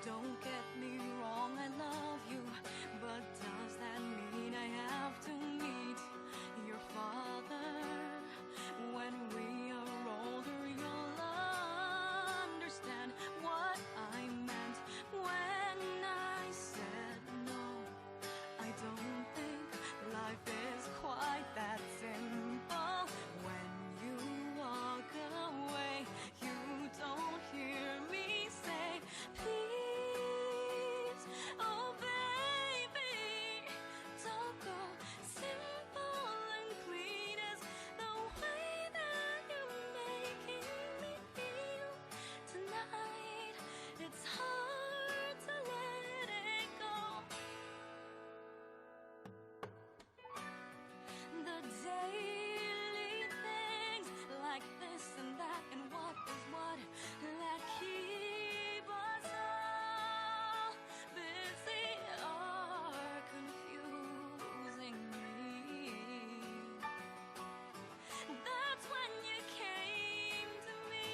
Don't get me wrong, I love you, but does that mean I have to meet your father? When we are older, you'll understand what I meant when I said no. I don't think life is quite that simple. When you walk away, you don't hear me say, please, oh baby, don't go. Simple and clean is the way that you're making me feel tonight. It's hard to let it go. The daily things like this and that and what is what that keep us all busy are confusing me. That's when you came to me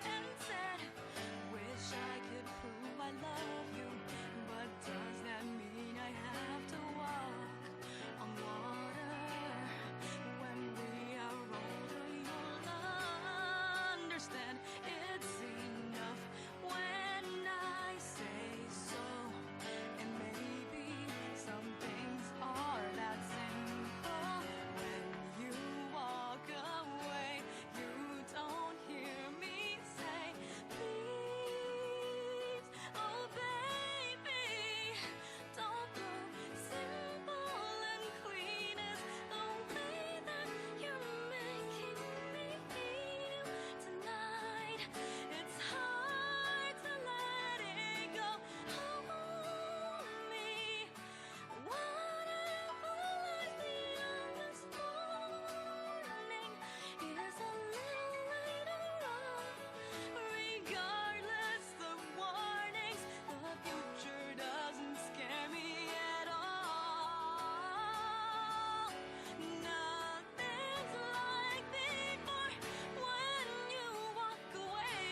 and said, wish I could prove I love you, but does that mean I have to walk on water? When we are older, you'll understand it's enough when I say so. And maybe some things are that simple. When you walk away, you don't hear me say, please, oh baby, don't go. Simple and clean is the way that you're making me feel tonight. It's hard to let it go. Hold me. Whatever lies beyond this morning is a little later on. Regardless of warnings, the future doesn't scare me at all. Nothing's like before. When you walk away,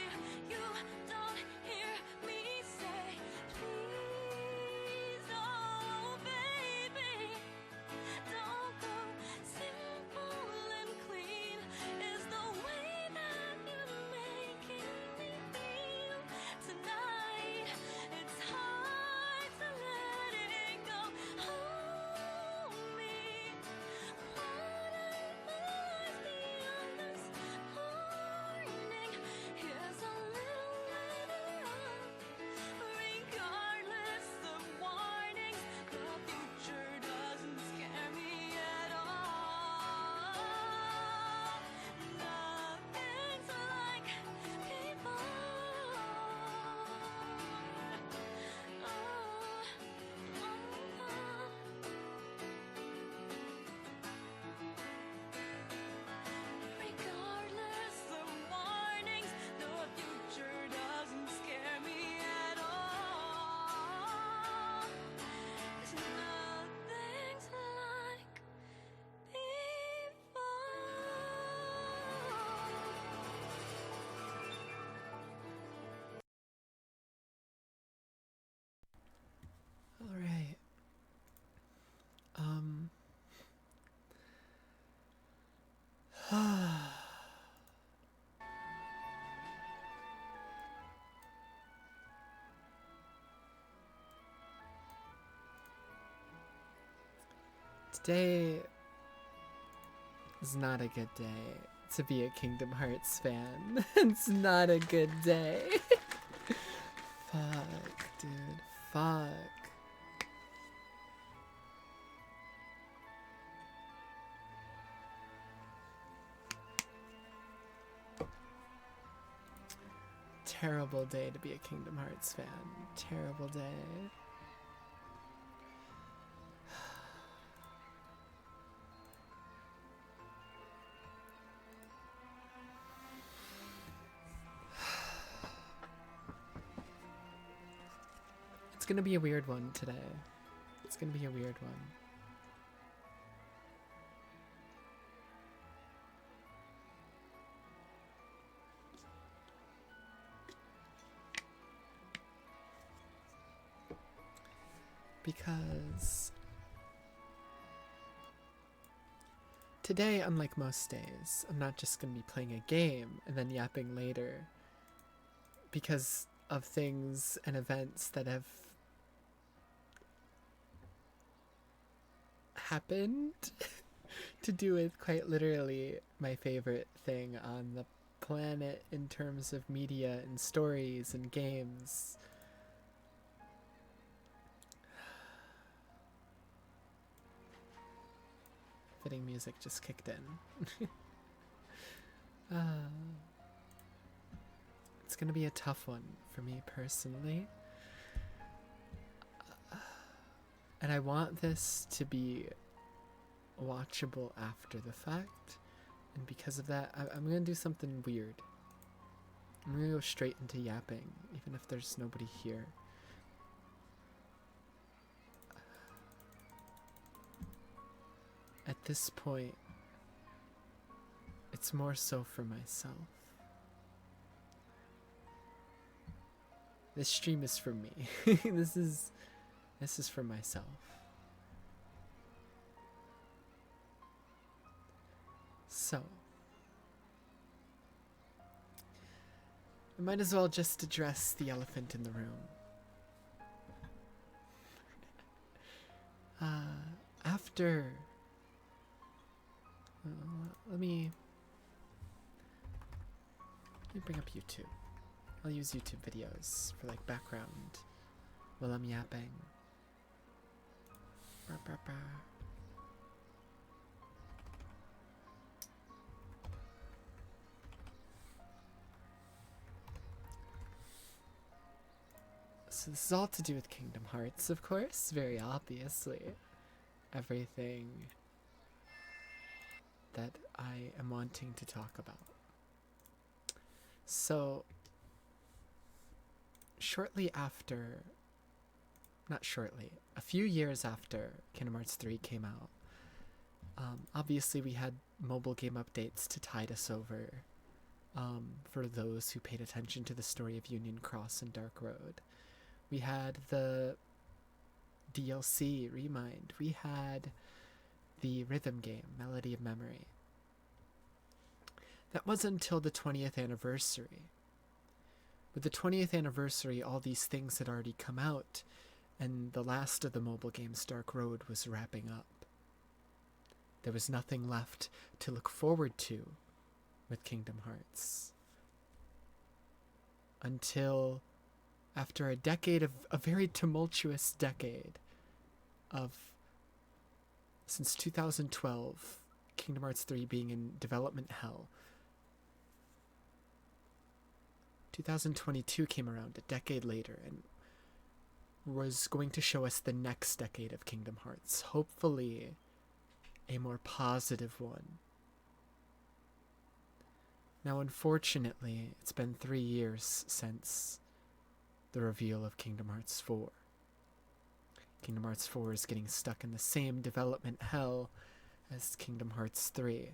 you don't hear me say, please, oh baby, don't go. Simple and clean is the way that you're making me feel tonight. It's hard to let it go. Hold me. Whatever lies beyond this morning is a little later on. Regardless of warnings, the future doesn't scare me at all. Nothing's like before. Regardless of warnings, the future doesn't scare me at all. 'Cause nothing's like before. All right. Um. Today is not a good day to be a Kingdom Hearts fan. It's not a good day. Fuck, dude. Fuck. Terrible day to be a Kingdom Hearts fan. Terrible day. It's gonna be a weird one today. It's gonna be a weird one. because today, unlike most days, I'm not just going to be playing a game and then yapping later because of things and events that have happened to do with quite literally my favorite thing on the planet in terms of media and stories and games. Fitting music just kicked in. It's gonna be a tough one for me personally. And I want this to be watchable after the fact. And because of that, I'm gonna do something weird. I'm gonna go straight into yapping, even if there's nobody here. At this point, it's more so for myself. This stream is for me. This is for myself. So, I might as well just address the elephant in the room. After... let me bring up YouTube. I'll use YouTube videos for like background while I'm yapping. So this is all to do with Kingdom Hearts, of course, very obviously. Everything that I am wanting to talk about. So, a few years after Kingdom Hearts 3 came out, obviously we had mobile game updates to tide us over, for those who paid attention to the story of Union Cross and Dark Road. We had the DLC, Remind. We had the rhythm game, Melody of Memory. That wasn't until the 20th anniversary. With the 20th anniversary, all these things had already come out, and the last of the mobile games, Dark Road, was wrapping up. There was nothing left to look forward to with Kingdom Hearts. Until after a decade of a very tumultuous decade of, since 2012, Kingdom Hearts 3 being in development hell. 2022 came around a decade later and was going to show us the next decade of Kingdom Hearts. Hopefully a more positive one. Now, unfortunately, it's been 3 years since the reveal of Kingdom Hearts 4. Kingdom Hearts 4 is getting stuck in the same development hell as Kingdom Hearts 3.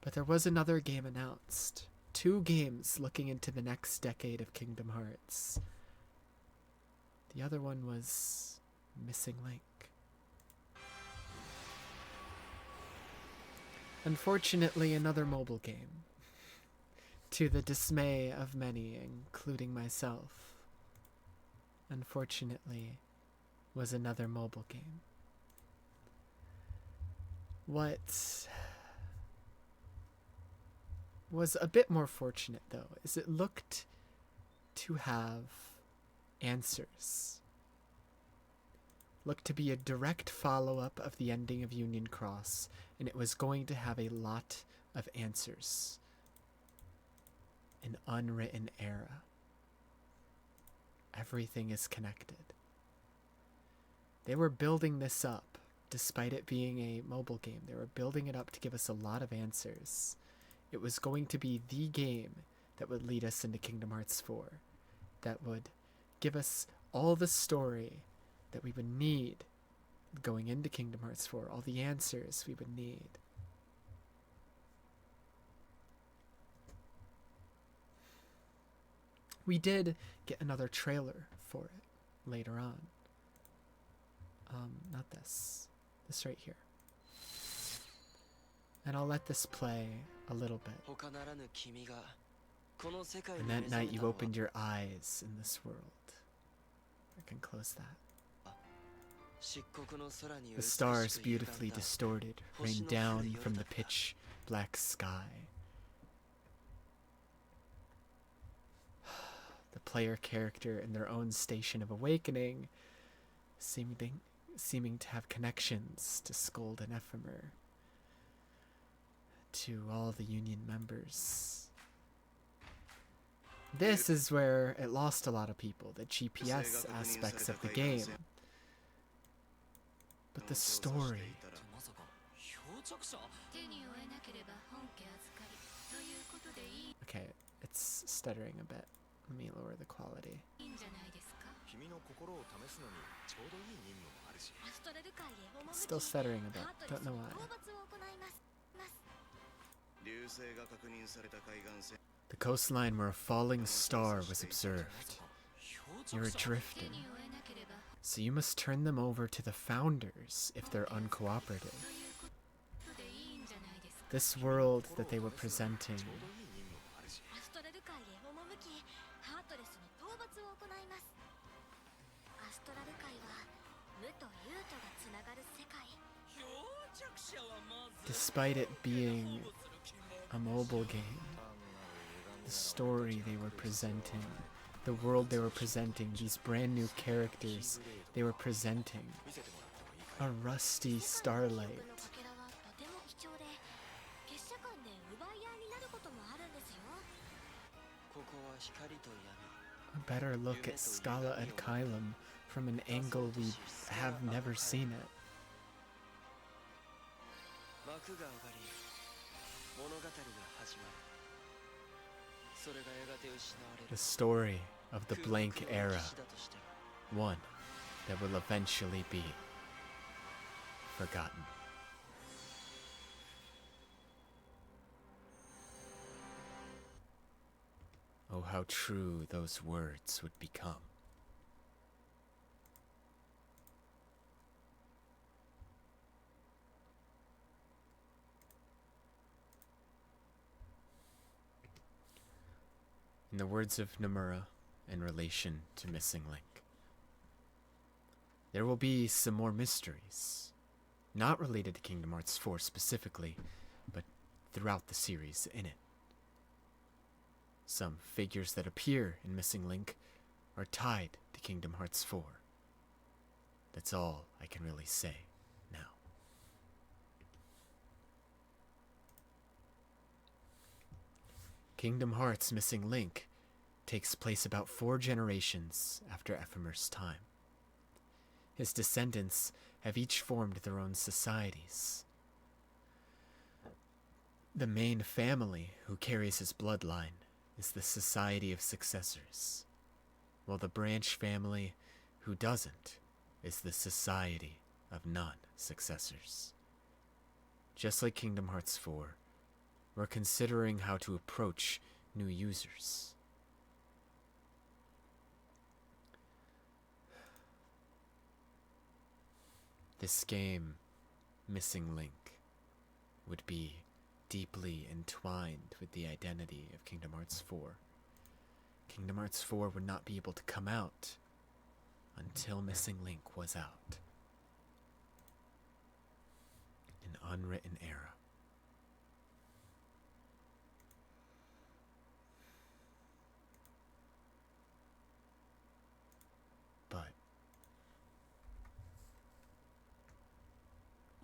But there was another game announced. 2 games looking into the next decade of Kingdom Hearts. The other one was Missing Link. Unfortunately, another mobile game. To the dismay of many, including myself. Unfortunately, was another mobile game. What was a bit more fortunate, though, is it looked to have answers. Looked to be a direct follow-up of the ending of Union Cross, and it was going to have a lot of answers. An unwritten era. Everything is connected. They were building this up, despite it being a mobile game. They were building it up to give us a lot of answers. It was going to be the game that would lead us into Kingdom Hearts 4. That would give us all the story that we would need going into Kingdom Hearts 4. All the answers we would need. We did get another trailer for it later on. Not this. This right here. And I'll let this play a little bit. And that night you opened your eyes in this world. I can close that. The stars, beautifully distorted, rain down from the pitch black sky. The player character in their own station of awakening, seeming to have connections to Skuld and Ephemer, to all the Union members. This is where it lost a lot of people, the GPS aspects of the game. But the story... Okay, it's stuttering a bit. Let me lower the quality. Still stuttering a bit. Don't know why. The coastline where a falling star was observed. You're a drifter. So you must turn them over to the founders if they're uncooperative. This world that they were presenting despite it being a mobile game, the story they were presenting, the world they were presenting, these brand new characters they were presenting, a rusty starlight. A better look at Scala and Kylum from an angle we have never seen it. The story of the blank era, one that will eventually be forgotten. Oh, how true those words would become. In the words of Nomura in relation to Missing Link, there will be some more mysteries, not related to Kingdom Hearts 4 specifically, but throughout the series in it. Some figures that appear in Missing Link are tied to Kingdom Hearts 4. That's all I can really say now. Kingdom Hearts Missing Link takes place about 4 generations after Ephemer's time. His descendants have each formed their own societies. The main family who carries his bloodline is the Society of Successors, while the branch family who doesn't is the Society of Non-Successors. Just like Kingdom Hearts 4, we're considering how to approach new users. This game, Missing Link, would be deeply entwined with the identity of Kingdom Hearts 4. Kingdom Hearts 4 would not be able to come out until Missing Link was out. An unwritten era. But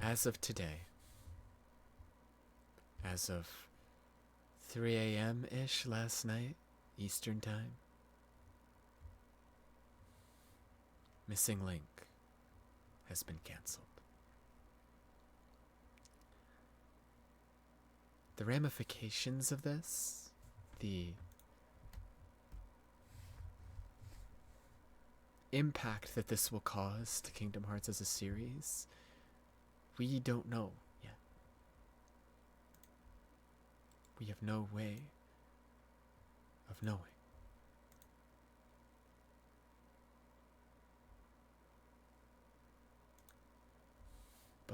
as of today, as of 3 a.m.-ish last night, Eastern Time, Missing Link has been cancelled. The ramifications of this, the impact that this will cause to Kingdom Hearts as a series, we don't know yet. We have no way of knowing.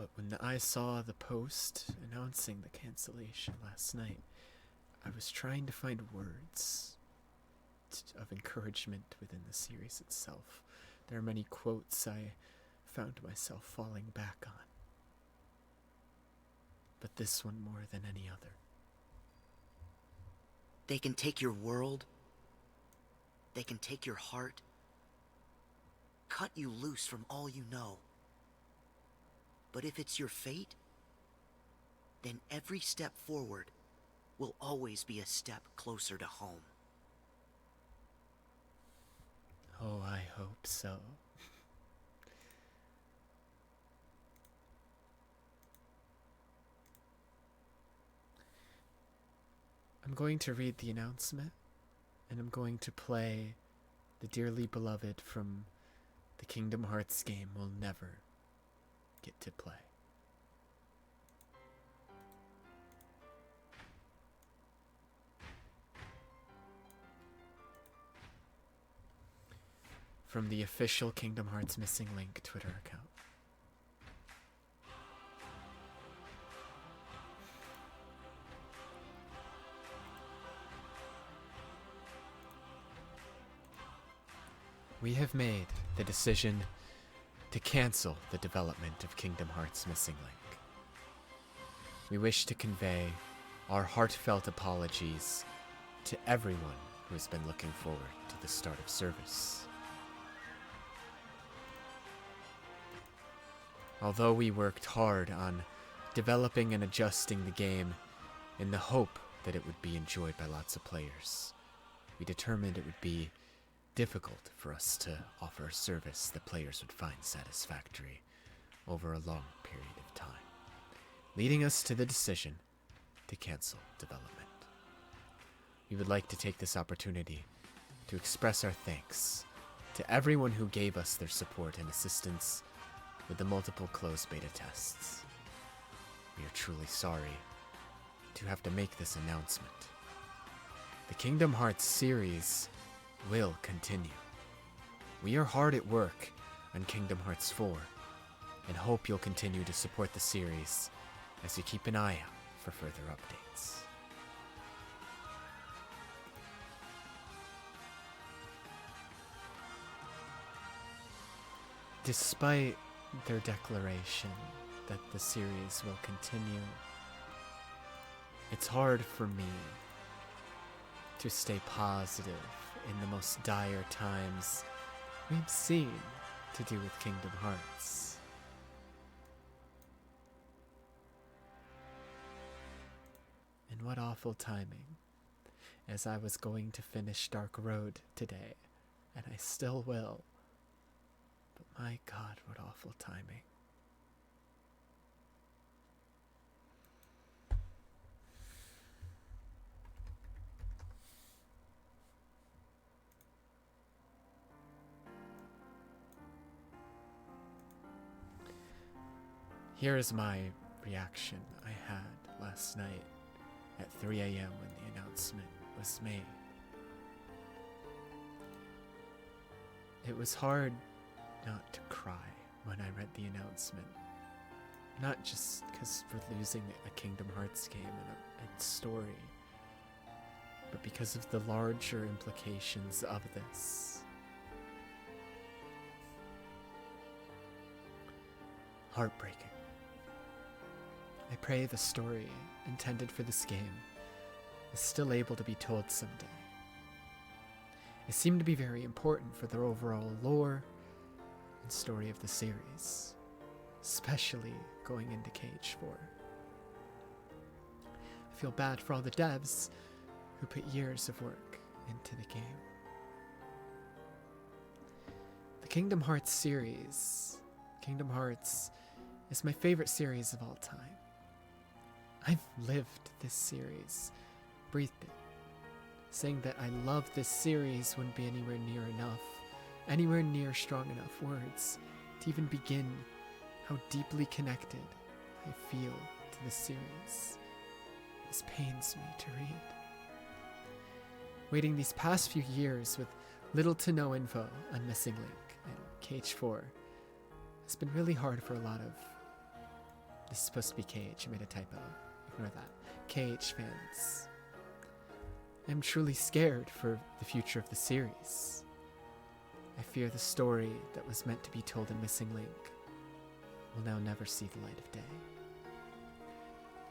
But when I saw the post announcing the cancellation last night, I was trying to find words of encouragement within the series itself. There are many quotes I found myself falling back on, but this one more than any other. They can take your world. They can take your heart. Cut you loose from all you know. But if it's your fate, then every step forward will always be a step closer to home. Oh, I hope so. I'm going to read the announcement, and I'm going to play the dearly beloved from the Kingdom Hearts game we'll never get to play. From the official Kingdom Hearts Missing Link Twitter account. We have made the decision to cancel the development of Kingdom Hearts Missing Link. We wish to convey our heartfelt apologies to everyone who has been looking forward to the start of service. Although we worked hard on developing and adjusting the game in the hope that it would be enjoyed by lots of players, we determined it would be difficult for us to offer a service that players would find satisfactory over a long period of time, leading us to the decision to cancel development. We would like to take this opportunity to express our thanks to everyone who gave us their support and assistance with the multiple closed beta tests. We are truly sorry to have to make this announcement. The Kingdom Hearts series will continue. We are hard at work on Kingdom Hearts 4 and hope you'll continue to support the series as you keep an eye out for further updates. Despite their declaration that the series will continue, it's hard for me to stay positive in the most dire times we've seen to do with Kingdom Hearts. And what awful timing, as I was going to finish Dark Road today, and I still will. But my God, what awful timing. Here is my reaction I had last night at 3 a.m. when the announcement was made. It was hard not to cry when I read the announcement. Not just because we're losing a Kingdom Hearts game and its story, but because of the larger implications of this. Heartbreaking. I pray the story intended for this game is still able to be told someday. It seemed to be very important for the overall lore and story of the series, especially going into Cage 4. I feel bad for all the devs who put years of work into the game. The Kingdom Hearts series, Kingdom Hearts, is my favorite series of all time. I've lived this series, breathed it. Saying that I love this series wouldn't be anywhere near enough, anywhere near strong enough words to even begin how deeply connected I feel to this series. This pains me to read. Waiting these past few years with little to no info on Missing Link and Cage 4 has been really hard for a lot of This is supposed to be KH. I made a typo. Ignore that. KH fans. I'm truly scared for the future of the series. I fear the story that was meant to be told in Missing Link will now never see the light of day.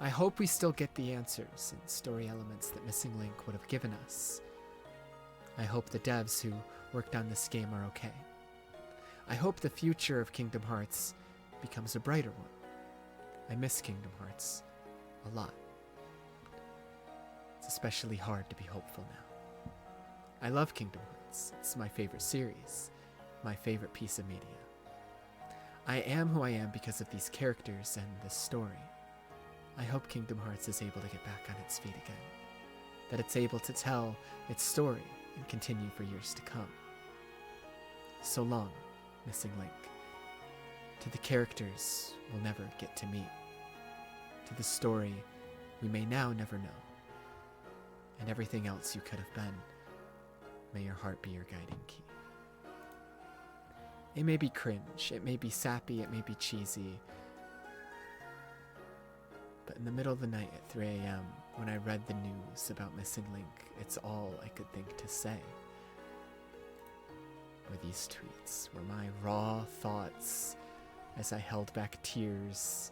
I hope we still get the answers and story elements that Missing Link would have given us. I hope the devs who worked on this game are okay. I hope the future of Kingdom Hearts becomes a brighter one. I miss Kingdom Hearts a lot. It's especially hard to be hopeful now. I love Kingdom Hearts. It's my favorite series, my favorite piece of media. I am who I am because of these characters and this story. I hope Kingdom Hearts is able to get back on its feet again, that it's able to tell its story and continue for years to come. So long, Missing Link. To the characters we'll never get to meet. To the story we may now never know. And everything else you could have been, may your heart be your guiding key. It may be cringe, it may be sappy, it may be cheesy, but in the middle of the night at 3 a.m., when I read the news about Missing Link, it's all I could think to say. Were these tweets, were my raw thoughts as I held back tears,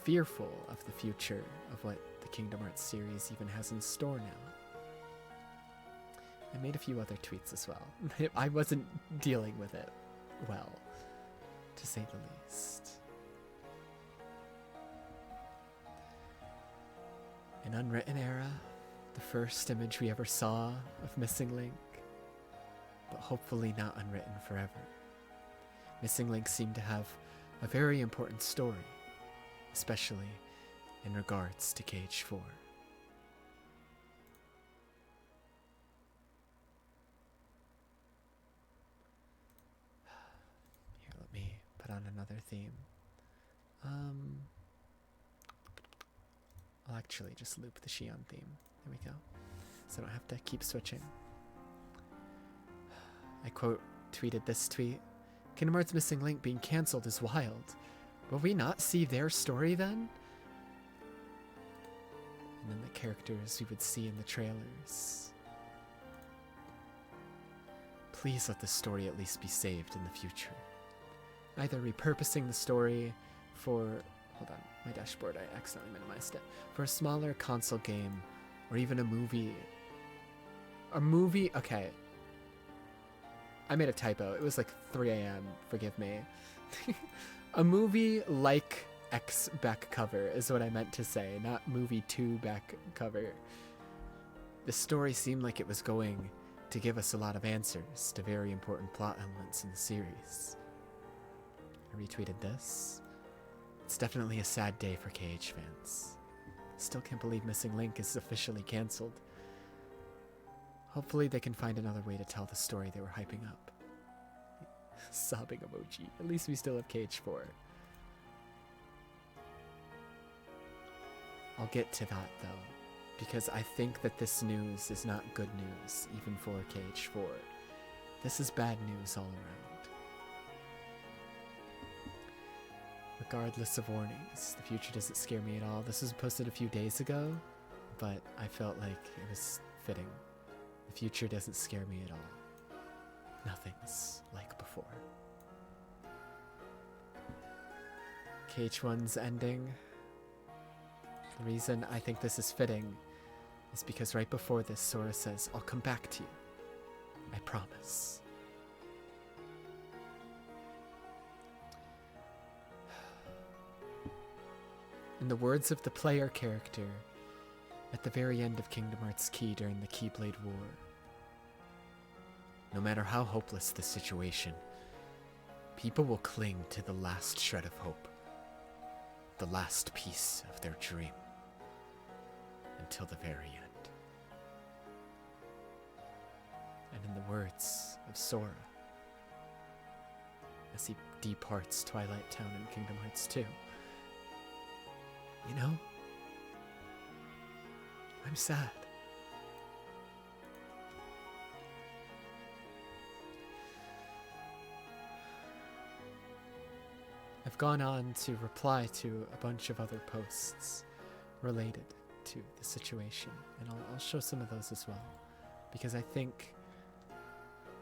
fearful of the future of what the Kingdom Hearts series even has in store now. I made a few other tweets as well. I wasn't dealing with it well, to say the least. An unwritten era, the first image we ever saw of Missing Link, but hopefully not unwritten forever. Missing Link seemed to have a very important story, especially in regards to KH4. Here, let me put on another theme. I'll actually just loop the Xion theme. There we go. So I don't have to keep switching. I quote tweeted this tweet. Kingdom Hearts Missing Link being cancelled is wild. Will we not see their story then? And then the characters we would see in the trailers. Please let the story at least be saved in the future. Either repurposing the story for... Hold on, my dashboard, I accidentally minimized it. For a smaller console game, or even a movie. A movie, okay. I made a typo. It was like 3 a.m., forgive me. A movie like X back cover is what I meant to say, not movie 2 back cover. The story seemed like it was going to give us a lot of answers to very important plot elements in the series. I retweeted this. It's definitely a sad day for KH fans. Still can't believe Missing Link is officially cancelled. Hopefully they can find another way to tell the story they were hyping up. Sobbing emoji. At least we still have KH4. I'll get to that though, because I think that this news is not good news, even for KH4. This is bad news all around. Regardless of warnings, the future doesn't scare me at all. This was posted a few days ago, but I felt like it was fitting. The future doesn't scare me at all. Nothing's like before. KH1's ending. The reason I think this is fitting is because right before this, Sora says, I'll come back to you. I promise. In the words of the player character at the very end of Kingdom Hearts Key during the Keyblade War, no matter how hopeless the situation, people will cling to the last shred of hope, the last piece of their dream, until the very end. And in the words of Sora, as he departs Twilight Town in Kingdom Hearts 2, you know, I'm sad. I've I've gone on to reply to a bunch of other posts related to the situation, and I'll show some of those as well, because I think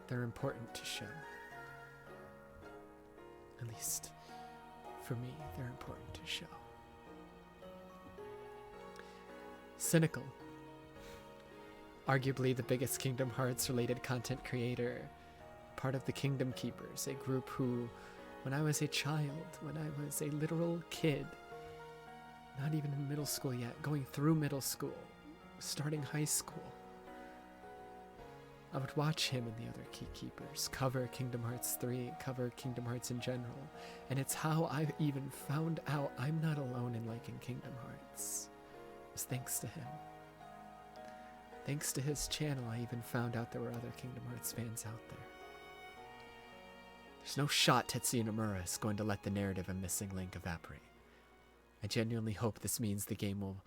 they're important to show. At least, for me, they're important to show. Cynical. Arguably the biggest Kingdom Hearts related content creator, part of the Kingdom Keepers, a group who, when I was a child, when I was a literal kid, not even in middle school yet, going through middle school, starting high school, I would watch him and the other Key Keepers cover Kingdom Hearts 3, cover Kingdom Hearts in general, and it's how I even found out I'm not alone in liking Kingdom Hearts. It was thanks to him. Thanks to his channel, I even found out there were other Kingdom Hearts fans out there. There's no shot Tetsuya Nomura is going to let the narrative of Missing Link evaporate. I genuinely hope this means the game will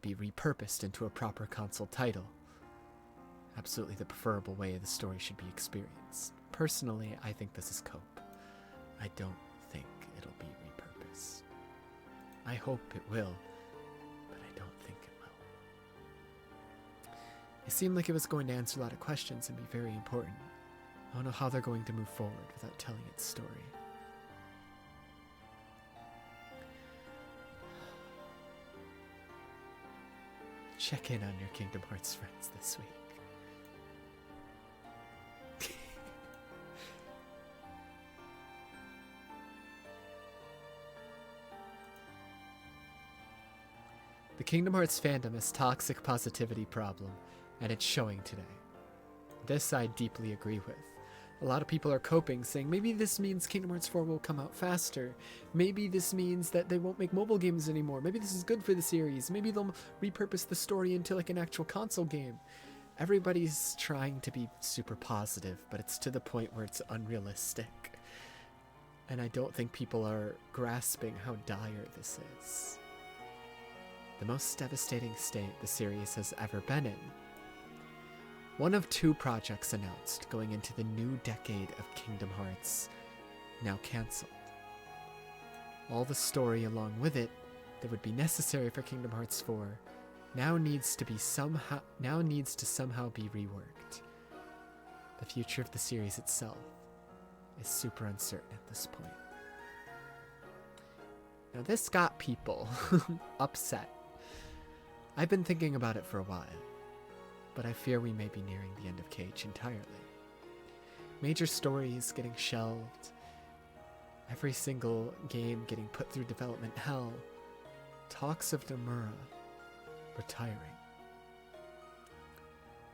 be repurposed into a proper console title. Absolutely the preferable way the story should be experienced. Personally, I think this is cope. I don't think it'll be repurposed. I hope it will, but I don't think it will. It seemed like it was going to answer a lot of questions and be very important. I don't know how they're going to move forward without telling its story. Check in on your Kingdom Hearts friends this week. The Kingdom Hearts fandom is toxic positivity problem, and it's showing today. This I deeply agree with. A lot of people are coping, saying maybe this means Kingdom Hearts 4 will come out faster. Maybe this means that they won't make mobile games anymore. Maybe this is good for the series. Maybe they'll repurpose the story into like an actual console game. Everybody's trying to be super positive, but it's to the point where it's unrealistic. And I don't think people are grasping how dire this is. The most devastating state the series has ever been in. One of two projects announced going into the new decade of Kingdom Hearts, now cancelled. All the story along with it that would be necessary for Kingdom Hearts 4 now needs to somehow be reworked. The future of the series itself is super uncertain at this point. Now this got people upset. I've been thinking about it for a while, but I fear we may be nearing the end of Cage entirely. Major stories getting shelved, every single game getting put through development hell, talks of Nomura retiring.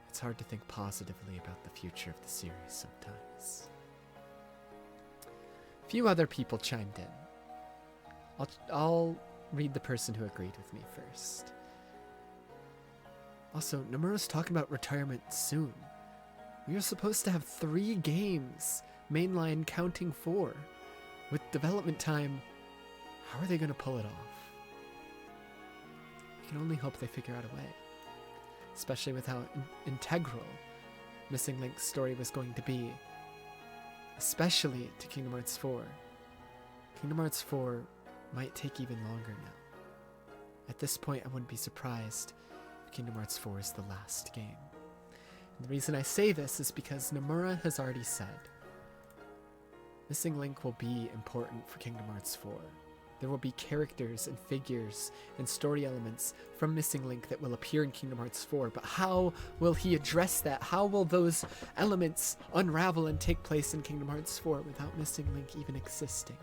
It's hard to think positively about the future of the series sometimes. A few other people chimed in. I'll read the person who agreed with me first. Also, Nomura's talking about retirement soon. We are supposed to have 3 games, mainline counting 4. With development time, how are they going to pull it off? I can only hope they figure out a way. Especially with how integral Missing Link's story was going to be. Especially to Kingdom Hearts 4. Kingdom Hearts 4 might take even longer now. At this point, I wouldn't be surprised Kingdom Hearts 4 is the last game. And the reason I say this is because Nomura has already said Missing Link will be important for Kingdom Hearts 4. There will be characters and figures and story elements from Missing Link that will appear in Kingdom Hearts 4, but how will he address that? How will those elements unravel and take place in Kingdom Hearts 4 without Missing Link even existing?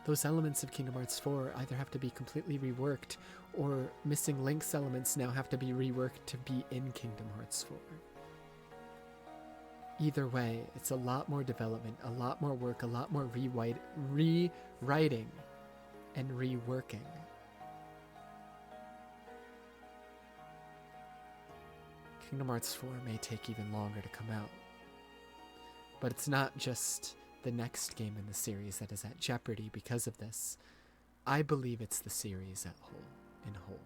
Those elements of Kingdom Hearts 4 either have to be completely reworked, or Missing Link's elements now have to be reworked to be in Kingdom Hearts 4. Either way, it's a lot more development, a lot more work, a lot more rewriting and reworking. Kingdom Hearts 4 may take even longer to come out. But it's not just the next game in the series that is at jeopardy because of this. I believe it's the series in whole.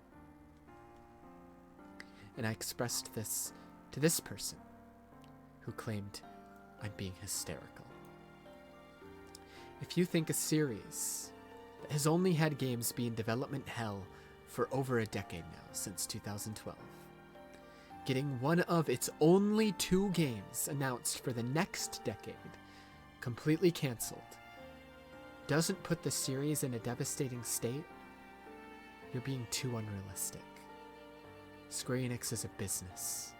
And I expressed this to this person who claimed I'm being hysterical. If you think a series that has only had games be in development hell for over a decade now, since 2012, getting one of its only 2 games announced for the next decade completely cancelled doesn't put the series in a devastating state, you're being too unrealistic. Square Enix is a business.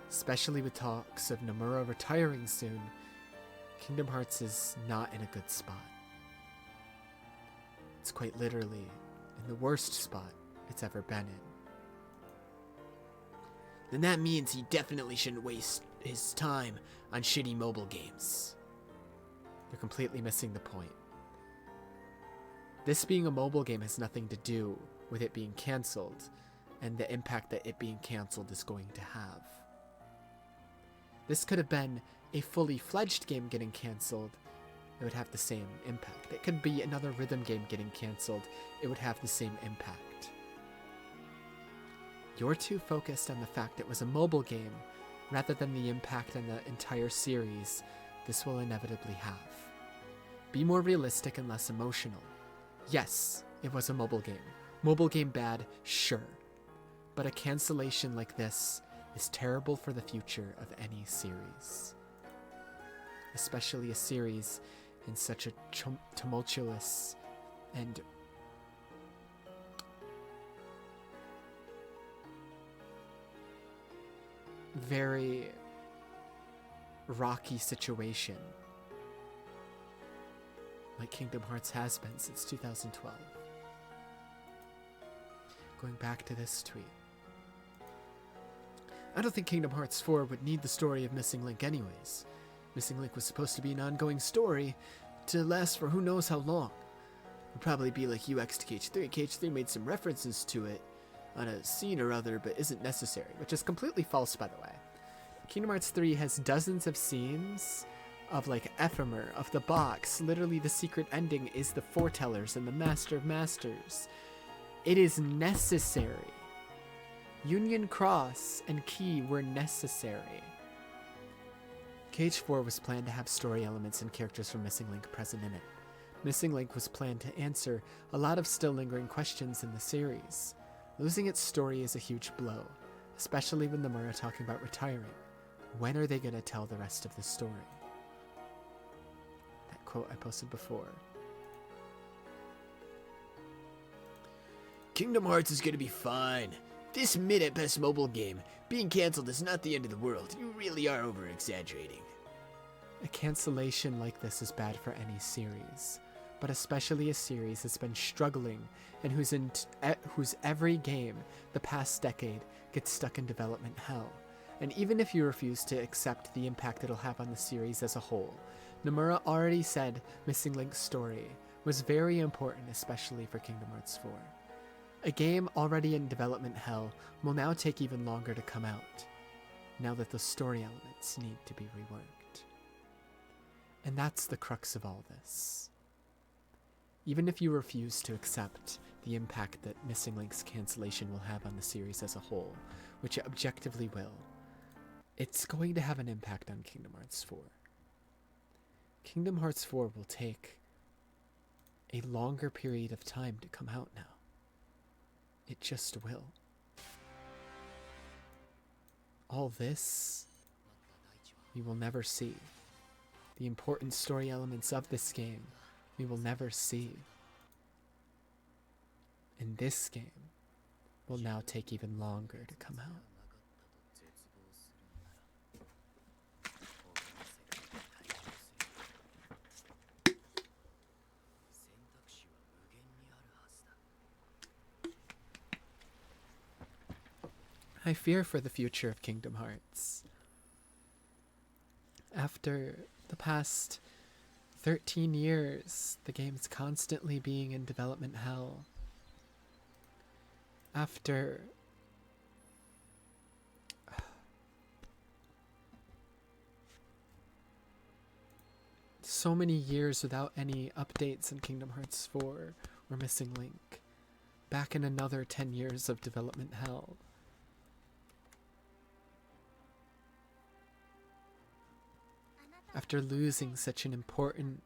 Especially with talks of Nomura retiring soon, Kingdom Hearts is not in a good spot. It's quite literally in the worst spot it's ever been in. Then that means he definitely shouldn't waste his time on shitty mobile games. You're completely missing the point. This being a mobile game has nothing to do with it being cancelled and the impact that it being cancelled is going to have. This could have been a fully fledged game getting cancelled. It would have the same impact. It could be another rhythm game getting cancelled. It would have the same impact. You're too focused on the fact it was a mobile game rather than the impact on the entire series this will inevitably have. Be more realistic and less emotional. Yes, it was a mobile game. Mobile game bad, sure. But a cancellation like this is terrible for the future of any series. Especially a series in such a tumultuous and very rocky situation like Kingdom Hearts has been since 2012. Going back to this tweet. I don't think Kingdom Hearts 4 would need the story of Missing Link anyways. Missing Link was supposed to be an ongoing story to last for who knows how long. It would probably be like UX to KH3. KH3 made some references to it on a scene or other, but isn't necessary, which is completely false, by the way. Kingdom Hearts 3 has dozens of scenes of like Ephemer, of the box. Literally the secret ending is the Foretellers and the Master of Masters. It is necessary. Union Cross and Key were necessary. KH4 was planned to have story elements and characters from Missing Link present in it. Missing Link was planned to answer a lot of still lingering questions in the series. Losing its story is a huge blow, especially when Nomura talking about retiring. When are they going to tell the rest of the story? That quote I posted before. Kingdom Hearts is gonna be fine. This mid-at-best mobile game being cancelled is not the end of the world. You really are over-exaggerating. A cancellation like this is bad for any series, but especially a series that's been struggling and whose every game the past decade gets stuck in development hell. And even if you refuse to accept the impact it'll have on the series as a whole, Nomura already said Missing Link's story was very important, especially for Kingdom Hearts 4. A game already in development hell will now take even longer to come out, now that the story elements need to be reworked. And that's the crux of all this. Even if you refuse to accept the impact that Missing Link's cancellation will have on the series as a whole, which it objectively will, it's going to have an impact on Kingdom Hearts 4. Kingdom Hearts 4 will take a longer period of time to come out now. It just will. All this, we will never see. The important story elements of this game, we will never see. And this game will now take even longer to come out. I fear for the future of Kingdom Hearts. After the past 13 years, the game's constantly being in development hell. After so many years without any updates in Kingdom Hearts 4 or Missing Link, back in another 10 years of development hell. After losing such an important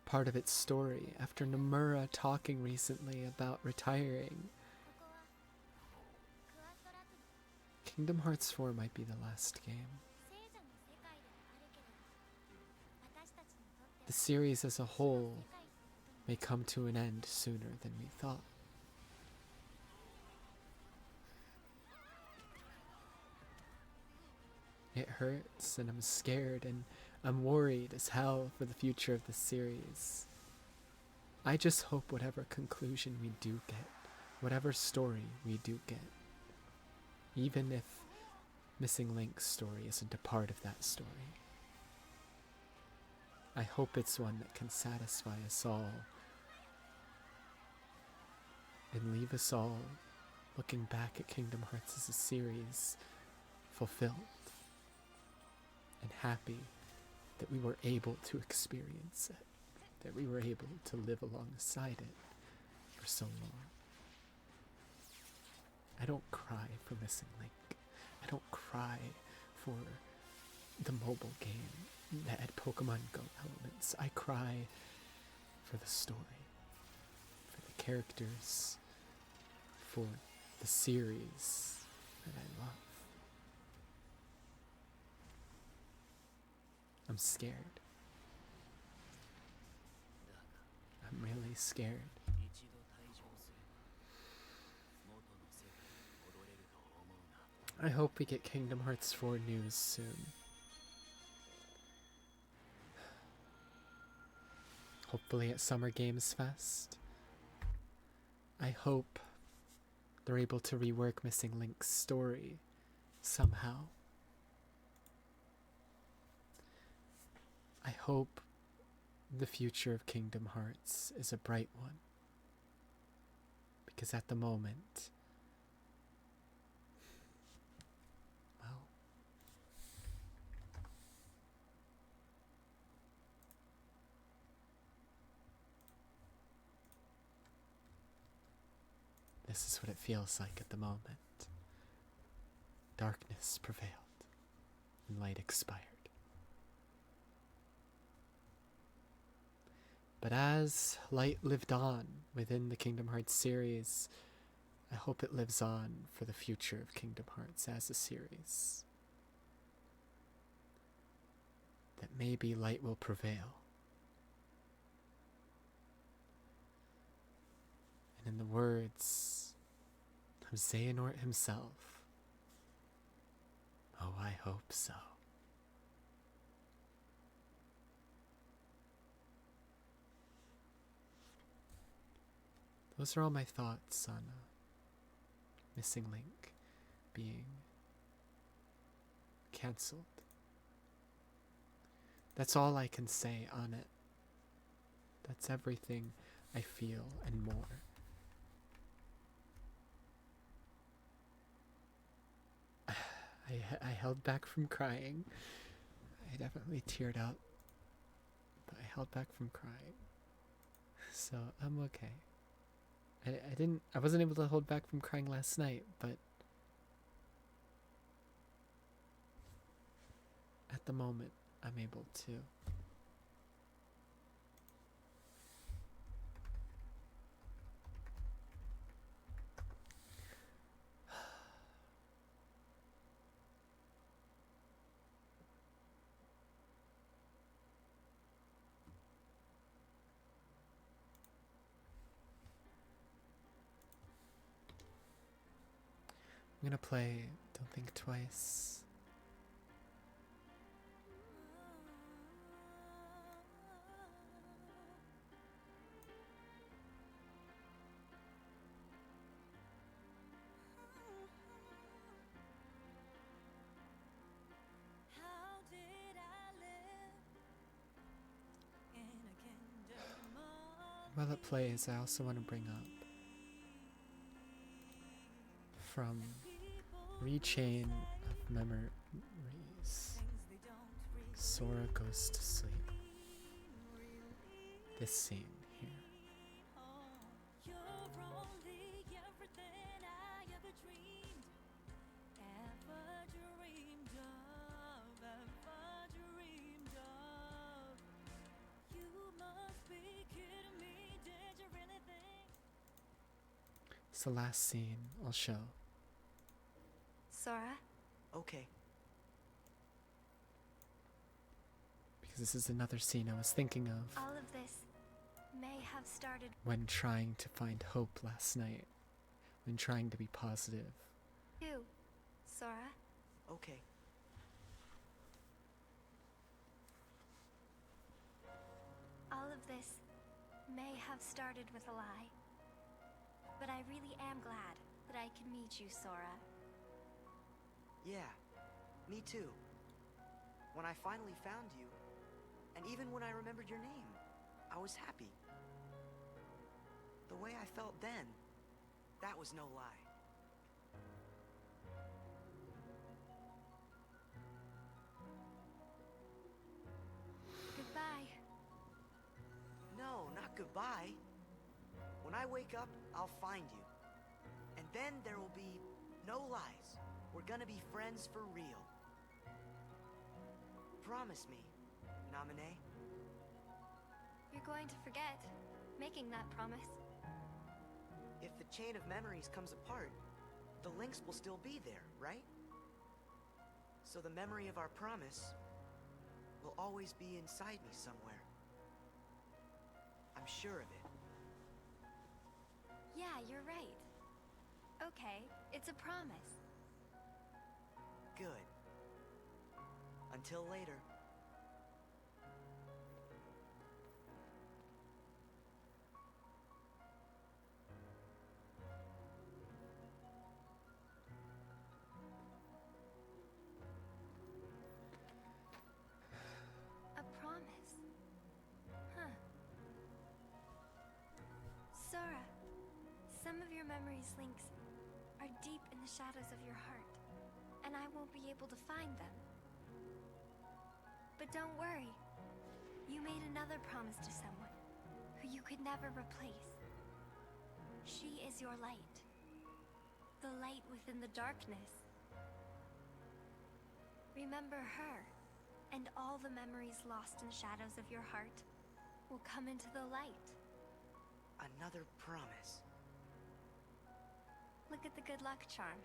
part of its story after Nomura talking recently about retiring. Kingdom Hearts 4 might be the last game. The series as a whole may come to an end sooner than we thought. It hurts, and I'm scared, and I'm worried as hell for the future of the series. I just hope whatever conclusion we do get, whatever story we do get, even if Missing Link's story isn't a part of that story, I hope it's one that can satisfy us all and leave us all looking back at Kingdom Hearts as a series fulfilled and happy that we were able to experience it, that we were able to live alongside it for so long. I don't cry for Missing Link. I don't cry for the mobile game that had Pokemon Go elements. I cry for the story, for the characters, for the series that I love. I'm scared. I'm really scared. I hope we get Kingdom Hearts 4 news soon. Hopefully at Summer Games Fest. I hope they're able to rework Missing Link's story somehow. I hope the future of Kingdom Hearts is a bright one. Because at the moment, well, this is what it feels like at the moment. Darkness prevailed, and light expired. But as light lived on within the Kingdom Hearts series, I hope it lives on for the future of Kingdom Hearts as a series. That maybe light will prevail. And in the words of Xehanort himself, oh, I hope so. Those are all my thoughts on Missing Link being cancelled. That's all I can say on it. That's everything I feel and more. I held back from crying. I definitely teared up, but I held back from crying. So I'm okay. I wasn't able to hold back from crying last night, but at the moment, I'm able to. I'm gonna play Don't Think Twice. How did I live in a kingdom of While it plays, I also want to bring up from Rechain of Memories, Sora Goes to Sleep. This scene here. you're only everything I ever dreamed of. You must be It's the last scene I'll show. Sora? Okay. Because this is another scene I was thinking of All of this may have started. when trying to find hope last night. When trying to be positive. You, Sora? Okay. All of this may have started with a lie. But I really am glad that I can meet you, Sora. Yeah, me too. When I finally found you, and even when I remembered your name, I was happy. The way I felt then, that was no lie. Goodbye. No, not goodbye. When I wake up, I'll find you. And then there will be no lies. We're gonna be friends for real. Promise me, Naminé. You're going to forget making that promise. If the chain of memories comes apart, the links will still be there, right? So the memory of our promise will always be inside me somewhere. I'm sure of it. Yeah, you're right. Okay, it's a promise. Good. Until later. A promise. Huh. Sora, some of your memories links are deep in the shadows of your heart, and I won't be able to find them. But don't worry. You made another promise to someone who you could never replace. She is your light. The light within the darkness. Remember her, and all the memories lost in the shadows of your heart will come into the light. Another promise. Look at the good luck charm.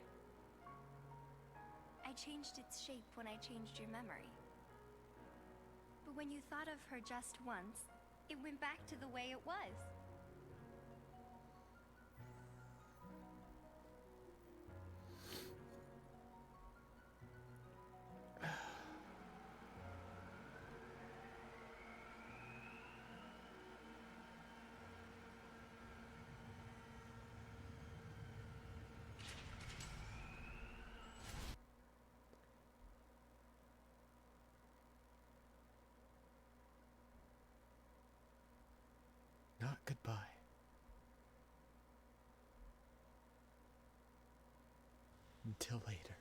I changed its shape when I changed your memory. But when you thought of her just once, it went back to the way it was. Not goodbye. Until later.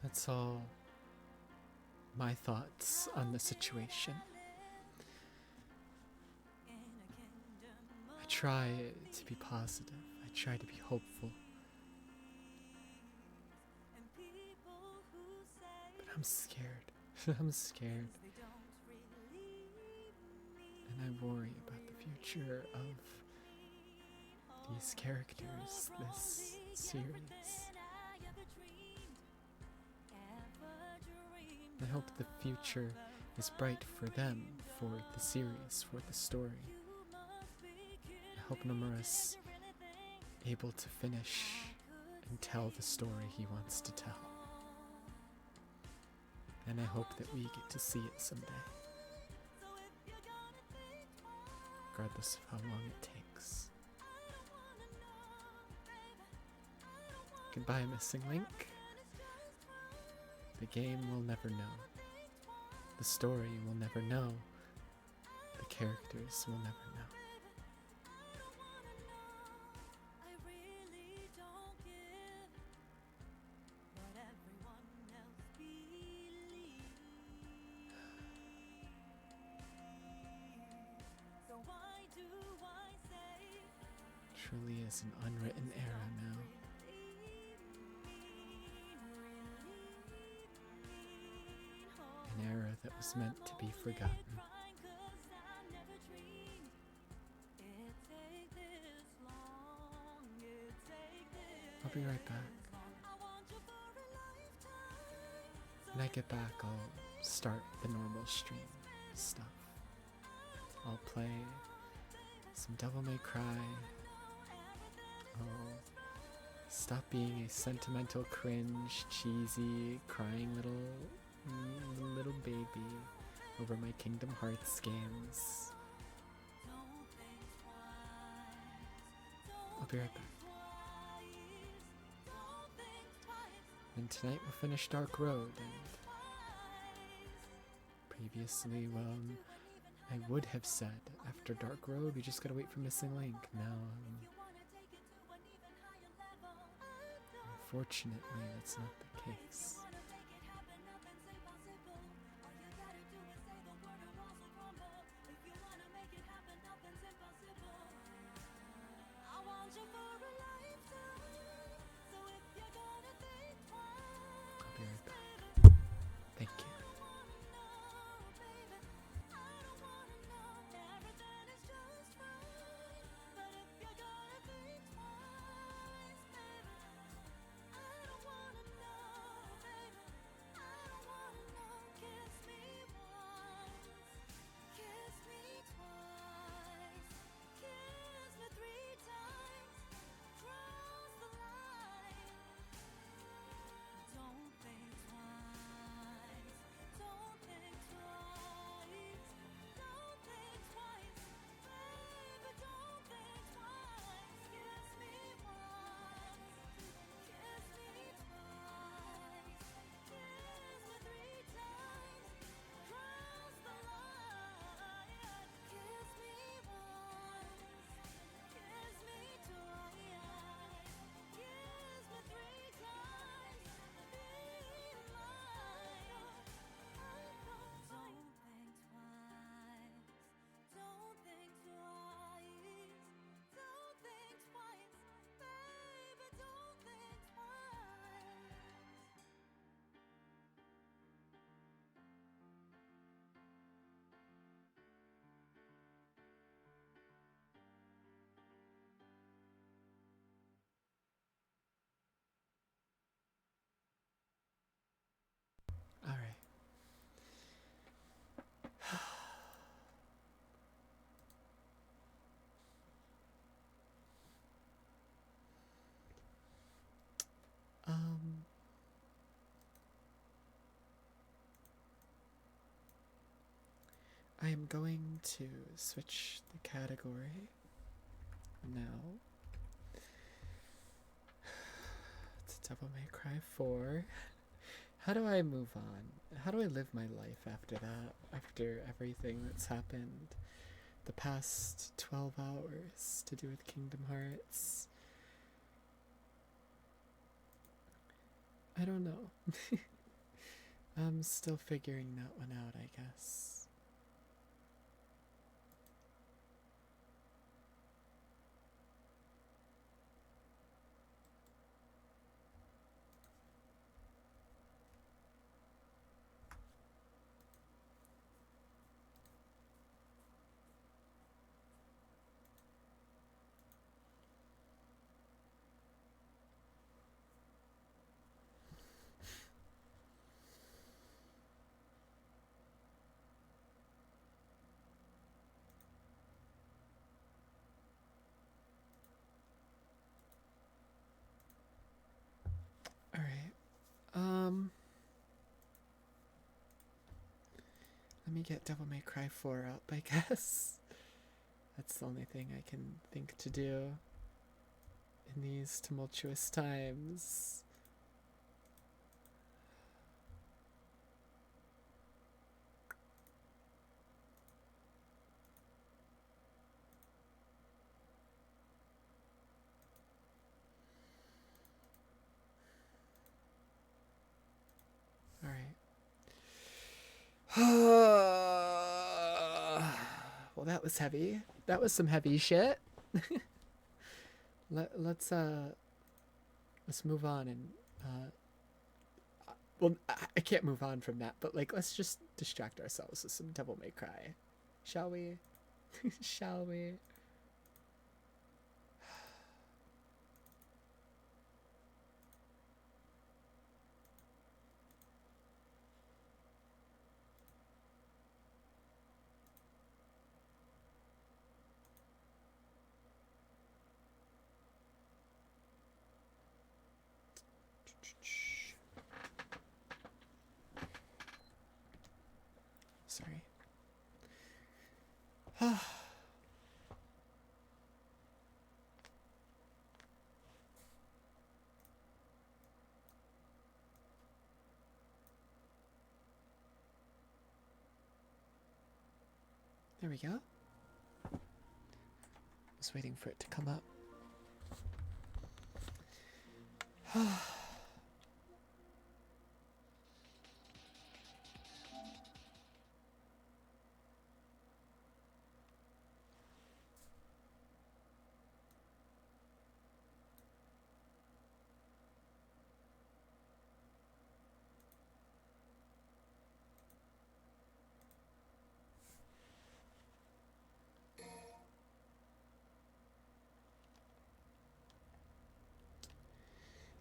That's all my thoughts on the situation. I try to be positive. I try to be hopeful. But I'm scared. I'm scared. And I worry about the future of these characters, this series. I hope the future is bright for them, for the series, for the story. I hope Nomura's able to finish and tell the story he wants to tell. And I hope that we get to see it someday. Regardless of how long it takes. Goodbye, Missing Link. The game will never know. The story will never know. The characters will never know. is an unwritten era now. An era that was meant to be forgotten. I'll be right back. When I get back, I'll start the normal stream stuff. I'll play some Devil May Cry. I'll stop being a sentimental, cringe, cheesy, crying little baby over my Kingdom Hearts games. I'll be right back. And tonight we'll finish Dark Road, and previously, well, I would have said after Dark Road we just gotta wait for Missing Link. Now, unfortunately, that's not the case. I'll be right back. Thank you. All right. I am going to switch the category now. It's Devil May Cry 4. How do I move on? How do I live my life after that? After everything that's happened the past 12 hours to do with Kingdom Hearts? I don't know. I'm still figuring that one out, I guess. Let me get Devil May Cry 4 up, I guess. That's the only thing I can think to do in these tumultuous times. Well, that was heavy. That was some heavy shit. let's move on and well, I can't move on from that, but like let's just distract ourselves with some Devil May Cry, shall we? Shall we? Sorry. There we go. Just waiting for it to come up.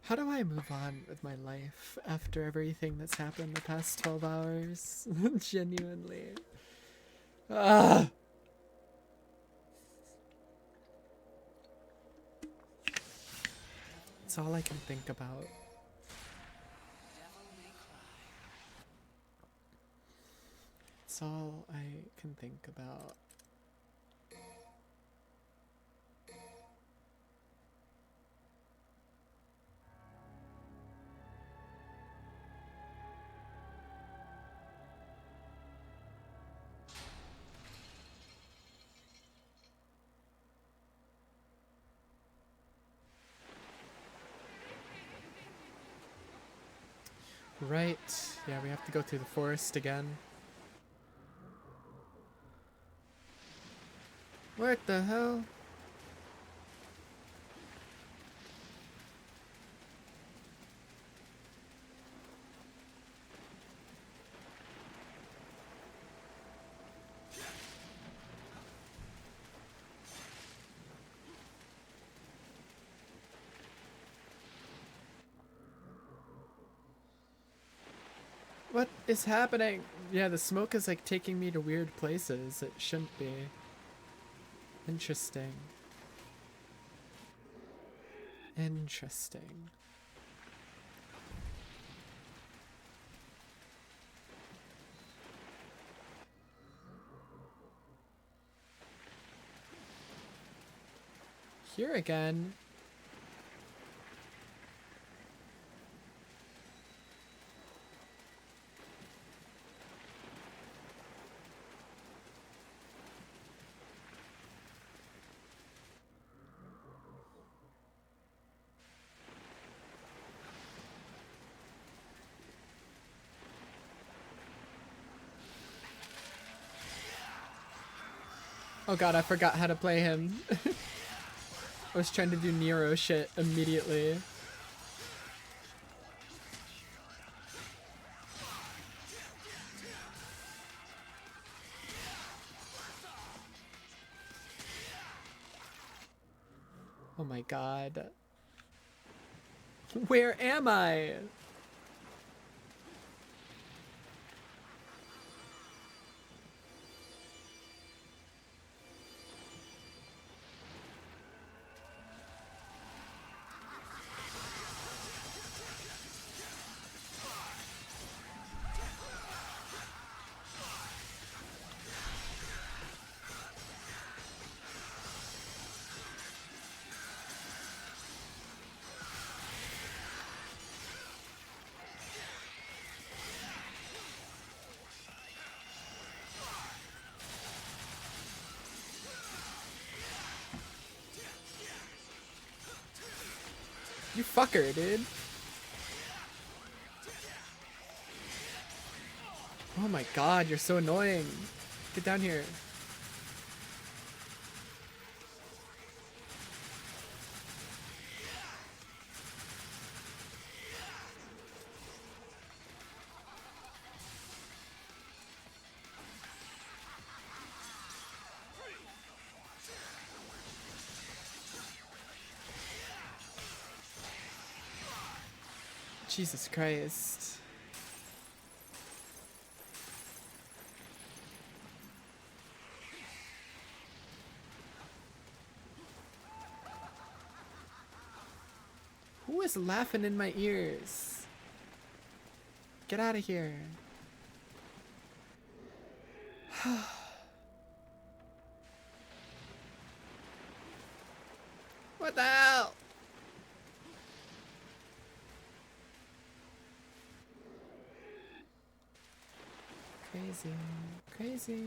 How do I move on with my life after everything that's happened the past 12 hours? Genuinely. Ah! It's all I can think about. It's all I can think about. Right. Yeah, we have to go through the forest again. What the hell? What is happening? Yeah, the smoke is like taking me to weird places. It shouldn't be. Interesting. Interesting. Here again. Oh god, I forgot how to play him. I was trying to do Nero shit immediately. Oh my god. Where am I? You fucker, dude. Oh my god, you're so annoying. Get down here. Jesus Christ. Who is laughing in my ears? Get out of here. What the hell? Crazy, crazy.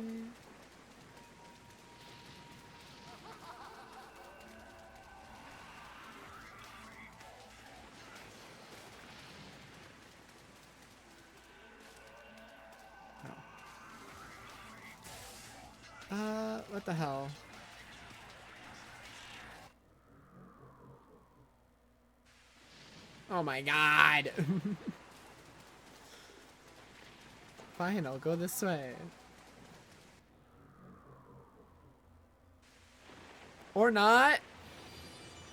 What the hell? Oh my god! Fine, I'll go this way. Or not?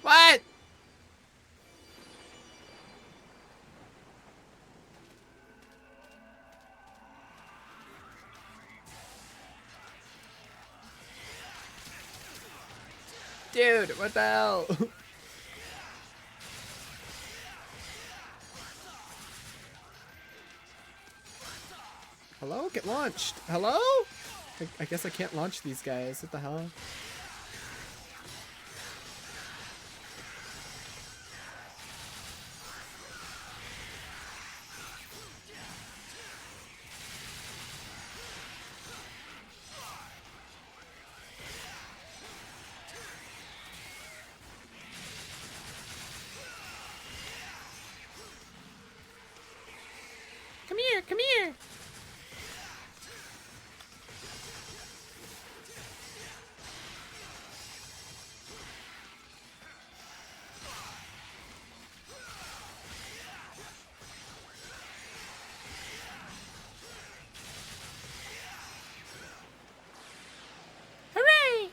What? Dude, what the hell? Hello? Get launched. Hello? I guess I can't launch these guys. What the hell? Come here, come here. Hooray!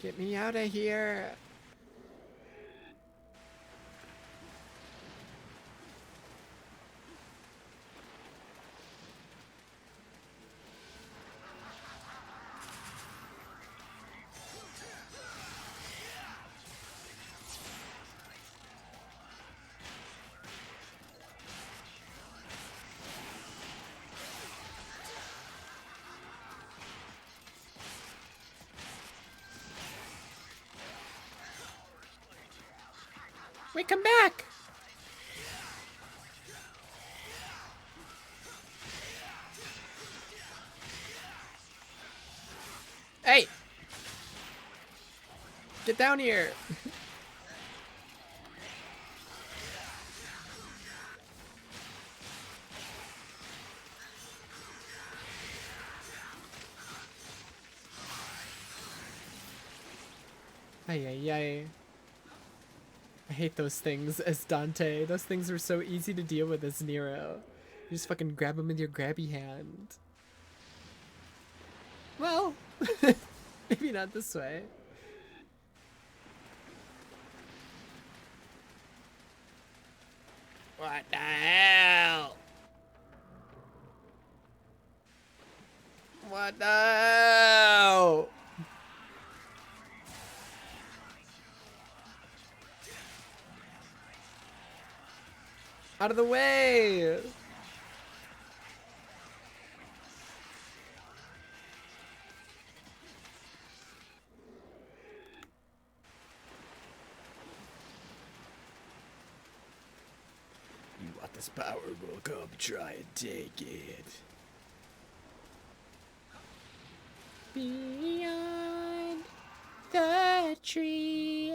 Get me out of here. Wait, come back! Hey! Get down here! Ay, ay, ay. I hate those things as Dante. Those things are so easy to deal with as Nero. You just fucking grab them with your grabby hand. Well, maybe not this way. What the hell? What the hell? Out of the way! You want this power, well, come try and take it. Beyond the tree.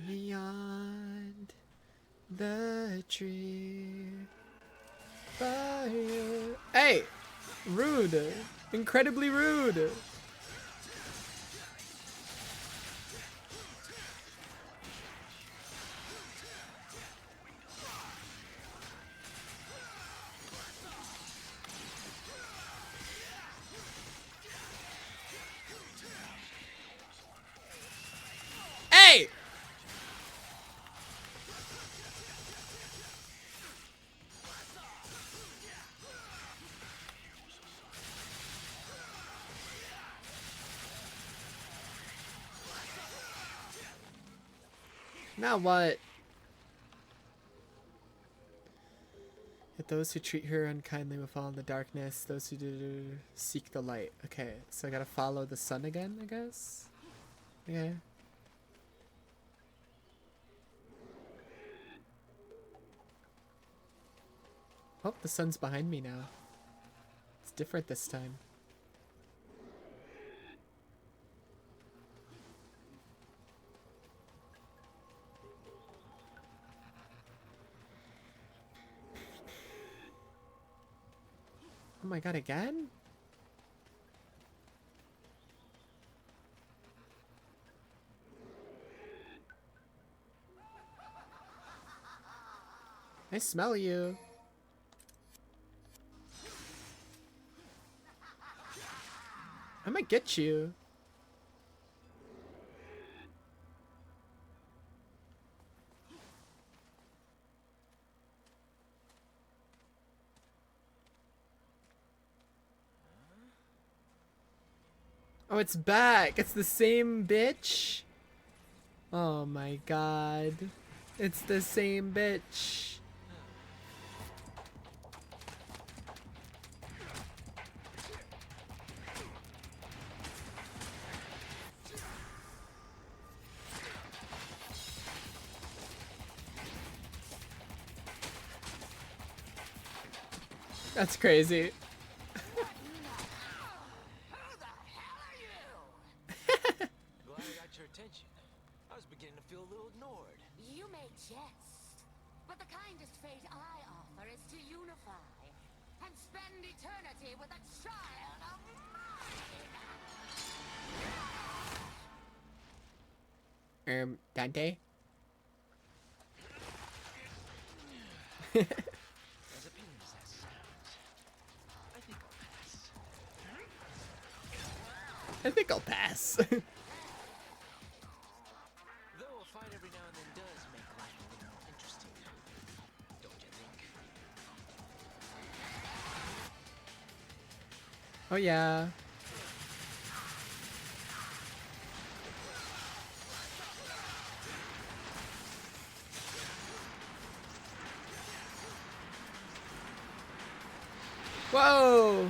Beyond the tree. Fire. Hey! Rude! Incredibly rude! Hey! Now what? Yet those who treat her unkindly will fall in the darkness. Those who do seek the light. Okay, so I gotta follow the sun again, I guess? Okay. Oh, the sun's behind me now. It's different this time. Oh my god, again? I smell you. I might get you. Oh, it's back. It's the same bitch. Oh my god. It's the same bitch. That's crazy. Glad I got your attention. I was beginning to feel a little ignored. You may jest, but the kindest fate I offer is to unify and spend eternity with a child of mine. Dante? As opinion as that sounds, I think I'll pass. I think I'll pass. Though a fight every now and then does make life a little more interesting, don't you think? Oh yeah. Whoa!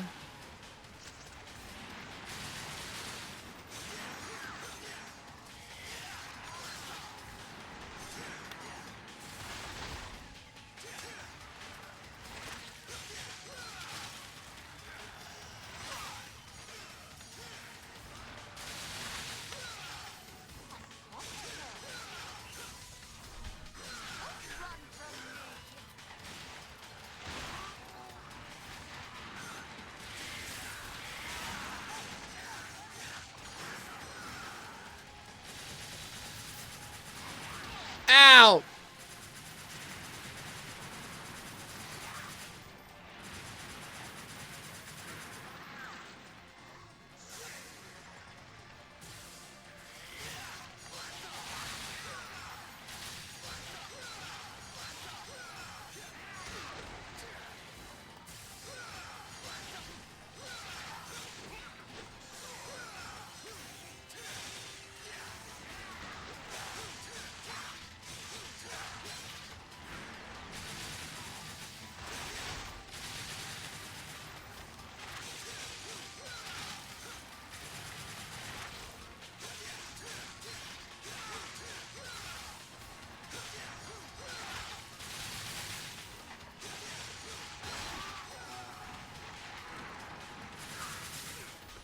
Ow!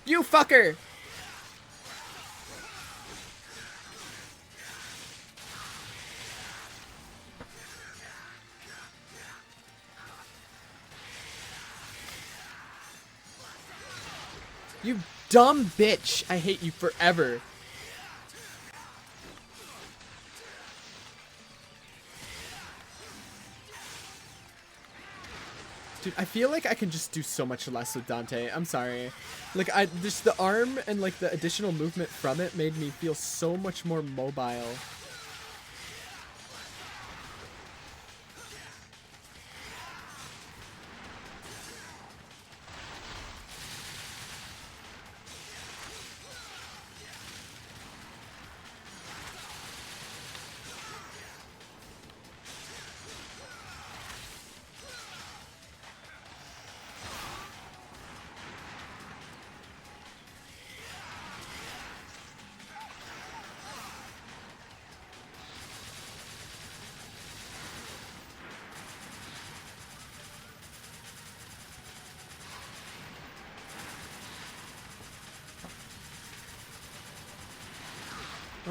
You fucker! You dumb bitch. I hate you forever. Dude, I feel like I can just do so much less with Dante. I'm sorry. Like, just the arm and, like, the additional movement from it made me feel so much more mobile.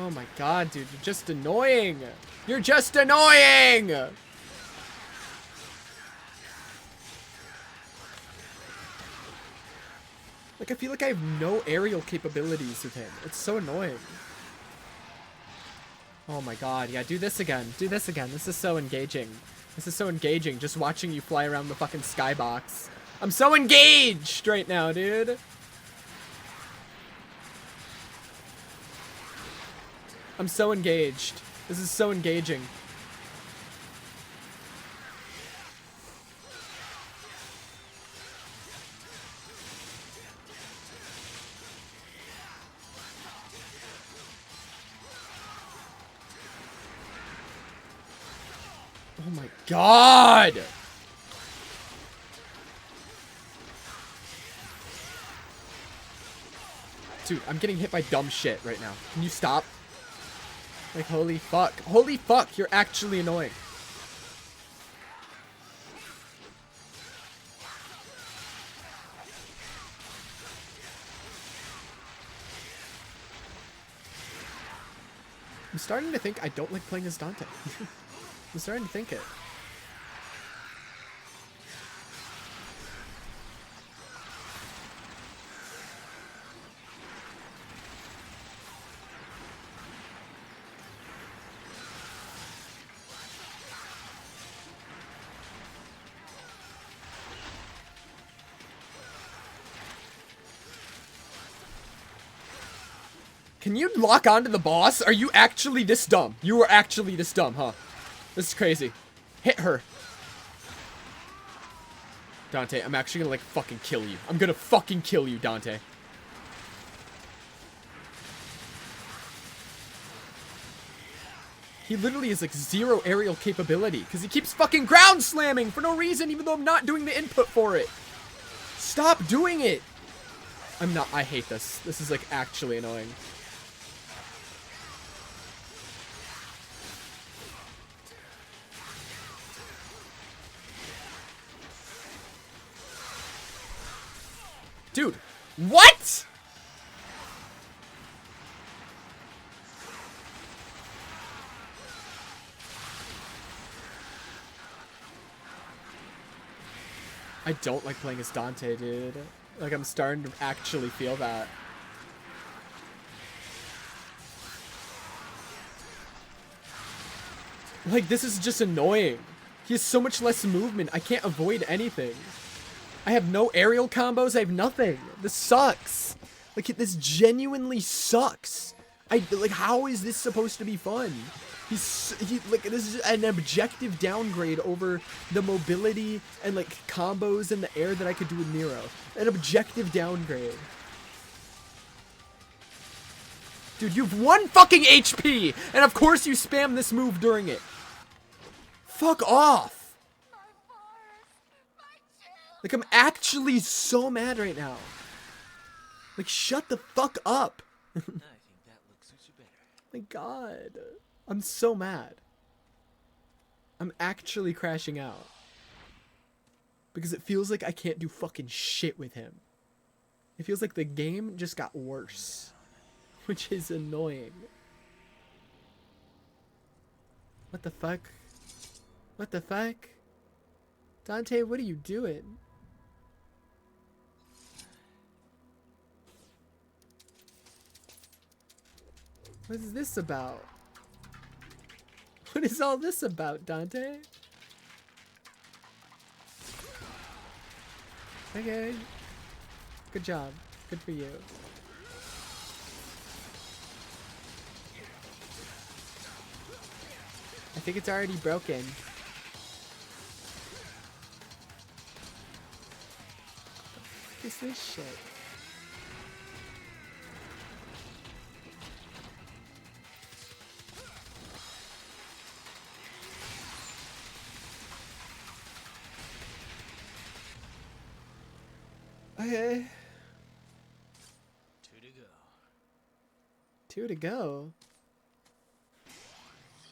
Oh my god, dude, you're just annoying! You're just annoying! Like, I feel like I have no aerial capabilities with him. It's so annoying. Oh my god, yeah, do this again. Do this again. This is so engaging. This is so engaging, just watching you fly around the fucking skybox. I'm so engaged right now, dude! I'm so engaged. This is so engaging. Oh my god! Dude, I'm getting hit by dumb shit right now. Can you stop? Like, holy fuck. Holy fuck, you're actually annoying. I'm starting to think I don't like playing as Dante. I'm starting to think it. Can you lock onto the boss? Are you actually this dumb? You were actually this dumb, huh? This is crazy. Hit her. Dante, I'm actually gonna, like, fucking kill you. I'm gonna fucking kill you, Dante. He literally has, like, zero aerial capability because he keeps fucking ground slamming for no reason, even though I'm not doing the input for it. Stop doing it. I hate this. This is, like, actually annoying. Dude, what? I don't like playing as Dante, dude. Like, I'm starting to actually feel that. Like, this is just annoying. He has so much less movement. I can't avoid anything. I have no aerial combos. I have nothing. This sucks. Like, this genuinely sucks. Like, how is this supposed to be fun? Like, this is an objective downgrade over the mobility and, like, combos in the air that I could do with Nero. An objective downgrade. Dude, you have 1 fucking HP, and of course you spam this move during it. Fuck off. Like, I'm actually so mad right now. Like, shut the fuck up. I think that looks suits you better. My god. I'm so mad. I'm actually crashing out. Because it feels like I can't do fucking shit with him. It feels like the game just got worse. Which is annoying. What the fuck? What the fuck? Dante, what are you doing? What is this about? What is all this about, Dante? Okay. Good job. Good for you. I think it's already broken. What is this shit? Okay. 2 to go. 2 to go.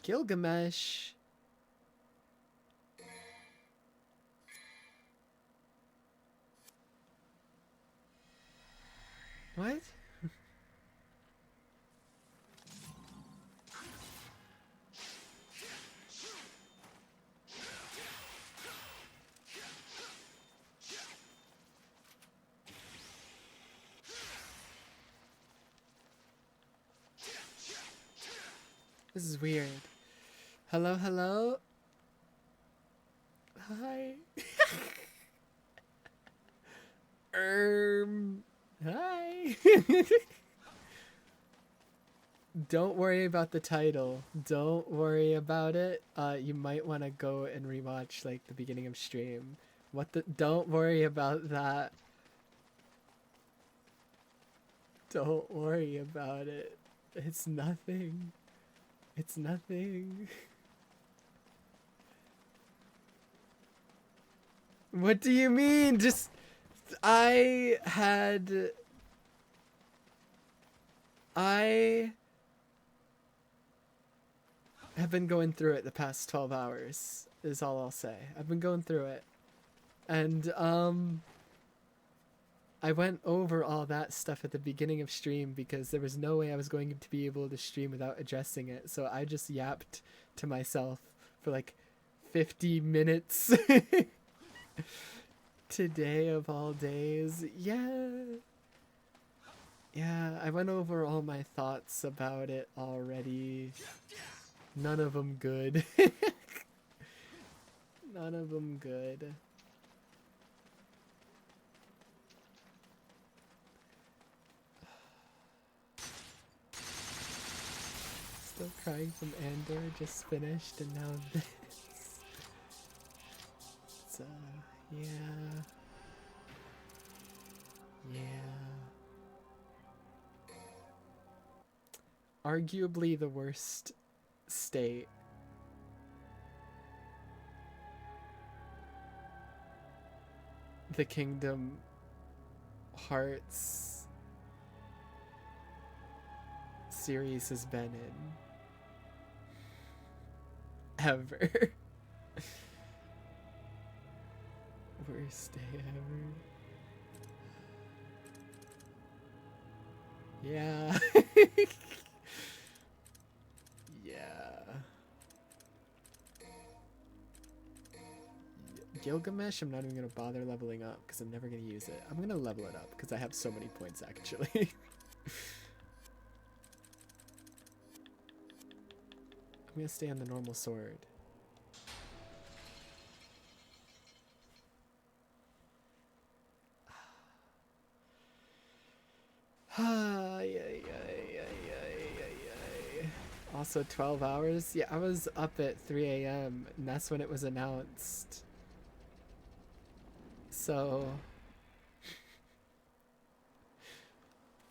Gilgamesh. What? This is weird. Hello, hello? Hi. Hi. Don't worry about the title. Don't worry about it. You might want to go and rewatch like the beginning of stream. Don't worry about that. Don't worry about it. It's nothing. It's nothing. What do you mean? Just, I have been going through it the past 12 hours, is all I'll say. I've been going through it. And, I went over all that stuff at the beginning of stream because there was no way I was going to be able to stream without addressing it. So I just yapped to myself for like 50 minutes. Today of all days. Yeah. Yeah, I went over all my thoughts about it already. None of them good. None of them good. Still crying from Andor, just finished, and now this. It's, yeah. Yeah. Arguably the worst state. The Kingdom Hearts series has been in. Ever. Worst day ever. Yeah. Yeah. Gilgamesh, I'm not even gonna bother leveling up because I'm never gonna use it. I'm gonna level it up because I have so many points actually. I'm gonna stay on the normal sword. Also 12 hours? Yeah, I was up at 3 a.m. and that's when it was announced. So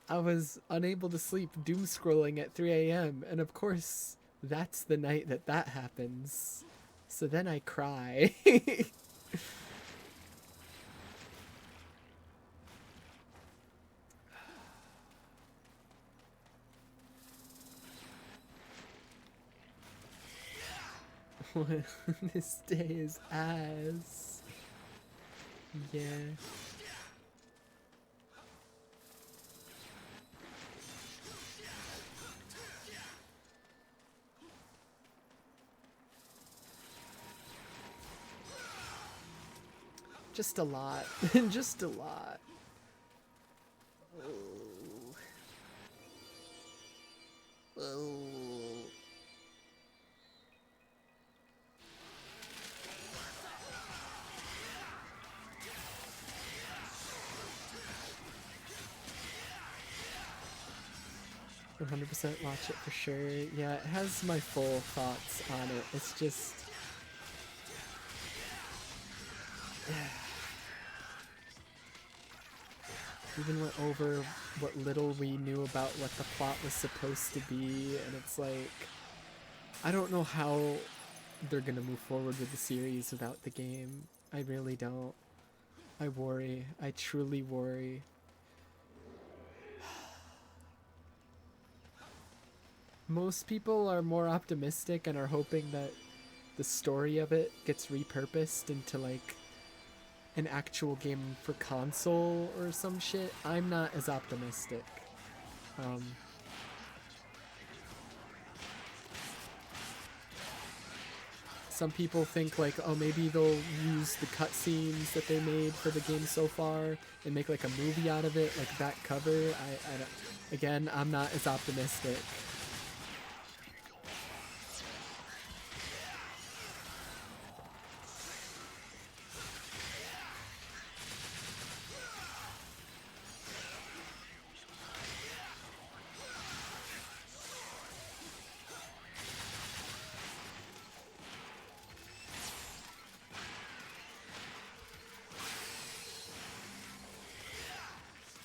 I was unable to sleep doom scrolling at 3 a.m. and of course that's the night that that happens. So then I cry. This day is ass. Yeah. Just a lot. Just a lot. Oh. Oh. 100% watch it for sure. Yeah, it has my full thoughts on it. It's just... Even went over what little we knew about what the plot was supposed to be, and it's like... I don't know how they're gonna move forward with the series without the game. I really don't. I worry. I truly worry. Most people are more optimistic and are hoping that the story of it gets repurposed into like an actual game for console or some shit. I'm not as optimistic. Some people think like, oh, maybe they'll use the cutscenes that they made for the game so far and make like a movie out of it, like that cover. I don't, again, I'm not as optimistic.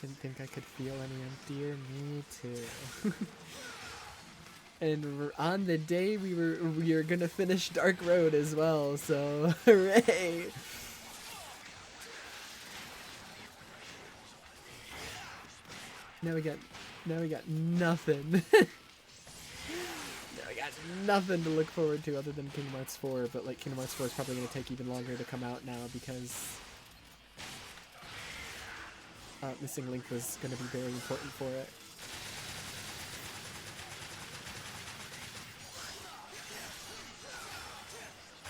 Didn't think I could feel any emptier. Me too. And on the day we were gonna finish Dark Road as well, so hooray! Now we got nothing. Now we got nothing to look forward to other than Kingdom Hearts 4, but like Kingdom Hearts 4 is probably gonna take even longer to come out now because Missing Link was going to be very important for it.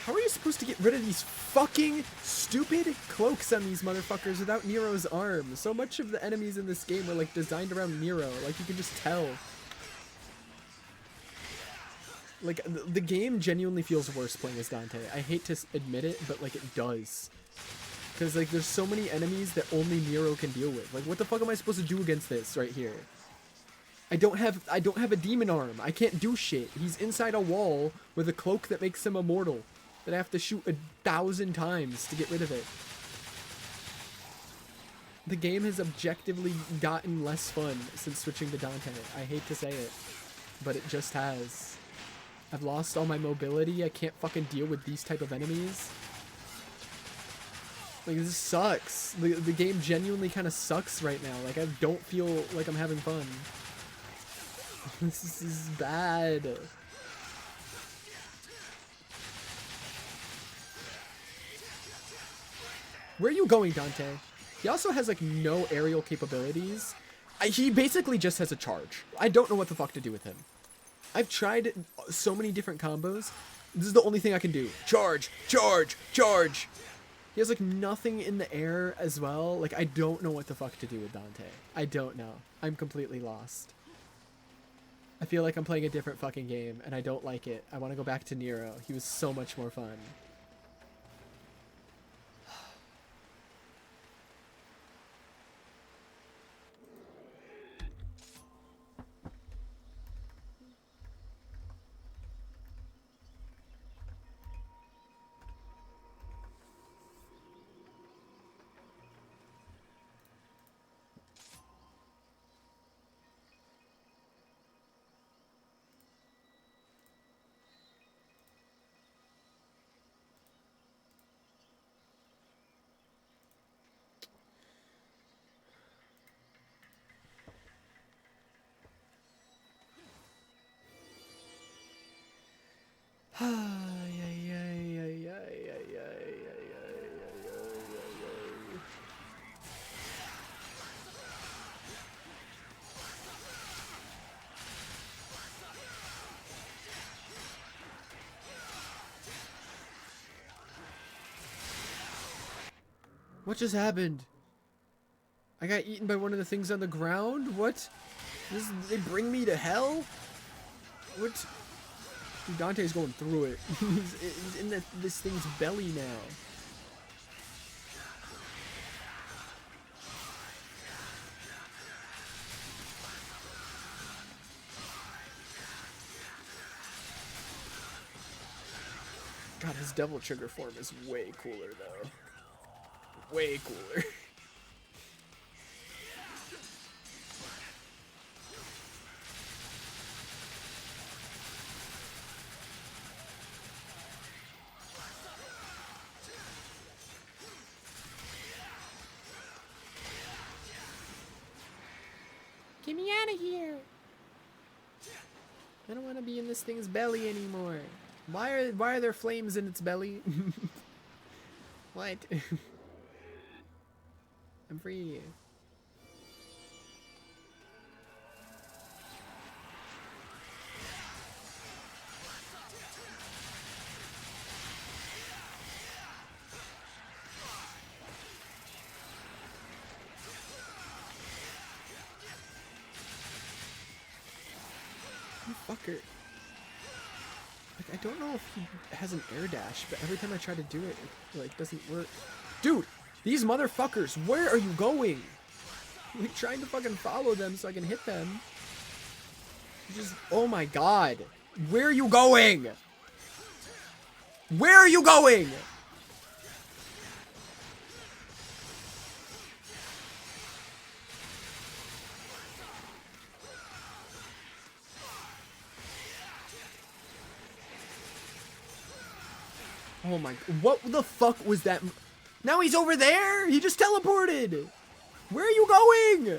How are you supposed to get rid of these fucking stupid cloaks on these motherfuckers without Nero's arm? So much of the enemies in this game were like designed around Nero, like you can just tell. Like the game genuinely feels worse playing as Dante. I hate to admit it, but like it does. Because, like, there's so many enemies that only Nero can deal with. Like, what the fuck am I supposed to do against this right here? I don't have a demon arm. I can't do shit. He's inside a wall with a cloak that makes him immortal. That I have to shoot 1,000 times to get rid of it. The game has objectively gotten less fun since switching to Dante. I hate to say it, but it just has. I've lost all my mobility. I can't fucking deal with these type of enemies. Like, this sucks. The game genuinely kind of sucks right now. Like, I don't feel like I'm having fun. This is bad. Where are you going, Dante? He also has, like, no aerial capabilities. He basically just has a charge. I don't know what the fuck to do with him. I've tried so many different combos. This is the only thing I can do. Charge! Charge! Charge! He has, like, nothing in the air as well. Like, I don't know what the fuck to do with Dante. I don't know. I'm completely lost. I feel like I'm playing a different fucking game, and I don't like it. I want to go back to Nero. He was so much more fun. What just happened? I got eaten by one of the things on the ground? What? They bring me to hell? What? Dude, Dante's going through it. He's in this thing's belly now. God, his Devil Trigger form is way cooler, though. Way cooler. Get me out of here! I don't want to be in this thing's belly anymore. Why are there flames in its belly? What? I'm free. You fucker. Like, I don't know if he has an air dash, but every time I try to do it, it like doesn't work. Dude, these motherfuckers, where are you going? I'm like trying to fucking follow them so I can hit them. Just, oh my god. Where are you going? Where are you going? Oh my, what the fuck was that? Now he's over there? He just teleported. Where are you going?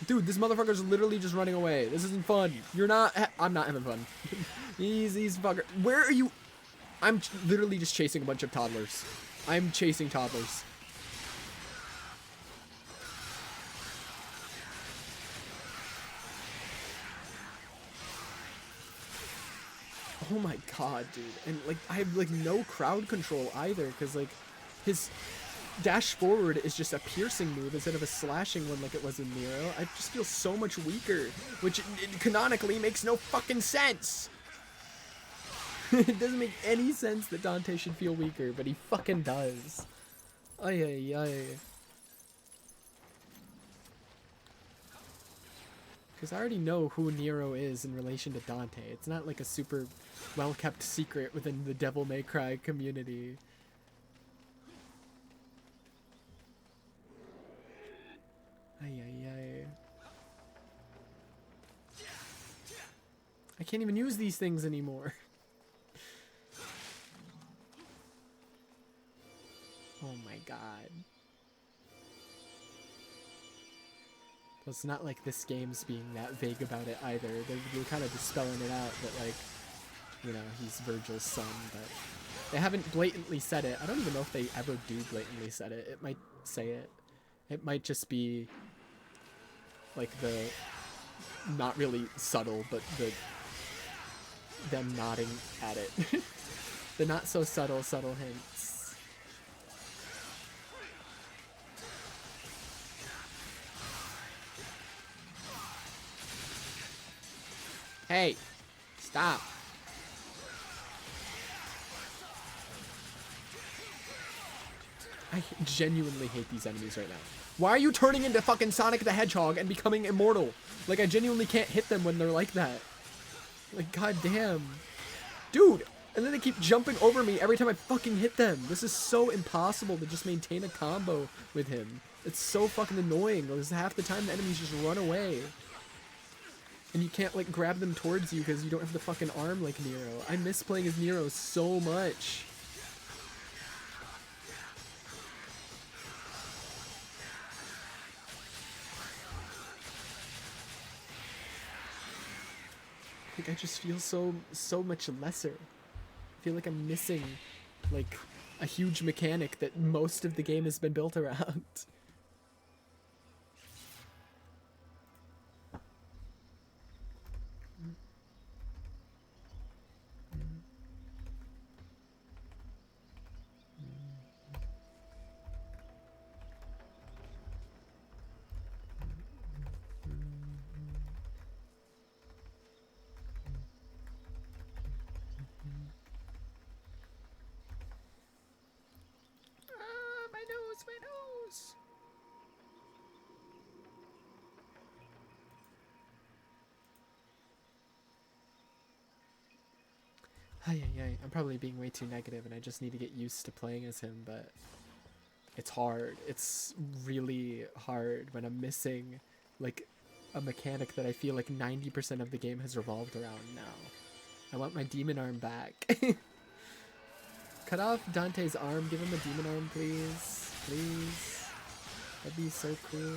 Dude, this motherfucker's literally just running away. This isn't fun. You're not, I'm not having fun. He's fucker. Where are you? I'm literally just chasing a bunch of toddlers. I'm chasing toddlers. Oh my god, dude. And like I have like no crowd control either, because like his dash forward is just a piercing move instead of a slashing one like it was in Nero. I just feel so much weaker, which canonically makes no fucking sense. It doesn't make any sense that Dante should feel weaker, but he fucking does. Ay ay ay. Because I already know who Nero is in relation to Dante. It's not like a super well-kept secret within the Devil May Cry community. Ay, ay, ay. I can't even use these things anymore. Oh my god. Well, it's not like this game's being that vague about it either. They're kind of just spelling it out that, like, you know, he's Virgil's son, but they haven't blatantly said it. I don't even know if they ever do blatantly said it. It might say it. It might just be, like, the not really subtle, but them nodding at it. The not so subtle hints. Hey, stop. I genuinely hate these enemies right now. Why are you turning into fucking Sonic the Hedgehog and becoming immortal? Like, I genuinely can't hit them when they're like that. Like, goddamn. Dude, and then they keep jumping over me every time I fucking hit them. This is so impossible to just maintain a combo with him. It's so fucking annoying. There's half the time the enemies just run away. And you can't, like, grab them towards you because you don't have the fucking arm like Nero. I miss playing as Nero so much. Like, I just feel so much lesser. I feel like I'm missing, like, a huge mechanic that most of the game has been built around. Ay, ay, ay. I'm probably being way too negative and I just need to get used to playing as him, but it's hard. It's really hard when I'm missing like a mechanic that I feel like 90% of the game has revolved around now. I want my demon arm back. Cut off Dante's arm, give him a demon arm, please. Please. That'd be so cool.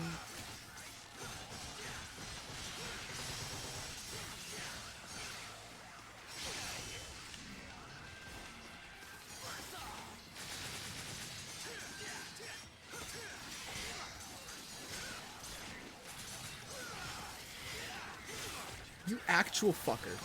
You actual fucker.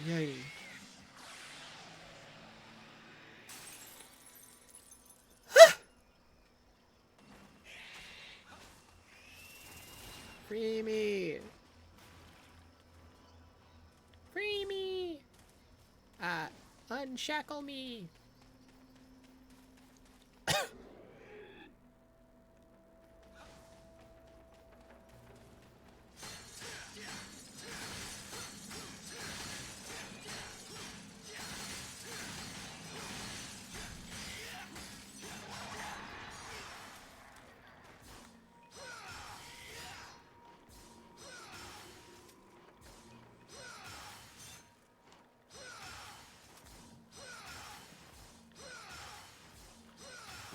Yay. Free me. Free me. Unshackle me.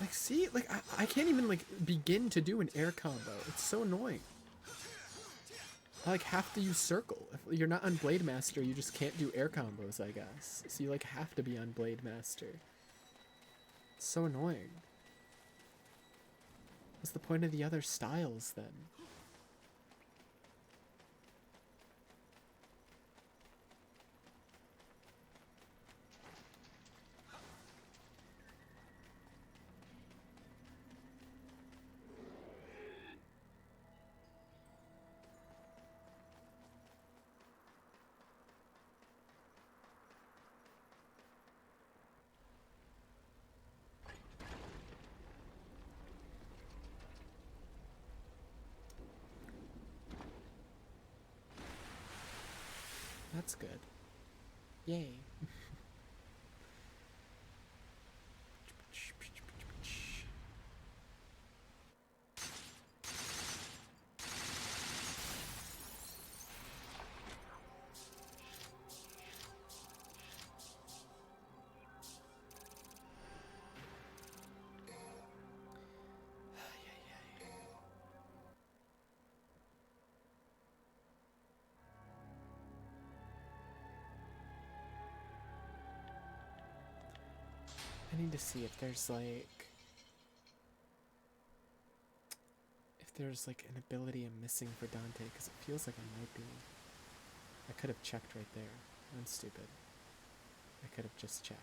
Like, see? Like, I can't even, like, begin to do an air combo. It's so annoying. I, like, have to use circle. If you're not on Blade Master, you just can't do air combos, I guess. So you, like, have to be on Blade Master. It's so annoying. What's the point of the other styles, then? That's good. Yay. I need to see if there's like an ability I'm missing for Dante, because it feels like I might be. I could have checked right there. I'm stupid. I could have just checked.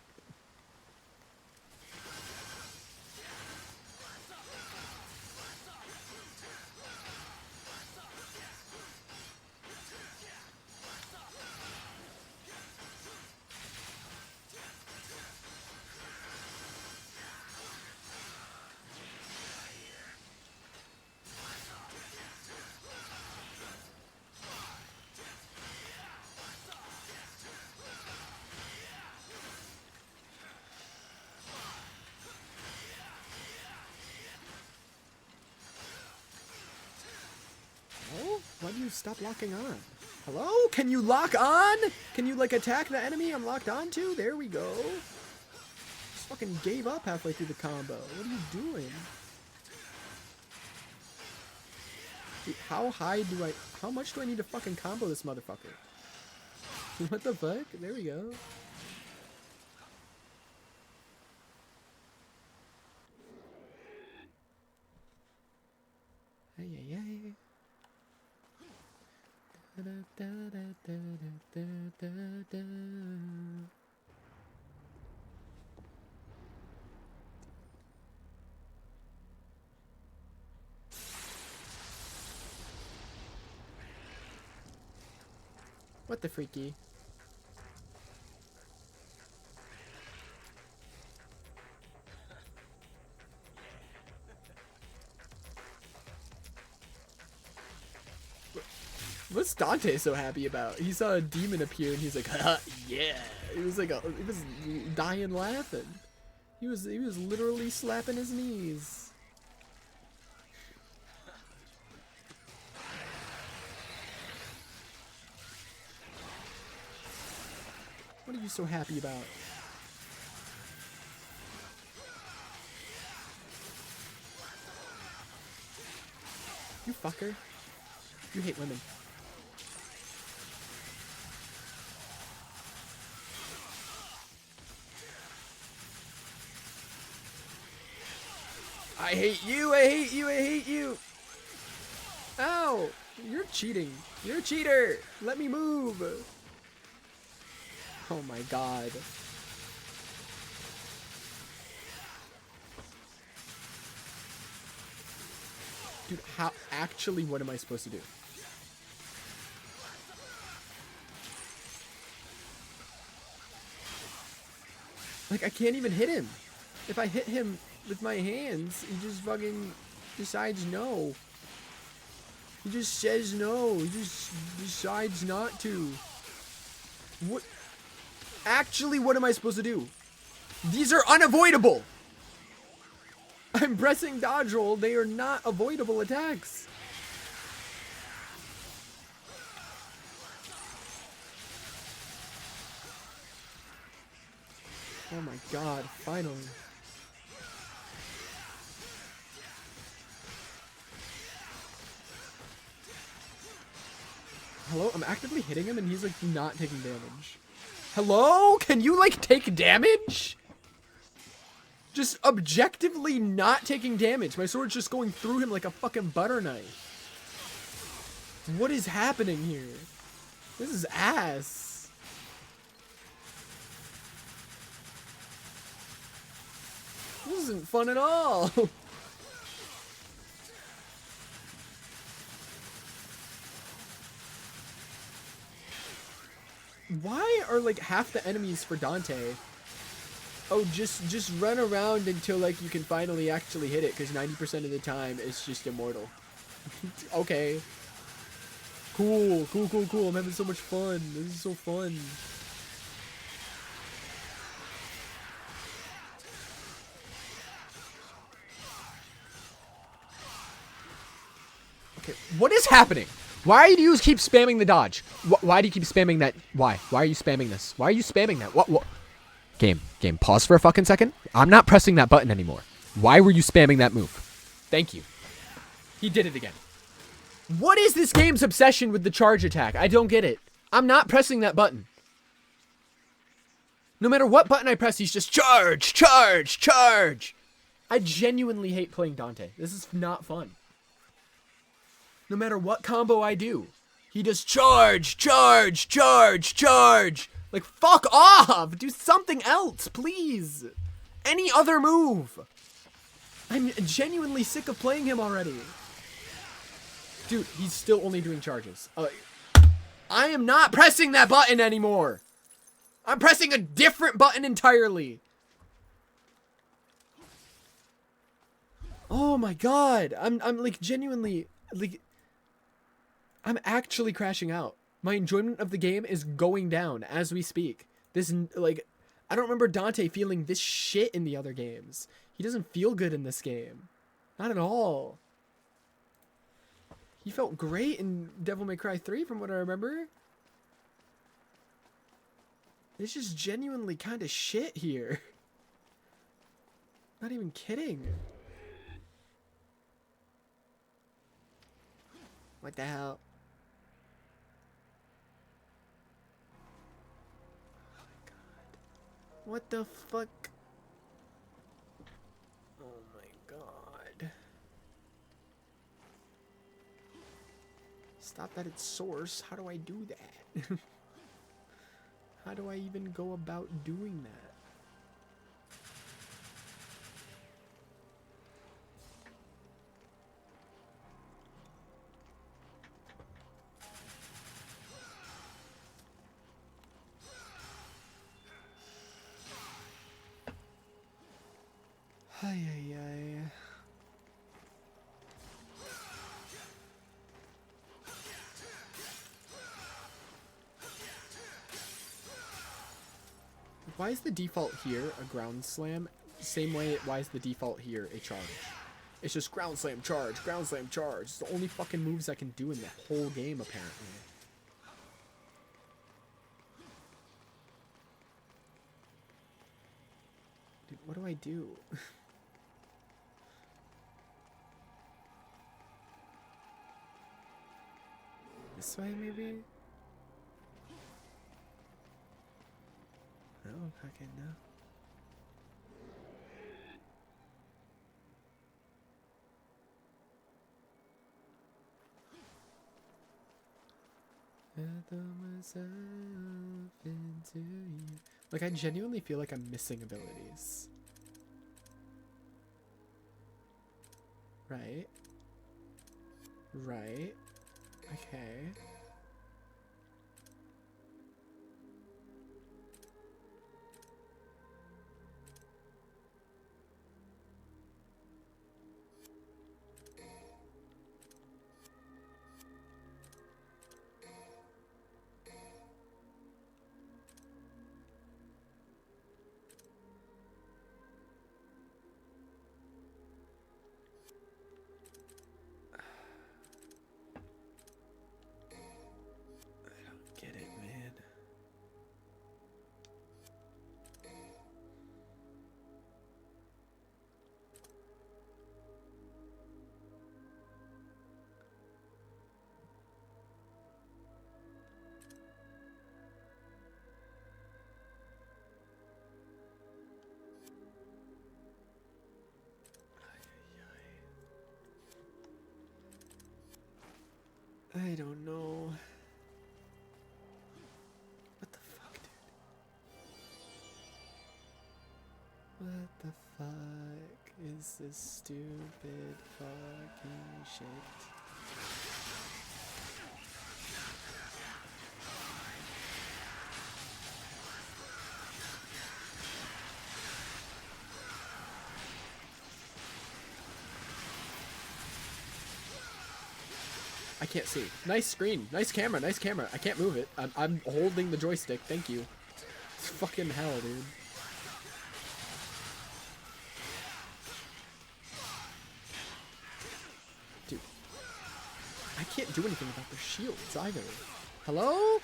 Why do you stop locking on? Hello? Can you lock on? Can you, like, attack the enemy I'm locked onto? There we go. Just fucking gave up halfway through the combo. What are you doing? Dude, how much do I need to fucking combo this motherfucker? What the fuck? There we go. Ay, ay, ay. Da, da, da, da, da, da, da, da. What the freaky? What's Dante so happy about? He saw a demon appear and he's like, ha, yeah. He was dying laughing. He was literally slapping his knees. What are you so happy about? You fucker. You hate women. I hate you, I hate you, I hate you. Ow! You're cheating. You're a cheater. Let me move. Oh my god. Dude, actually, what am I supposed to do? Like, I can't even hit him. If I hit him with my hands, he just fucking decides no. He just says no. He just decides not to. What? Actually, what am I supposed to do? These are unavoidable. I'm pressing dodge roll. They are not avoidable attacks. Oh my god, finally. Hello? I'm actively hitting him and he's like not taking damage. Hello? Can you like take damage? Just objectively not taking damage. My sword's just going through him like a fucking butter knife. What is happening here? This is ass. This isn't fun at all. Why are like half the enemies for Dante? Oh, just run around until like you can finally actually hit it, because 90% of the time it's just immortal. Okay. Cool. I'm having so much fun. This is so fun. Okay, what is happening? Why do you keep spamming the dodge? Why do you keep spamming that? Why? Why are you spamming this? Why are you spamming that? What? Game, pause for a fucking second. I'm not pressing that button anymore. Why were you spamming that move? Thank you. He did it again. What is this game's obsession with the charge attack? I don't get it. I'm not pressing that button. No matter what button I press, he's just charge. I genuinely hate playing Dante. This is not fun. No matter what combo I do, he does charge. Like, fuck off! Do something else, please! Any other move! I'm genuinely sick of playing him already. Dude, he's still only doing charges. I am not pressing that button anymore! I'm pressing a different button entirely! Oh my god! I'm like genuinely, like, I'm actually crashing out. My enjoyment of the game is going down as we speak. This, like, I don't remember Dante feeling this shit in the other games. He doesn't feel good in this game. Not at all. He felt great in Devil May Cry 3 from what I remember. It's just genuinely kind of shit here. Not even kidding. What the hell? What the fuck? Oh my god. Stop that at source. How do I do that? How do I even go about doing that? Ay, ay, ay. Why is the default here a ground slam? Same way, why is the default here a charge? It's just ground slam charge, ground slam charge. It's the only fucking moves I can do in the whole game, apparently. Dude, what do I do? This way, maybe? No, fucking no. I throw myself into you. Like, I genuinely feel like I'm missing abilities. Right. Right. Okay. Get it, man. I don't know. What the fuck, dude? What the fuck is this stupid fucking shit? I can't see. Nice screen. Nice camera. Nice camera. I can't move it. I'm holding the joystick. Thank you. It's fucking hell, dude. Dude. I can't do anything about their shields either. Hello?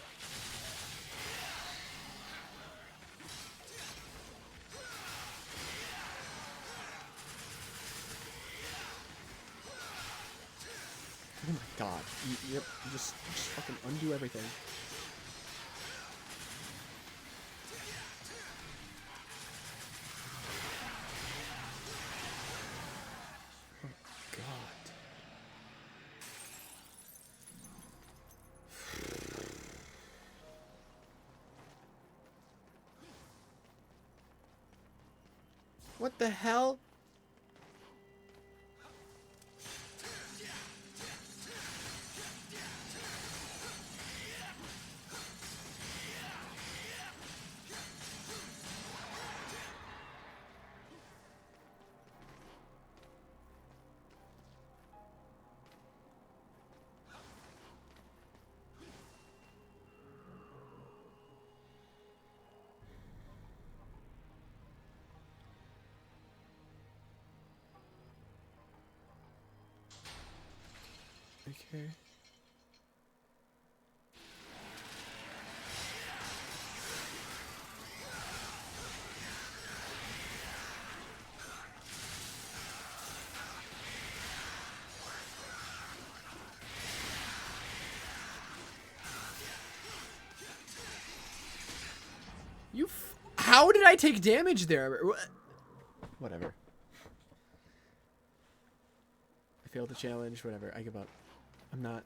Oh my god. Yep, just fucking undo everything. Oh god. What the hell? Okay. How did I take damage there? Whatever. I failed the challenge. Whatever. I give up. I'm not.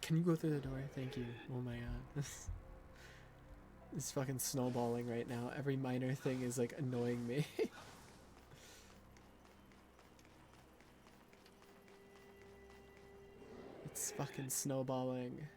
Can you go through the door? Thank you. Oh my god. This is fucking snowballing right now. Every minor thing is like annoying me. It's fucking snowballing.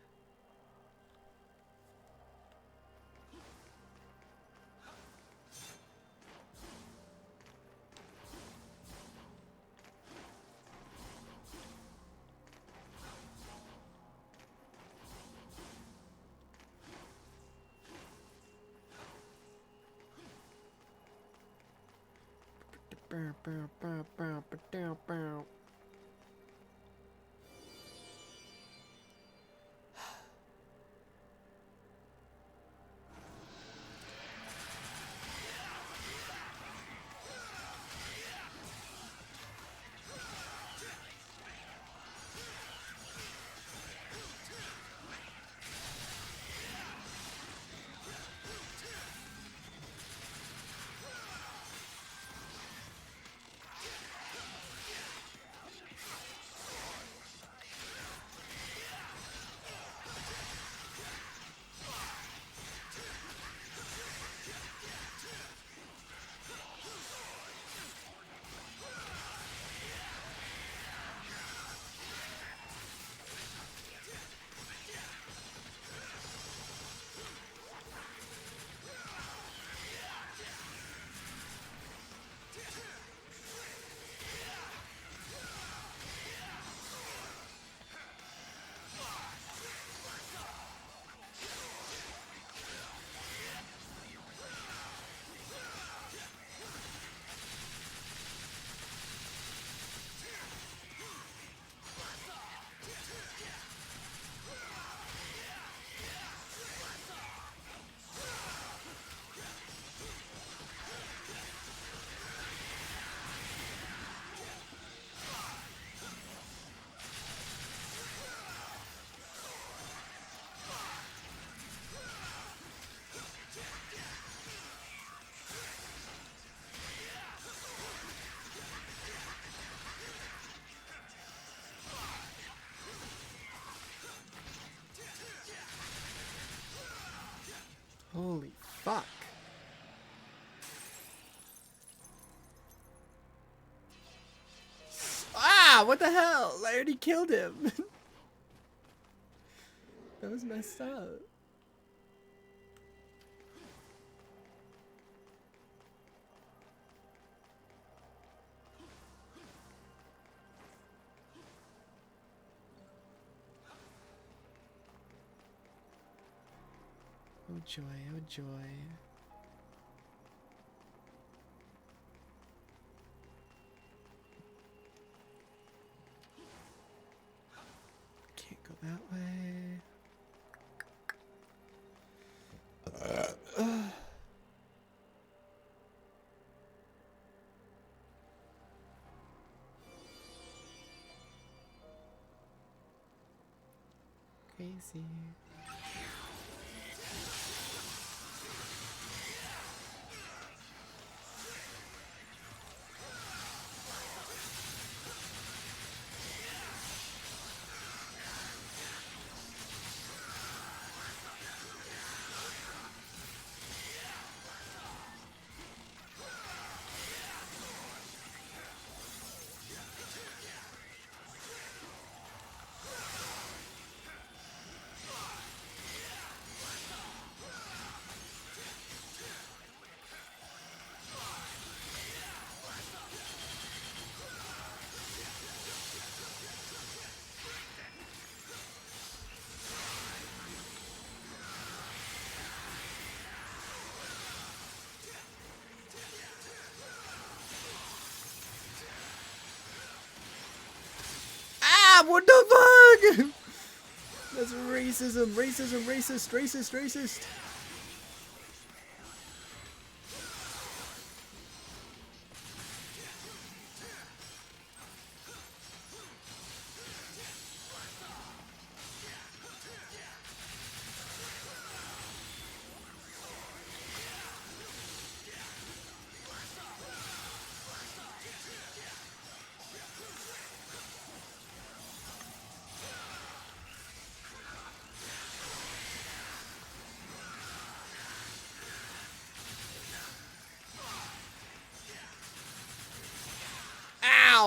Holy fuck. Ah, what the hell? I already killed him. That was messed up. Oh joy, oh joy. Can't go that way. Crazy. Ah, what the fuck? That's racism, racism, racist, racist, racist.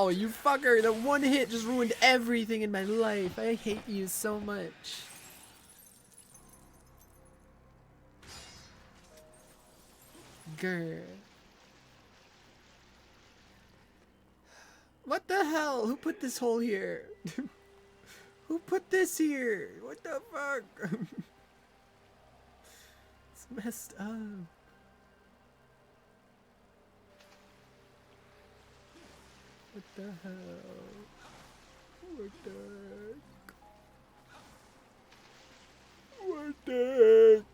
Ow, you fucker! That one hit just ruined everything in my life. I hate you so much. Grr. What the hell? Who put this hole here? Who put this here? What the fuck? It's messed up. What the hell? What the heck? What the heck?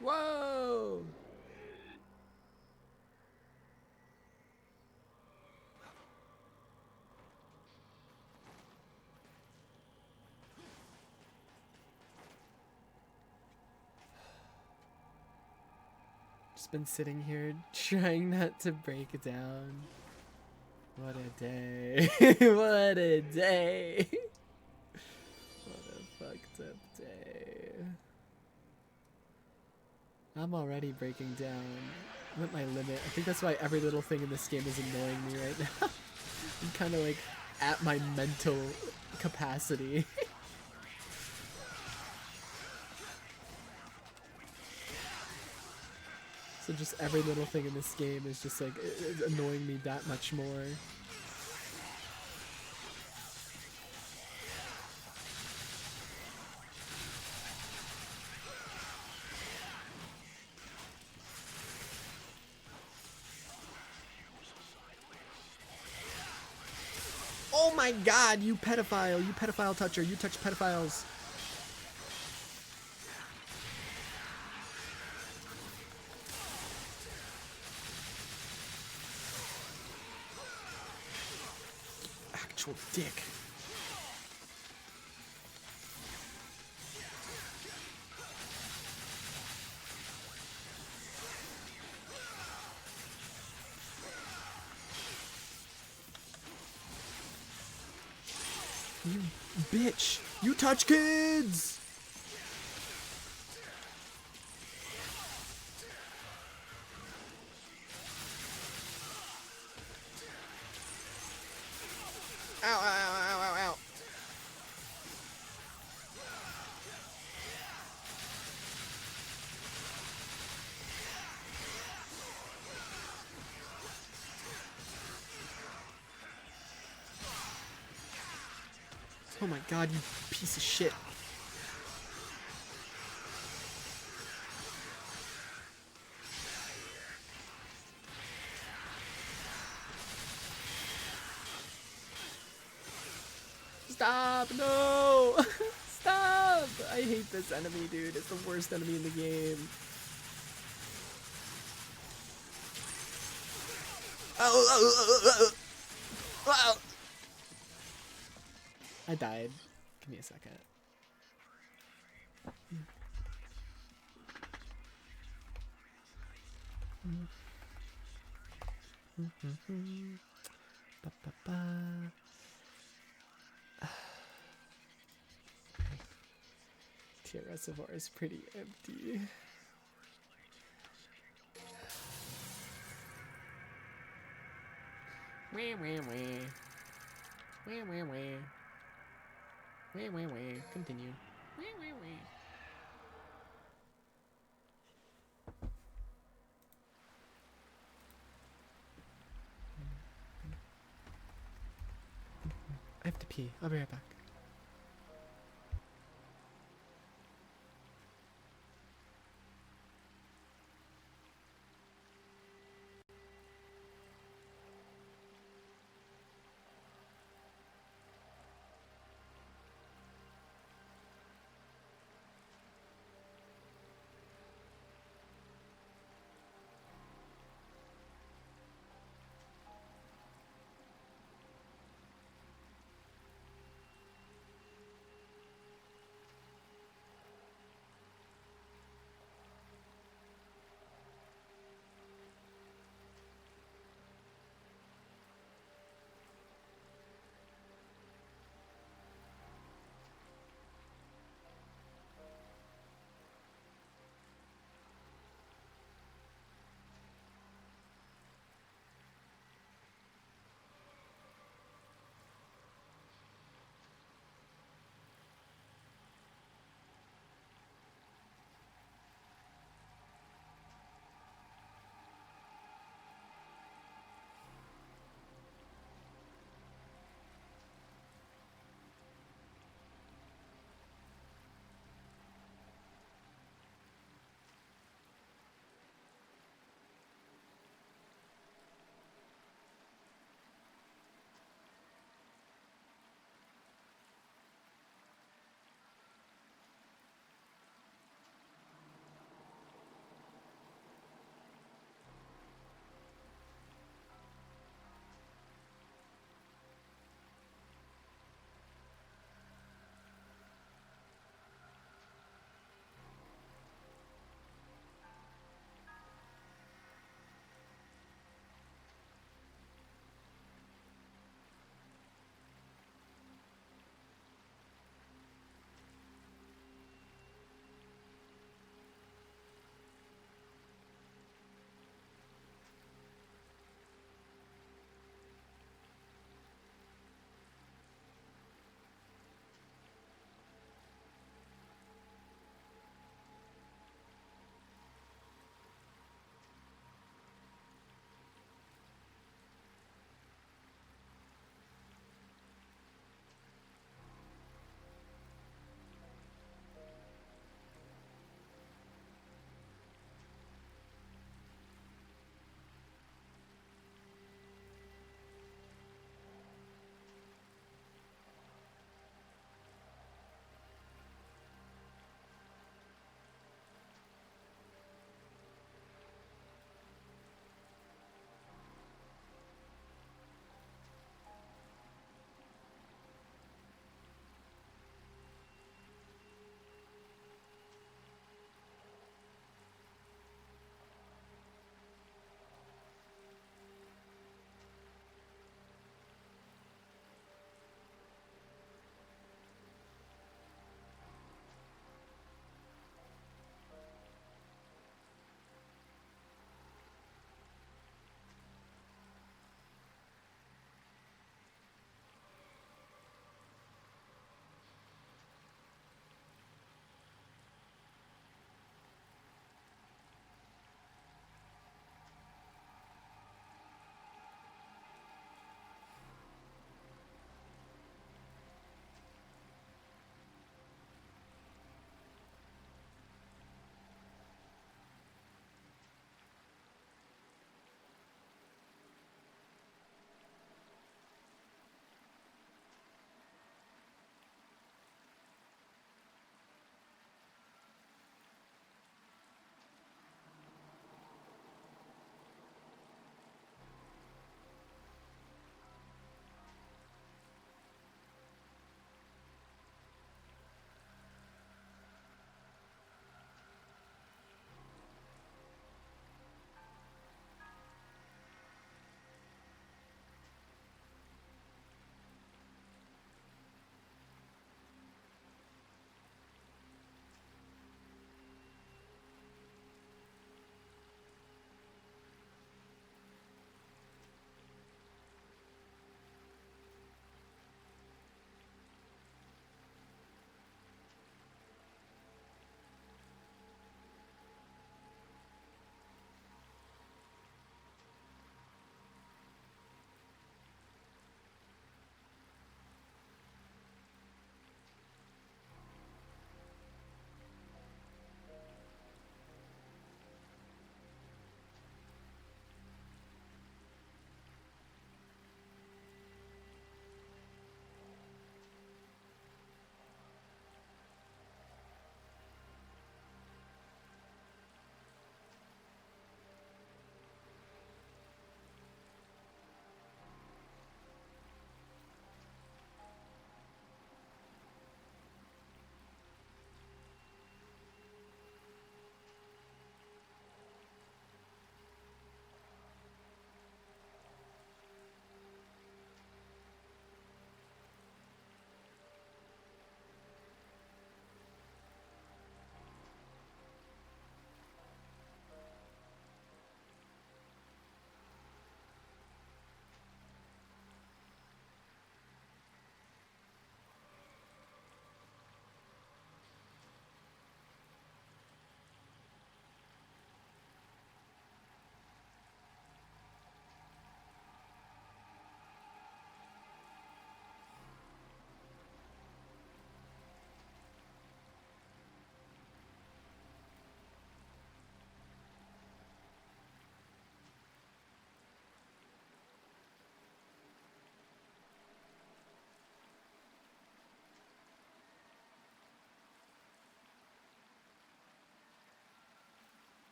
Whoa! Just been sitting here trying not to break it down. What a day. What a day. What a fucked up day. I'm already breaking down. I'm at my limit. I think that's why every little thing in this game is annoying me right now. I'm kind of like at my mental capacity. So just every little thing in this game is just like it's annoying me that much more. Oh my god, you pedophile toucher, you touch pedophiles. Actual dick. You bitch! You touch kids! Ow, ow, ow, ow, ow, ow. Oh my god, you piece of shit. Stop! No! Stop! I hate this enemy, dude. It's the worst enemy in the game. I died. Give me a second. Ba, ba, ba. Tear Reservoir is pretty empty. Wah, wah, wah. Wah, wah, wah. Wah, wah, wah. Continue. Wah, wah, wah. I have to pee. I'll be right back.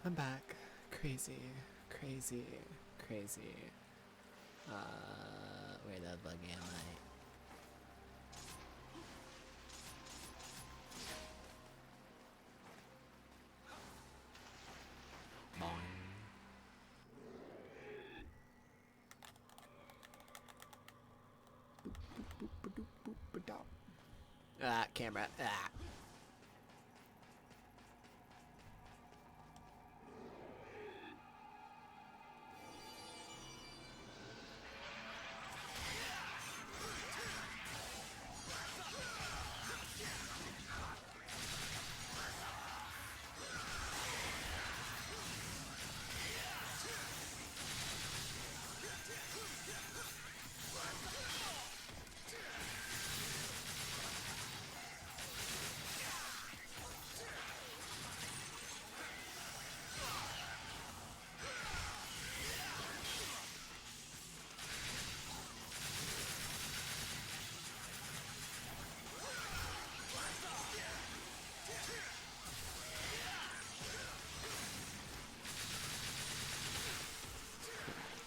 I'm back. Crazy, crazy, crazy. Where the fuck am I? Ah, camera. Ah.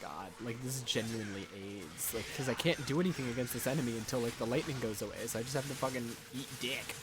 God, like this genuinely aids, like, because I can't do anything against this enemy until like the lightning goes away, so I just have to fucking eat dick.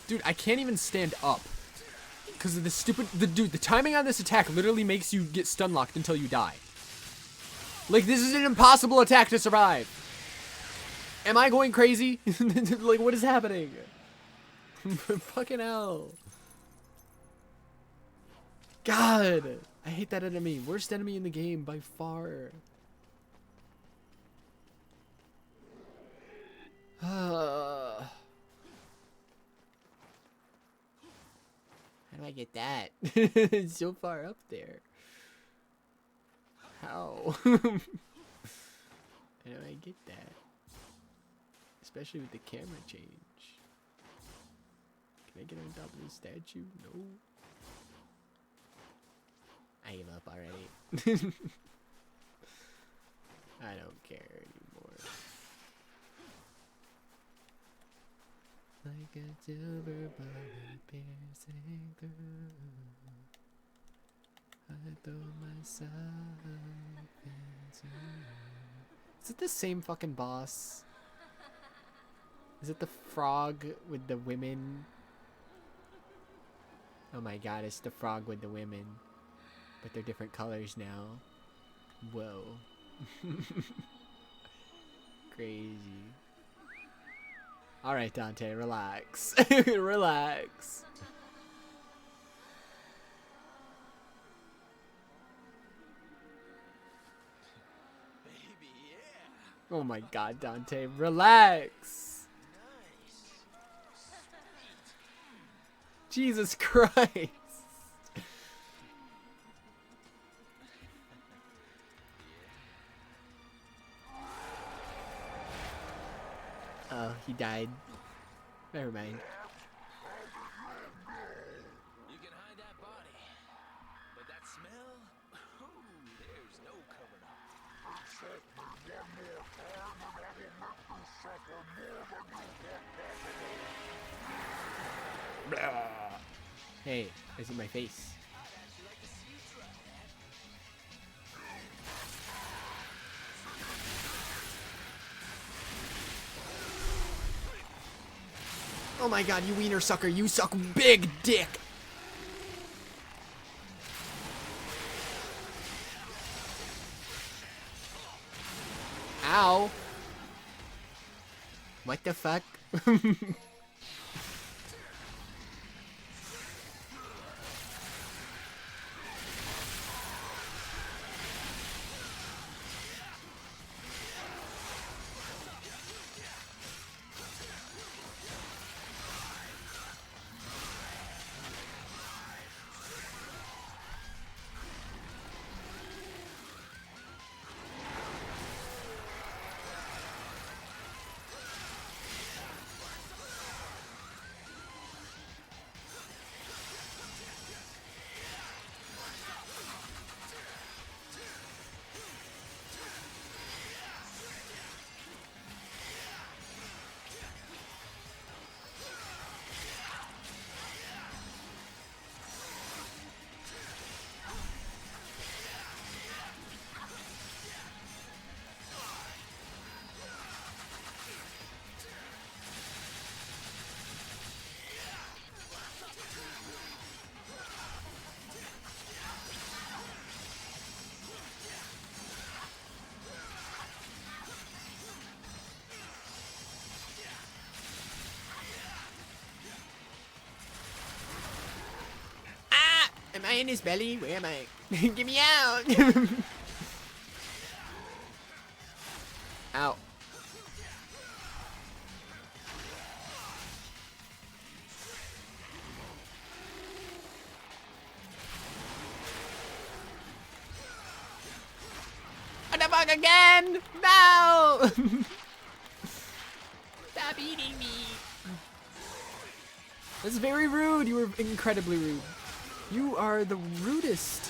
Dude, I can't even stand up. Because of the stupid... Dude, the timing on this attack literally makes you get stun locked until you die. Like, this is an impossible attack to survive. Am I going crazy? Like, what is happening? Fucking hell. God. I hate that enemy. Worst enemy in the game by far. How do I get that? It's so far up there. How? How do I get that? Especially with the camera change. Can I get on top of this statue? No. I give up already. I don't care anymore. Like a silver bullet piercing through, I throw myself into. Is it the same fucking boss? Is it the frog with the women? Oh my god, it's the frog with the women. But they're different colors now. Whoa. Crazy. Alright, Dante, relax. Relax. Baby, yeah. Oh my god, Dante, relax. Jesus Christ. Oh, he died. Never mind. You can hide that body, but that smell, ooh, there's no covering up. Hey, is it my face? Oh my god, you wiener sucker, you suck big dick! Ow! What the fuck? I in his belly? Where am I? Get me out! Ow. What the fuck again? No! Stop eating me. That's very rude. You were incredibly rude. You are the rudest.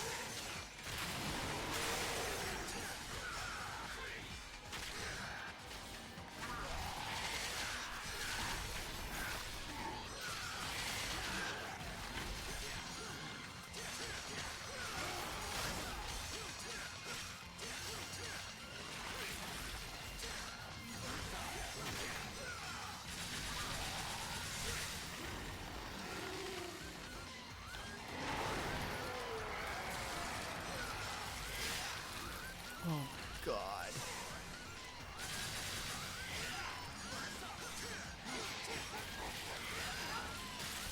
Oh, God.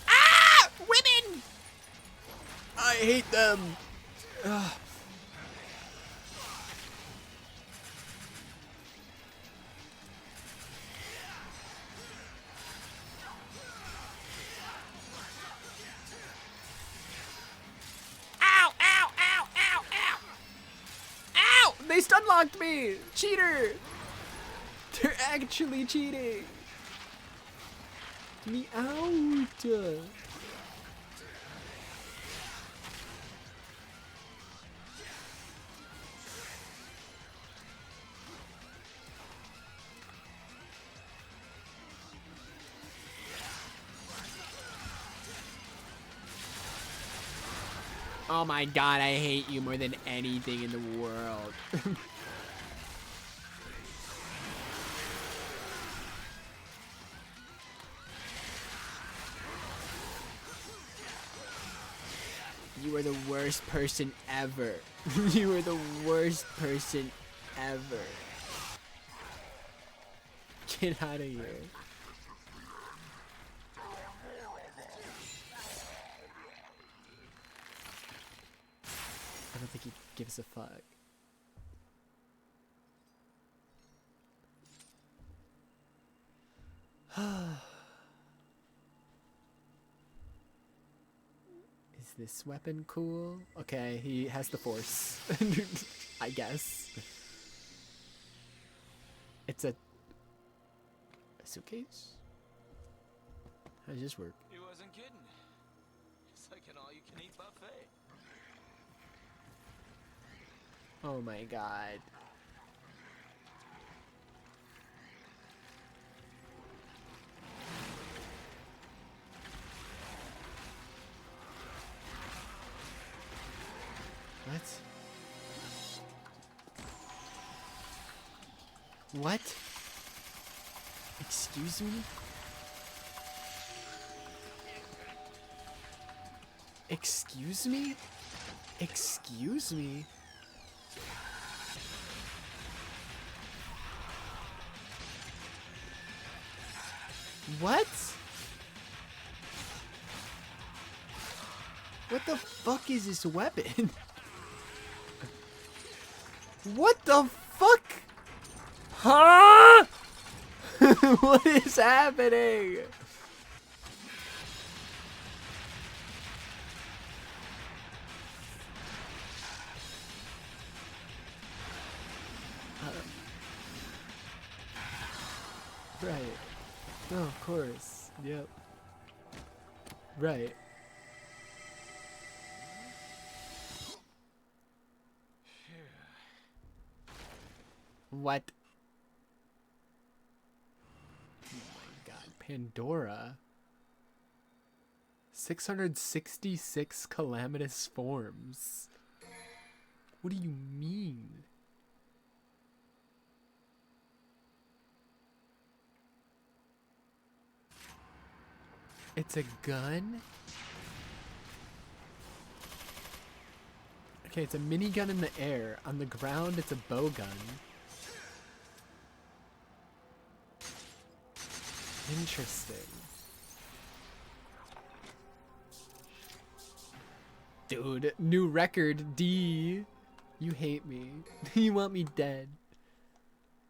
Ah! Women! I hate them. Ugh. Ow! Ow! Ow! Ow! Ow! Ow! They stunlocked me! Cheater! They're actually cheating! Get me out! Oh my God, I hate you more than anything in the world. You are the worst person ever. You are the worst person ever. Get out of here. I don't think he gives a fuck. Is this weapon cool? Okay, he has the force. I guess. It's a suitcase? How does this work? He wasn't kidding. It's like an all-you-can-eat buffet. Oh my god. What? What? Excuse me? Excuse me? Excuse me? What? What the fuck is this weapon? What the fuck? Huh? What is happening? Right. No, of course. Yep. Right. What? Oh my god, Pandora. 666 calamitous forms. What do you mean? It's a gun? Okay, it's a minigun in the air. On the ground, it's a bow gun. Interesting. Dude, new record, D. You hate me. You want me dead.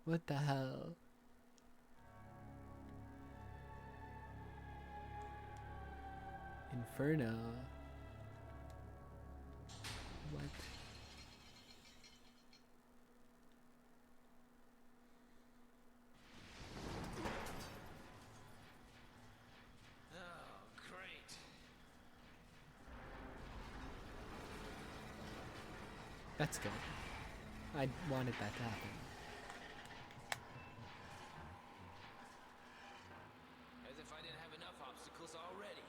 What the hell? Inferno. What? Oh, great. That's good. I wanted that to happen. As if I didn't have enough obstacles already.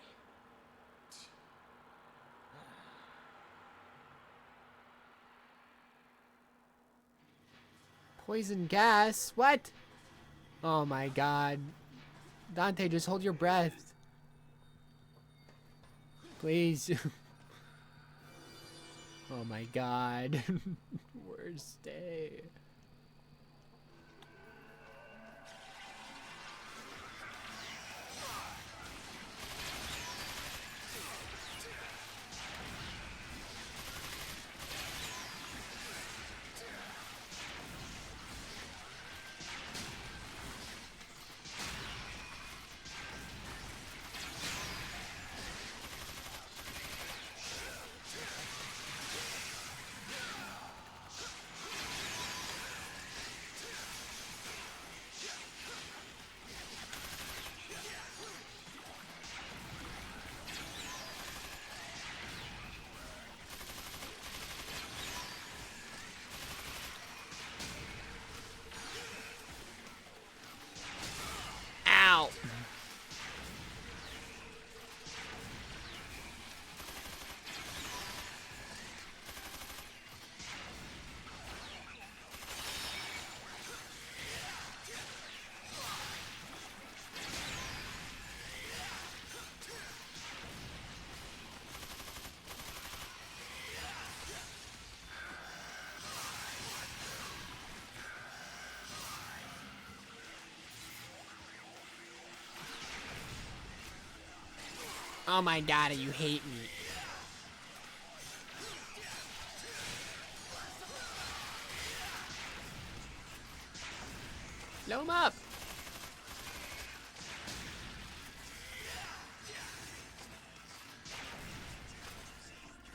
Poison gas? What? Oh my god. Dante, just hold your breath. Please. Oh my god. Worst day. Ow! Oh my god, you hate me. Blow him up!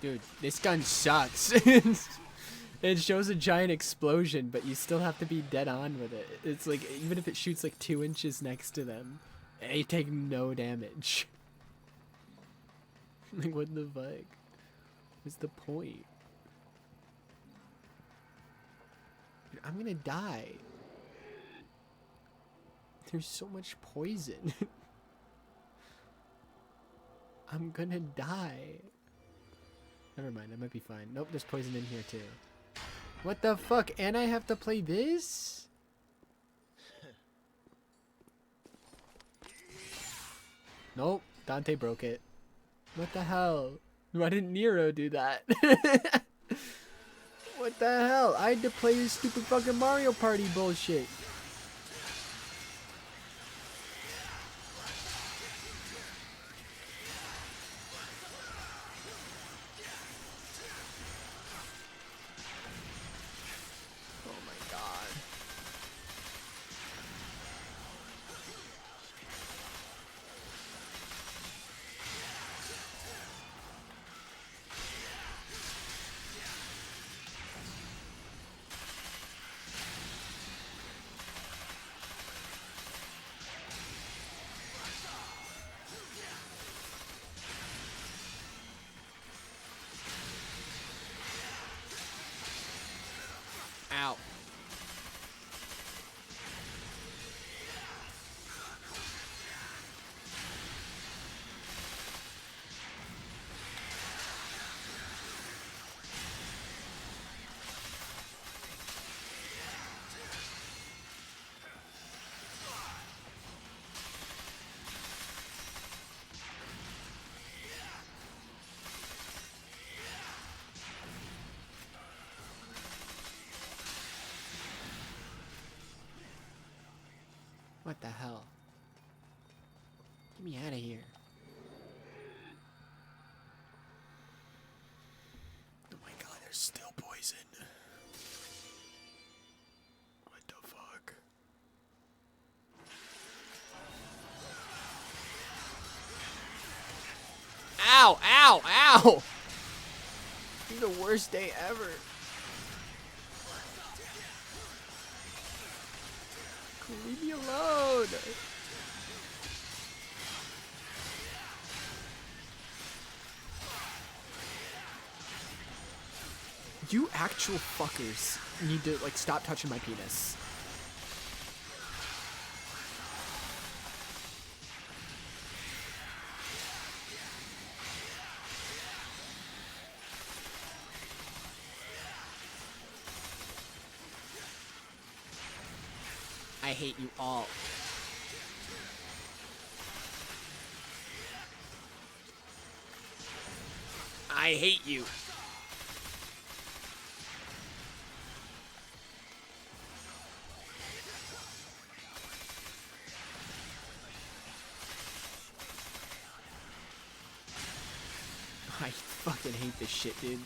Dude, this gun sucks. It shows a giant explosion, but you still have to be dead on with it. It's like, even if it shoots like 2 inches next to them, they take no damage. Like, what the fuck? What's the point? Dude, I'm gonna die. There's so much poison. I'm gonna die. Never mind, I might be fine. Nope, there's poison in here too. What the fuck? And I have to play this? Nope, Dante broke it. What the hell? Why didn't Nero do that? What the hell? I had to play this stupid fucking Mario Party bullshit. Oh my god. Ow. What the hell? Get me out of here. Ow! Ow! Ow! This is the worst day ever. Leave me alone. You actual fuckers need to, like, stop touching my penis. I hate you all. I hate you. I fucking hate this shit, dude.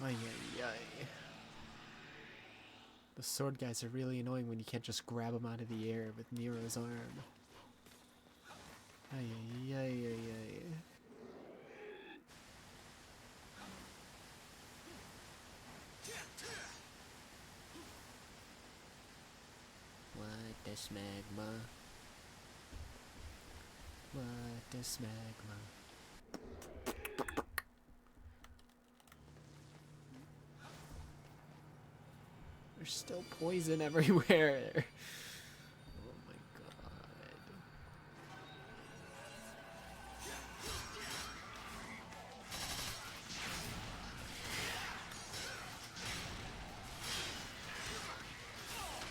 Ay, ay, ay. The sword guys are really annoying when you can't just grab them out of the air with Nero's arm. Ay, ay, ay, ay, ay. What is magma? What is magma? There's still poison everywhere. Oh my god.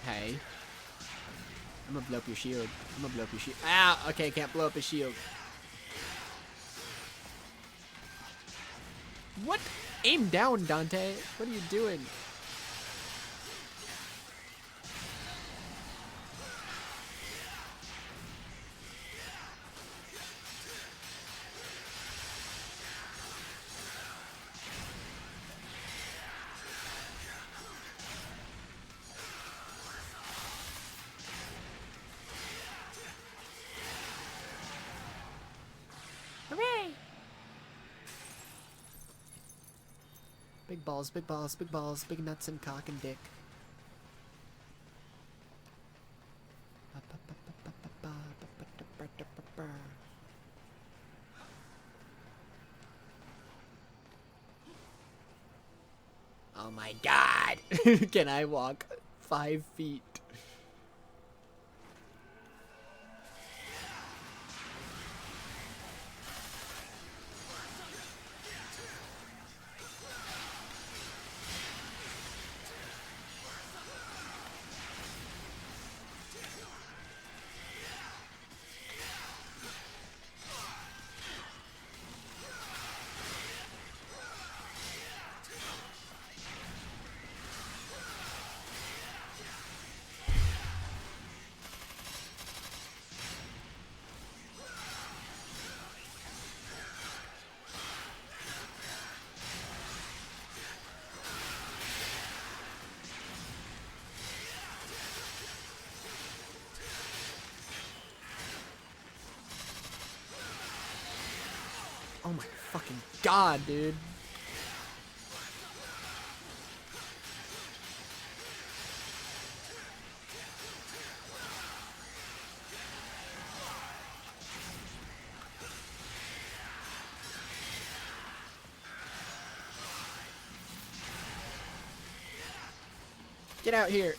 Hey. I'm gonna blow up your shield. I'm gonna blow up your shield. Ah! Okay, can't blow up his shield. What? Aim down, Dante. What are you doing? Hooray! Big balls, big balls, big balls, big nuts and cock and dick. Oh my god! Can I walk 5 feet? Oh my fucking god, dude. Get out here.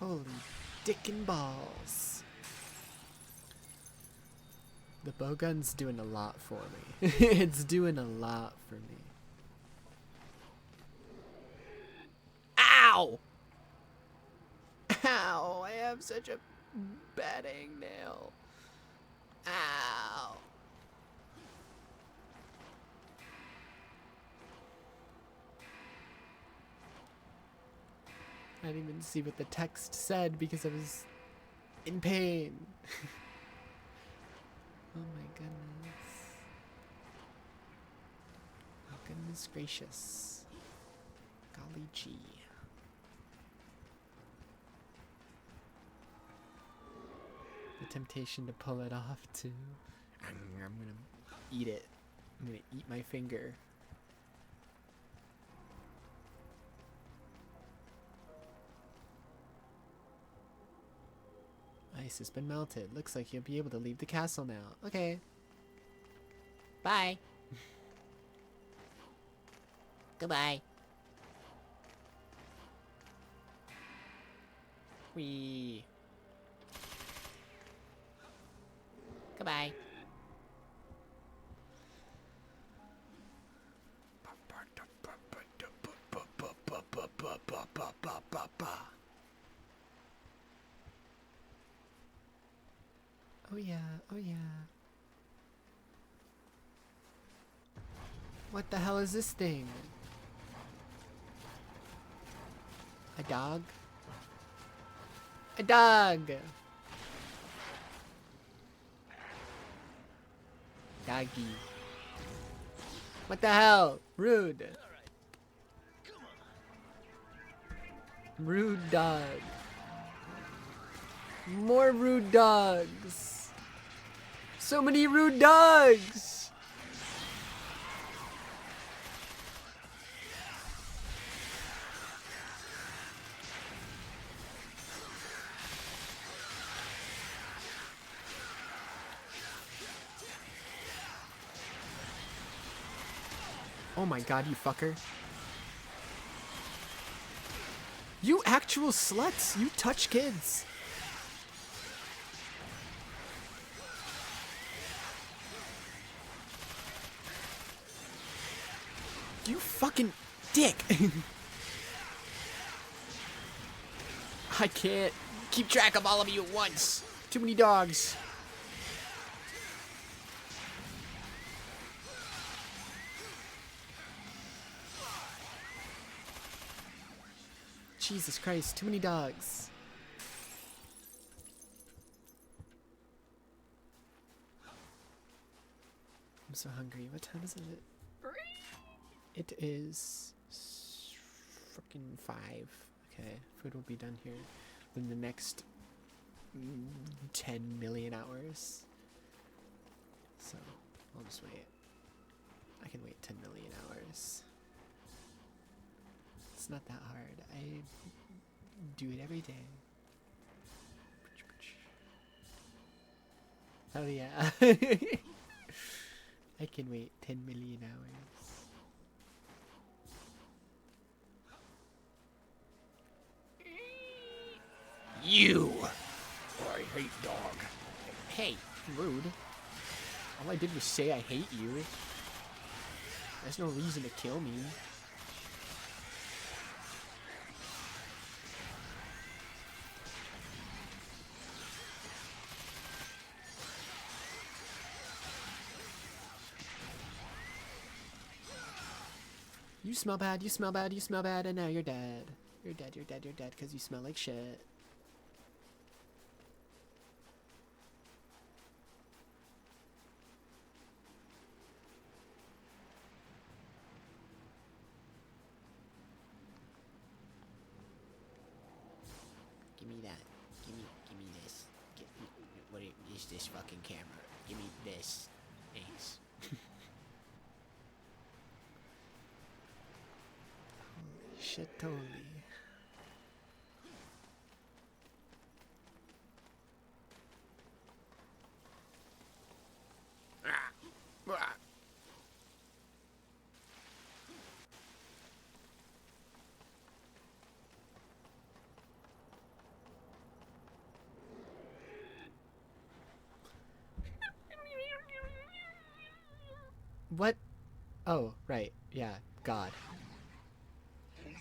Holy dick and balls. The bowgun's doing a lot for me. It's doing a lot for me. Ow! Ow! I have such a bad hangnail. Ow! I didn't even see what the text said because I was in pain. Oh my goodness. Oh goodness gracious. Golly gee. The temptation to pull it off too. I'm gonna eat it. I'm gonna eat my finger. Ice has been melted. Looks like you'll be able to leave the castle now. Okay. Bye. Goodbye. Wee. Goodbye. Oh yeah, oh yeah. What the hell is this thing? A dog? A dog! Doggy. What the hell? Rude. Rude dog. More rude dogs. So many rude dogs. Oh my god, you fucker. You actual sluts. You touch kids. You fucking dick. I can't keep track of all of you at once. Too many dogs. Jesus Christ, too many dogs. I'm so hungry. What time is it? It is freaking 5. Okay, food will be done here in the next 10 million hours. So, I'll just wait. I can wait 10 million hours. It's not that hard. I do it every day. Oh yeah. I can wait 10 million hours. You! I hate dog. Hey, rude. All I did was say I hate you. There's no reason to kill me. You smell bad, you smell bad, you smell bad, and now you're dead. You're dead, you're dead, you're dead, because you smell like shit. Give me that. Give me this. What is this fucking camera? Give me this. Thanks. Holy shit, totally. What? Oh, right. Yeah, God. You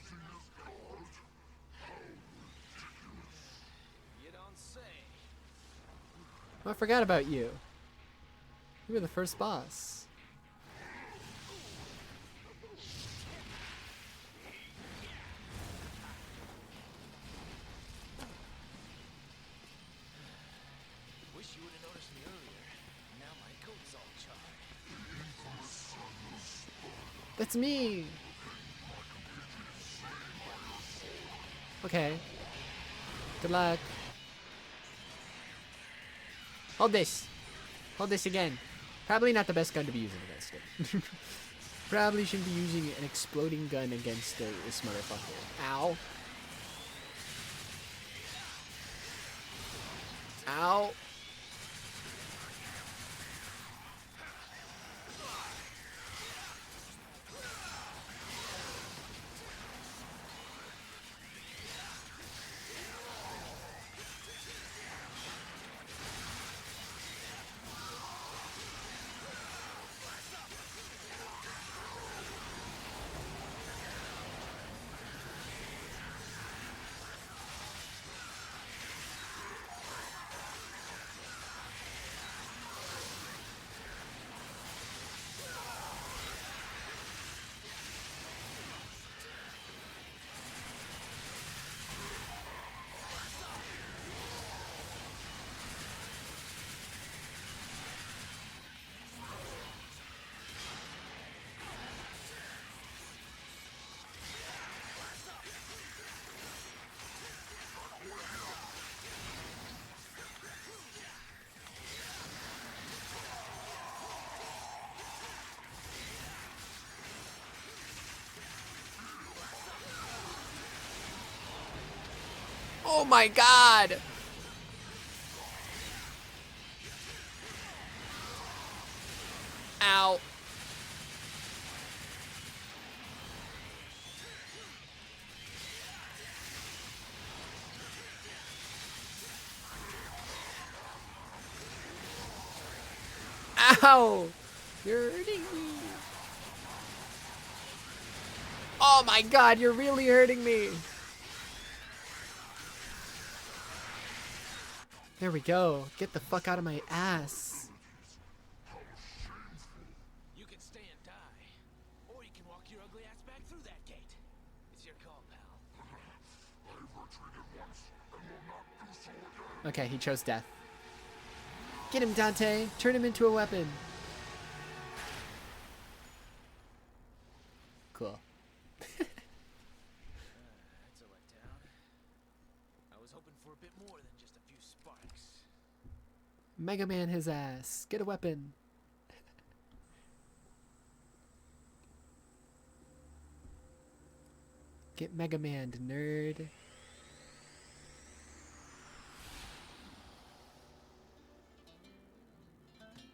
don't say. Oh, I forgot about you. You were the first boss. Wish you would have noticed me earlier. Now my coat's all charred. That's me! Okay. Good luck. Hold this. Hold this again. Probably not the best gun to be using against it. Probably shouldn't be using an exploding gun against this motherfucker. Ow. Ow. Oh my god! Ow. Ow! You're hurting me. Oh my god, you're really hurting me. There we go. Get the fuck out of my ass. You can stay and die. Or you can walk your ugly ass back through that gate. It's your call, pal. Okay, he chose death. Get him, Dante. Turn him into a weapon. Cool. That's a letdown. I was hoping for a bit more than just a few sparks. Mega Man his ass. Get a weapon. Get Mega Man, nerd.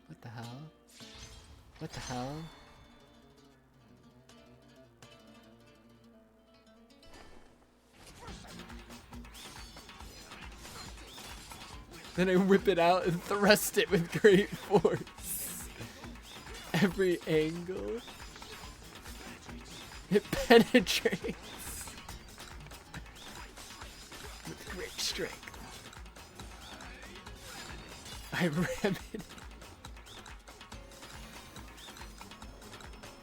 What the hell? What the hell? Then I whip it out and thrust it with great force. Every angle. It penetrates. With great strength. I ram it.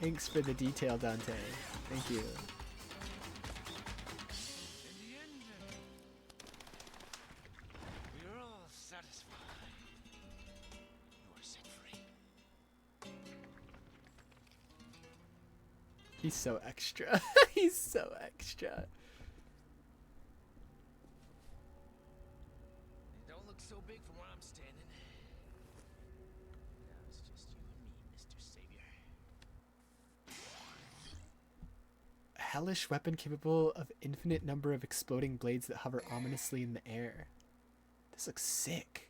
Thanks for the detail, Dante. Thank you. In the end, we are all satisfied. You are set free. He's so extra. He's so extra. It don't look so big from where I'm standing. Now it's just you and me, Mr. Savior. A hellish weapon capable of infinite number of exploding blades that hover ominously in the air. This looks sick.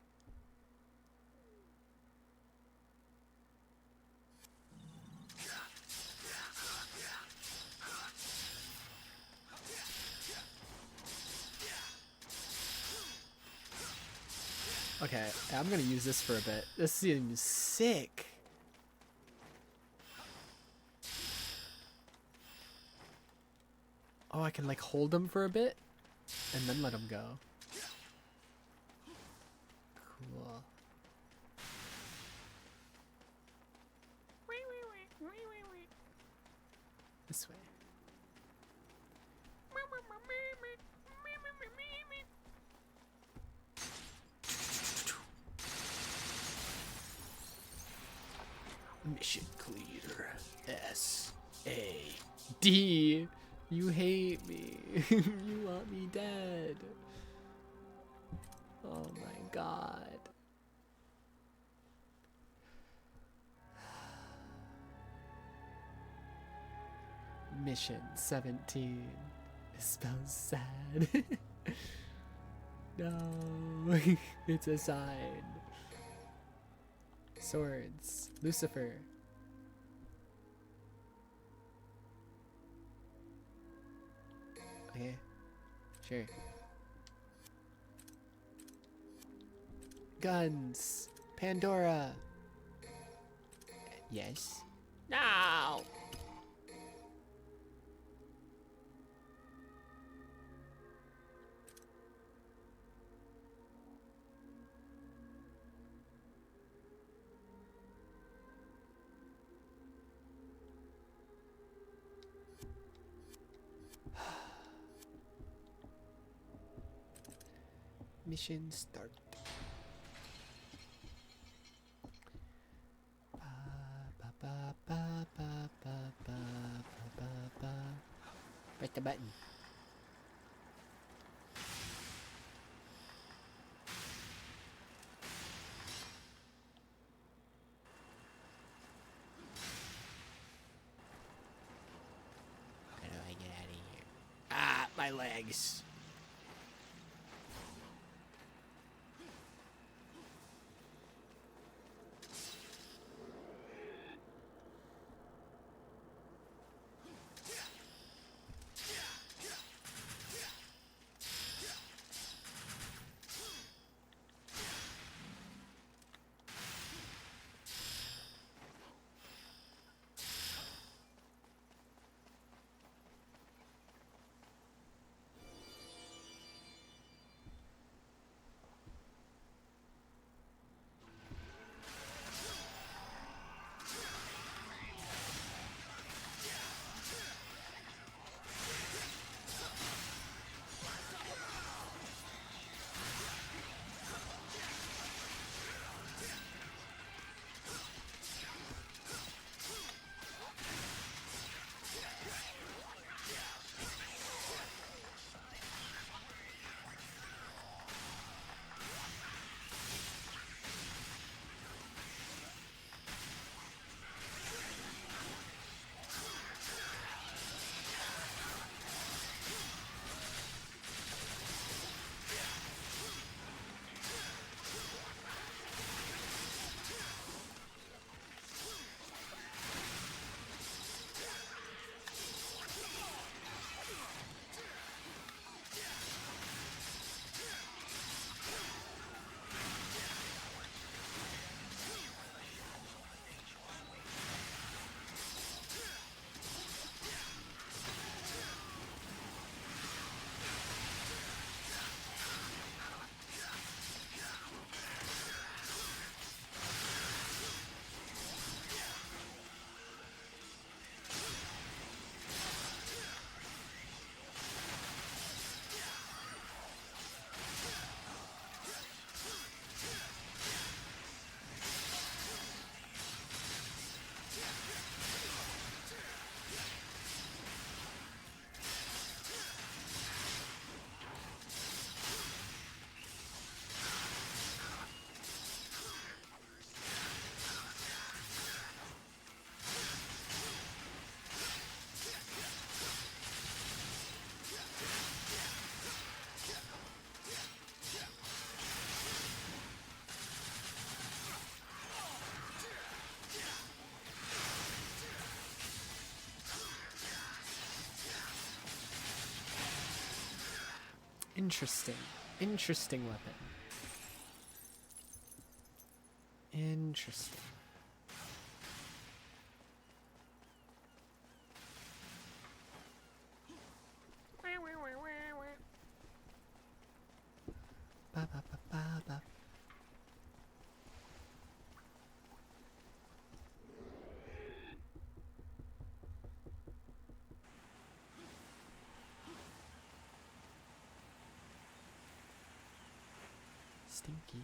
Okay, I'm gonna use this for a bit. This seems sick. Oh, I can like hold them for a bit and then let them go. Cool. This way. Mission clear. S.A. D, you hate me. You want me dead. Oh my god. Mission 17. It spells sad. No, it's a sign. Swords. Lucifer. Okay. Sure. Guns. Pandora. Yes. No. Mission start. Press the button. How do I get out of here? Ah, my legs. Interesting. Interesting weapon. Interesting. Stinky.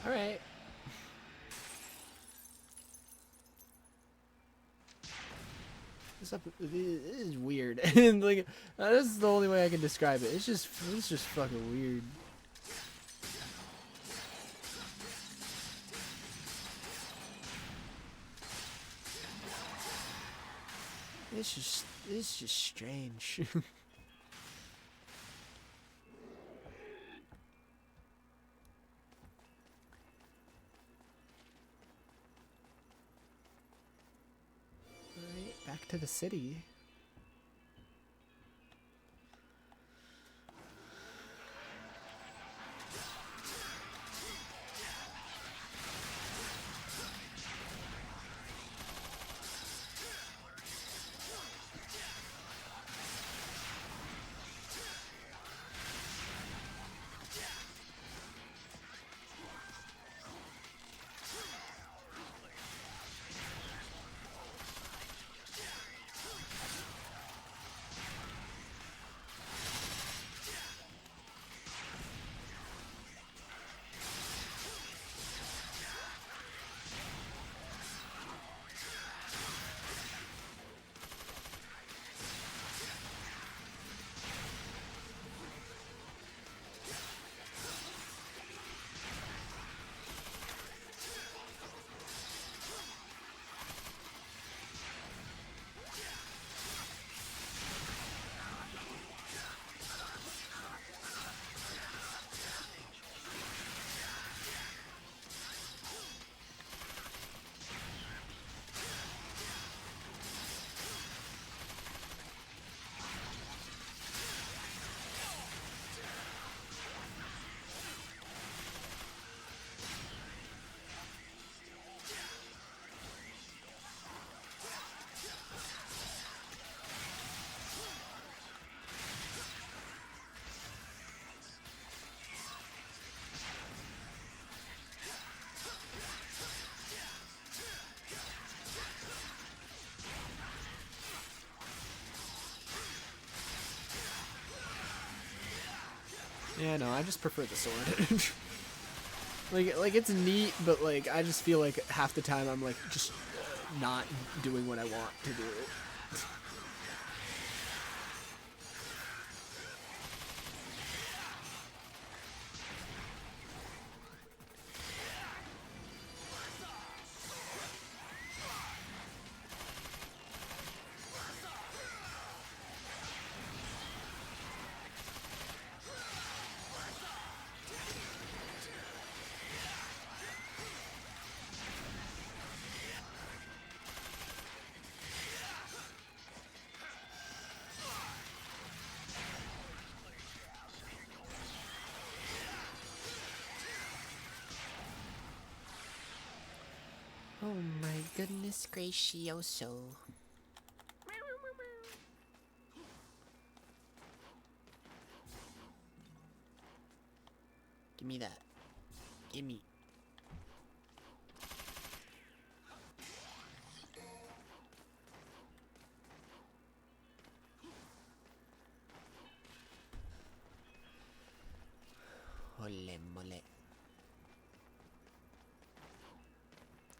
All right. This is weird. And like, this is the only way I can describe it. It's just fucking weird. It's just strange. Alright, back to the city. Yeah, no, I just prefer the sword. like it's neat, but like I just feel like half the time I'm like just not doing what I want to do. Oh my goodness gracioso. Give me that. Give me. mole.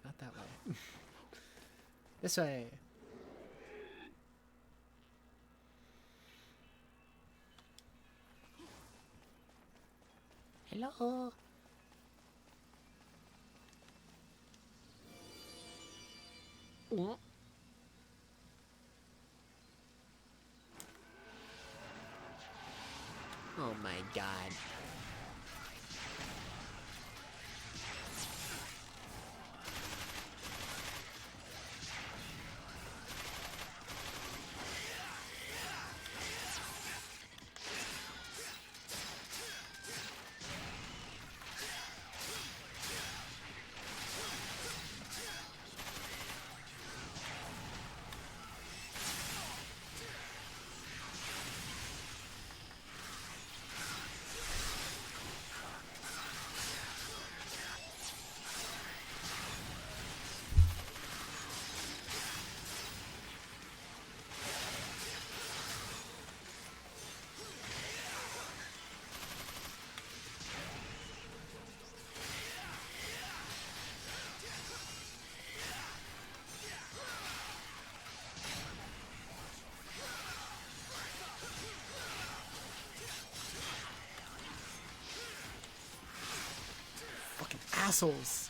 Not that way. This way. Hello. Oh. Oh my god. Fucking assholes.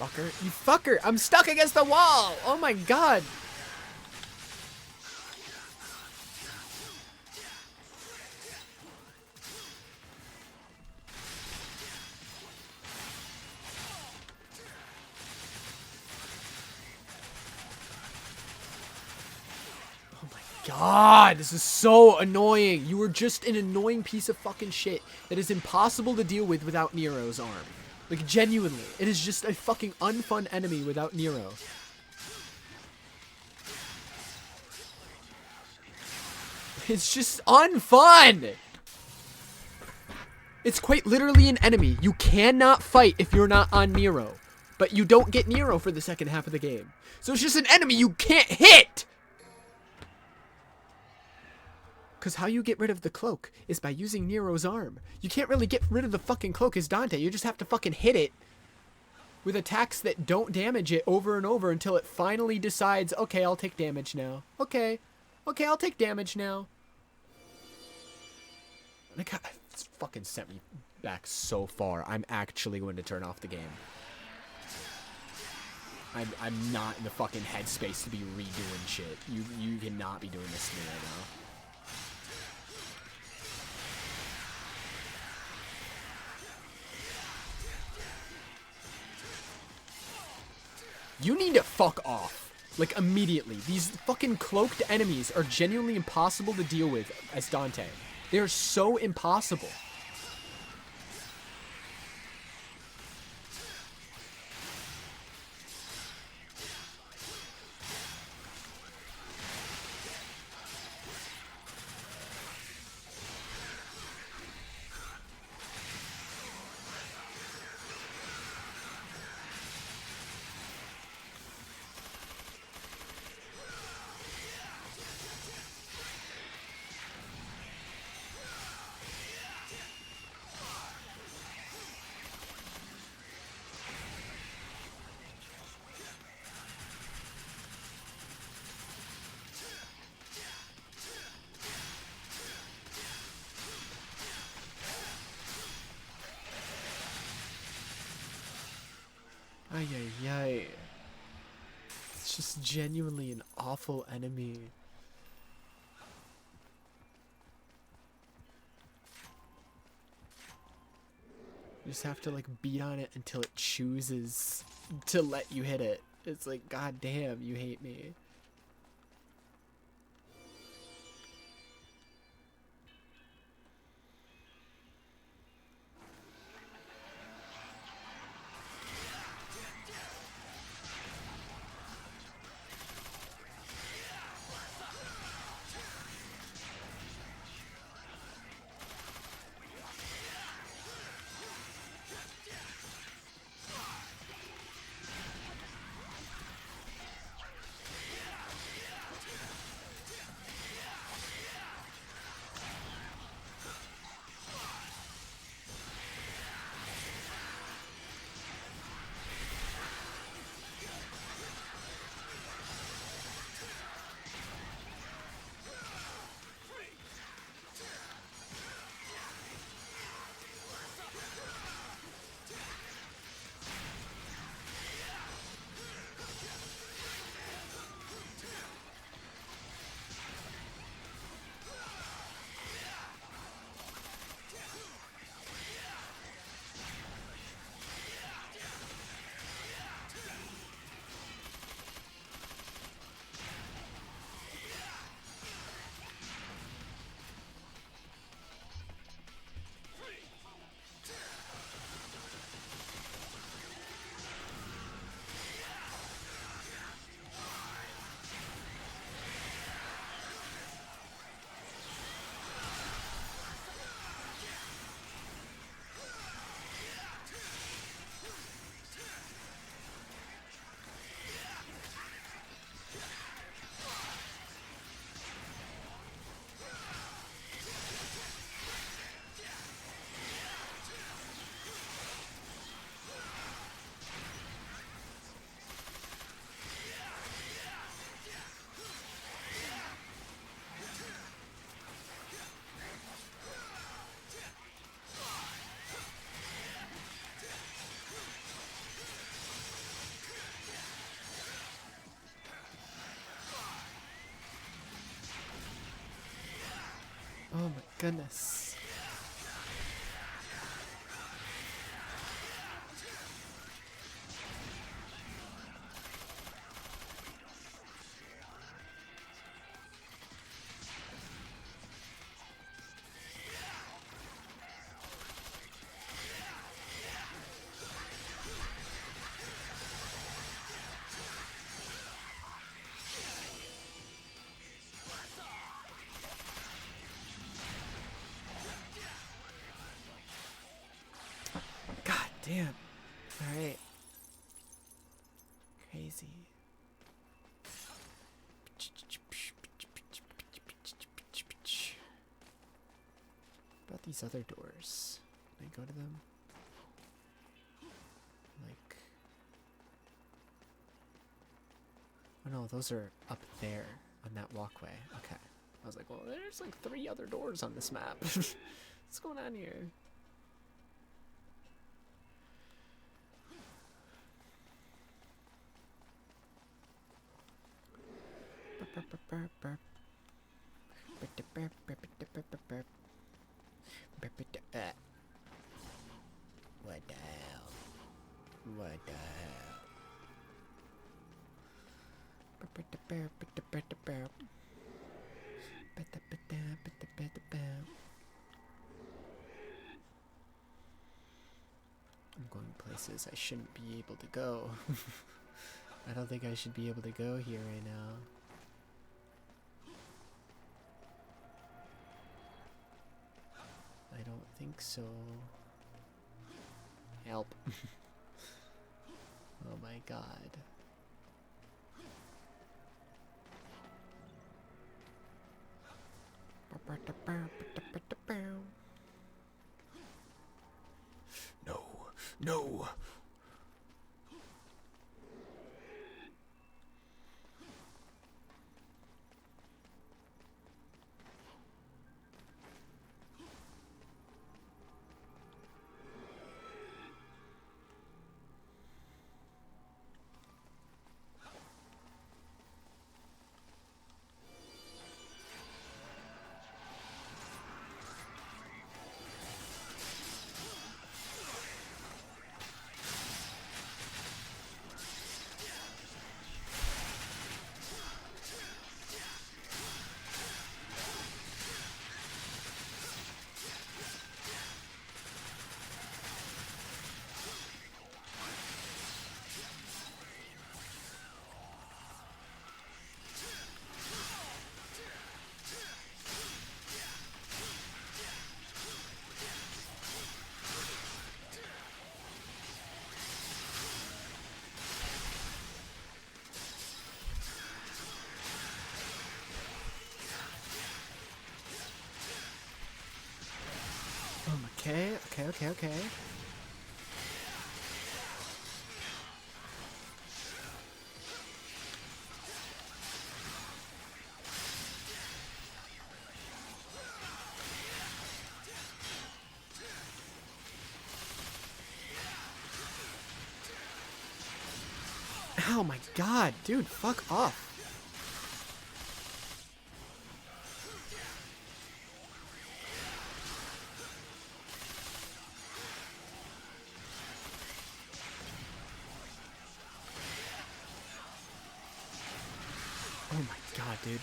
Fucker. You fucker! I'm stuck against the wall! Oh my god! Oh my god! This is so annoying! You are just an annoying piece of fucking shit that is impossible to deal with without Nero's arm. Like, genuinely. It is just a fucking unfun enemy without Nero. It's just unfun! It's quite literally an enemy you cannot fight if you're not on Nero. But you don't get Nero for the second half of the game. So it's just an enemy you can't hit! Because how you get rid of the cloak is by using Nero's arm. You can't really get rid of the fucking cloak as Dante. You just have to fucking hit it with attacks that don't damage it over and over until it finally decides, okay, I'll take damage now. Okay, I'll take damage now. It's fucking sent me back so far. I'm actually going to turn off the game. I'm not in the fucking headspace to be redoing shit. You cannot be doing this to me right now. You need to fuck off. Like, immediately. These fucking cloaked enemies are genuinely impossible to deal with as Dante. They are so impossible. Ay, ay, ay. It's just genuinely an awful enemy. You just have to like beat on it until it chooses to let you hit it. It's like, god damn, you hate me. Oh my goodness. God damn. Alright. Crazy. What about these other doors? Can I go to them? Like... Oh no, those are up there on that walkway. Okay. I was like, well, there's like 3 other doors on this map. What's going on here? What the hell? What the hell? I'm going places I shouldn't be able to go. I don't think I should be able to go here right now. I don't think so. Help. Oh my god. No, no. Okay, okay. Oh my god, dude, fuck off. Oh my god, dude.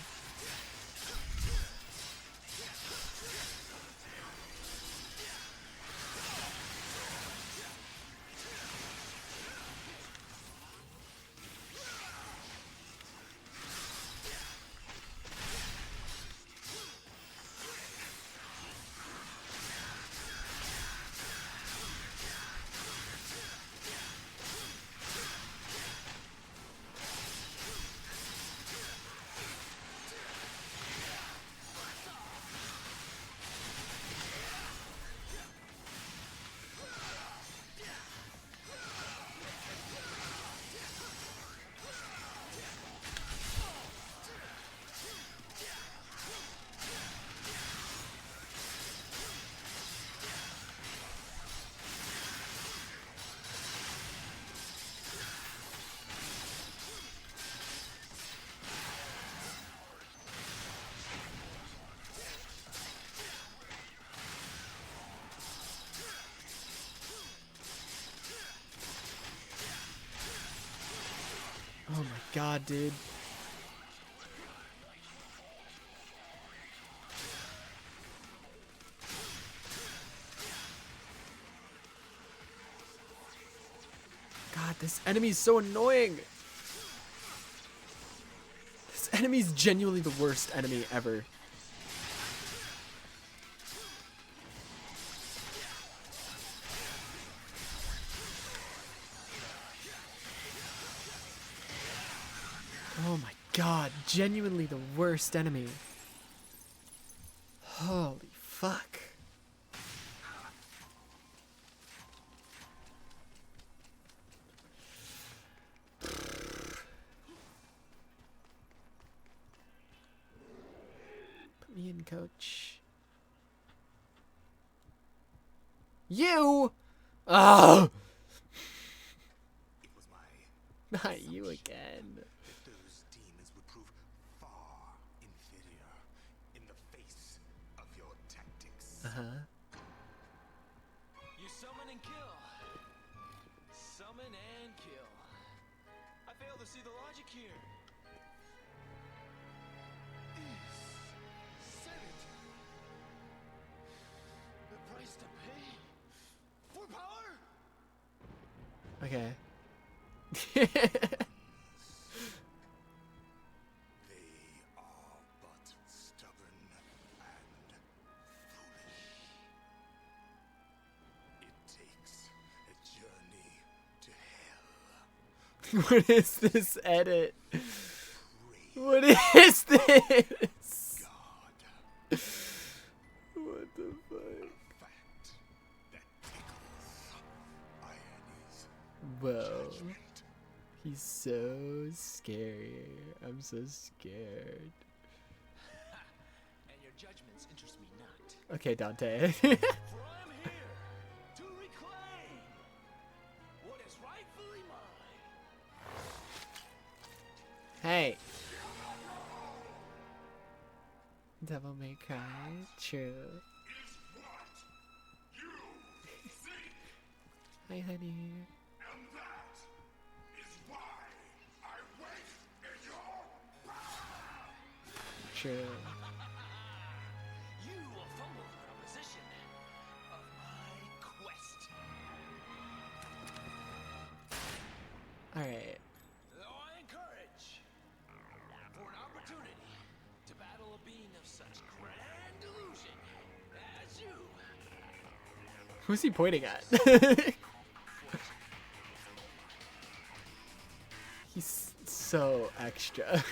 Oh my god, dude. God, this enemy's so annoying. This enemy's genuinely the worst enemy ever. Oh my god, genuinely the worst enemy. Holy fuck. Put me in, coach. You! Oh! It was my Not you again. that those demons would prove far inferior in the face of your tactics. Uh-huh. You summon and kill. Summon and kill. I fail to see the logic here. Said it. The price to pay for power? Okay. They are but stubborn and foolish. It takes a journey to hell. What is this edit? Praise What is this? God. What the fuck? Fact that tickles ironies. Whoa. Judgment. He's so scary. I'm so scared. And your judgments interest me not. Okay, Dante. For I'm here to reclaim what is rightfully mine. Hey. Devil May Cry. True. Hi, honey. And that is why I wait in your True. You will fumble for a position of my quest. Alright. Though I encourage for an opportunity to battle a being of such grand delusion as you. Who's he pointing at? He's so extra.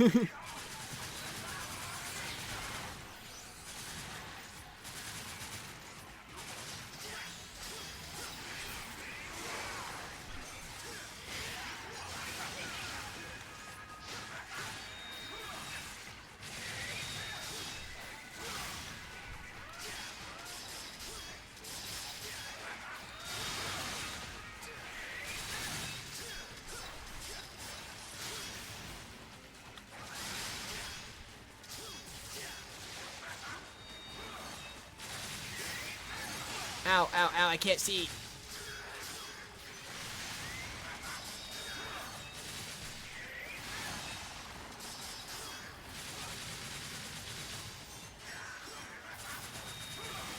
Ow, ow, ow, I can't see.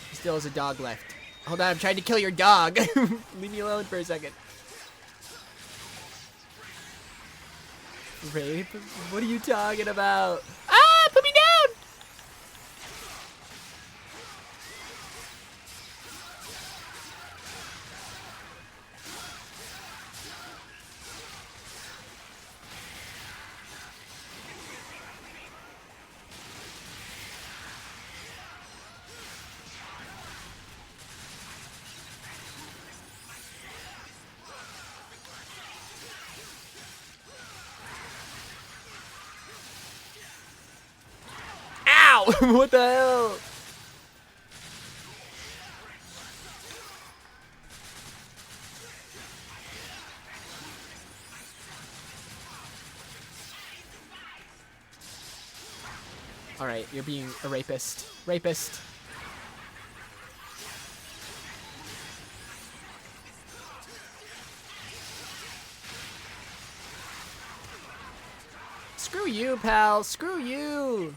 He still has a dog left. Hold on, I'm trying to kill your dog. Leave me alone for a second. Rape? What are you talking about? Ah, put me down! Ow! What the hell? Alright, you're being a rapist. Rapist. Screw you, pal. Screw you.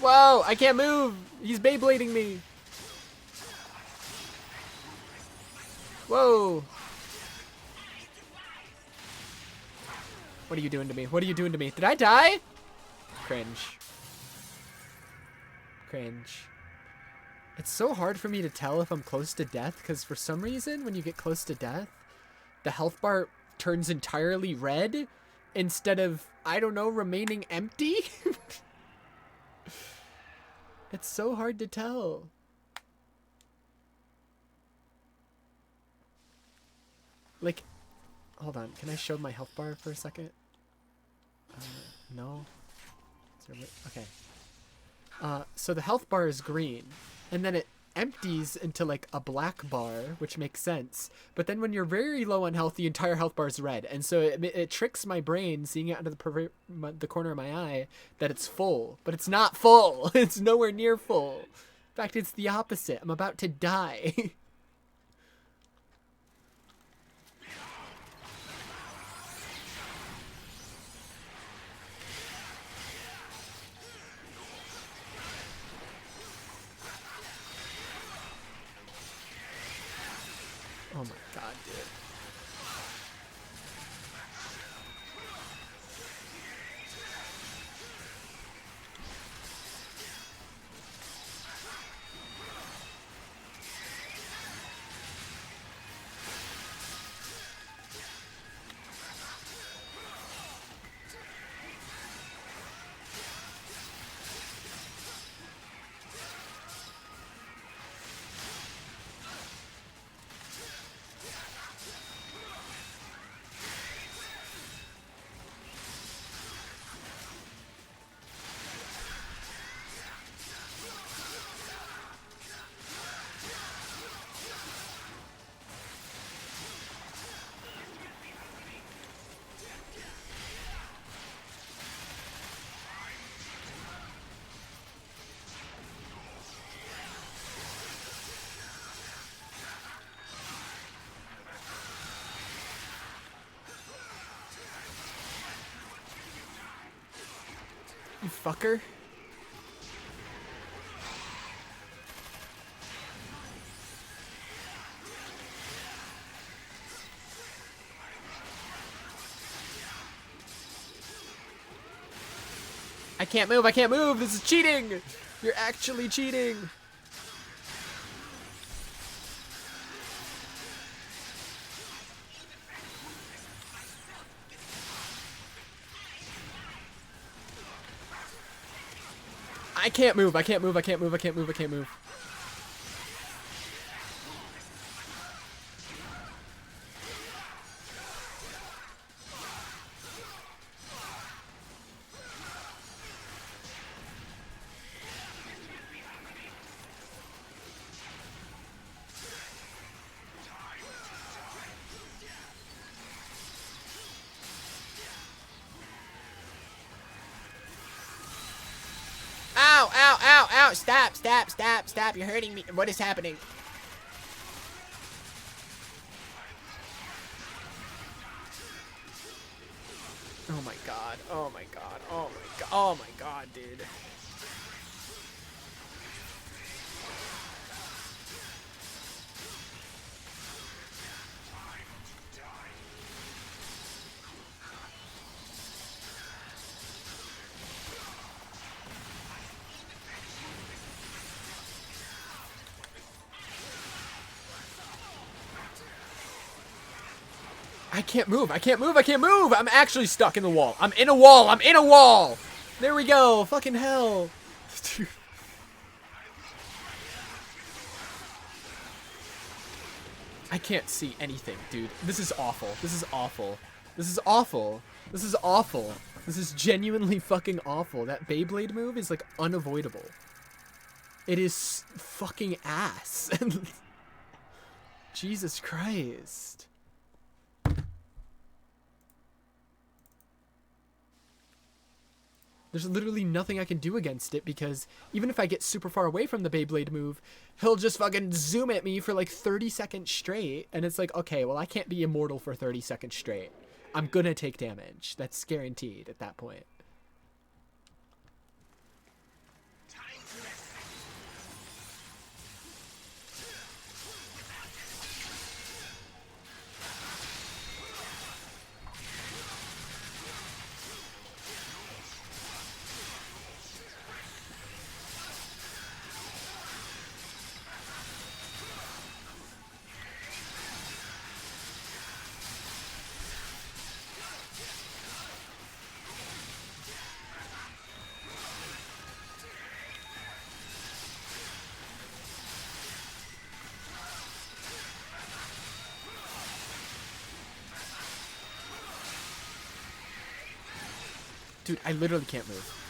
Whoa, I can't move. He's Beyblading me. Whoa. What are you doing to me? What are you doing to me? Did I die? Cringe. Cringe. It's so hard for me to tell if I'm close to death, because for some reason, when you get close to death, the health bar turns entirely red instead of, I don't know, remaining empty. It's so hard to tell. Like, hold on. Can I show my health bar for a second? No. Okay. So the health bar is green, and then it empties into like a black bar, which makes sense. But then when you're very low on health, the entire health bar is red, and so it tricks my brain, seeing it out of the corner of my eye, that it's full. But it's not full. It's nowhere near full. In fact, it's the opposite. I'm about to die. Oh my god, dude. You fucker. I can't move, I can't move! This is cheating! You're actually cheating! I can't move, I can't move, I can't move, I can't move, I can't move. ow, ow, stop, stop, stop, stop, you're hurting me. What is happening? Oh my god, oh my god, oh my god, oh my god, dude. I can't move, I can't move, I can't move! I'm actually stuck in the wall. I'm in a wall, I'm in a wall! There we go, fucking hell. Dude. I can't see anything, dude. This is awful. This is awful. This is awful. This is awful. This is genuinely fucking awful. That Beyblade move is like unavoidable. It is fucking ass. Jesus Christ. There's literally nothing I can do against it because even if I get super far away from the Beyblade move, he'll just fucking zoom at me for like 30 seconds straight. And it's like, okay, well, I can't be immortal for 30 seconds straight. I'm gonna take damage. That's guaranteed at that point. Dude, I literally can't move.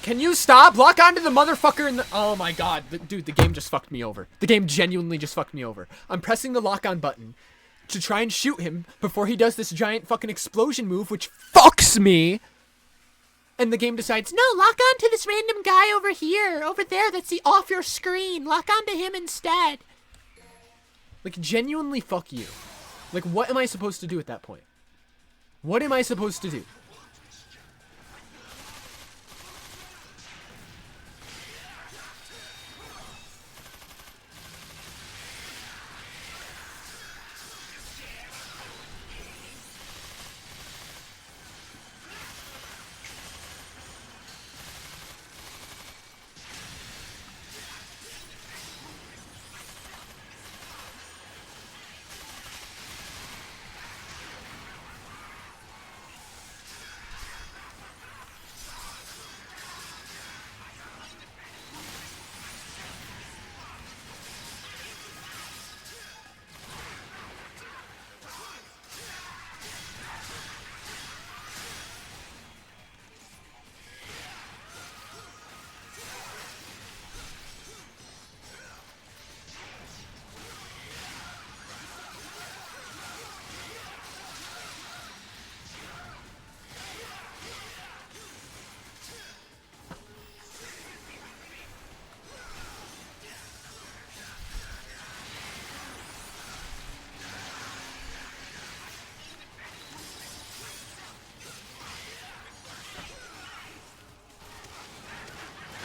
Can you stop? Lock onto the motherfucker in the... Oh my god. Dude, the game just fucked me over. The game genuinely just fucked me over. I'm pressing the lock on button to try and shoot him before he does this giant fucking explosion move, which fucks me. And the game decides, no, lock onto this random guy over here, over there, that's off your screen. Lock onto him instead. Like, genuinely fuck you. Like, what am I supposed to do at that point? What am I supposed to do?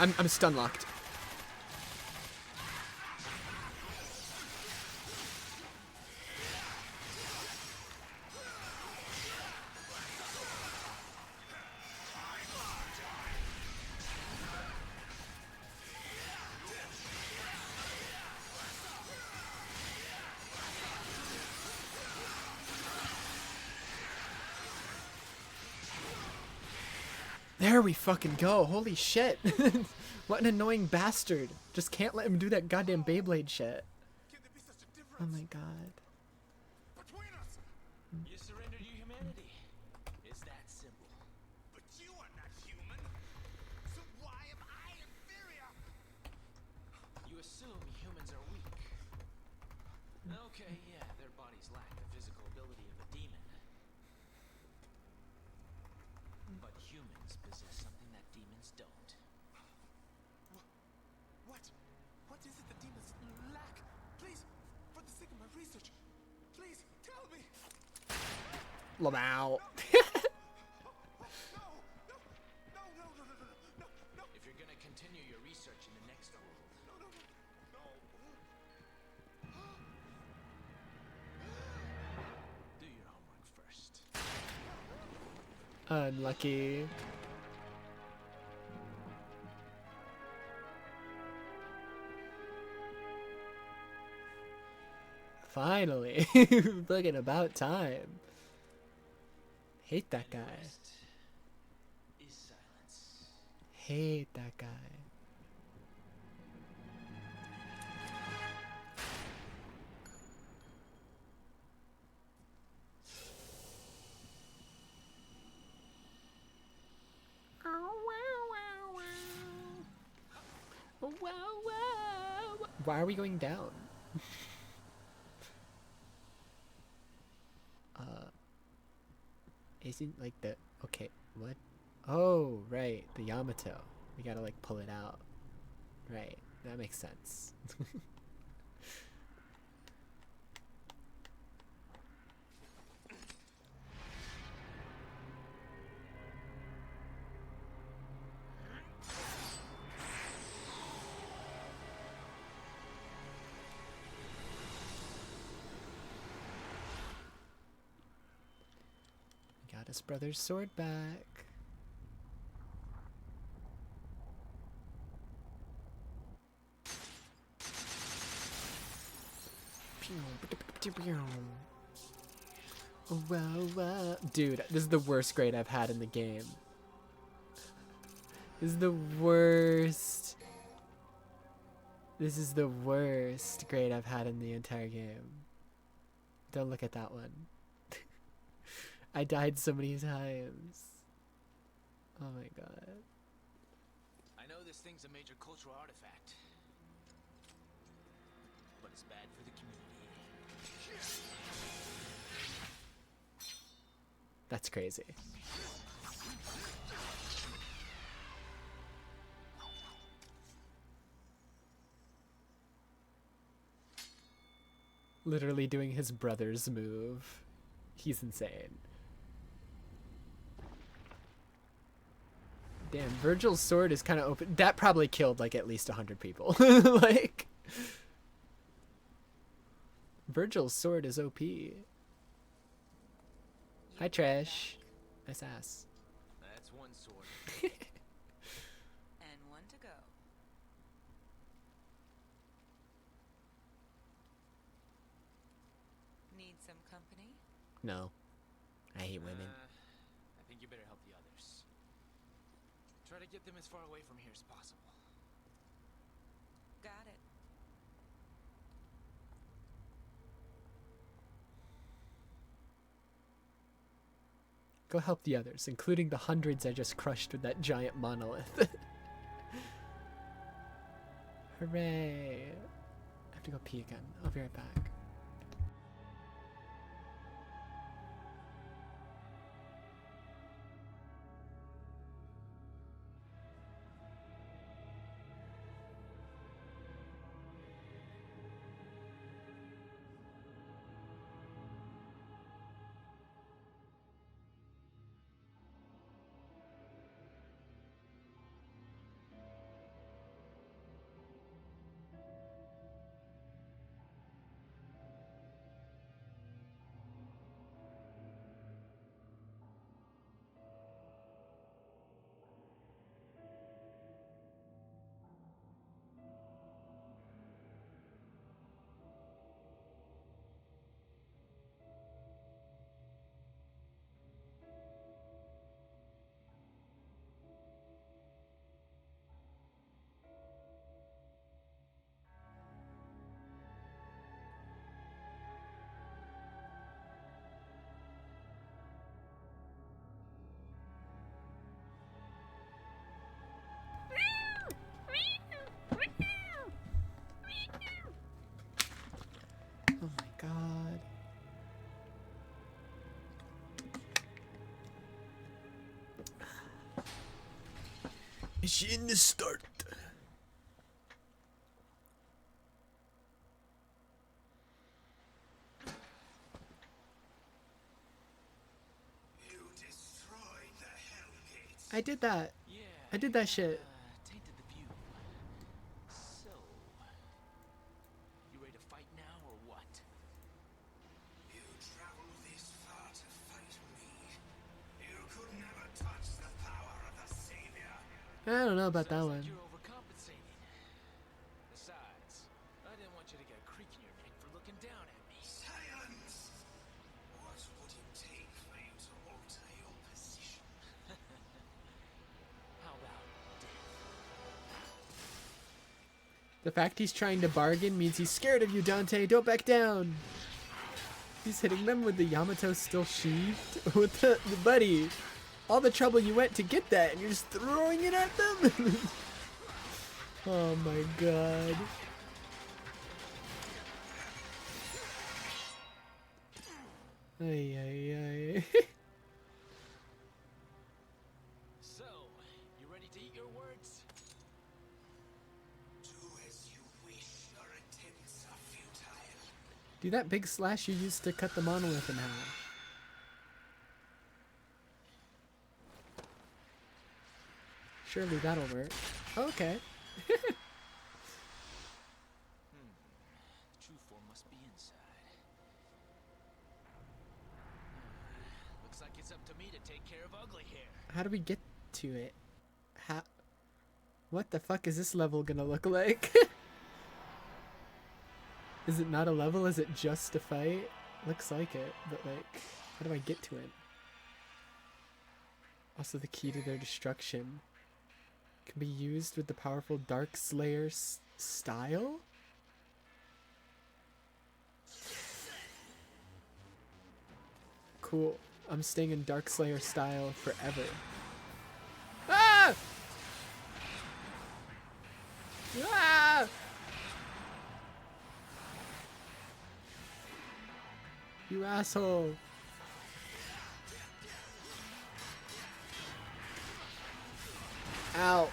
I'm stun locked. There we fucking go. Holy shit. What an annoying bastard. Just can't let him do that goddamn Beyblade shit. Can there be such a Oh difference my god. between us? You surrendered your humanity. It's that simple. But you are not human. So why am I inferior? You assume humans are weak. Okay, yeah, their bodies lack the physical ability of a demon. But humans possess something that demons don't. What? What is it the demons lack? Please, for the sake of my research, please tell me. Lamau. No, no, no, no, no, no, no, no, no, If you're gonna continue your research in the next world, no, no, no, do your homework first. Unlucky. Finally. Fucking about time. Hate that guy. Rest is silence. Hate that guy. Why are we going down? Isn't like the okay, what? Oh, right, the Yamato. We gotta like pull it out. Right, that makes sense. Got his brother's sword back. Wow. Dude, this is the worst grade I've had in the game. This is the worst. This is the worst grade I've had in the entire game. Don't look at that one. I died so many times. Oh my god. I know this thing's a major cultural artifact, but it's bad for the community. That's crazy. Literally doing his brother's move. He's insane. Damn, Virgil's sword is kind of open. That probably killed like at least 100 people. Like, Virgil's sword is OP. Hi, Trash. Nice ass. That's one sword. And one to go. Need some company? No, I hate women. I think you better help the others. Try to get them as far away from here as possible. Got it. Go help the others, including the hundreds I just crushed with that giant monolith. Hooray! I have to go pee again. I'll be right back. god. Mission start. You destroyed the Hellgate. I did that. Yeah. I did that shit. Tainted the view. So, you ready to fight now or what? You traveled this far to fight me. You could never touch the power of the Savior. I don't know about that Sounds like one. you're overcompensating. Besides, I didn't want you to get a creak in your neck for looking down at me. Silence! What would it take for you to alter your position? How about The fact he's trying to bargain means he's scared of you, Dante. Don't back down. He's hitting them with the Yamato still sheathed. With the buddy. All the trouble you went to get that, and you're just throwing it at them? Oh my god. Ay, ay, ay. So, you ready to eat your words? Do as you wish. Your attempts are futile. Do that big slash you used to cut the monolith in half. Surely that'll work. Okay. The true form must be inside. Looks like it's up to me to take care of ugly hair. How do we get to it? How? What the fuck is this level gonna look like? Is it not a level? Is it just a fight? Looks like it, but like, how do I get to it? Also, the key to their destruction can be used with the powerful Dark Slayer style? Cool. I'm staying in Dark Slayer style forever. Ah! Ah! You asshole. Ow.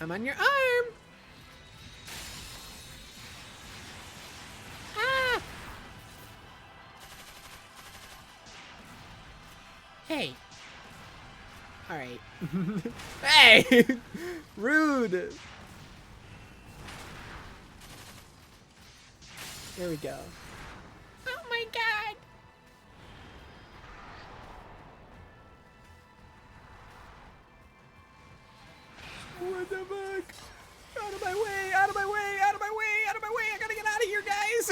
I'm on your arm. Ah! Hey. All right. Hey! Rude. There we go. Oh my god. What the fuck? Out of my way, out of my way, out of my way, out of my way. I gotta get out of here, guys.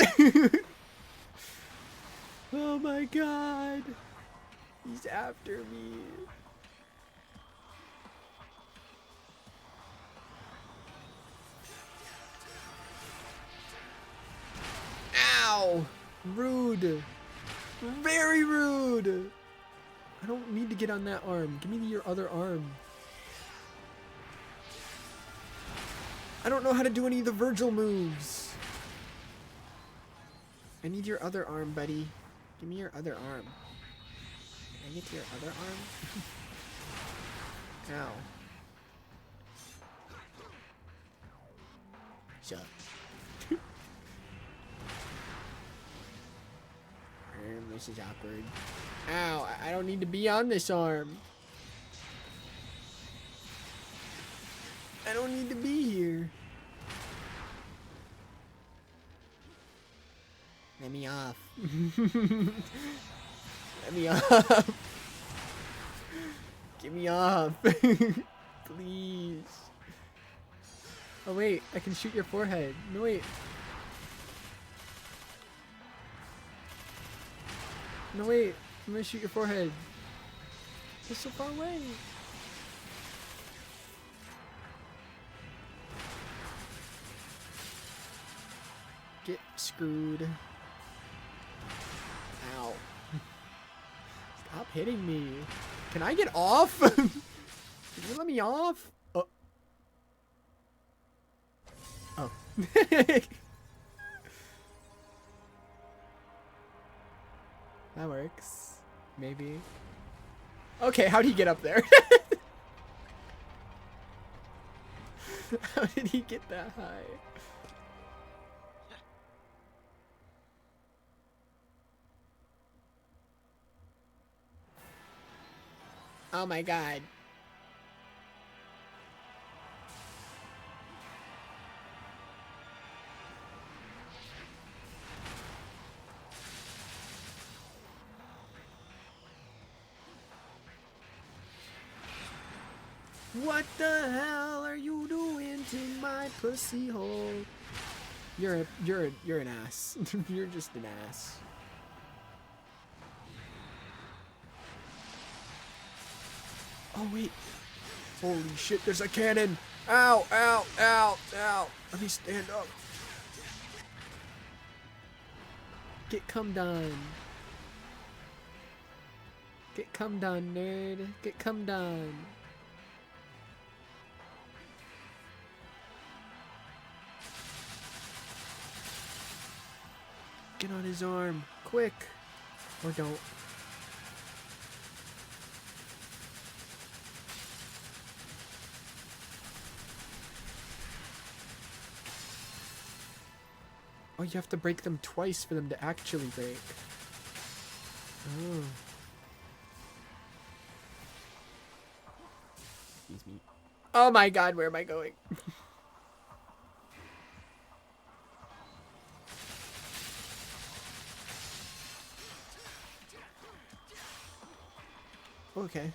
Oh my god. He's after me. Ow! Rude. Very rude. I don't need to get on that arm. Give me your other arm. I don't know how to do any of the Virgil moves. I need your other arm, buddy. Give me your other arm. Can I get to your other arm? Ow. Shut up. This is awkward. Ow, I don't need to be on this arm. I don't need to be here. Let me off. Let me off. Get me off. Please. Oh wait, I can shoot your forehead. No wait. No wait, I'm gonna shoot your forehead. You're so far away. Get screwed. Ow. Stop hitting me. Can I get off? Can you let me off? Oh. That works. Maybe. Okay, how did he get up there? How did he get that high? Oh my god. What the hell are you doing to my pussy hole? You're an ass. You're just an ass. Oh wait. Holy shit, there's a cannon. Ow, ow, ow, ow. Let me stand up. Get cum done. Get cum done, nerd. Get cum done. Get on his arm, quick. Or don't. Oh, you have to break them twice for them to actually break. Oh. Excuse me. Oh my god, where am I going? Okay.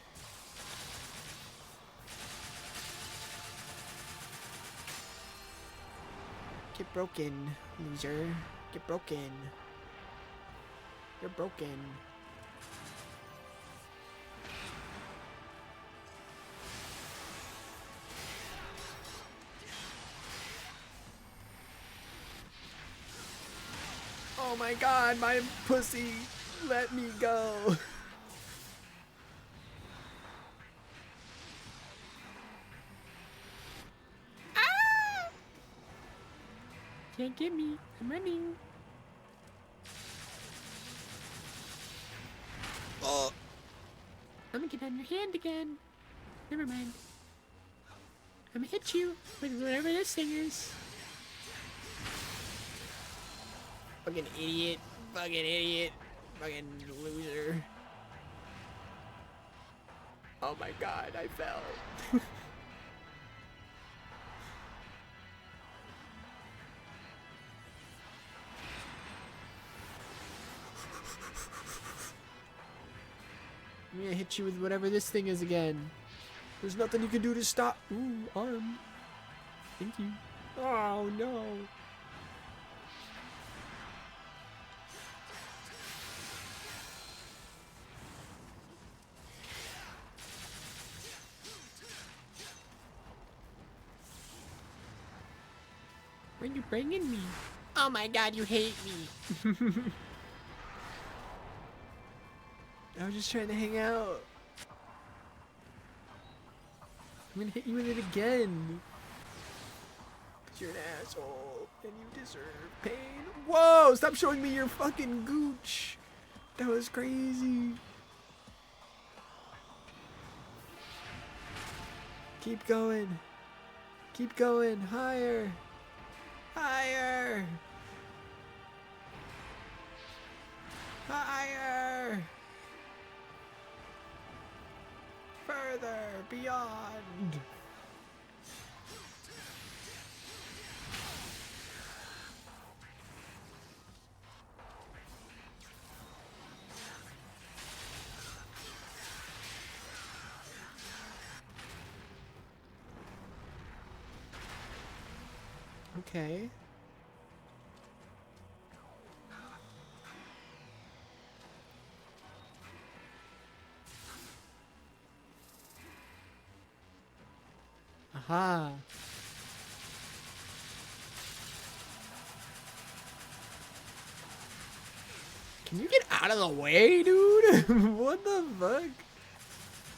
Get broken, loser. Get broken. You're broken. Oh my god, my pussy. Let me go. Can't get me. I'm running. Oh. I'm gonna get on your hand again. Never mind. I'm gonna hit you with whatever this thing is. Fucking idiot. Fucking idiot. Fucking loser. Oh my god, I fell. I'm gonna hit you with whatever this thing is again. There's nothing you can do to stop. Ooh, arm. Thank you. Oh no. Where are you bringing me? Oh my god, you hate me. I was just trying to hang out. I'm gonna hit you with it again. Cause you're an asshole and you deserve pain. Whoa! Stop showing me your fucking gooch. That was crazy. Keep going. Keep going. Higher. Higher. Higher. Further, beyond. Okay. Aha. Can you get out of the way, dude? What the fuck?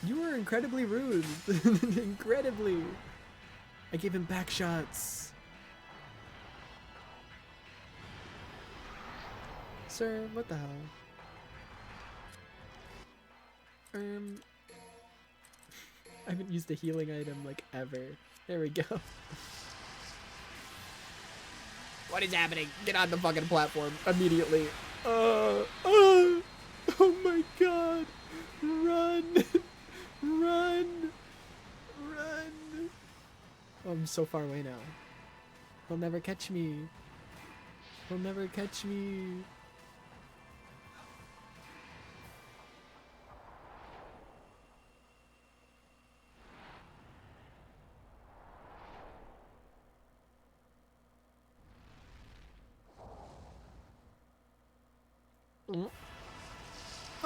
You were incredibly rude. Incredibly. I gave him back shots. Sir, what the hell? I haven't used a healing item like ever. There we go. What is happening? Get on the fucking platform immediately. Oh my god. Run. Run. Run. Oh, I'm so far away now. He'll never catch me. He'll never catch me.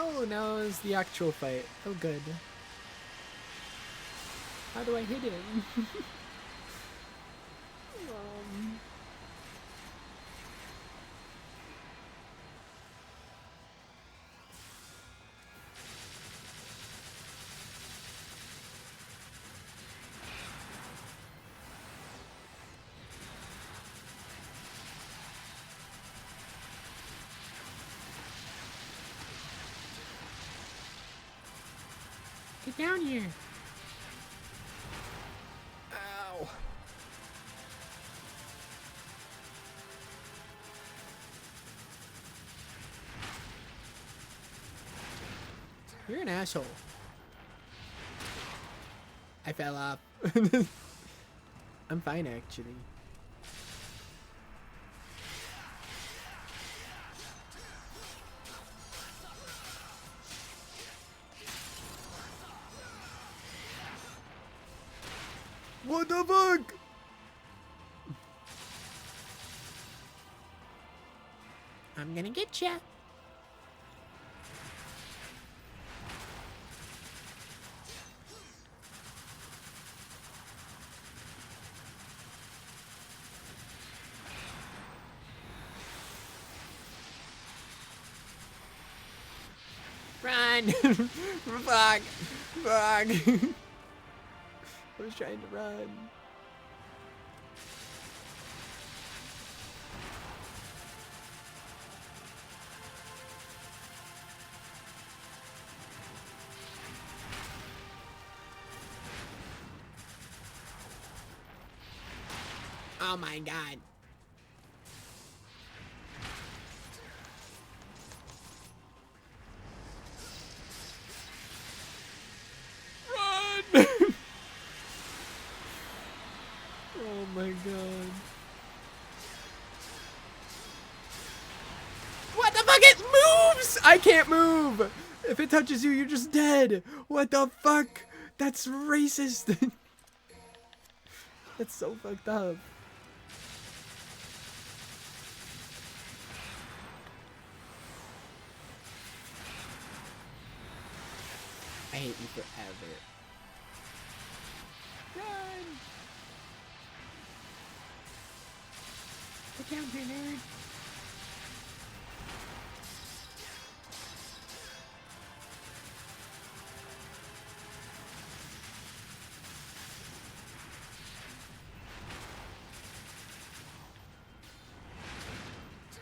Oh, now is the actual fight. Oh, good. How do I hit him? Get down here. Ow. You're an asshole. I fell off. I'm fine, actually. What the fuck? I'm gonna get ya. Run! Fuck! Fuck! I was trying to run. Oh my god. Run! Oh my god. What the fuck? It moves! I can't move! If it touches you, you're just dead. What the fuck? That's racist. That's so fucked up. I hate you forever. Run! Get down here, nerd.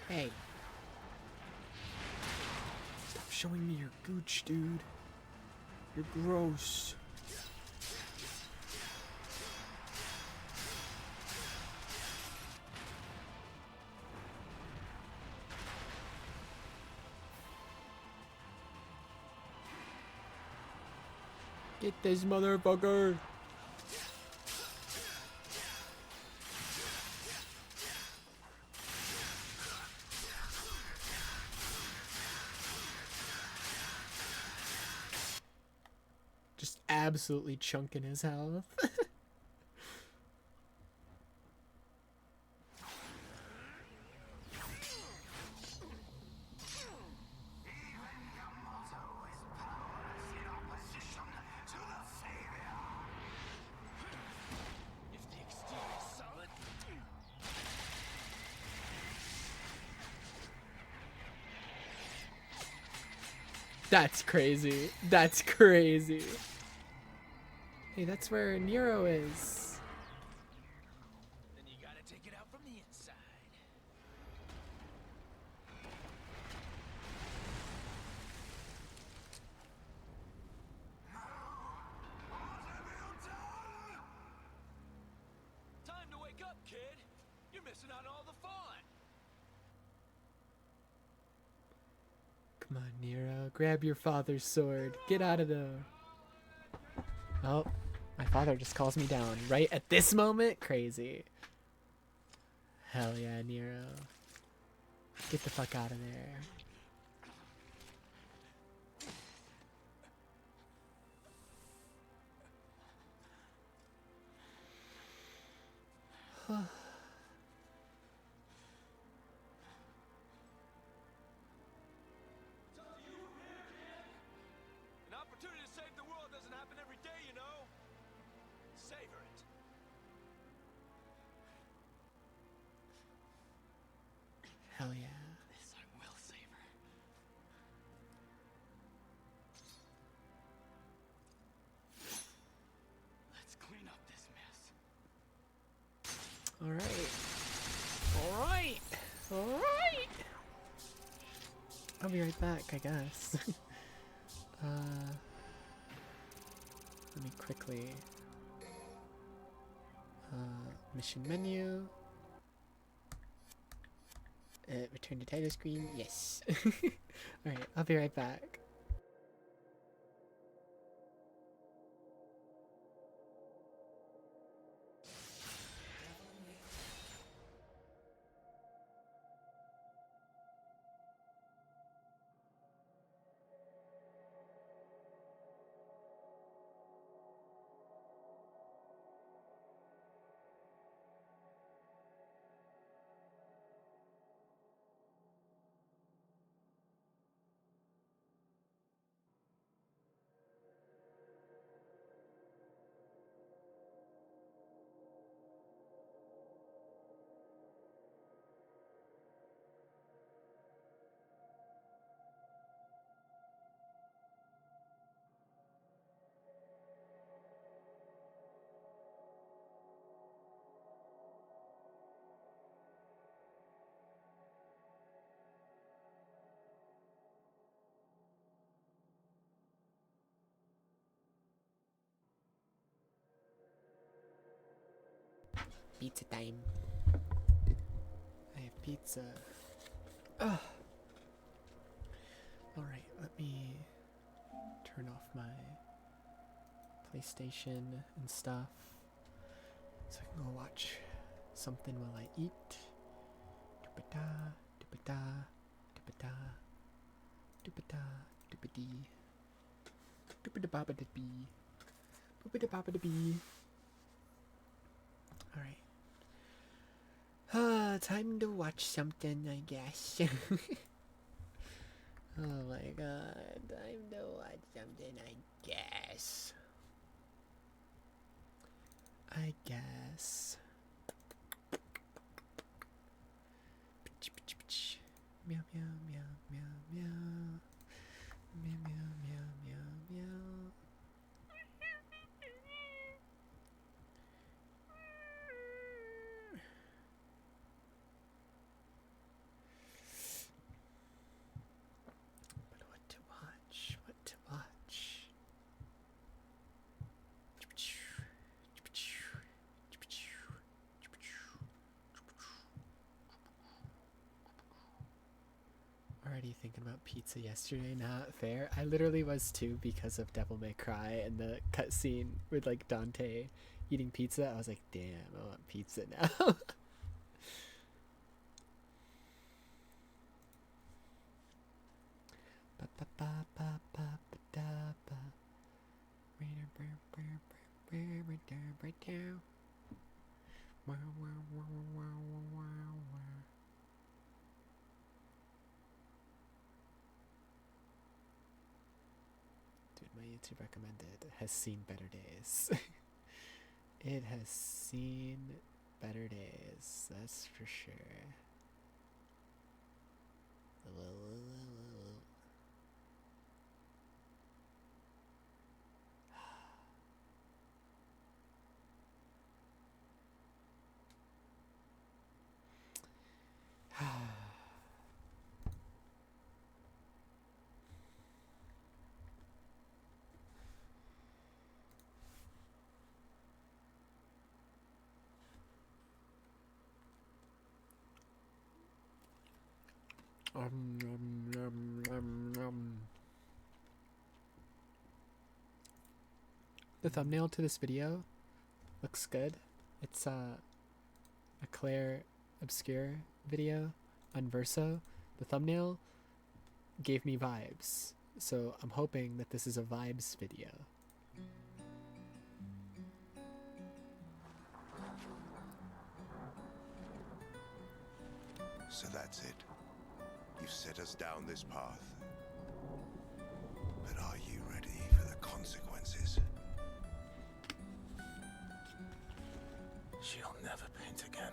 Hey. Stop showing me your gooch, dude. You're gross. Get this motherfucker. Just absolutely chunking his health. If the exterior's solid, That's crazy. That's crazy. Hey, that's where Nero is. then you gotta take it out from the inside. missing on all the fun. Come on, Nero. Grab your father's sword. Get out of there. Oh, my father just calls me down right at this moment? Crazy. Hell yeah, Nero. Get the fuck out of there. An opportunity to save the world doesn't happen every day, you know. Savor it. Hell yeah. This I will savor. Let's clean up this mess. Alright. Alright. Alright. I'll be right back, I guess. Let me quickly. Mission menu. Return to title screen. Yes. Alright, I'll be right back. Pizza time. I have pizza. Ugh. Alright, let me turn off my PlayStation and stuff so I can go watch something while I eat. Dupata, dupata, dupata, dupata, dupati, dupata baba da bee, dupata baba da bee. Alright. Time to watch something, I guess. Oh my god, time to watch something, I guess. I guess. Meow, meow, meow, meow, meow. Meow, meow, meow, meow, meow. But what to watch? What to watch? Already thinking about pizza yesterday. Not fair. I literally was too because of Devil May Cry and the cutscene with like Dante eating pizza. I was like, damn, I want pizza now. Dude, my YouTube recommended has seen better days. It has seen better days, that's for sure. The thumbnail to this video looks good. It's a Claire Obscure video on Verso. The thumbnail gave me vibes, so I'm hoping that this is a vibes video. So that's it. You've set us down this path. But are you ready for the consequences? She'll never paint again.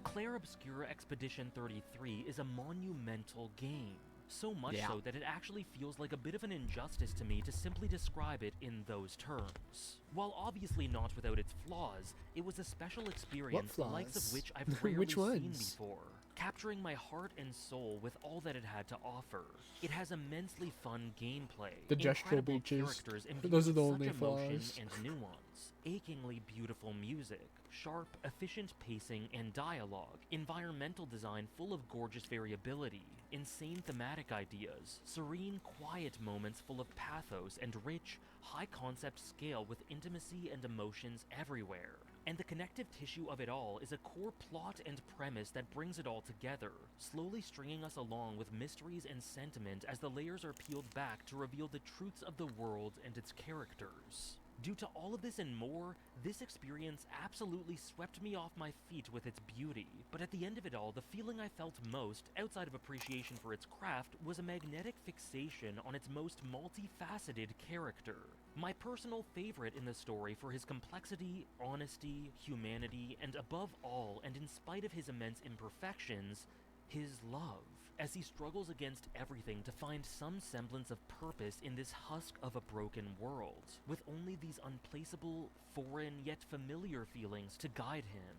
Clair Obscura Expedition 33 is a monumental game. So much Yeah. so that it actually feels like a bit of an injustice to me to simply describe it in those terms. While obviously not without its flaws, it was a special experience the likes flaws? of which I've rarely Which seen ones? before, capturing my heart and soul with all that it had to offer. It has immensely fun gameplay, The gestural incredible beaches. characters imbued Those are with the such only emotion flaws. and nuance, achingly beautiful music, sharp, efficient pacing and dialogue, environmental design full of gorgeous variability, insane thematic ideas, serene, quiet moments full of pathos, and rich, high-concept scale with intimacy and emotions everywhere. And the connective tissue of it all is a core plot and premise that brings it all together, slowly stringing us along with mysteries and sentiment as the layers are peeled back to reveal the truths of the world and its characters. Due to all of this and more, this experience absolutely swept me off my feet with its beauty. But at the end of it all, the feeling I felt most, outside of appreciation for its craft, was a magnetic fixation on its most multifaceted character. My personal favorite in the story for his complexity, honesty, humanity, and above all, and in spite of his immense imperfections, his love, as he struggles against everything to find some semblance of purpose in this husk of a broken world, with only these unplaceable, foreign yet familiar feelings to guide him.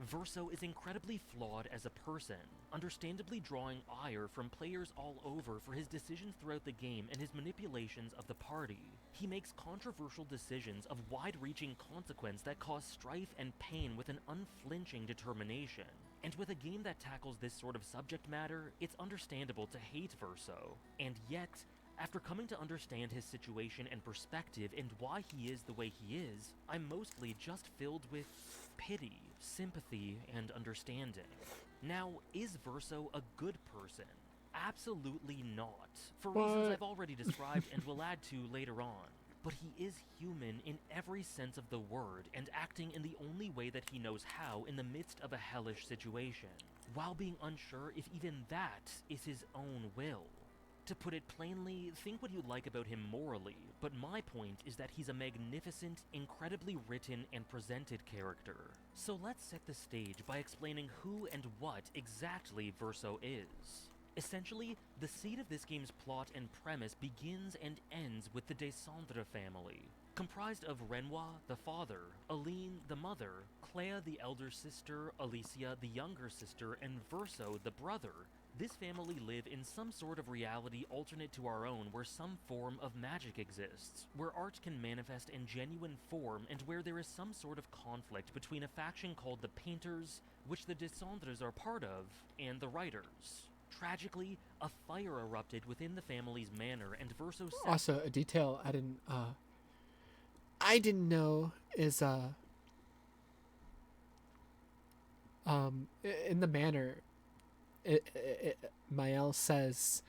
Verso is incredibly flawed as a person, understandably drawing ire from players all over for his decisions throughout the game and his manipulations of the party. He makes controversial decisions of wide-reaching consequence that cause strife and pain with an unflinching determination. And with a game that tackles this sort of subject matter, it's understandable to hate Verso. And yet, after coming to understand his situation and perspective and why he is the way he is, I'm mostly just filled with pity, sympathy, and understanding. Now, is Verso a good person? Absolutely not, for reasons What? I've already described and will add to later on. But he is human in every sense of the word, and acting in the only way that he knows how in the midst of a hellish situation, while being unsure if even that is his own will. To put it plainly, think what you like about him morally, but my point is that he's a magnificent, incredibly written and presented character. So let's set the stage by explaining who and what exactly Verso is. Essentially, the seed of this game's plot and premise begins and ends with the Descendre family, comprised of Renoir, the father, Aline, the mother, Clea, the elder sister, Alicia, the younger sister, and Verso, the brother. This family live in some sort of reality alternate to our own where some form of magic exists, where art can manifest in genuine form, and where there is some sort of conflict between a faction called the Painters, which the Descendres are part of, and the Writers. Tragically, a fire erupted within the family's manor, and Verso set Also, a detail I didn't know is in the manor, Mael says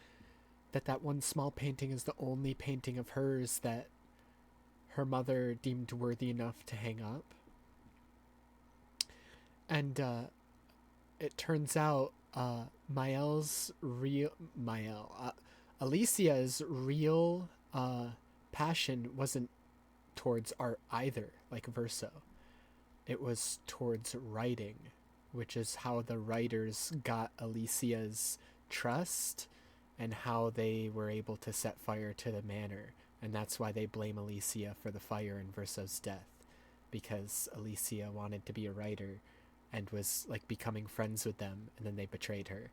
that one small painting is the only painting of hers that her mother deemed worthy enough to hang up. And it turns out Alicia's real passion wasn't towards art either, like Verso. It was towards writing, which is how the writers got Alicia's trust and how they were able to set fire to the manor. And that's why they blame Alicia for the fire and Verso's death, because Alicia wanted to be a writer and was like becoming friends with them, and then they betrayed her.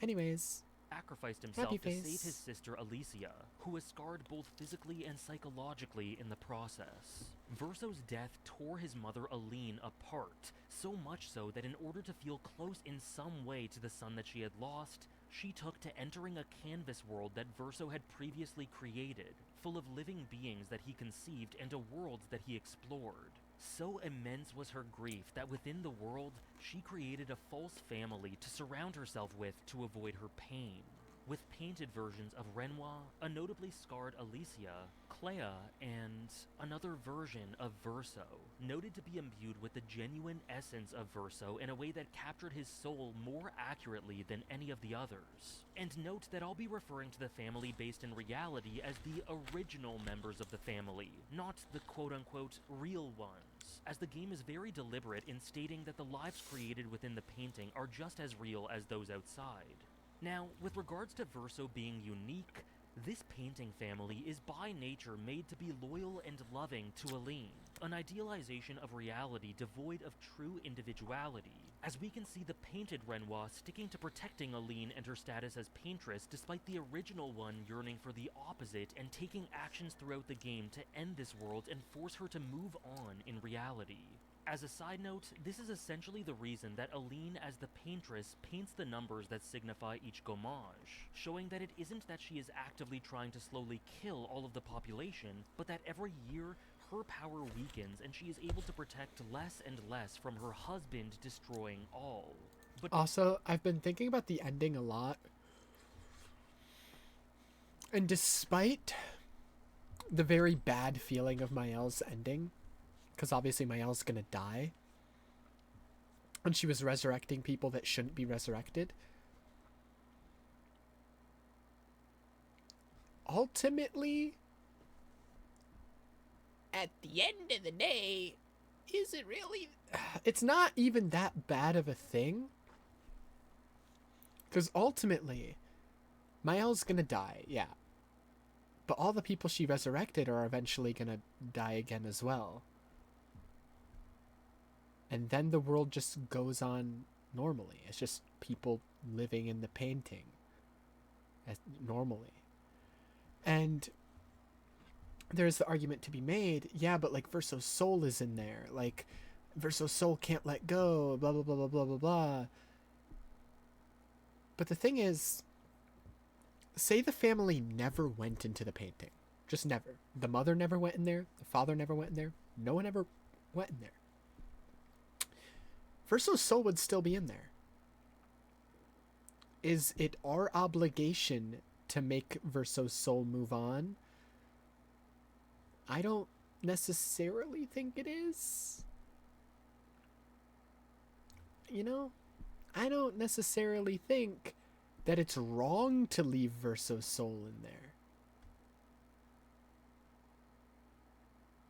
Anyways, sacrificed himself Happy to save face. his sister Alicia, who was scarred both physically and psychologically in the process. Verso's death tore his mother Aline apart, so much so that in order to feel close in some way to the son that she had lost, she took to entering a canvas world that Verso had previously created, full of living beings that he conceived and a world that he explored. So immense was her grief that within the world, she created a false family to surround herself with to avoid her pain. With painted versions of Renoir, a notably scarred Alicia, Clea, and another version of Verso, noted to be imbued with the genuine essence of Verso in a way that captured his soul more accurately than any of the others. And note that I'll be referring to the family based in reality as the original members of the family, not the quote-unquote real ones, as the game is very deliberate in stating that the lives created within the painting are just as real as those outside. Now, with regards to Verso being unique, this painting family is by nature made to be loyal and loving to Aline, an idealization of reality devoid of true individuality, as we can see the painted Renoir sticking to protecting Aline and her status as paintress despite the original one yearning for the opposite and taking actions throughout the game to end this world and force her to move on in reality. As a side note, this is essentially the reason that Aline as the paintress paints the numbers that signify each gommage, showing that it isn't that she is actively trying to slowly kill all of the population, but that every year her power weakens and she is able to protect less and less from her husband destroying all. But Also, I've been thinking about the ending a lot. And despite the very bad feeling of Mael's ending, because obviously Mael's gonna die, and she was resurrecting people that shouldn't be resurrected, ultimately, at the end of the day, is it really... It's not even that bad of a thing. Because ultimately, Mael's gonna die, yeah. But all the people she resurrected are eventually gonna die again as well. And then the world just goes on normally. It's just people living in the painting as normally. And there's the argument to be made, yeah, but like Verso's soul is in there. Like, Verso's soul can't let go, blah, blah, blah, blah, blah, blah, blah. But the thing is, say the family never went into the painting. Just never. The mother never went in there. The father never went in there. No one ever went in there. Verso's soul would still be in there. Is it our obligation to make Verso's soul move on? I don't necessarily think it is. You know, I don't necessarily think that it's wrong to leave Verso's soul in there.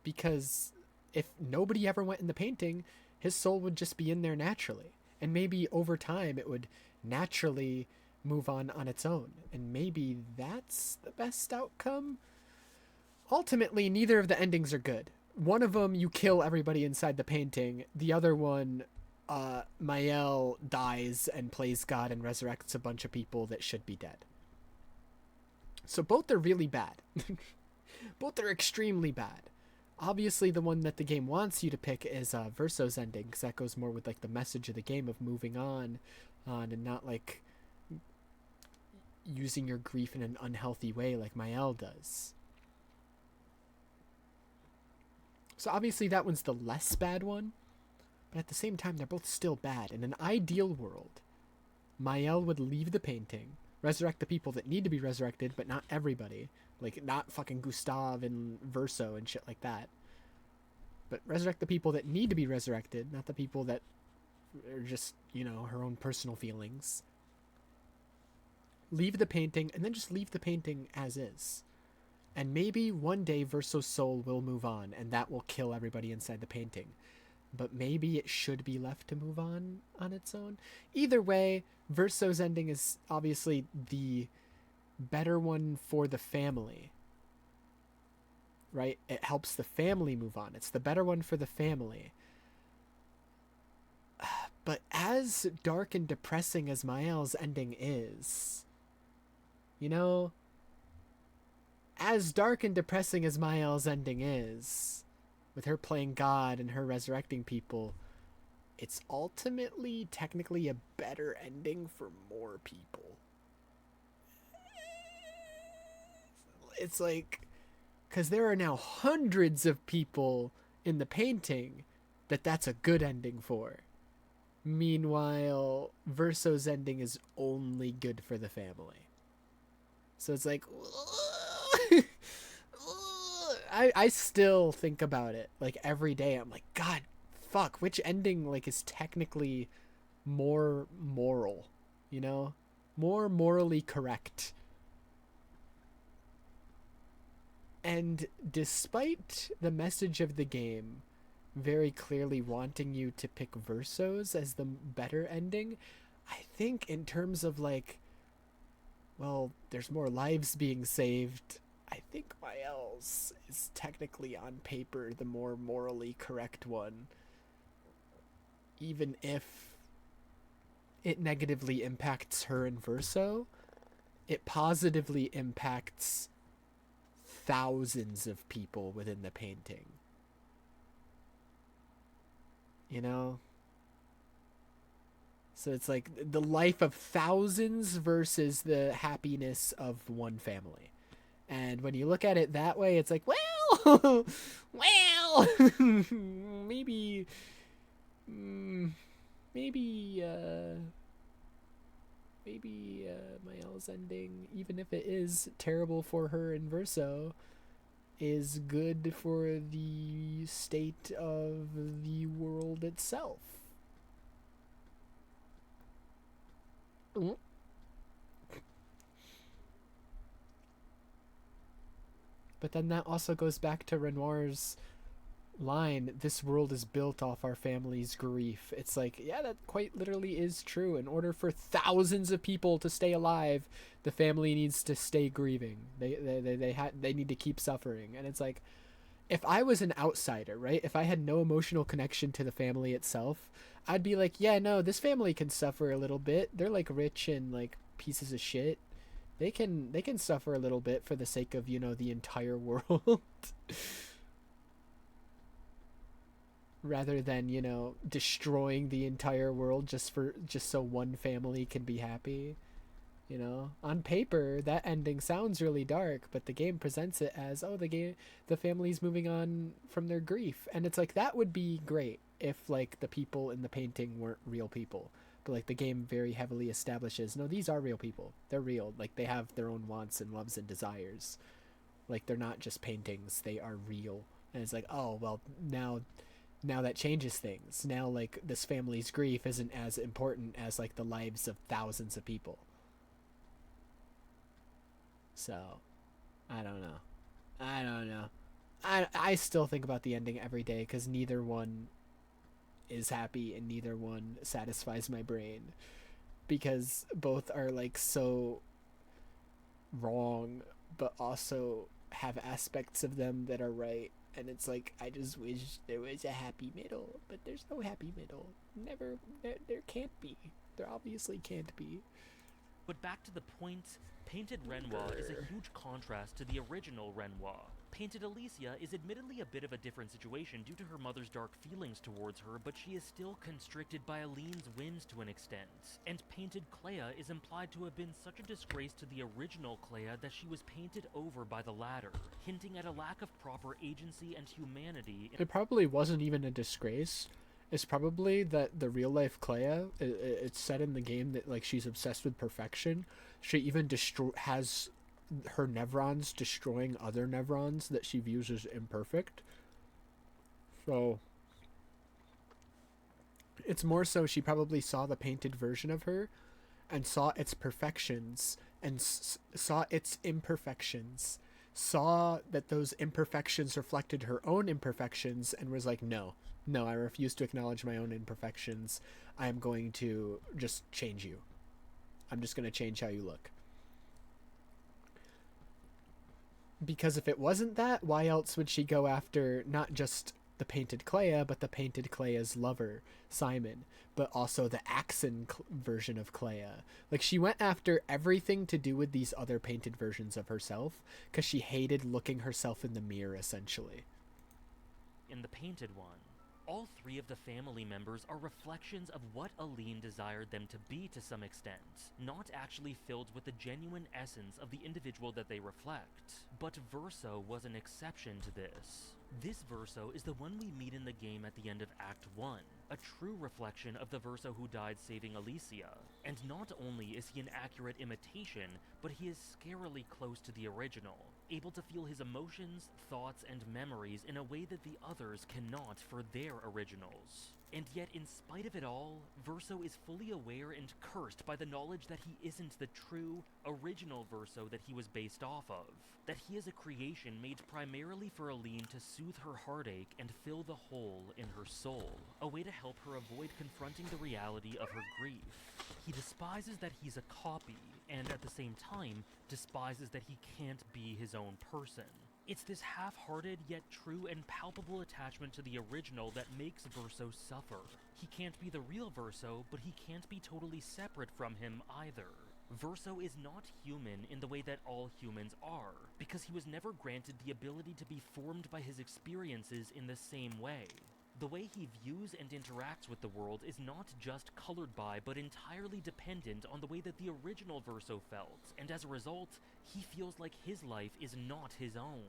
Because if nobody ever went in the painting, his soul would just be in there naturally. And maybe over time it would naturally move on its own. And maybe that's the best outcome. Ultimately, neither of the endings are good. One of them, you kill everybody inside the painting. The other one, Mael dies and plays God and resurrects a bunch of people that should be dead. So both are really bad. Both are extremely bad. Obviously, the one that the game wants you to pick is Verso's ending, because that goes more with like the message of the game of moving on and not like using your grief in an unhealthy way like Mael does. So obviously that one's the less bad one, but at the same time they're both still bad. In an ideal world, Mael would leave the painting, resurrect the people that need to be resurrected, but not everybody. Like, not fucking Gustav and Verso and shit like that. But resurrect the people that need to be resurrected, not the people that are just, you know, her own personal feelings. Leave the painting, and then just leave the painting as is. And maybe one day Verso's soul will move on, and that will kill everybody inside the painting. But maybe it should be left to move on its own. Either way, Verso's ending is obviously the better one for the family, right? It helps the family move on. It's the better one for the family. But as dark and depressing as Mael's ending is, You know, as dark and depressing as Mael's ending is, with her playing God and her resurrecting people, it's ultimately technically a better ending for more people. It's like, because there are now hundreds of people in the painting that's a good ending for. Meanwhile, Verso's ending is only good for the family. So it's like, I still think about it like every day. I'm like, God, fuck, which ending like is technically more moral, you know, more morally correct. And despite the message of the game very clearly wanting you to pick Versos as the better ending, I think in terms of like, well, there's more lives being saved, I think Mael's is technically on paper the more morally correct one, even if it negatively impacts her and Verso. It positively impacts thousands of people within the painting. You know? So it's like the life of thousands versus the happiness of one family. And when you look at it that way, it's like, well, well, maybe Mael's ending, even if it is terrible for her and Verso, is good for the state of the world itself. But then that also goes back to Renoir's line, this world is built off our family's grief. It's like, yeah, that quite literally is true. In order for thousands of people to stay alive, the family needs to stay grieving. They need to keep suffering. And it's like, if I was an outsider, right? If I had no emotional connection to the family itself, I'd be like, yeah, no, this family can suffer a little bit. They're like rich and like pieces of shit. They can suffer a little bit for the sake of, you know, the entire world. Rather than, you know, destroying the entire world just so one family can be happy. You know, on paper that ending sounds really dark, but the game presents it as, oh, the family's moving on from their grief. And it's like, that would be great if like the people in the painting weren't real people. But like the game very heavily establishes, no, these are real people. They're real. Like they have their own wants and loves and desires. Like they're not just paintings, they are real. And it's like, oh, well, now that changes things. Now like this family's grief isn't as important as like the lives of thousands of people. So I don't know. I still think about the ending every day because neither one is happy and neither one satisfies my brain, because both are like so wrong but also have aspects of them that are right. And it's like, I just wish there was a happy middle, but there's no happy middle. Never. There can't be. There obviously can't be. But back to the point, Painted Renoir is a huge contrast to the original Renoir. Painted Alicia is admittedly a bit of a different situation due to her mother's dark feelings towards her, but she is still constricted by Aline's whims to an extent. And Painted Clea is implied to have been such a disgrace to the original Clea that she was painted over by the latter, hinting at a lack of proper agency and humanity. It probably wasn't even a disgrace. It's probably that the real life Clea, it's said in the game that like she's obsessed with perfection. She even has her Nevrons destroying other Nevrons that she views as imperfect. So it's more so she probably saw the painted version of her and saw its perfections and saw its imperfections, saw that those imperfections reflected her own imperfections, and was like, no, I refuse to acknowledge my own imperfections. I am going to just change you. I'm just going to change how you look. Because if it wasn't that, why else would she go after not just the painted Clea, but the painted Clea's lover, Simon, but also the Axon version of Clea. Like, she went after everything to do with these other painted versions of herself because she hated looking herself in the mirror, essentially. In the painted one, all three of the family members are reflections of what Aline desired them to be to some extent, not actually filled with the genuine essence of the individual that they reflect. But Verso was an exception to this. This Verso is the one we meet in the game at the end of Act 1, a true reflection of the Verso who died saving Alicia. And not only is he an accurate imitation, but he is scarily close to the original, able to feel his emotions, thoughts, and memories in a way that the others cannot for their originals. And yet, in spite of it all, Verso is fully aware and cursed by the knowledge that he isn't the true, original Verso that he was based off of. That he is a creation made primarily for Aline to soothe her heartache and fill the hole in her soul, a way to help her avoid confronting the reality of her grief. He despises that he's a copy, and at the same time, despises that he can't be his own person. It's this half-hearted yet true and palpable attachment to the original that makes Verso suffer. He can't be the real Verso, but he can't be totally separate from him either. Verso is not human in the way that all humans are, because he was never granted the ability to be formed by his experiences in the same way. The way he views and interacts with the world is not just colored by, but entirely dependent on the way that the original Verso felt, and as a result, he feels like his life is not his own.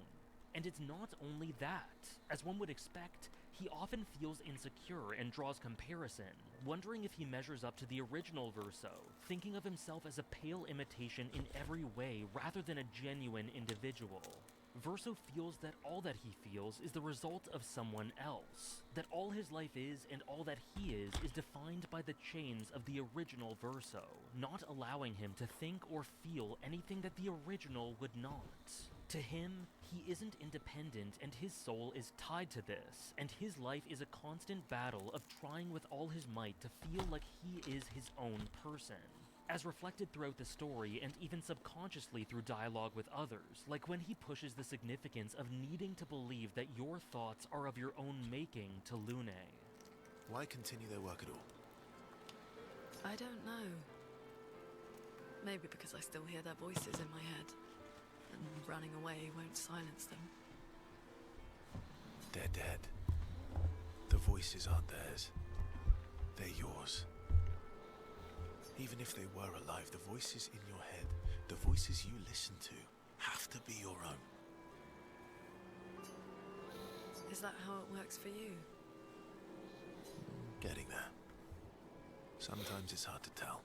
And it's not only that. As one would expect, he often feels insecure and draws comparison, wondering if he measures up to the original Verso, thinking of himself as a pale imitation in every way rather than a genuine individual. Verso feels that all that he feels is the result of someone else, that all his life is and all that he is defined by the chains of the original Verso, not allowing him to think or feel anything that the original would not. To him, he isn't independent and his soul is tied to this, and his life is a constant battle of trying with all his might to feel like he is his own person. As reflected throughout the story and even subconsciously through dialogue with others, like when he pushes the significance of needing to believe that your thoughts are of your own making to Lune. Why continue their work at all? I don't know. Maybe because I still hear their voices in my head, and running away won't silence them. They're dead. The voices aren't theirs. They're yours. Even if they were alive, the voices in your head, the voices you listen to, have to be your own. Is that how it works for you? Getting there. Sometimes it's hard to tell.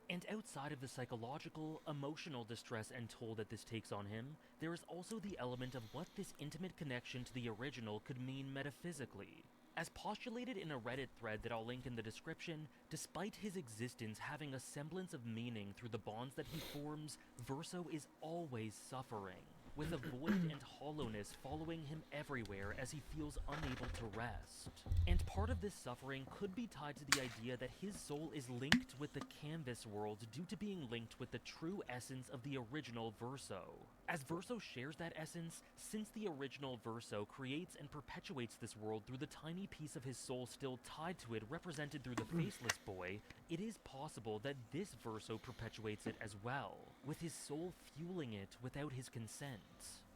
And outside of the psychological, emotional distress and toll that this takes on him, there is also the element of what this intimate connection to the original could mean metaphysically. As postulated in a Reddit thread that I'll link in the description, despite his existence having a semblance of meaning through the bonds that he forms, Verso is always suffering, with a void and hollowness following him everywhere as he feels unable to rest. And part of this suffering could be tied to the idea that his soul is linked with the canvas world due to being linked with the true essence of the original Verso. As Verso shares that essence, since the original Verso creates and perpetuates this world through the tiny piece of his soul still tied to it represented through the Faceless Boy, it is possible that this Verso perpetuates it as well, with his soul fueling it without his consent.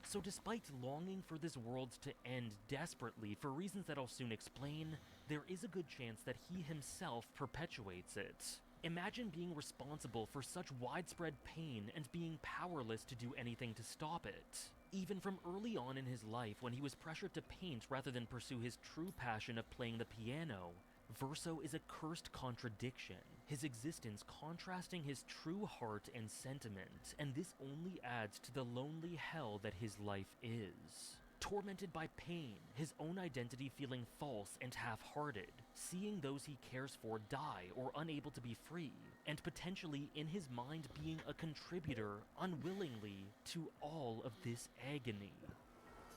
So despite longing for this world to end desperately for reasons that I'll soon explain, there is a good chance that he himself perpetuates it. Imagine being responsible for such widespread pain and being powerless to do anything to stop it. Even from early on in his life, when he was pressured to paint rather than pursue his true passion of playing the piano, Verso is a cursed contradiction, his existence contrasting his true heart and sentiment, and this only adds to the lonely hell that his life is. Tormented by pain, his own identity feeling false and half-hearted, seeing those he cares for die or unable to be free, and potentially in his mind being a contributor, unwillingly, to all of this agony.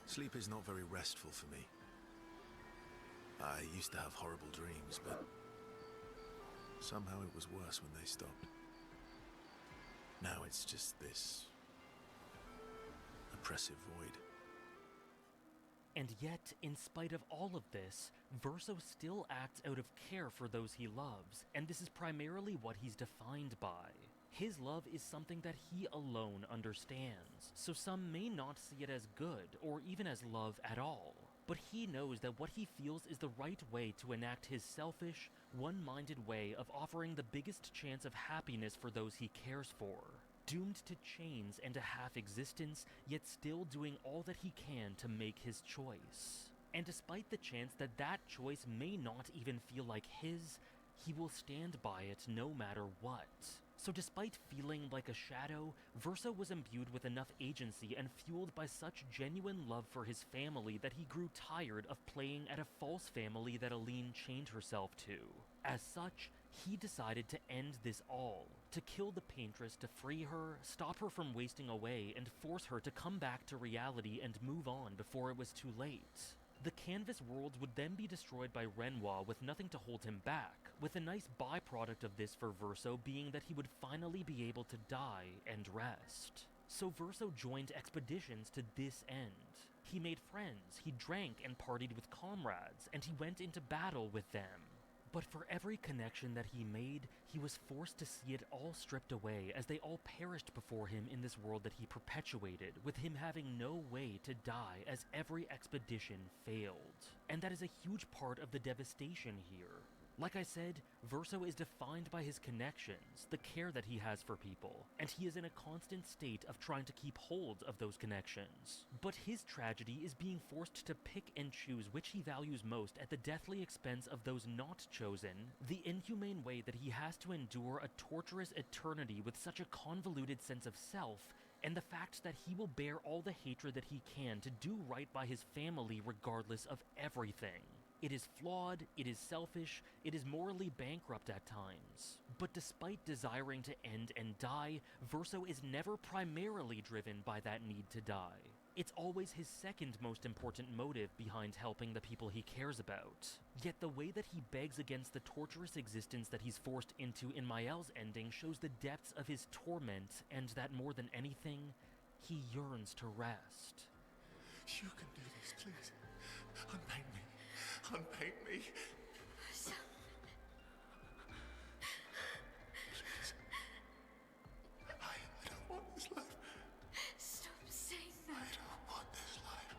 Sleep is not very restful for me. I used to have horrible dreams, but somehow it was worse when they stopped. Now it's just this oppressive void. And yet, in spite of all of this, Verso still acts out of care for those he loves, and this is primarily what he's defined by. His love is something that he alone understands, so some may not see it as good, or even as love at all. But he knows that what he feels is the right way to enact his selfish, one-minded way of offering the biggest chance of happiness for those he cares for. Doomed to chains and a half-existence, yet still doing all that he can to make his choice. And despite the chance that that choice may not even feel like his, he will stand by it no matter what. So despite feeling like a shadow, Verso was imbued with enough agency and fueled by such genuine love for his family that he grew tired of playing at a false family that Aline chained herself to. As such, he decided to end this all, to kill the Paintress to free her, stop her from wasting away, and force her to come back to reality and move on before it was too late. The canvas world would then be destroyed by Renoir with nothing to hold him back, with a nice byproduct of this for Verso being that he would finally be able to die and rest. So Verso joined expeditions to this end. He made friends, he drank and partied with comrades, and he went into battle with them. But for every connection that he made, he was forced to see it all stripped away as they all perished before him in this world that he perpetuated, with him having no way to die as every expedition failed. And that is a huge part of the devastation here. Like I said, Verso is defined by his connections, the care that he has for people, and he is in a constant state of trying to keep hold of those connections. But his tragedy is being forced to pick and choose which he values most at the deathly expense of those not chosen, the inhumane way that he has to endure a torturous eternity with such a convoluted sense of self, and the fact that he will bear all the hatred that he can to do right by his family regardless of everything. It is flawed, it is selfish, it is morally bankrupt at times. But despite desiring to end and die, Verso is never primarily driven by that need to die. It's always his second most important motive behind helping the people he cares about. Yet the way that he begs against the torturous existence that he's forced into in Mael's ending shows the depths of his torment, and that more than anything, he yearns to rest. You can do this, please. Unpaint me. Unpaint me. So... Please. I don't want this life. Stop saying that. I don't want this life.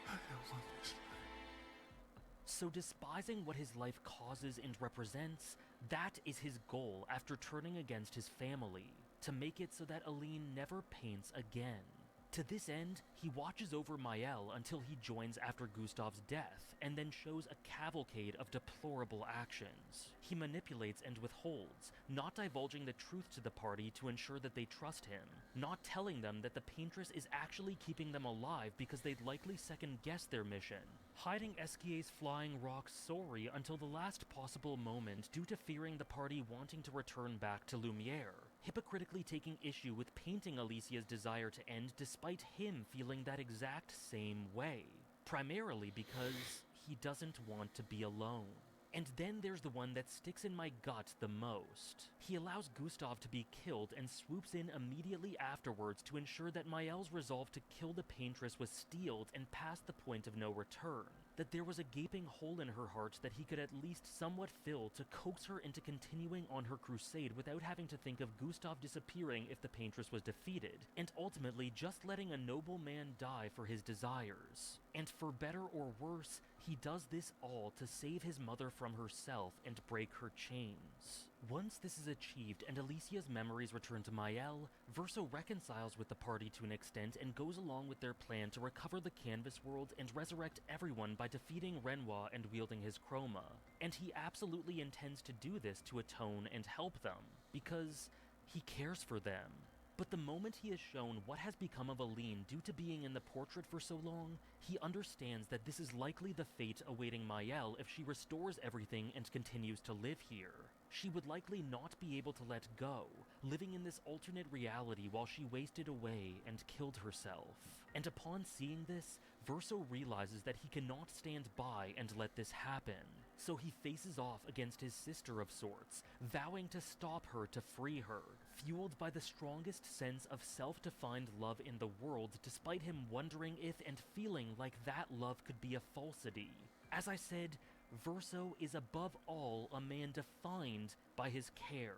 I don't want this life. So despising what his life causes and represents, that is his goal after turning against his family, to make it so that Aline never paints again. To this end, he watches over Mael until he joins after Gustav's death, and then shows a cavalcade of deplorable actions. He manipulates and withholds, not divulging the truth to the party to ensure that they trust him, not telling them that the Paintress is actually keeping them alive because they'd likely second-guess their mission, hiding Esquia's flying rock Sori until the last possible moment due to fearing the party wanting to return back to Lumiere, hypocritically taking issue with painting Alicia's desire to end despite him feeling that exact same way, primarily because he doesn't want to be alone. And then there's the one that sticks in my gut the most. He allows Gustav to be killed and swoops in immediately afterwards to ensure that Mael's resolve to kill the Paintress was steeled and past the point of no return, that there was a gaping hole in her heart that he could at least somewhat fill to coax her into continuing on her crusade without having to think of Gustav disappearing if the Paintress was defeated, and ultimately just letting a noble man die for his desires. And for better or worse, he does this all to save his mother from herself and break her chains. Once this is achieved and Alicia's memories return to Mael, Verso reconciles with the party to an extent and goes along with their plan to recover the canvas world and resurrect everyone by defeating Renoir and wielding his chroma. And he absolutely intends to do this to atone and help them, because he cares for them. But the moment he is shown what has become of Aline due to being in the portrait for so long, he understands that this is likely the fate awaiting Mael if she restores everything and continues to live here. She would likely not be able to let go, living in this alternate reality while she wasted away and killed herself. And upon seeing this, Verso realizes that he cannot stand by and let this happen. So he faces off against his sister of sorts, vowing to stop her to free her, fueled by the strongest sense of self-defined love in the world, despite him wondering if and feeling like that love could be a falsity. As I said, Verso is above all a man defined by his care.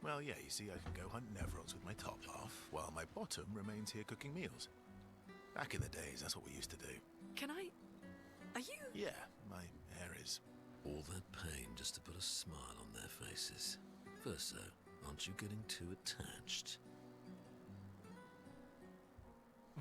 Well, yeah, you see, I can go hunt Nevrons with my top half, while my bottom remains here cooking meals. Back in the days, that's what we used to do. Can I... Are you... Yeah, my hair is... All that pain just to put a smile on their faces. Verso, aren't you getting too attached?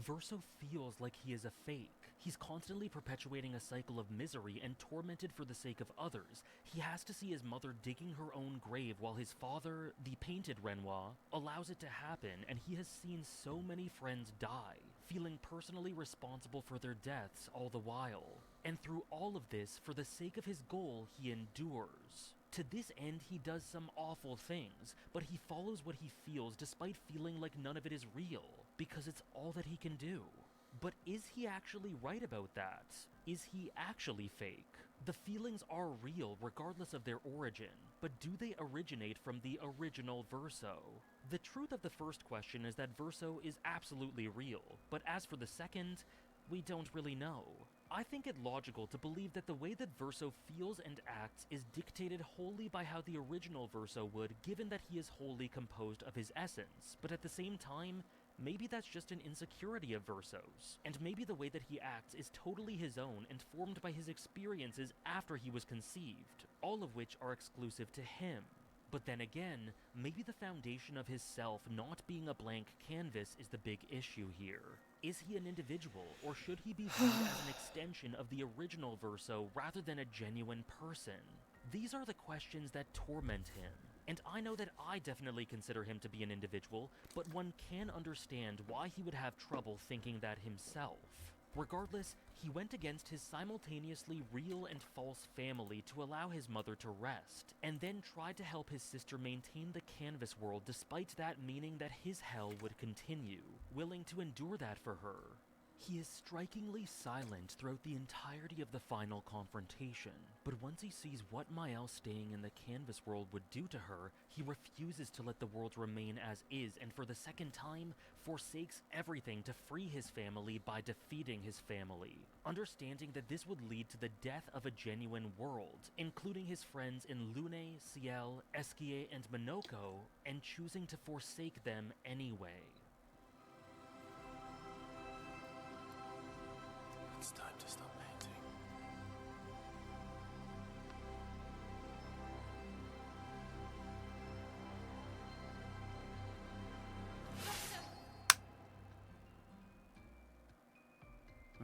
Verso feels like he is a fake. He's constantly perpetuating a cycle of misery and tormented for the sake of others. He has to see his mother digging her own grave while his father, the painted Renoir, allows it to happen, and he has seen so many friends die, feeling personally responsible for their deaths all the while. And through all of this, for the sake of his goal, he endures. To this end, he does some awful things, but he follows what he feels despite feeling like none of it is real, because it's all that he can do. But is he actually right about that? Is he actually fake? The feelings are real regardless of their origin, but do they originate from the original Verso? The truth of the first question is that Verso is absolutely real, but as for the second, we don't really know. I think it logical to believe that the way that Verso feels and acts is dictated wholly by how the original Verso would, given that he is wholly composed of his essence, but at the same time, maybe that's just an insecurity of Verso's, and maybe the way that he acts is totally his own and formed by his experiences after he was conceived, all of which are exclusive to him. But then again, maybe the foundation of his self not being a blank canvas is the big issue here. Is he an individual, or should he be viewed as an extension of the original Verso rather than a genuine person? These are the questions that torment him. And I know that I definitely consider him to be an individual, but one can understand why he would have trouble thinking that himself. Regardless, he went against his simultaneously real and false family to allow his mother to rest, and then tried to help his sister maintain the canvas world despite that meaning that his hell would continue, willing to endure that for her. He is strikingly silent throughout the entirety of the final confrontation, but once he sees what Mael staying in the canvas world would do to her, he refuses to let the world remain as is, and for the second time, forsakes everything to free his family by defeating his family, understanding that this would lead to the death of a genuine world, including his friends in Lune, Ciel, Esquier, and Minoko, and choosing to forsake them anyway. It's time to stop painting.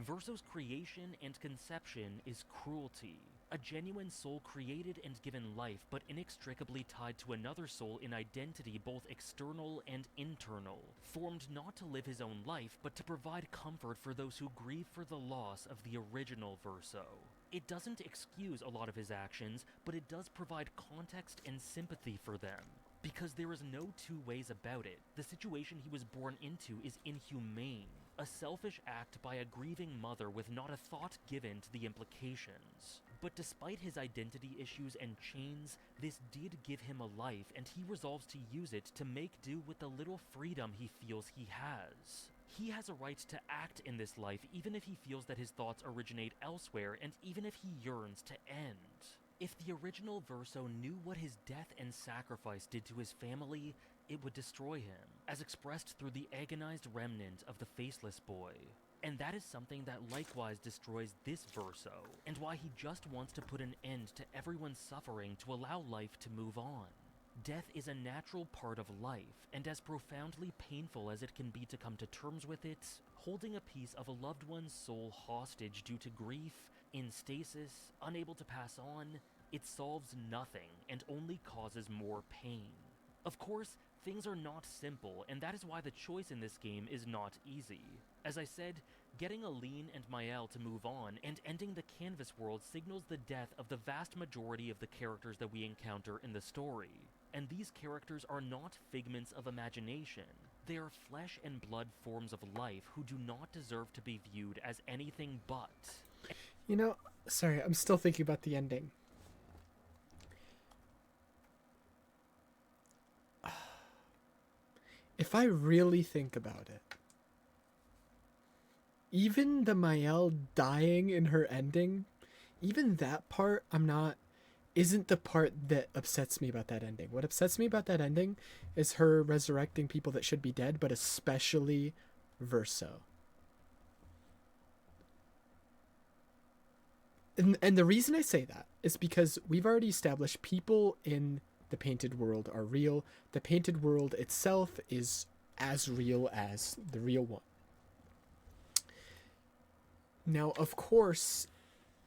Verso's creation and conception is cruelty. A genuine soul created and given life, but inextricably tied to another soul in identity both external and internal, formed not to live his own life, but to provide comfort for those who grieve for the loss of the original Verso. It doesn't excuse a lot of his actions, but it does provide context and sympathy for them. Because there is no two ways about it. The situation he was born into is inhumane. A selfish act by a grieving mother with not a thought given to the implications. But despite his identity issues and chains, this did give him a life, and he resolves to use it to make do with the little freedom he feels he has. He has a right to act in this life even if he feels that his thoughts originate elsewhere, and even if he yearns to end. If the original Verso knew what his death and sacrifice did to his family, it would destroy him, as expressed through the agonized remnant of the Faceless Boy. And that is something that likewise destroys this Verso, and why he just wants to put an end to everyone's suffering to allow life to move on. Death is a natural part of life, and as profoundly painful as it can be to come to terms with it, holding a piece of a loved one's soul hostage due to grief, in stasis, unable to pass on, it solves nothing and only causes more pain. Of course, things are not simple, and that is why the choice in this game is not easy. As I said, getting Aline and Mael to move on and ending the canvas world signals the death of the vast majority of the characters that we encounter in the story. And these characters are not figments of imagination. They are flesh and blood forms of life who do not deserve to be viewed as anything but. You know, sorry, I'm still thinking about the ending. If I really think about it, even the Mael dying in her ending, even that part isn't the part that upsets me about that ending. What upsets me about that ending is her resurrecting people that should be dead, but especially Verso. And the reason I say that is because we've already established people in the painted world are real. The painted world itself is as real as the real one. Now, of course,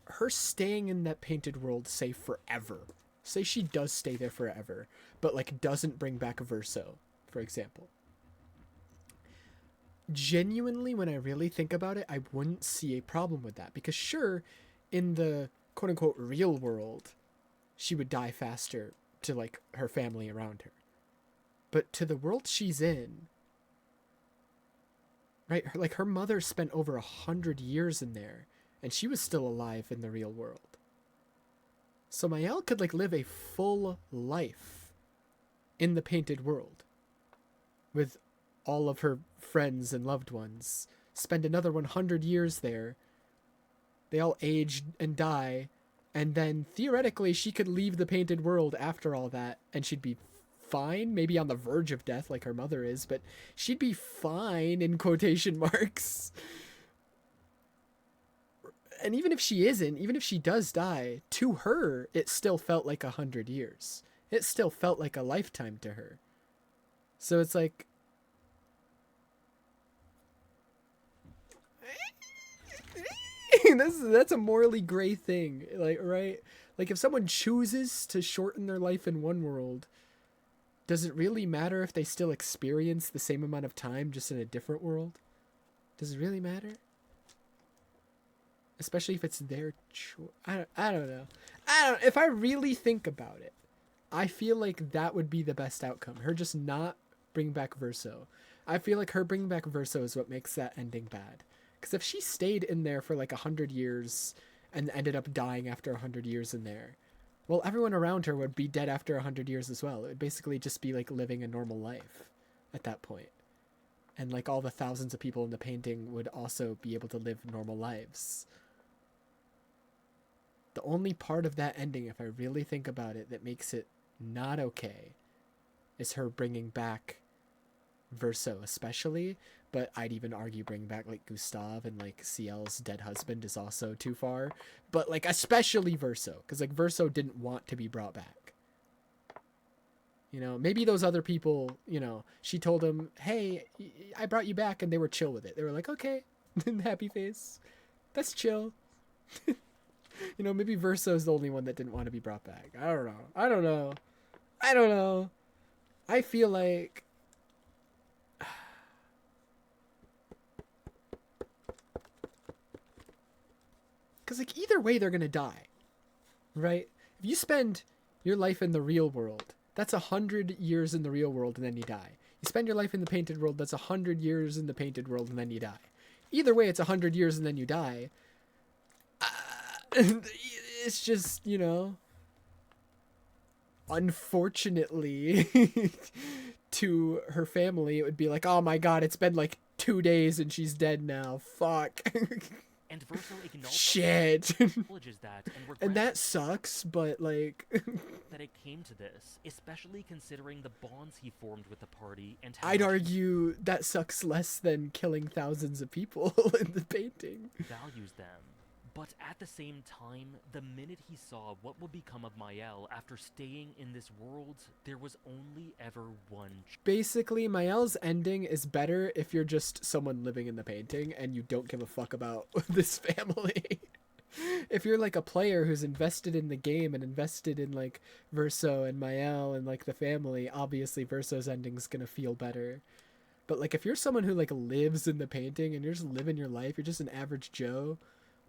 her staying in that painted world, say forever, say she does stay there forever, but like doesn't bring back Verso, for example. Genuinely, when I really think about it, I wouldn't see a problem with that, because sure, in the quote-unquote real world, she would die faster to like her family around her. But to the world she's in, right, her mother spent over 100 years in there, and she was still alive in the real world. So Mael could like live a full life in the painted world with all of her friends and loved ones, spend another 100 years there. They all age and die, and then theoretically she could leave the painted world after all that, and she'd be fine, maybe on the verge of death like her mother is, but she'd be fine in quotation marks. And even if she isn't, even if she does die, to her, it still felt like 100 years. It still felt like a lifetime to her. So it's like, that's a morally gray thing, like, right? Like, if someone chooses to shorten their life in one world, does it really matter if they still experience the same amount of time just in a different world? Does it really matter? Especially if it's their choice. I don't know. If I really think about it, I feel like that would be the best outcome. Her just not bring back Verso. I feel like her bringing back Verso is what makes that ending bad. Because if she stayed in there for like 100 years and ended up dying after 100 years in there, well, everyone around her would be dead after 100 years as well. It would basically just be like living a normal life at that point. And like all the thousands of people in the painting would also be able to live normal lives. The only part of that ending, if I really think about it, that makes it not okay is her bringing back Verso especially, but I'd even argue bringing back like Gustav and like CL's dead husband is also too far, but like especially Verso, because like Verso didn't want to be brought back. You know, maybe those other people, you know, she told him, hey, I brought you back, and they were chill with it. They were like, okay, happy face, that's chill. You know, maybe Verso's the only one that didn't want to be brought back. I don't know. I feel like because like either way they're gonna die, right? If you spend your life in the real world, that's 100 years in the real world and then you die. You spend your life in the painted world, that's 100 years in the painted world and then you die. Either way, it's 100 years and then you die. It's just, you know, unfortunately to her family, it would be like, oh my god, it's been like 2 days and she's dead now. Fuck. And Verso shit. acknowledges that and and that sucks, but like that it came to this, especially considering the bonds he formed with the party and how I'd much argue that sucks less than killing thousands of people in the painting. he values them. But at the same time, the minute he saw what would become of Mael after staying in this world, there was only ever one Basically, Mael's ending is better if you're just someone living in the painting and you don't give a fuck about this family. If you're like a player who's invested in the game and invested in like Verso and Mael and like the family, obviously Verso's ending's gonna feel better. But like if you're someone who like lives in the painting and you're just living your life, you're just an average Joe,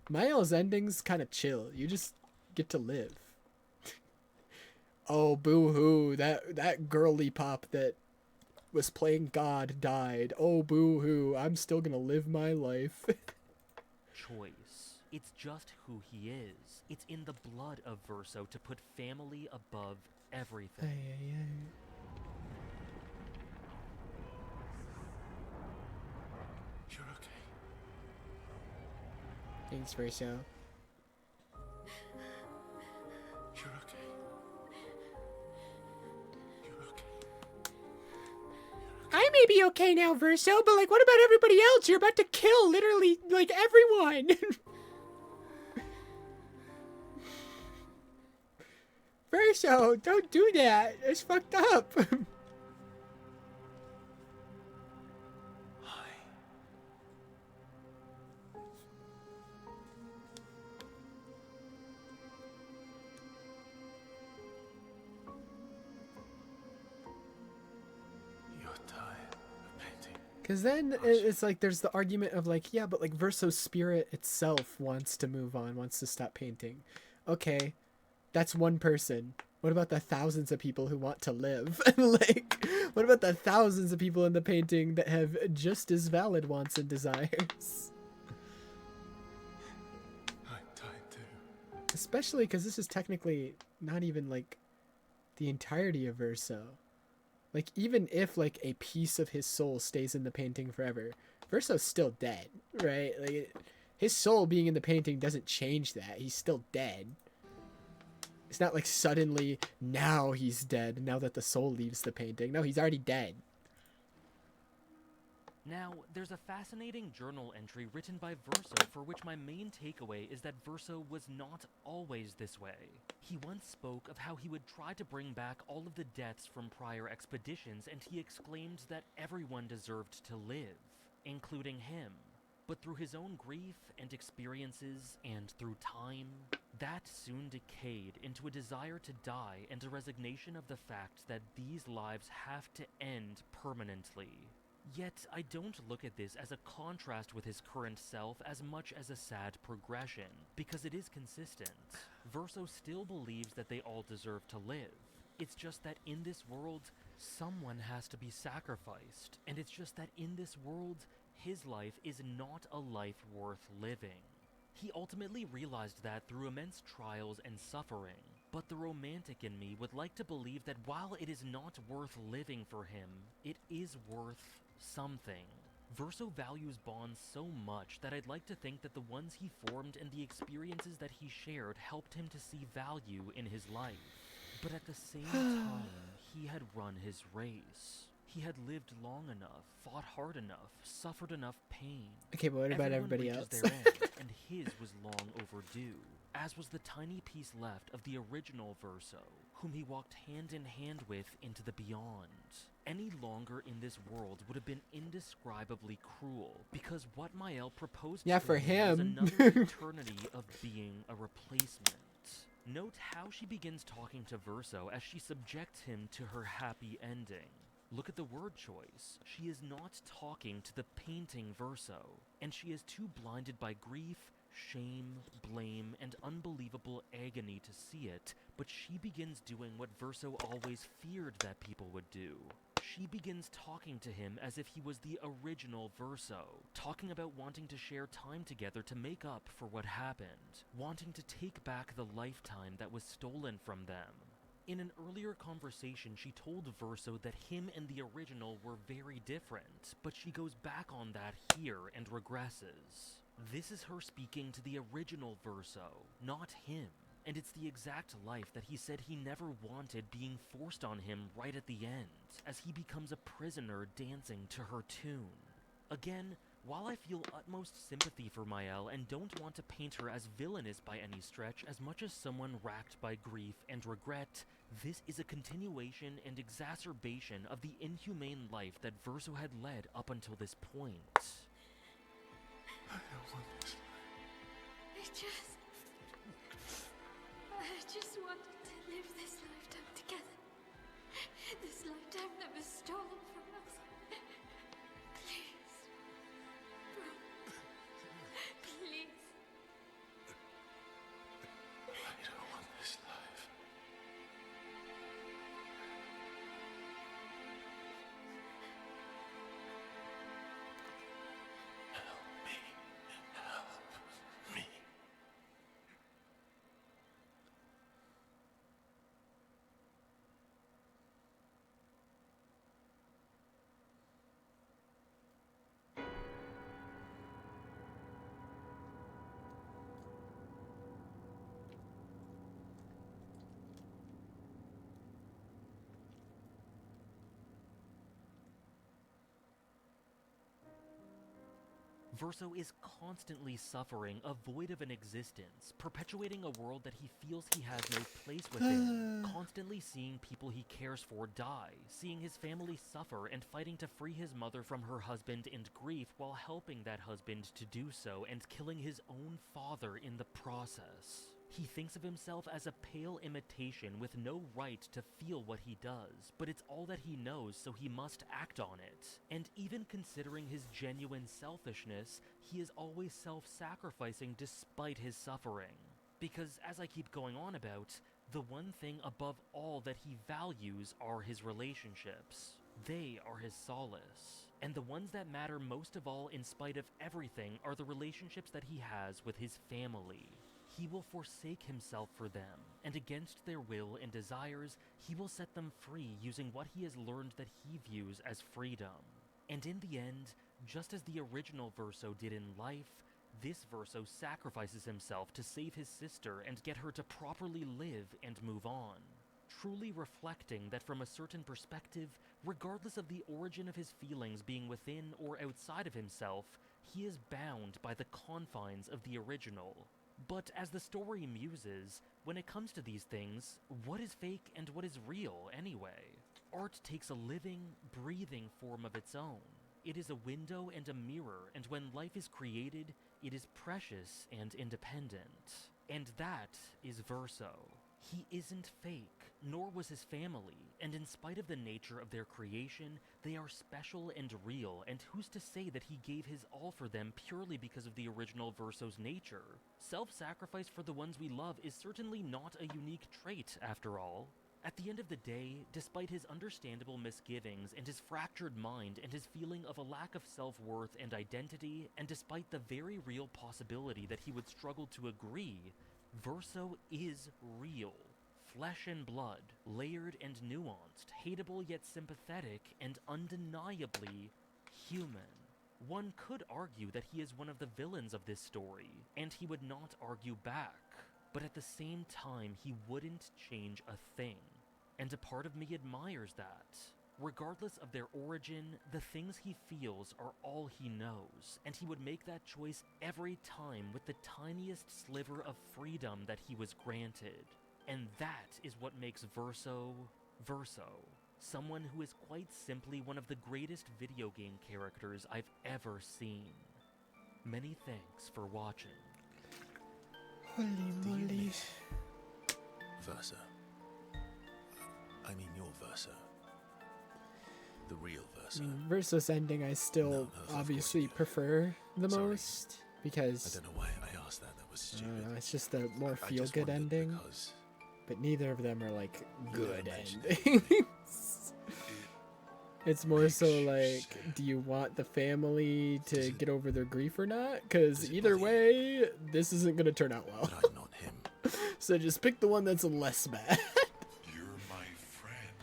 Mael's ending's kind of chill. You just get to live. Oh, boo-hoo. That girly pop that was playing God died. Oh, boo-hoo. I'm still gonna live my life. choice. It's just who he is. It's in the blood of Verso to put family above everything. You're okay. Thanks, Verso. You're okay. You're okay. I may be okay now, Verso, but like, what about everybody else? You're about to kill literally like everyone. Verso, don't do that. It's fucked up. Hi. You're tired of painting. Because then it's like there's the argument of like, yeah, but like Verso's spirit itself wants to move on, wants to stop painting. Okay, that's one person. What about the thousands of people who want to live? Like, what about the thousands of people in the painting that have just as valid wants and desires? I'm tired too. Especially because this is technically not even like the entirety of Verso. Like, even if like a piece of his soul stays in the painting forever, Verso's still dead, right? Like, his soul being in the painting doesn't change that. He's still dead. It's not like suddenly now he's dead now that the soul leaves the painting. No, he's already dead. Now, there's a fascinating journal entry written by Verso for which my main takeaway is that Verso was not always this way. He once spoke of how he would try to bring back all of the deaths from prior expeditions, and he exclaimed that everyone deserved to live, including him. But through his own grief and experiences, and through time, that soon decayed into a desire to die and a resignation of the fact that these lives have to end permanently. Yet, I don't look at this as a contrast with his current self as much as a sad progression, because it is consistent. Verso still believes that they all deserve to live. It's just that in this world, someone has to be sacrificed, and it's just that in this world, his life is not a life worth living. He ultimately realized that through immense trials and suffering, but the romantic in me would like to believe that while it is not worth living for him, it is worth something. Verso values bonds so much that I'd like to think that the ones he formed and the experiences that he shared helped him to see value in his life. But at the same time, he had run his race. He had lived long enough, fought hard enough, suffered enough pain. Okay, but what about Everyone everybody reaches else? their end, and his was long overdue, as was the tiny piece left of the original Verso, whom he walked hand in hand with into the beyond. Any longer in this world would have been indescribably cruel, because what Mael proposed Yeah, to for him was him. another eternity of being a replacement. Note how she begins talking to Verso as she subjects him to her happy ending. Look at the word choice. She is not talking to the painting Verso, and she is too blinded by grief, shame, blame, and unbelievable agony to see it, but she begins doing what Verso always feared that people would do. She begins talking to him as if he was the original Verso, talking about wanting to share time together to make up for what happened, wanting to take back the lifetime that was stolen from them. In an earlier conversation, she told Verso that him and the original were very different, but she goes back on that here and regresses. This is her speaking to the original Verso, not him, and it's the exact life that he said he never wanted being forced on him right at the end, as he becomes a prisoner dancing to her tune. Again, while I feel utmost sympathy for Mael and don't want to paint her as villainous by any stretch as much as someone racked by grief and regret, this is a continuation and exacerbation of the inhumane life that Verso had led up until this point. I don't want this. I just wanted to live this lifetime together. This lifetime that was stolen from us. Please. Bro. Please. I don't want this life. Help me. Help me. Verso is constantly suffering a void of an existence, perpetuating a world that he feels he has no place within, constantly seeing people he cares for die, seeing his family suffer, and fighting to free his mother from her husband and grief while helping that husband to do so and killing his own father in the process. He thinks of himself as a pale imitation with no right to feel what he does, but it's all that he knows, so he must act on it. And even considering his genuine selfishness, he is always self-sacrificing despite his suffering. Because, as I keep going on about, the one thing above all that he values are his relationships. They are his solace. And the ones that matter most of all in spite of everything are the relationships that he has with his family. He will forsake himself for them, and against their will and desires, he will set them free using what he has learned that he views as freedom. And in the end, just as the original Verso did in life, this Verso sacrifices himself to save his sister and get her to properly live and move on. Truly reflecting that from a certain perspective, regardless of the origin of his feelings being within or outside of himself, he is bound by the confines of the original. But as the story muses, when it comes to these things, what is fake and what is real anyway? Art takes a living, breathing form of its own. It is a window and a mirror, and when life is created, it is precious and independent. And that is Verso. He isn't fake, nor was his family, and in spite of the nature of their creation, they are special and real, and who's to say that he gave his all for them purely because of the original Verso's nature? Self-sacrifice for the ones we love is certainly not a unique trait, after all. At the end of the day, despite his understandable misgivings and his fractured mind and his feeling of a lack of self-worth and identity, and despite the very real possibility that he would struggle to agree, Verso is real. Flesh and blood, layered and nuanced, hateable yet sympathetic, and undeniably human. One could argue that he is one of the villains of this story, and he would not argue back. But at the same time, he wouldn't change a thing. And a part of me admires that. Regardless of their origin, the things he feels are all he knows, and he would make that choice every time with the tiniest sliver of freedom that he was granted. And that is what makes Verso, Verso. Someone who is quite simply one of the greatest video game characters I've ever seen. Many thanks for watching. Holy moly. Verso. I mean your Verso. The real Verso. Versus ending I still obviously prefer the most, because I don't know why I asked that. That was stupid. it's just a more I feel just good wondered ending. because But neither of them are like good mentioned endings. It's more so like, do you want the family to get over their grief or not? Because either way, this isn't going to turn out well. But I'm not him. So just pick the one that's less bad. You're my friend.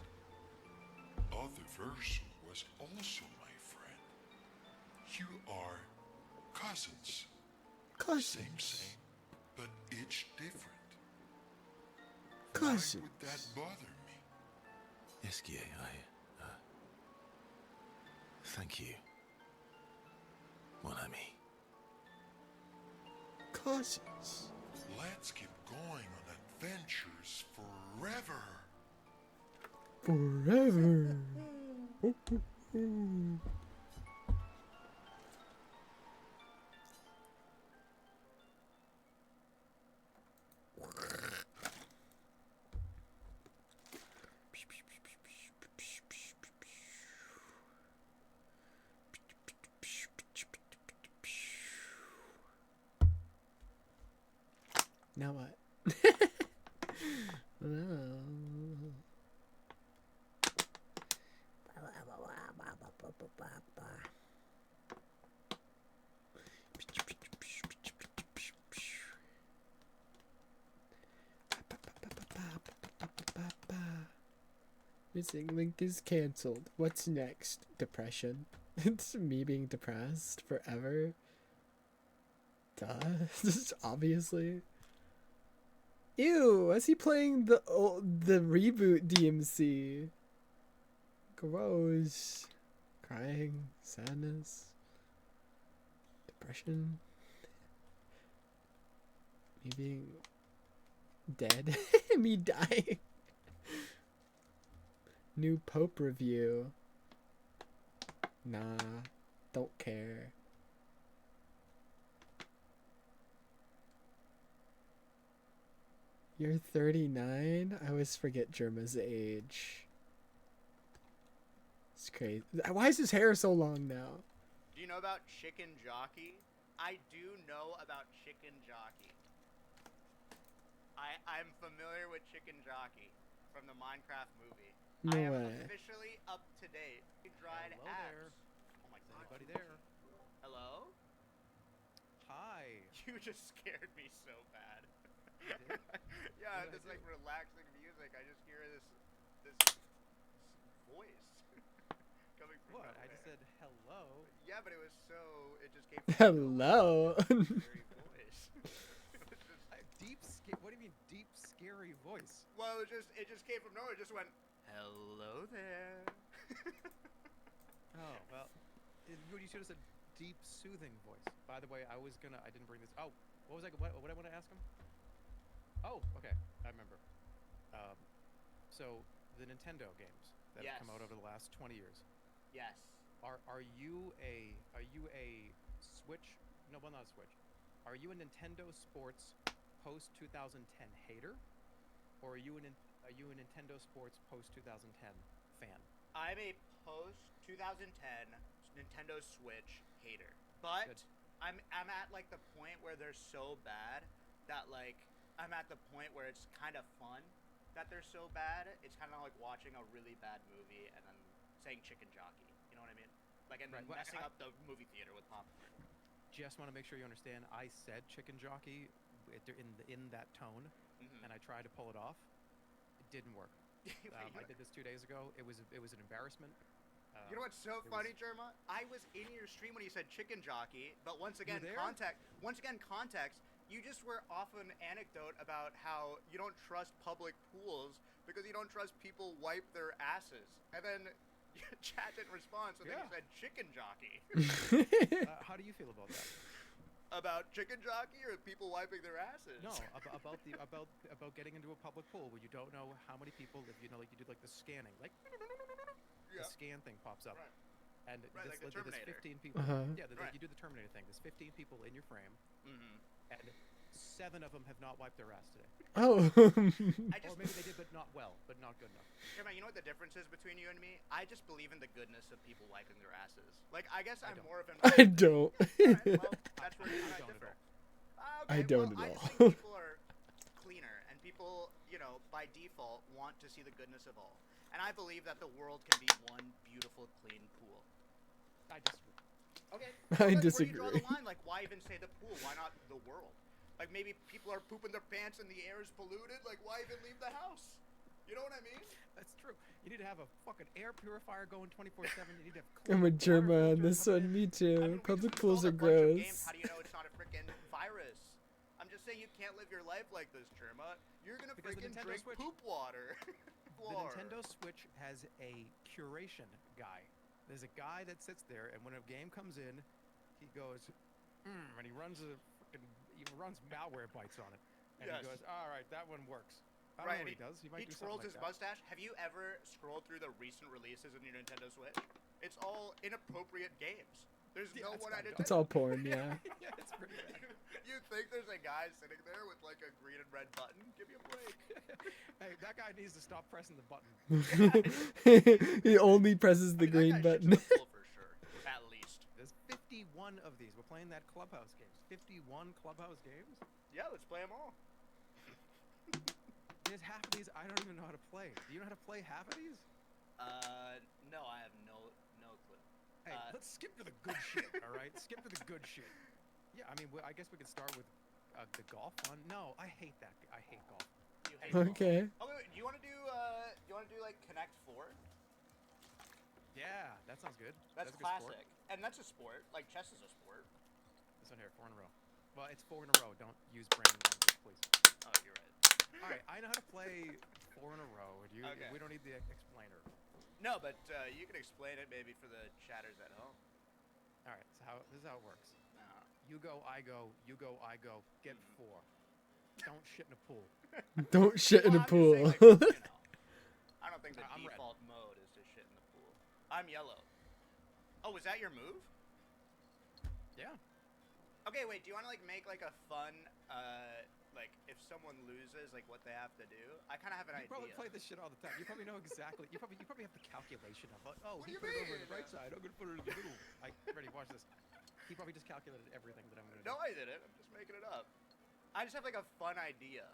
Other Verso was also my friend. You are cousins. Same, but each different. Cousins. Why would that bother me? Eskie, thank you. Mon ami. Cousins. Let's keep going on adventures forever. Forever. Ooh, ooh, ooh. Now what? Missing link is cancelled. What's next? Depression. It's me being depressed forever. Duh. Obviously. Ew, is he playing the reboot DMC? Gross. Crying, sadness, Depression. Me being dead. Me dying. New Pope review. Nah, don't care. You're 39? I always forget Germa's age. It's crazy. Why is his hair so long now? Do you know about Chicken Jockey? I do know about Chicken Jockey. I'm familiar with Chicken Jockey from the Minecraft movie. No I am way. officially up to date. Dried Hello abs. there. Oh my Is god. anybody there? Hello? Hi. You just scared me so bad. did? Yeah, What did this I like do? relaxing music. I just hear this voice coming from What? I nowhere. just said hello. Yeah, but it was so. It just came from Hello. scary voice. It was just. What do you mean deep, scary voice? Well, it just came from nowhere. It just went, "Hello there." Oh well, you should have said deep, soothing voice. By the way, I didn't bring this. Oh, what I want to ask him? Oh, okay, I remember. So the Nintendo games that have come out over the last 20 years. Yes. Are you a Switch? No, well, not a Switch. Are you a Nintendo Sports post 2010 hater, or are you a Nintendo Sports post 2010 fan? I'm a post 2010 Nintendo Switch hater, but Good. I'm at like the point where they're so bad that like I'm at the point where it's kind of fun that they're so bad. It's kind of like watching a really bad movie and then saying chicken jockey. You know what I mean? Like and then Right, well, messing up the movie theater with popcorn. Just want to make sure you understand. I said chicken jockey in that tone, and I tried to pull it off. It didn't work. I did this 2 days ago. It was an embarrassment. You know what's so funny, Jerma? I was in your stream when you said chicken jockey, but once again, there? context. You just were off an anecdote about how you don't trust public pools because you don't trust people wipe their asses, and then chat didn't respond, so then you said chicken jockey. How do you feel about that? About chicken jockey or people wiping their asses? No, about getting into a public pool where you don't know how many people. If you know, like you do like the scanning, like the scan thing pops up, and like the there's Terminator. 15 people. Yeah, like you do the Terminator thing. There's 15 people in your frame, and 7 of them have not wiped their ass today. Oh. Or maybe they did, but not well, but not good enough. Jerma, you know what the difference is between you and me? I just believe in the goodness of people wiping their asses. Like, I guess I'm more of an. I don't. Alright, well, that's where you and I differ. I don't at I all. just think people are cleaner, and people, you know, by default, want to see the goodness of all. And I believe that the world can be one beautiful, clean pool. I disagree. Okay. I Where do you disagree. draw the line? Like, why even say the pool? Why not the world? Like, maybe people are pooping their pants and the air is polluted. Like, why even leave the house? You know what I mean? That's true. You need to have a fucking air purifier going 24/7. You need to have I'm a clean Germa water on this filters one. Me too. I mean, we Public just pools installed are a bunch of games. gross. How do you know it's not a freaking virus? I'm just saying you can't live your life like this, Germa. You're gonna Because the freaking Nintendo drink Switch- poop water. The Nintendo Switch has a curation guy. There's a guy that sits there, and when a game comes in, he goes, and he runs malware bites on it, and he goes, "All right, that one works." I don't know what he does. He might do twirls something his like that. mustache. Have you ever scrolled through the recent releases of your Nintendo Switch? It's all inappropriate games. There's no one at Nintendo. It's all porn, yeah. Yeah, it's pretty bad. You think there's a guy sitting there with like a green and red button? Give me a break. Hey, that guy needs to stop pressing the button. He only presses the green That guy button. shits the pool for sure, at least. There's 51 of these. We're playing that Clubhouse games. 51 Clubhouse games? Yeah, let's play them all. There's half of these I don't even know how to play. Do you know how to play half of these? No, I have no clue. Hey, let's skip to the good shit, all right? Skip to the good shit. Yeah, I mean, I guess we could start with the golf one. No, I hate that. I hate golf. You hate golf. Okay. Oh wait, do you want to do like Connect 4? Yeah, that sounds good. That's a good sport. classic, and that's a sport. Like chess is a sport. This one here, 4 in a row. Well, it's 4 in a row. Don't use Brandon language, please. Oh, you're right. All right, I know how to play 4 in a row. Okay. We don't need the explainer. No, but you can explain it maybe for the chatters at home. All right, so this is how it works. You go, I go. You go, I go. Get 4. Don't shit in a pool. Don't shit in a Well, I'm just pool. saying, like, you know, I don't think the I'm red. default mode is to shit in the pool. I'm yellow. Oh, was that your move? Yeah. Okay, wait. Do you want to like make like a fun, like if someone loses, like what they have to do? I kind of have an You idea. probably play this shit all the time. You probably know exactly. You probably have the calculation of like, oh, What he do you put it over on the mean? right side. I'm gonna put it in the middle. Ready? Watch this. He probably just calculated everything that I'm gonna do. No, I didn't. I'm just making it up. I just have like a fun idea.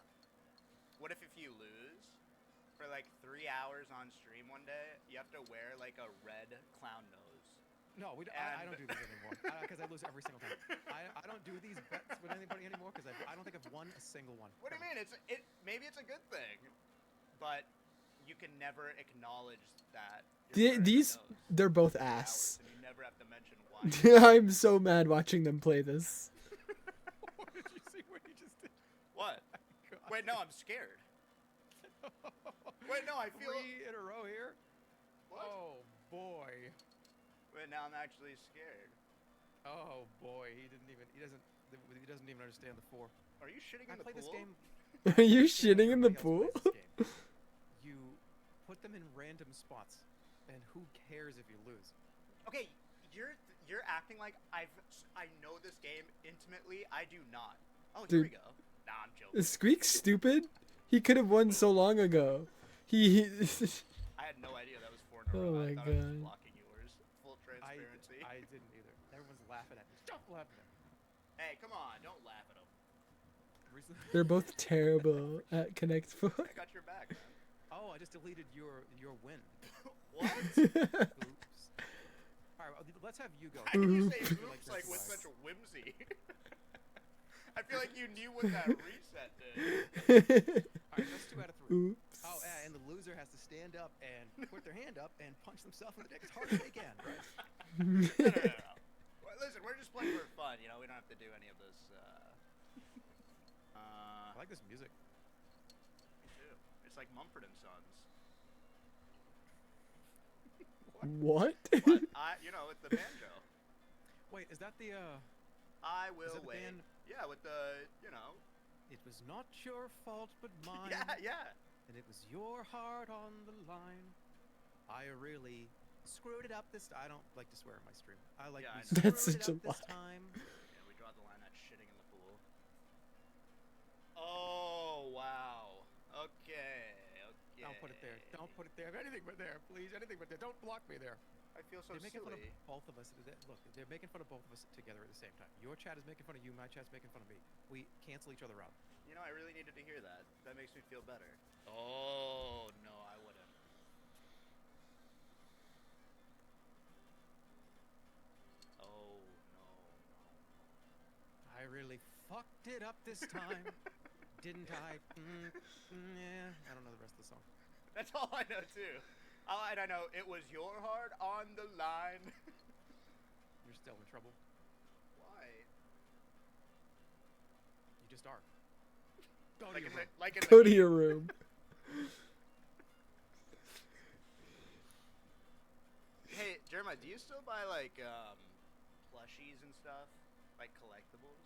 What if you lose for like 3 hours on stream one day, you have to wear like a red clown nose? No, I don't do these anymore because I lose every single time. I don't do these bets with anybody anymore because I don't think I've won a single one. What do you mean? Maybe it's a good thing, but you can never acknowledge that. They're both hours, ass. and you never have to mention why. I'm so mad watching them play this. What did you see what he just did? What? God. Wait, no, I'm scared. Wait, no, I feel. 3 in a row here. What? Oh boy. Wait, now I'm actually scared. Oh boy. He doesn't even understand the 4. Are you shitting I in the play pool? this game. Are you this game like shitting in the everybody else pool? plays this game. You put them in random spots, and who cares if you lose? Okay, you're acting like I know this game intimately. I do not. Oh, here we Dude. go. Nah, I'm joking. Is Squeak stupid? He could have won so long ago. He. I had no idea that was 4 in a Oh row. my I thought I was God. blocking yours. Full transparency. I didn't either. Everyone's laughing at me. Stop laughing at me. Hey, come on, don't laugh at him. Recently- They're both terrible at Connect 4. I got your back, man. Oh, I just deleted your win. What? Oops. All right, well, let's have you go. Why did you say Oops. oops like with such a whimsy? I feel like you knew what that reset did. All right, that's 2 out of 3. Oops. Oh, yeah, and the loser has to stand up and put their hand up and punch themselves in the dick as hard as they can. Right? No. Well, listen, we're just playing for fun. You know, we don't have to do any of this. I like this music. Me too. It's like Mumford and Sons. What? What? You know, with the banjo. Wait, is that the I will that the wait. band? Yeah, with the, you know. It was not your fault but mine. Yeah. And it was your heart on the line. I really screwed it up this time. I don't like to swear in my stream. I like Yeah, I we know. That's screwed it such a up this lie. time. Yeah, we draw the line at shitting in the pool. Oh, wow. Okay. Don't put it there. Don't put it there. Anything but there, please. Anything but there. Don't block me there. I feel so They're making fun silly. of both of us. Look, they're making fun of both of us together at the same time. Your chat is making fun of you. My chat's making fun of me. We cancel each other out. You know, I really needed to hear that. That makes me feel better. Oh, no, I wouldn't. Oh, no. I really fucked it up this time, didn't I? Yeah, I don't know the rest of the song. That's all I know, too. All I know, it was your heart on the line. You're still in trouble. Why? You just are. Go to Like your in the, room. like in Go the to your room. Hey, Jeremiah, do you still buy like plushies and stuff, like collectibles?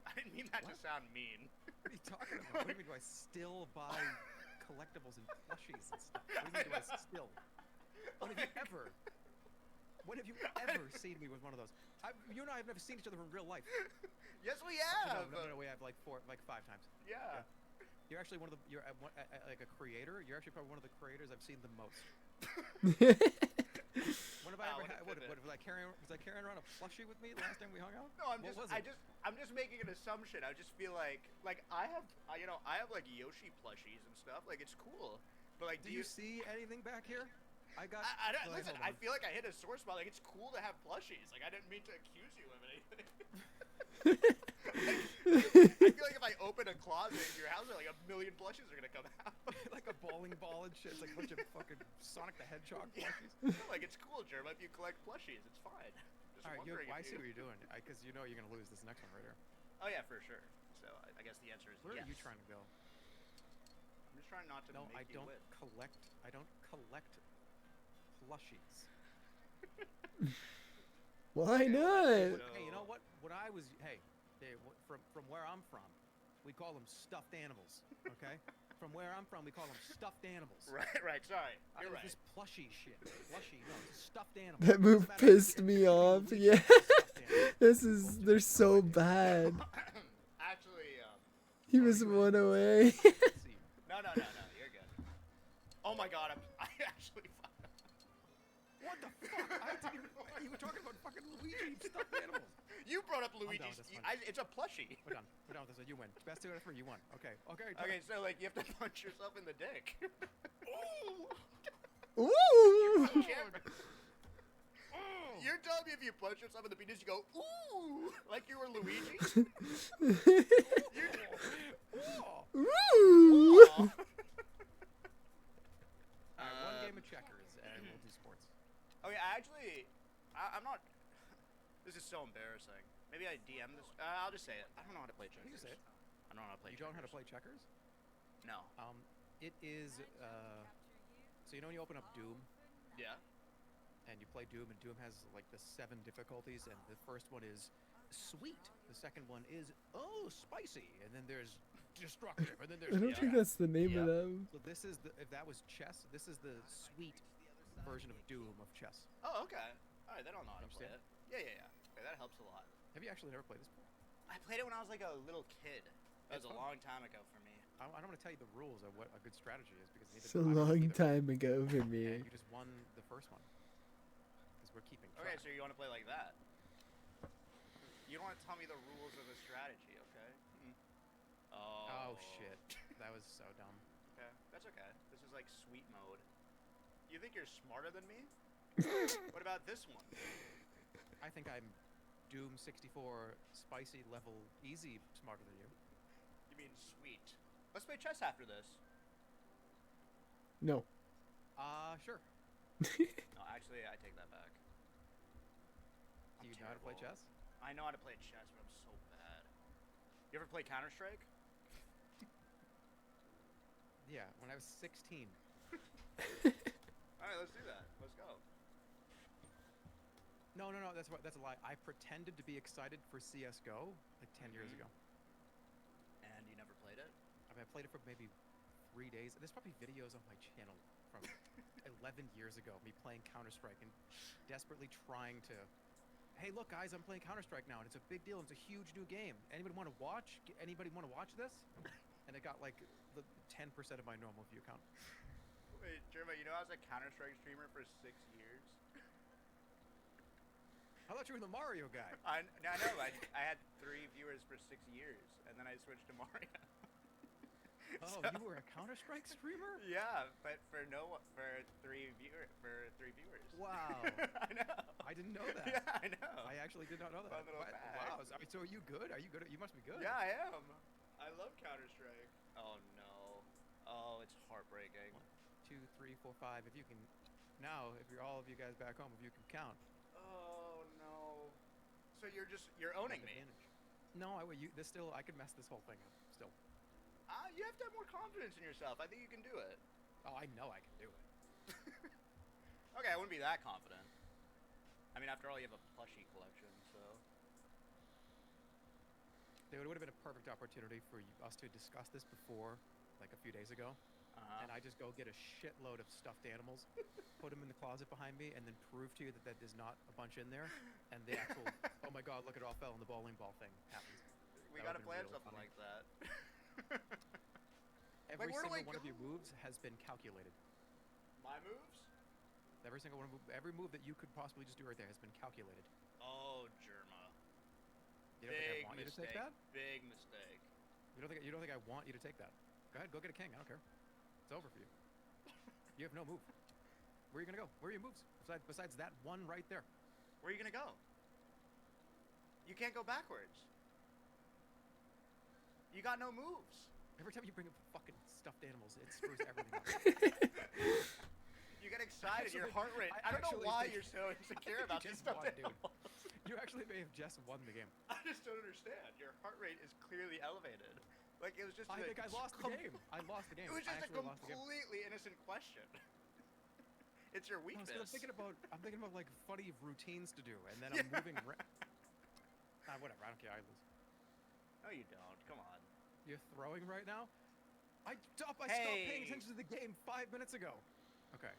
I didn't mean that to sound mean. What are you talking about? What do you mean? Do I still buy collectibles and plushies and stuff? What do you mean? Do I still? When have you ever? When have you ever seen me with one of those? You and I have never seen each other in real life. Yes, we Actually, have. no, we have like 5 times. Yeah. You're actually one of the. You're like a creator. You're actually probably one of the creators I've seen the most. When have I ever had? What was I carrying? Was I carrying around a plushie with me last time we hung out? No, I'm What just. was it? I'm just making an assumption. I just feel like I have, I have like Yoshi plushies and stuff. Like it's cool, but like, Do you see anything back here? I got. I don't Wait, listen. hold I on. feel like I hit a sore spot. Like it's cool to have plushies. Like I didn't mean to accuse you of anything. I feel like if I open a closet in your house, like 1 million plushies are gonna come out. Like a bowling ball and shit. It's like a bunch of fucking Sonic the Hedgehog Yeah. plushies. Like it's cool, Jeremiah. If you collect plushies, it's fine. Just All right, wondering I if see you- what you're doing. Because you know you're gonna lose this next one right here. Oh yeah, for sure. So I guess the answer is Where yes. are you trying to go? I'm just trying not to No, make I you don't win. collect. I don't collect plushies. Why not? Hey, you know know what? From where I'm from, we call them stuffed animals. Okay. From where I'm from, we call them stuffed animals. Right. Sorry, you're right. This plushy shit. Plushy. No, it's a stuffed animal. That move pissed me off. Yeah. They're so bad. Actually, He was 1 away. No, you're good. Oh my god, I actually fucked up. What the fuck? You were talking about fucking Luigi stuffed animals. You brought up Luigi. this one. It's a plushie. We're done with this one. You win. Best 2 out of 3. You won. Okay. Okay, so like you have to punch yourself in the dick. Ooh. You're telling me if you punch yourself in the penis, you go ooh, like you were Luigi? Ooh. Alright, one game of checkers, and we'll do sports. Okay, I'm not. This is so embarrassing. Maybe I DM this. I'll just say it. I don't know how to play checkers. You can say it. I don't know how to play. You don't know how to play checkers? No. It is. So you know when you open up Doom, Yeah. and you play Doom, and Doom has like the 7 difficulties, and the first one is sweet. The second one is spicy, and then there's destructive, and then there's. I don't think that's the name of them. So this is if that was chess, this is the sweet version of Doom of chess. Oh, okay. All right, then I'll know how to play Understand? it. Yeah. Okay, that helps a lot. Have you actually never played this before? I played it when I was like a little kid. That was It's a fun. long time ago for me. I don't want to tell you the rules of what a good strategy is because It's a long time ago for And me. you just won the first one because we're keeping track. Okay, so you want to play like that? You don't want to tell me the rules of the strategy, okay? Oh shit, that was so dumb. Okay, that's okay. This is like sweet mode. You think you're smarter than me? What about this one? I think I'm Doom 64 spicy level easy smarter than you. You mean sweet? Let's play chess after this. No. Sure. No, actually, I take that back. Do you know how to play chess? I know how to play chess, but I'm so bad. You ever play Counter Strike? Yeah, when I was 16. Alright, let's do that. Let's go. No, that's a lie. I pretended to be excited for CS:GO like 10 years ago. And you never played it? I mean, I played it for maybe 3 days. There's probably videos on my channel from 11 years ago, me playing Counter-Strike and desperately trying to, hey, look, guys, I'm playing Counter-Strike now, and it's a big deal. It's a huge new game. Anybody want to watch? Anybody want to watch this? And it got like the 10% of my normal view count. Wait, Jeremy, you know I was a Counter-Strike streamer for 6 years? I thought you were the Mario guy. I know. I had 3 viewers for 6 years, and then I switched to Mario. Oh, you were a Counter-Strike streamer? Yeah, but for 3 viewers. Wow. I know. I didn't know that. Yeah, I know. I actually did not know that. Fun little fact. Wow. So are you good? Are you good? You must be good. Yeah, I am. I love Counter-Strike. Oh no. Oh, it's heartbreaking. 1, 2, 3, 4, 5. If you can, now, if you're all of you guys back home, if you can count. Oh no. So you're owning me. No, I could mess this whole thing up still. You have to have more confidence in yourself. I think you can do it. Oh, I know I can do it. Okay, I wouldn't be that confident. I mean, after all, you have a plushie collection, so. It would have been a perfect opportunity for us to discuss this before, like a few days ago. And I just go get a shitload of stuffed animals, put them in the closet behind me, and then prove to you that there's not a bunch in there. And the actual, oh my god, look, it all fell in the bowling ball thing happens. We gotta plan something like that. Every where do single I one of go? your moves has been calculated. My moves? Every single one, every move that you could possibly just do right there has been calculated. Oh, Germa. You don't think I want you to take that? Big mistake. You don't think I want you to take that? Go ahead, go get a king. I don't care. It's over for you. You have no move. Where are you gonna go? Where are your moves? Besides that one right there. Where are you gonna go? You can't go backwards. You got no moves. Every time you bring up fucking stuffed animals, it screws everything up. You get excited, your heart rate. I don't know why you're so insecure about these stuffed animals. You actually may have just won the game. I just don't understand. Your heart rate is clearly elevated. Like, it was just I think I lost the game. I lost the game. It was just a I lost the game. completely innocent question. It's your weakness. I'm thinking about like funny routines to do, and then I'm moving. Whatever. I don't care. I lose. No, you don't. Come on. You're throwing right now. I stopped paying attention to the game 5 minutes ago. Okay.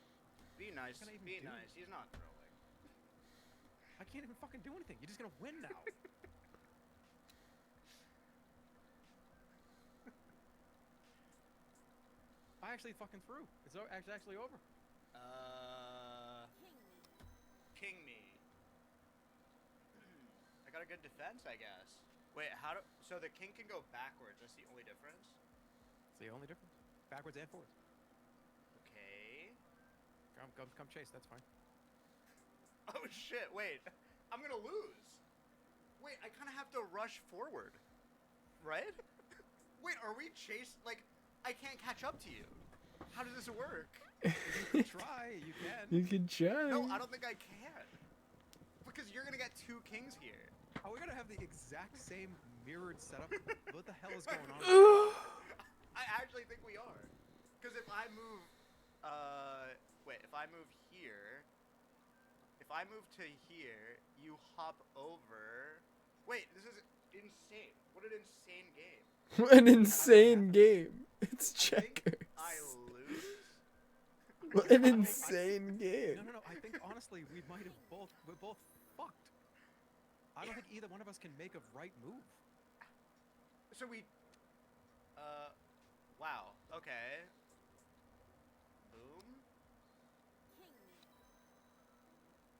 Be nice. What can I even Be do? nice. He's not throwing. I can't even fucking do anything. You're just gonna win now. I actually fucking threw. It's actually over. King me. I got a good defense, I guess. Wait, so the king can go backwards. That's the only difference? It's the only difference. Backwards and forwards. Okay. Come chase. That's fine. Oh shit! Wait, I'm gonna lose. Wait, I kind of have to rush forward, right? Wait, are we chased? Like, I can't catch up to you. How does this work? You can try. You can. You can try. No, I don't think I can. Because you're gonna get 2 kings here. Are we gonna have the exact same mirrored setup? What the hell is going on? I actually think we are. Because if I move, wait, if I move here, if I move to here, you hop over. Wait, this is insane. What an insane game. What an insane game. It's checkers. I lose. What an insane game. No. I think honestly, we're both fucked. I don't think either one of us can make a right move. So we, wow. Okay. Boom.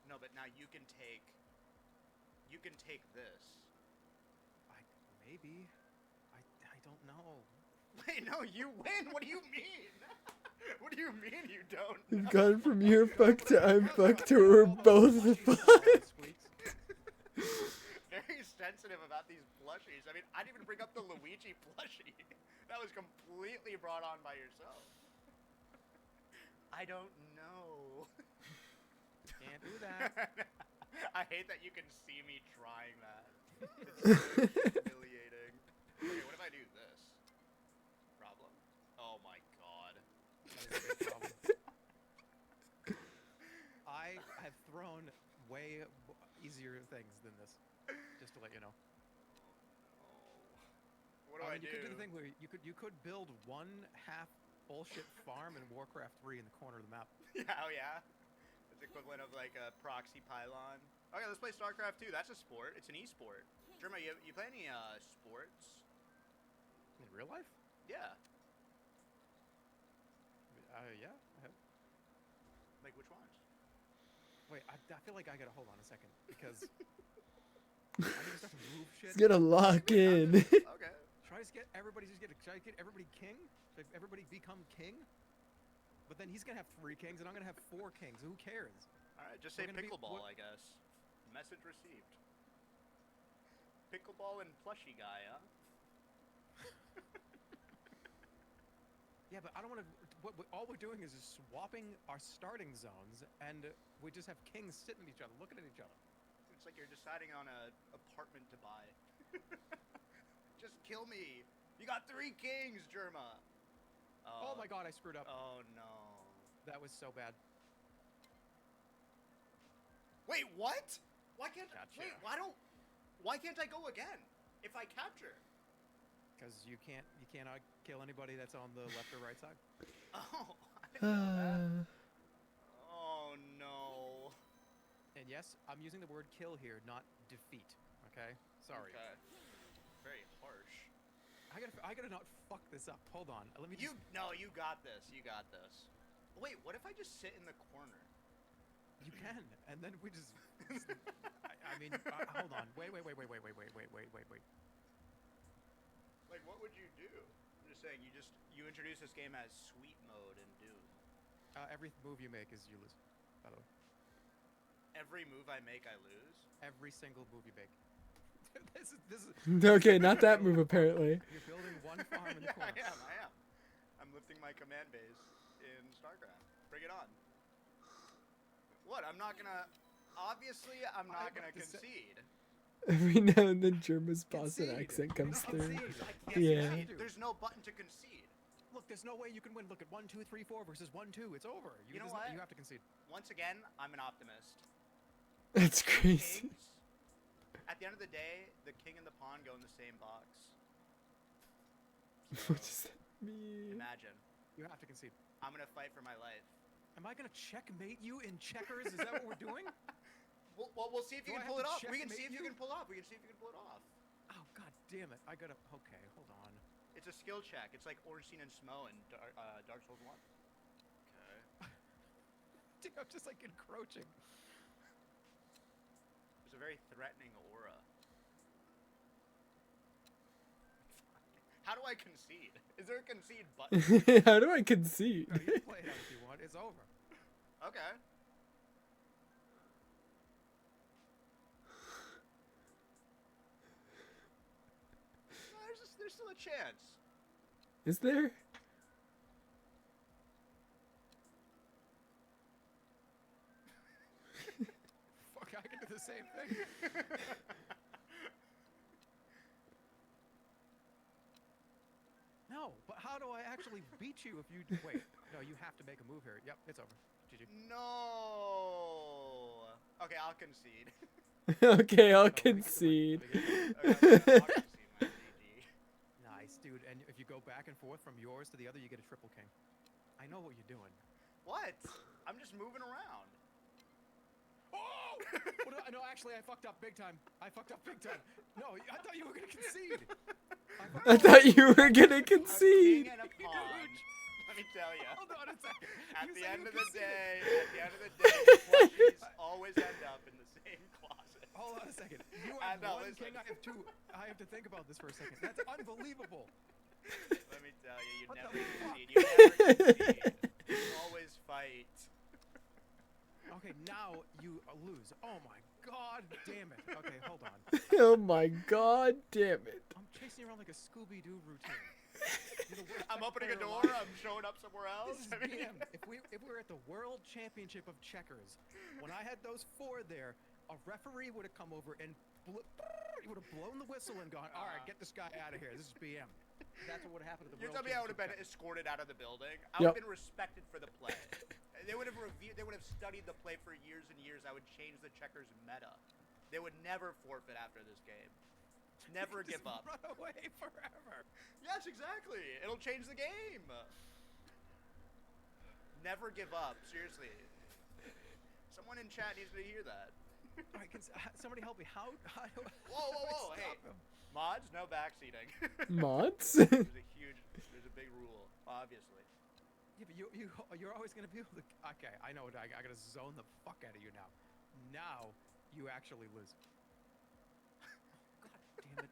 No, but now you can take this. Maybe. I don't know. Wait, no, you win. What do you mean? What do you mean you don't? We've gone from you're fucked to I'm fucked to we're both fucked. Very sensitive about these plushies. I mean, I didn't even bring up the Luigi plushie. That was completely brought on by yourself. I don't know. Can't do that. I hate that you can see me trying that. It's so humiliating. Okay, what if I do this? Problem? Oh my god. That is a big problem. I have thrown way easier things than this. Just to let you know. What do I do? You could do the thing where you could build one half bullshit farm in Warcraft 3 in the corner of the map. Yeah, oh yeah. It's equivalent of like a proxy pylon. Okay, let's play StarCraft 2. That's a sport. It's an e-sport. Jerma, you play any sports? In real life? Yeah. Yeah, I have. Like which ones? Wait, I feel like I gotta hold on a second because I need to start to move shit. It's gonna lock in. Okay. Try to get everybody king. Should everybody become king? But then he's gonna have 3 kings, and I'm gonna have 4 kings. Who cares? All right, just say We're gonna be- pickleball, what- I guess. Message received. Pickleball and plushie guy, huh? Yeah, but I don't want to. All we're doing is just swapping our starting zones, and we just have kings sitting at each other, looking at each other. It's like you're deciding on an apartment to buy. Just kill me. You got 3 kings, Jerma. Oh my god, I screwed up. Oh no. That was so bad. Wait, what? Why can't Gotcha. why can't I go again if I capture? Because you cannot kill anybody that's on the left or right side. Oh, I didn't know that. Oh no. And yes, I'm using the word kill here, not defeat. Okay? Sorry. Okay. Very harsh. I gotta not fuck this up. Hold on. Let me just. No, you got this. You got this. Wait, what if I just sit in the corner? You can, and then we just. I mean, hold on. Wait. Like, what would you do? I'm just saying, you introduce this game as sweet mode in Doom. Every move you make is you lose. By the way. Every move I make, I lose. Every single move you make. This is. Okay, not that move apparently. You're building one farm in the corner. I am. I'm lifting my command base in StarCraft. Bring it on. What? I'm not gonna. Obviously, I'm not gonna concede. Every now and then Germa's Boston Concede. accent comes through. I can't Yeah. concede. There's no button to concede. Look, there's no way you can win. Look at 1, 2, 3, 4 versus 1, 2. It's over. You know what? You have to concede. Once again, I'm an optimist. That's crazy. Kings, at the the end of the day, the king and the pawn go in the same box. What does that mean? Imagine. You have to concede. I'm gonna fight for my life. Am I gonna checkmate you in checkers? Is that what we're doing? We'll see if you Do I can pull it have off. to We can see checkmate if you you? can pull off. We can see if you can pull it off. Oh god damn it! I gotta. Okay, hold on. It's a skill check. It's like Ornstein and Smo in Dark Souls 1. Okay. Dude, I'm just like encroaching. There's a very threatening aura. How do I concede? Is there a concede button? How do I concede? No, you play it out if you want. It's over. Okay. No, there's still a chance. Is there? Fuck, I can do the same thing. No, but how do I actually beat you if you wait? No, you have to make a move here. Yep, it's over. GG. No. Okay, I'll concede. Okay, I'll No, we can concede. Okay, I'll concede my GG. Nice, dude. And if you go back and forth from yours to the other, you get a triple king. I know what you're doing. What? I'm just moving around. Oh! No, actually, I fucked up big time. I fucked up big time. No, I thought you were gonna concede. I thought you were gonna concede. A king and a pawn. Let me tell you. Hold on a second. At You the said end you of the conceded. day, the plushies always end up in the same closet. Hold on a second. You have no, one listen. king. I have two. I have to think about this for a second. That's unbelievable. Let me tell you, you What never the fuck? concede. You never concede. You always fight. Okay, now you lose. Oh my god damn it. Okay, hold on. Oh my god damn it. I'm chasing you around like a Scooby-Doo routine. You're the worst I'm check opening a player door. alive. I'm showing up somewhere else. This is BM. If we were at the World Championship of Checkers, when I had those four there, a referee would have come over and he would have blown the whistle and gone, all right, get this guy out of here. This is BM. That's what would have happened to the You're World telling me I would have been Championship escorted out of the building? I would have been respected for the play. They would have reviewed. They would have studied the play for years and years. I would change the checkers meta. They would never forfeit after this game. Never give up. Run away forever. Yes, exactly. It'll change the game. Never give up. Seriously. Someone in chat needs to hear that. All right, somebody help me. How do I Whoa. stop Hey. him? Mods, no backseating. Mods? There's a big rule, obviously. Yeah, but you're always gonna be able to. Okay, I know. I gotta zone the fuck out of you now. Now you actually lose. God damn it!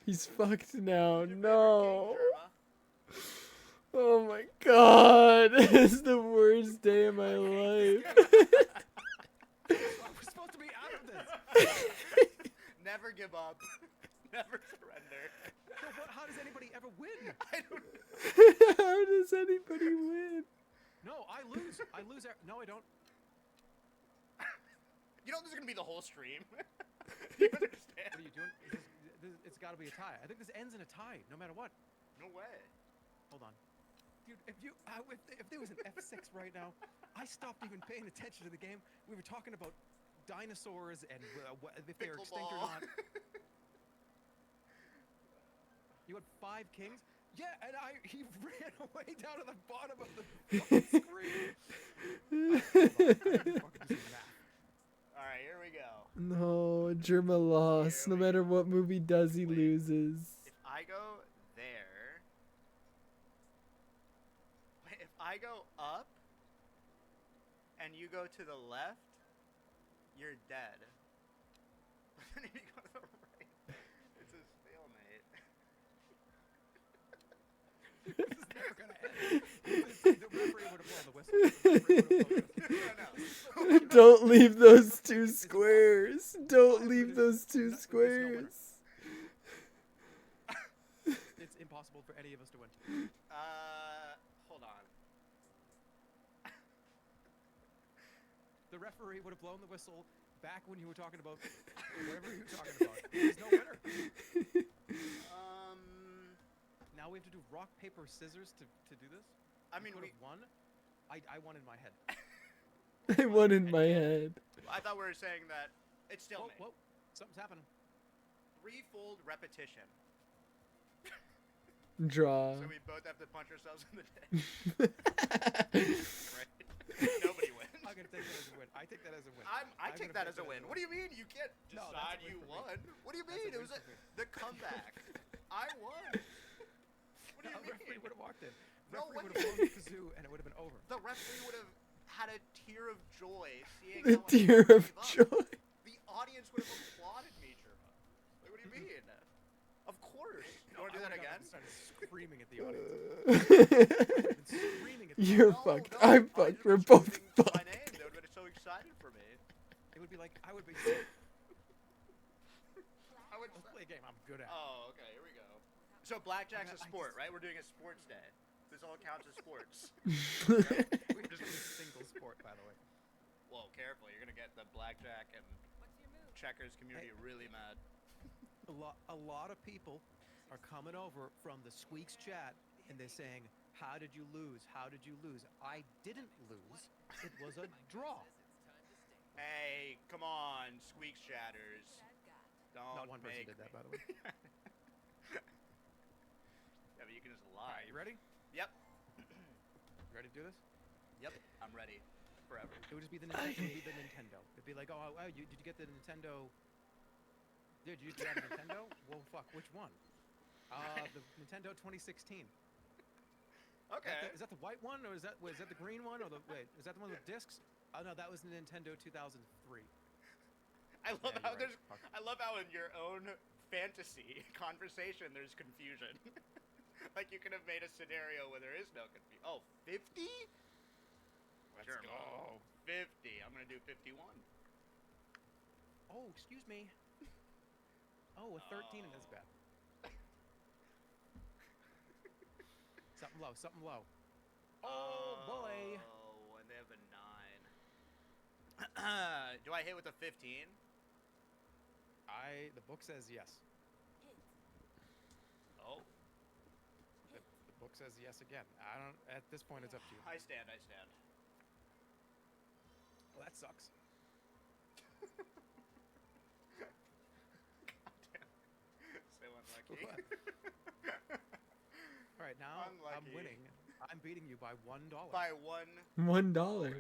He's fucked now. No. Oh my god. This is the worst day of my life. We're supposed to be out of this. Never give up. Never surrender. No, but how does anybody ever win? I don't know. How does anybody win? No, I lose. I lose. No, I don't. You know this is gonna be the whole stream. You understand? What are you doing? It's got to be a tie. I think this ends in a tie, no matter what. No way. Hold on, dude. If there was an F6 right now, I stopped even paying attention to the game. We were talking about dinosaurs and if they're extinct or not. You had 5 kings? Yeah, and he ran away down to the bottom of the fucking screen. Alright, here we go. No, Germa lost. No matter what move he does, he loses. If I go there... Wait, if I go up and you go to the left, you're dead. But then if you go to the right, it's a stalemate. This is never gonna end. The referee would have blown the whistle. The referee would have blown the whistle. No. Don't leave those 2 squares. Don't leave those 2 squares. It's impossible for any of us to win. Hold on. The referee would have blown the whistle back when you were talking about whatever you were talking about. There's no winner. Now we have to do rock, paper, scissors to do this? I mean, we could have won. I won in my head. I won in my head. I thought we were saying that it's still Whoa, something's happening. threefold repetition. Draw. So we both have to punch ourselves in the dick. Right? Nobody wins. I'm gonna take that as a win. I take that as a win. I take that as a win. What do you mean? You can't No, that's decide a win you for me. won. What do you That's mean? a It win was for me. the comeback. I won. What do you Referee mean? would have walked in. No Referee would way. have blown the kazoo, and it would have been over. The referee would have had a tear of joy seeing A how I tear of gave up. joy. The audience would have applauded me, Sherma. Like, what do you mean? Of course. You want to do that again? Started screaming at the audience. Screaming at the You're audience. fucked. No, I'm the fucked. audience We're would both have been fucked. my name. They would have been so excited for me. It would be like I would be. I would. Let's play a game I'm good at. Oh, okay. Here we go. So blackjack's a I sport, just- right? We're doing a sports day. This all counts as sports. We're just doing a single sport, by the way. Whoa, careful. You're gonna get the blackjack and checkers community really mad. A lot of people are coming over from the Squeaks chat, and they're saying, "How did you lose? How did you lose?" I didn't lose. It was a draw. Hey, come on, Squeaks chatters. Don't Not one person make did that, me. by the way. Yeah, but you can just All lie. right, you ready? Yep. You ready to do this? Yep. I'm ready. Forever. It would just be the Nintendo. It'd be like, oh, did you get the Nintendo? Did you have a Nintendo? Well, fuck, which one? The Nintendo 2016. Okay. Is that the white one, or is that the green one, or is that the one with discs? Oh no, that was the Nintendo 2003. I love Yeah, how you're right. there's. Fuck. I love how in your own fantasy conversation there's confusion. Like you could have made a scenario where there is no confusion. Oh, 50? Let's Sure, go. 50. I'm gonna do 51. Oh, excuse me. Oh, a 13 in this bet. Something low, something low. Oh, boy. Oh, and they have a 9. Do I hit with a 15? The book says yes. Oh, The book says yes again. I don't. At this point, it's up to you. I stand. I stand. Well, that sucks. So unlucky. What? All right, now I'm Unlucky. winning. I'm beating you by $1. By $1. $1.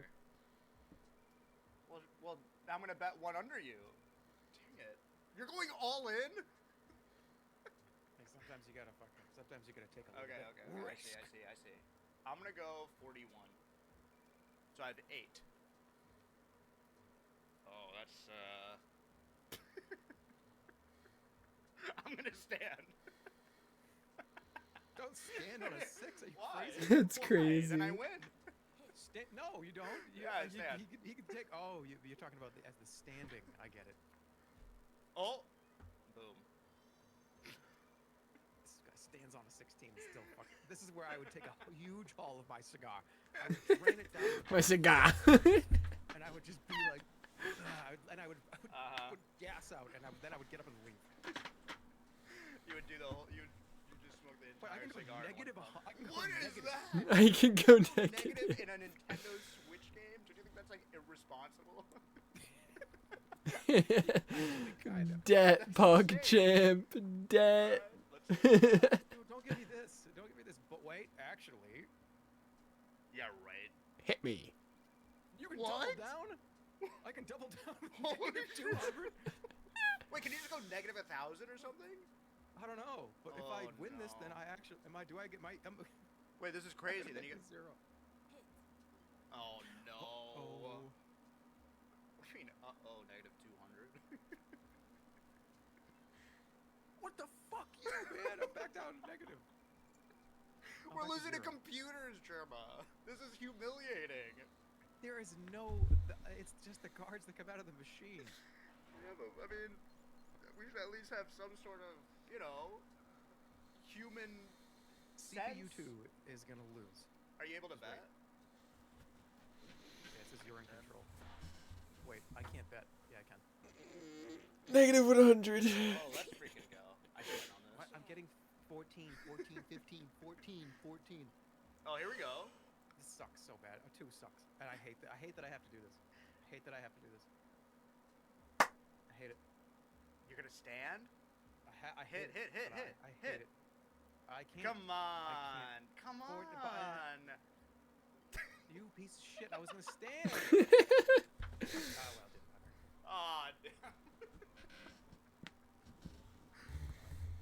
Well, I'm gonna bet one under you. Dang it! You're going all in. Like, sometimes you gotta sometimes you gotta take a little Okay. bit Okay. risk. I see. I'm gonna go 41. So I have 8. Oh, that's I'm gonna stand. Don't stand on a 6. Are you Why? crazy? That's Why? crazy. Then I win. No, you don't. Yeah, I stand. He could take. Oh, you're talking about as the standing. I get it. Oh, boom. This guy stands on a 16. Still fucking. This is where I would take a huge haul of my cigar. I would drain it down. My cigar. And I would just be like, I would put gas out, and then I would get up and leave. You would do the whole. You just smoke the But I entire can go cigar. in negative. one puff. I can go What is negative. that? I can go Negative negative. in a Nintendo Switch game? Do you think that's like irresponsible? Debt, Pog Champ. Debt. Dude, don't give me this. Don't give me this. But wait, actually, Yeah, right. Hit me. you can What? double down. I can double down. Holy Negative shit. 200. Wait, can you just go negative 1,000 or something? I don't know, but if I Oh, win this, then no. I actually do I get my? Wait, this is crazy. Then you get. 0. Oh no. Oh. What do you mean? Negative 200. What the fuck, you man? I'm back down negative. We're back to losing to 0. computers, Germa. This is humiliating. There is no. It's just the cards that come out of the machine. Yeah, but I mean, we should at least have some sort of, human CPU sense. 2 is gonna lose. Are you able to bet? Yeah, it says you're in control. Wait, I can't bet. Yeah, I can. Negative 100. Oh, let's freaking go. I can bet on this. I'm getting 14, 14, 15, 14, 14. Oh, here we go. This sucks so bad. 2 sucks, and I hate that. I hate that I have to do this. I hate that I have to do this. I hate it. You're gonna stand? I Hit, hate hit, it, hit, but hit, I hit. hate it. I can't. Come on, come afford to buy on. You piece of shit! I was gonna stand. Oh well, didn't matter. Aw, damn.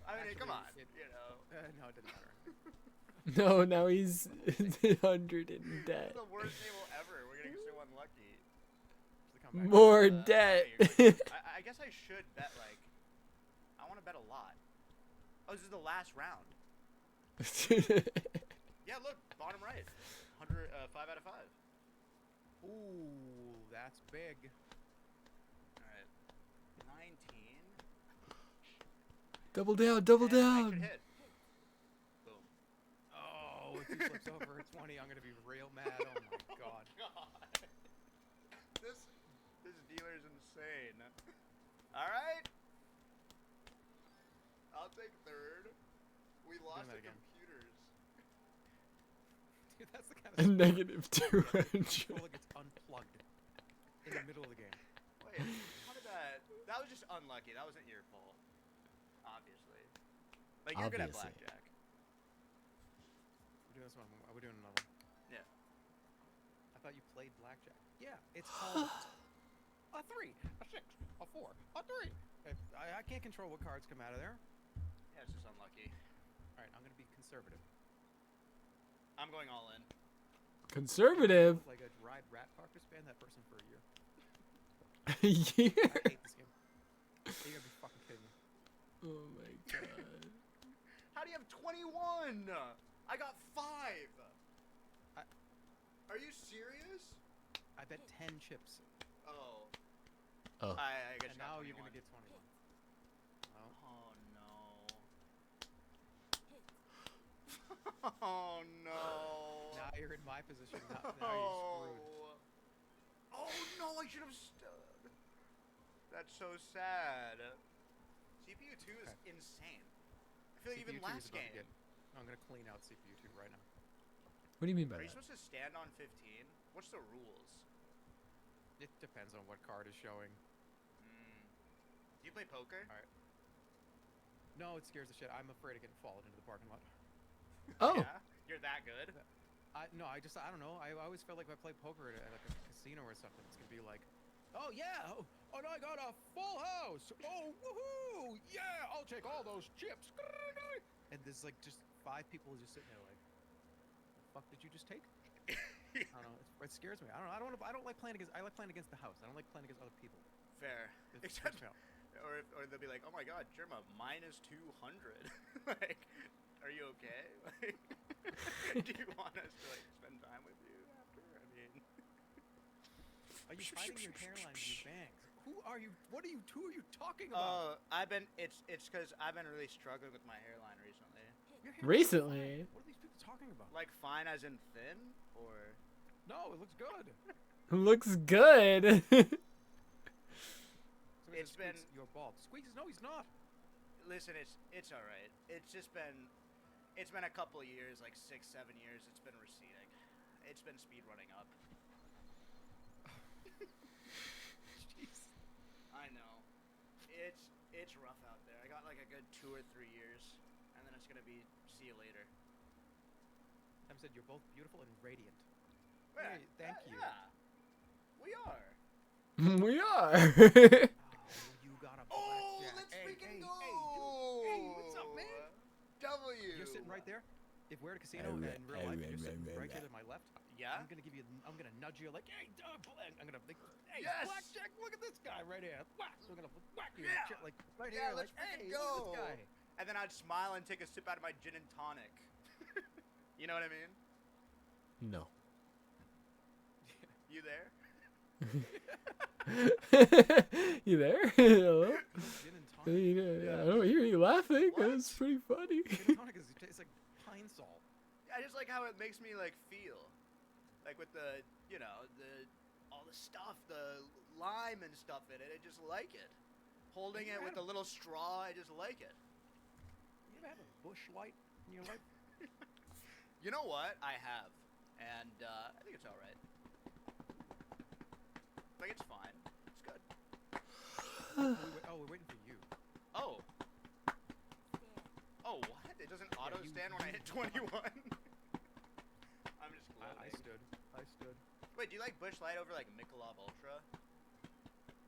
I mean, come on, Actually, you know. No, it didn't matter. No, now he's 100 in This debt. is the worst table ever. We're getting so unlucky. More debt. I guess I should bet, like, I want to bet a lot. Oh, this is the last round. Yeah, look, bottom right. 5 out of 5. Ooh, that's big. Alright. 19. Double down, double I down. should hit. Boom. Oh, if he flips over a 20, I'm gonna be real mad. Oh my god. This dealer's insane. Alright. I'll take third. We lost that the again. computers. Dude, that's the kind A of negative 200. controller gets unplugged in the middle of the game. Wait, how did that... That was just unlucky. That wasn't your fault. Obviously. Like, you're good at Obviously. blackjack. We're doing this one. We're doing another one. Yeah. I thought you played blackjack. Yeah, it's called a 3, a 6, a 4, a 3. I can't control what cards come out of there. Yeah, it's just unlucky. All right, I'm gonna be conservative. I'm going all in. Conservative. Like a ride rat park to span that person for a year. Yeah. I hate this game. You gotta be fucking kidding me. Oh my god. How do you have 21? I got 5. Are you serious? I bet 10 chips. Oh. Oh. I guess And you got now you're 21. gonna get 21. Oh no. Oh no. Now you're in my position. Now you're screwed. Oh no, I should have stood. That's so sad. CPU 2 is insane. I feel like even CPU 2 is last about to game. get- I'm gonna clean out CPU 2 right now. What do you mean by Are you that? supposed to stand on 15? What's the rules? It depends on what card is showing. Do you play poker? All right. No, it scares the shit. I'm afraid of getting fallen into the parking lot. Oh. Yeah? You're that good? I don't know. I always felt like if I play poker at like a casino or something, it's gonna be like, oh yeah, oh no, I got a full house. Oh woohoo, yeah, I'll take all those chips. And there's like just 5 people just sitting there like, the fuck did you just take? I don't know. It scares me. I don't know. I don't like playing against. I like playing against the house. I don't like playing against other people. Fair. It Except, freaks me out. or they'll be like, oh my god, Germa, minus 200. Like, are you okay? Like, do you want us to like spend time with you after? I mean, Are you hiding your hairline in your bangs? Who are you? Who are you talking about? it's because I've been really struggling with my hairline recently. Your hairline's Recently? fine. What are these people talking about? Like fine as in thin, or No, it looks good. Looks good. It's been You're bald. Squeaks, no, he's not. listen, it's all right. It's been a couple of years, like 6-7 years. It's been receding. It's been speed running up. Jeez. I know. It's rough out there. I got like a good 2 or 3 years, and then it's gonna be see you later. Em said you're both beautiful and radiant. Yeah, Hey, thank you. Yeah, we are. We are. Oh, you got a Oh, blackjack. let's Hey, freaking hey, go! Hey, dude. Hey, what's up, man? W. You're sitting right there. If we're at a casino and in real life, you're sitting right here to my left. Yeah. I'm gonna nudge you like, hey, I'm gonna think, hey, Yes! blackjack, look at this guy right here. Whack. I'm gonna whack you, Yeah. like right Yeah, here, let's like, hey, freaking look go. at this guy. And then I'd smile and take a sip out of my gin and tonic. You know what I mean? No. You there? You there? Hello? Gin and tonic. I don't hear you laughing. That's pretty funny. Gin and tonic is it's like pine salt. I just like how it makes me like feel, like with the all the stuff, the lime and stuff in it. I just like it. Holding it with a little straw, I just like it. You ever have a bush light in your life? You know what? I have. and I think it's all right. Like it's fine. It's good. We're waiting for you. Oh. Oh, what? It doesn't auto stand when I hit 21. I'm just gloating. I stood. Wait, do you like Busch Light over like Michelob Ultra?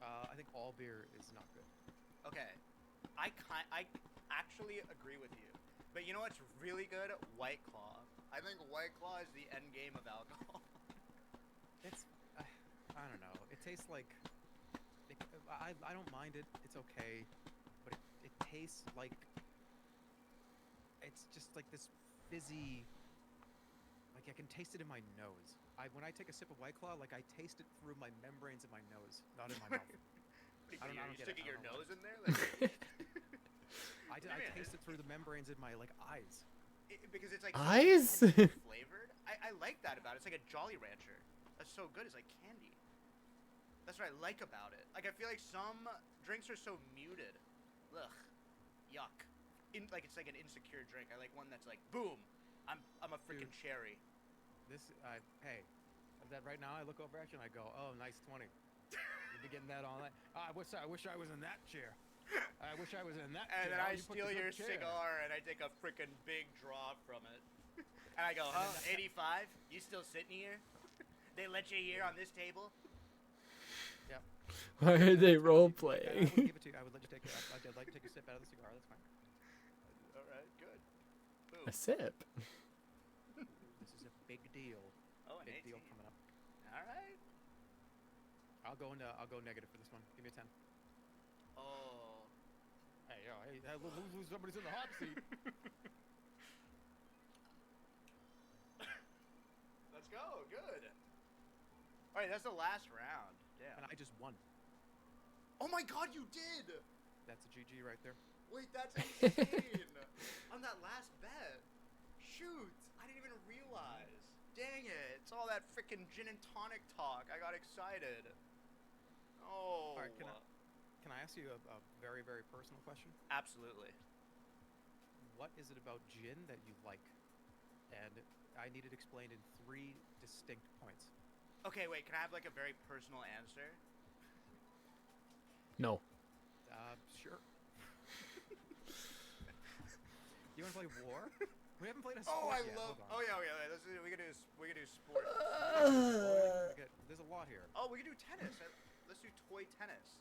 I think all beer is not good. Okay, I actually agree with you. But you know what's really good? White Claw. I think White Claw is the end game of alcohol. It's, I don't know. It tastes like, I don't mind it. It's okay, but it tastes like, it's just like this fizzy. Like I can taste it in my nose. When I take a sip of White Claw, like I taste it through my membranes in my nose, not in my mouth. I don't get it. Sticking your I don't know nose in there? Like, I taste it through the membranes in my like eyes. Because it's like Eyes? so flavored. I like that about it. It's like a Jolly Rancher. That's so good. It's like candy. That's what I like about it. Like I feel like some drinks are so muted. Ugh. Yuck. Like it's like an insecure drink. I like one that's like boom. I'm a freaking cherry. Hey, that right now I look over at you and I go, oh, nice 20. You've been getting that all night. I wish I was in that chair. I wish I was in that And chair. then Oh, I you put steal the your good chair. cigar and I take a freaking big draw from it. And I go, huh, 85? You still sitting here? They let you here on this table? Yep. Why are they role I playing? would give it to you. I would let you take it. I'd like to take a sip out of the cigar. That's fine. All right, good. Boom. A sip. This is a big deal. Oh, an Big 18. deal coming up. All right. I'll go negative for this one. Give me a 10. Oh. Hey, lose somebody's in the hot seat. Let's go. Good. All right, that's the last round. Damn. And I just won. Oh my God, you did! That's a GG right there. Wait, that's insane. On that last bet. Shoot, I didn't even realize. Dang it, it's all that freaking gin and tonic talk. I got excited. Oh. All right, can I ask you a very, very personal question? Absolutely. What is it about gin that you like? And I need it explained in 3 distinct points. Okay, wait, can I have like a very personal answer? No. Sure. You want to play war? We haven't played a sport Oh, I yet. love. Hold on. Oh yeah. We could do sports. There's a lot here. Oh, we could do tennis. Let's do toy tennis.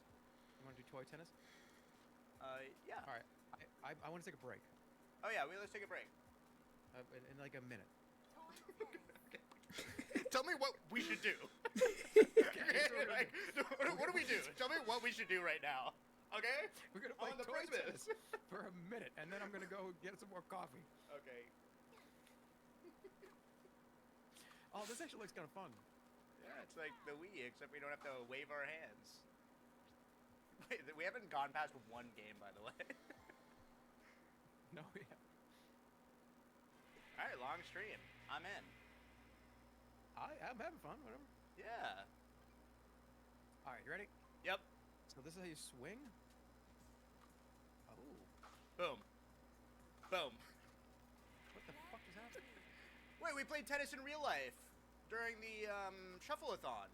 You want to do toy tennis? Yeah. All right. I want to take a break. Oh yeah, let's take a break. In like a minute. Tell me what we should do. Like, what do we do? Tell me what we should do right now. Okay? We're gonna play On the toy precipice. tennis for a minute, and then I'm gonna go get some more coffee. Okay. Oh, this actually looks kind of fun. Yeah, it's like the Wii, except we don't have to wave our hands. Wait, we haven't gone past one game, by the way. No, we haven't. All right, long stream. I'm in. I'm having fun. Whatever. Yeah. All right, you ready? Yep. So this is how you swing. Oh. Boom. Boom. What the fuck just happened? Wait, we played tennis in real life during the shuffle-a-thon.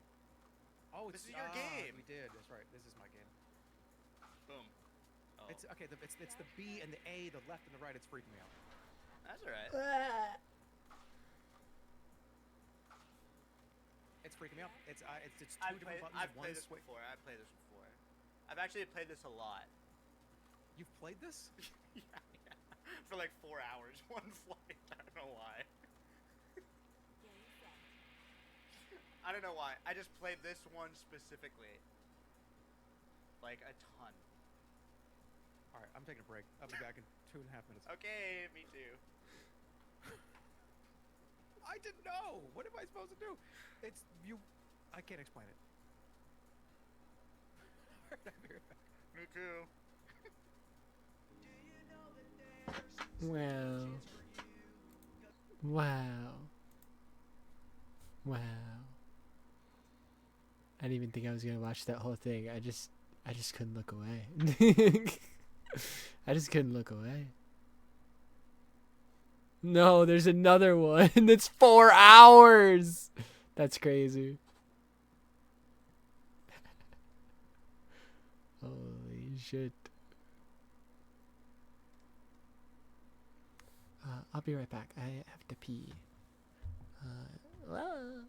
Oh, this is your game. We did. That's right. This is my game. Boom. Oh. It's okay. It's the B and the A, the left and the right. It's freaking me out. That's all right. It's freaking me out. It's two different buttons. I've one played this switch. before. I've played this before. I've actually played this a lot. You've played this? Yeah. For like 4 hours, one flight. I don't know why. I don't know why. I just played this one specifically. Like a ton. All right, I'm taking a break. I'll be back in 2.5 minutes. Okay, me too. I didn't know. What am I supposed to do? It's you. I can't explain it. All right, I'll be right back. Me too. Wow. Wow. Wow. I didn't even think I was gonna watch that whole thing. I just couldn't look away. I just couldn't look away. No, there's another one that's 4 hours. That's crazy. Holy shit. I'll be right back. I have to pee. Well.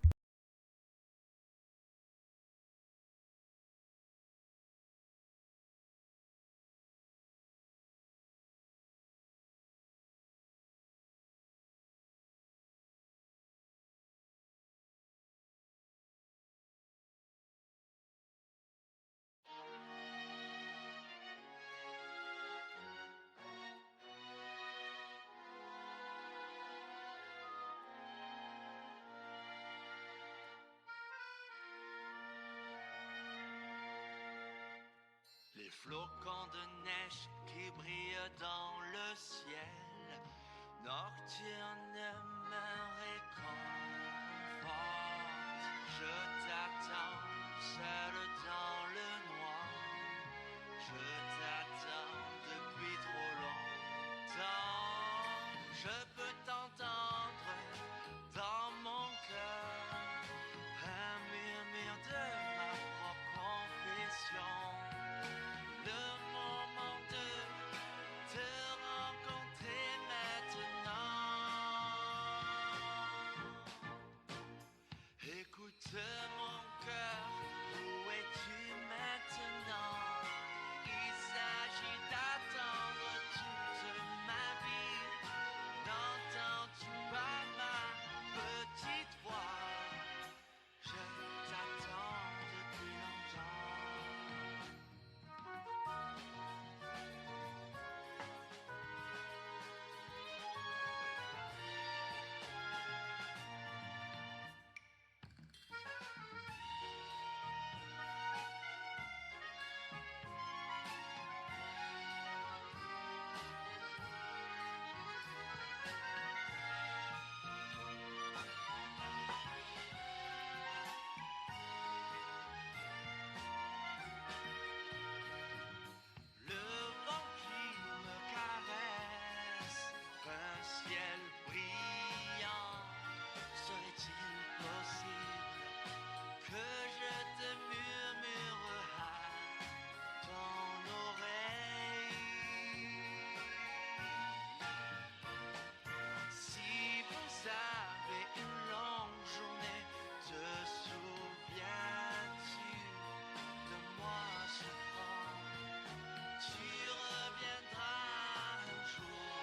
Les flocons de neige qui brillent dans le ciel nocturne me réconforte. Je t'attends seul dans le noir. Je t'attends depuis trop longtemps. Je peux t'entendre dans mon cœur, un murmure de ma propre confession. Le moment de te rencontrer maintenant. Écoute mon cœur, où es-tu maintenant? Il s'agit d'attendre toute ma vie. N'entends-tu pas ma petite voix? Je t'attends depuis longtemps. Le vent qui me caresse, un ciel brillant. Serait-il possible que je te murmure à ton oreille? Si vous avez une longue journée, te souviens-tu de moi souffrant? Tu reviendras un jour,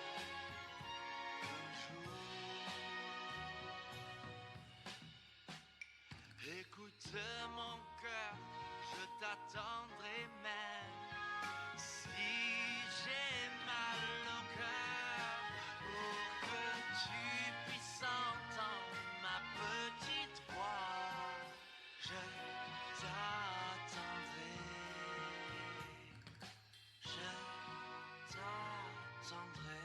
un jour. Écoute mon cœur, je t'attendrai même si j'ai mal au cœur, pour que tu puisses entendre ma petite voix. Je t'attendrai. Je t'attendrai.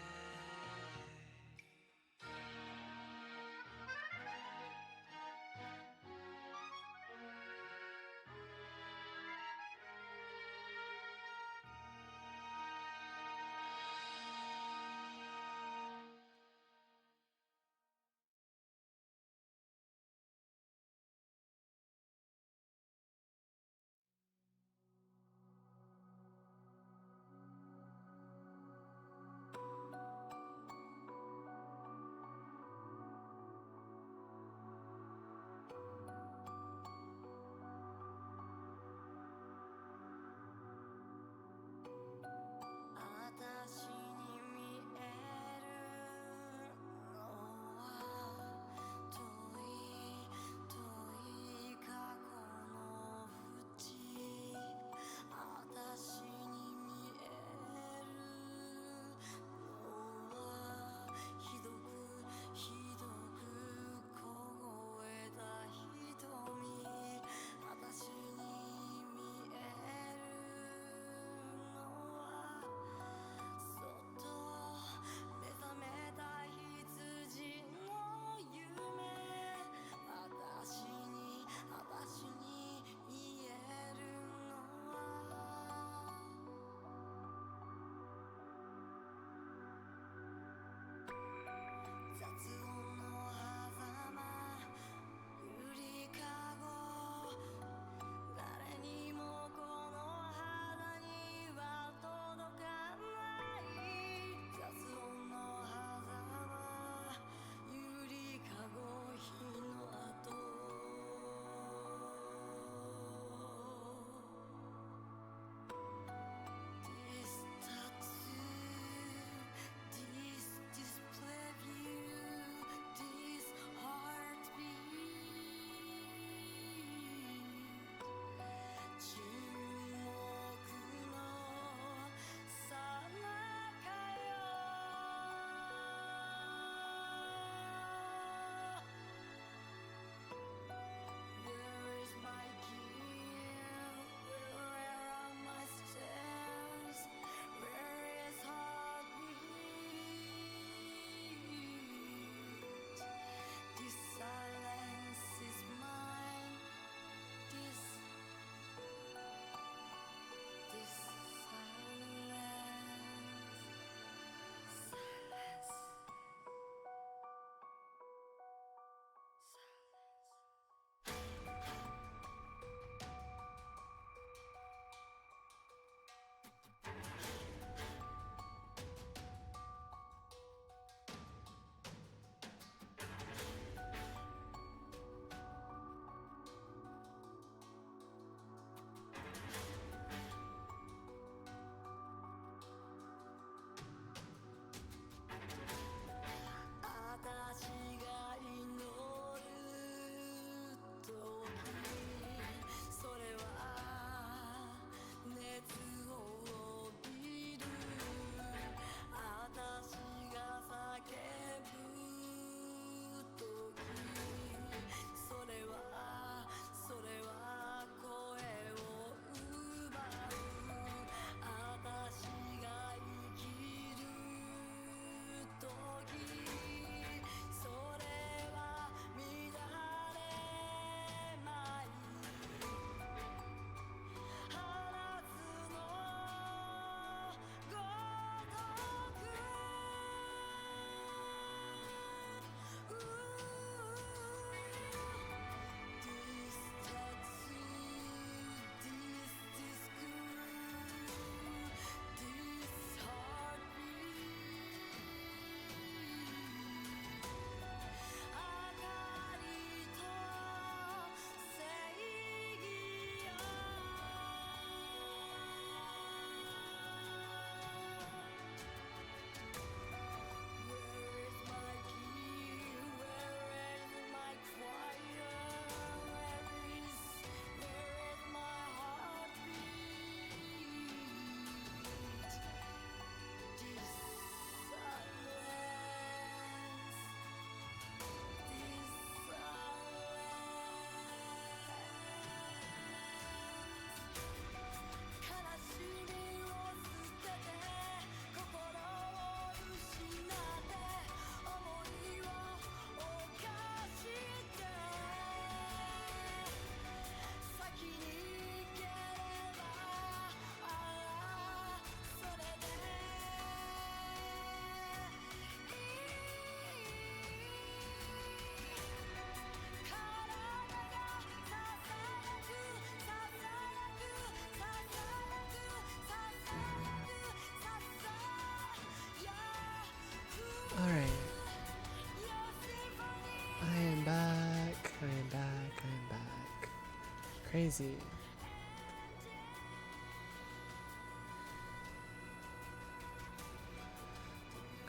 Crazy.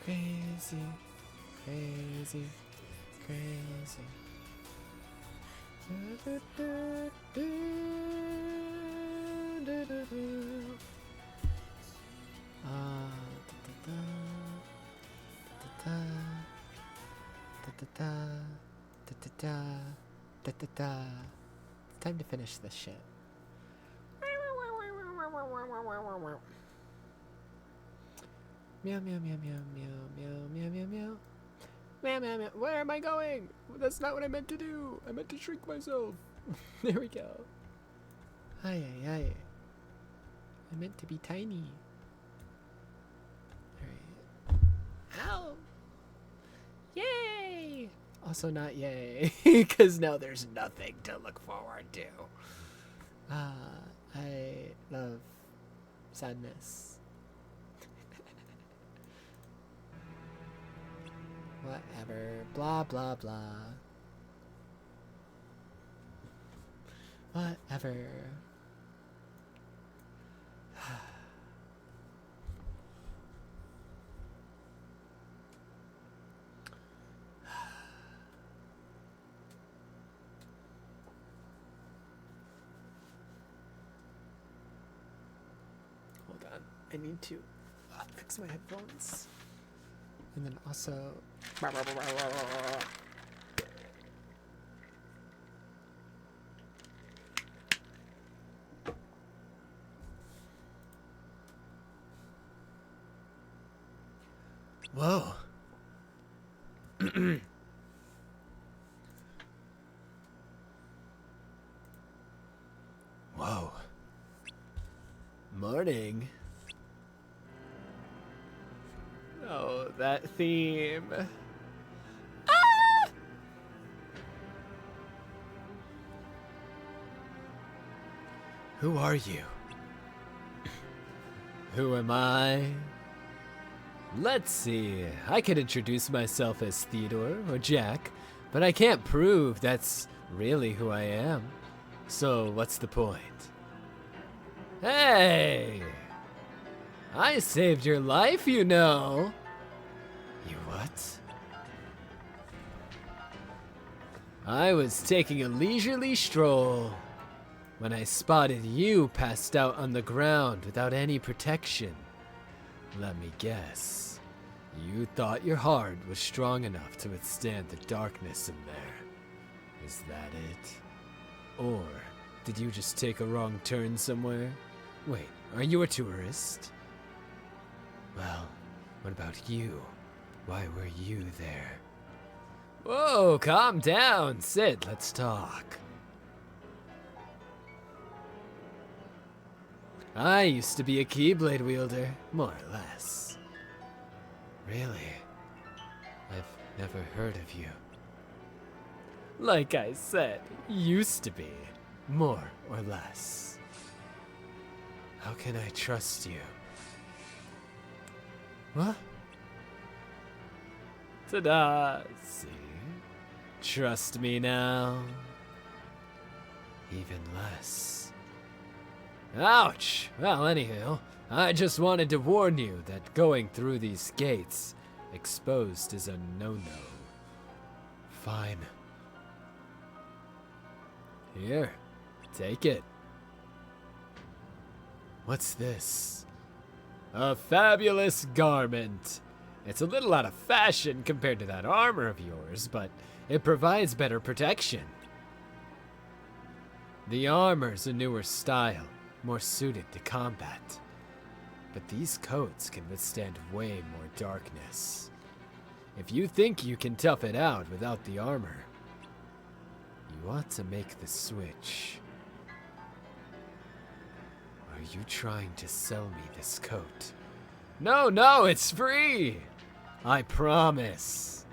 Crazy. Crazy. Crazy. Time to finish this shit. Meow meow meow meow meow meow meow meow meow. Meow meow meow. Where am I going? That's not what I meant to do. I meant to shrink myself. There we go. Hi hi hi. I meant to be tiny. Alright. Ow! Yay! Also not yay, because now there's nothing to look forward to. I love sadness. Whatever. Blah, blah, blah. Whatever. Hold on. I need to fix my headphones. And then also... Whoa. Whoa. Morning. Oh, that theme. Ah! Who are you? Who am I? Let's see. I could introduce myself as Theodore or Jack, but I can't prove that's really who I am. So what's the point? Hey! I saved your life, you know. You what? I was taking a leisurely stroll when I spotted you passed out on the ground without any protection. Let me guess. You thought your heart was strong enough to withstand the darkness in there. Is that it? Or did you just take a wrong turn somewhere? Wait, are you a tourist? Well, what about you? Why were you there? Whoa, calm down. Sit, let's talk. I used to be a Keyblade wielder, more or less. Really? I've never heard of you. Like I said, used to be, more or less. How can I trust you? What? Ta-da! See? Trust me now. Even less. Ouch! Well, anyhow, I just wanted to warn you that going through these gates exposed is a no-no. Fine. Here, take it. What's this? A fabulous garment. It's a little out of fashion compared to that armor of yours, but it provides better protection. The armor's a newer style, more suited to combat. But these coats can withstand way more darkness. If you think you can tough it out without the armor, you ought to make the switch. Are you trying to sell me this coat? No, it's free! I promise.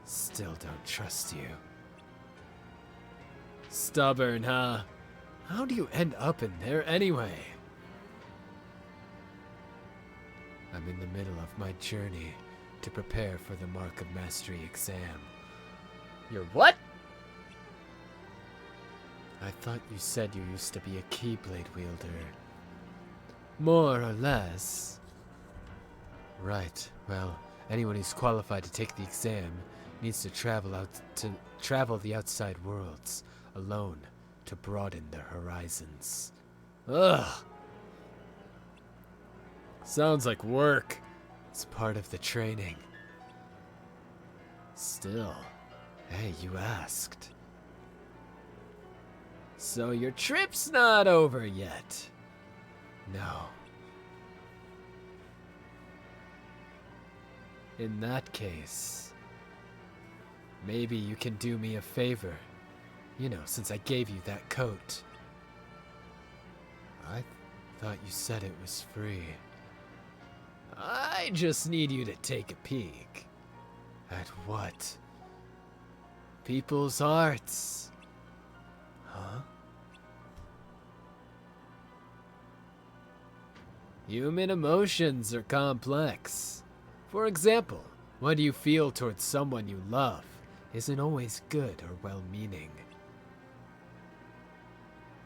Still don't trust you. Stubborn, huh? How do you end up in there anyway? I'm in the middle of my journey to prepare for the Mark of Mastery exam. Your what? I thought you said you used to be a Keyblade wielder. More or less. Right, well, anyone who's qualified to take the exam needs to travel the outside worlds alone to broaden their horizons. Ugh! Sounds like work. It's part of the training. Still, hey, you asked. So your trip's not over yet? No. In that case, maybe you can do me a favor. You know, since I gave you that coat. I thought you said it was free. I just need you to take a peek. At what? People's hearts. Huh? Human emotions are complex. For example, what you feel towards someone you love isn't always good or well-meaning.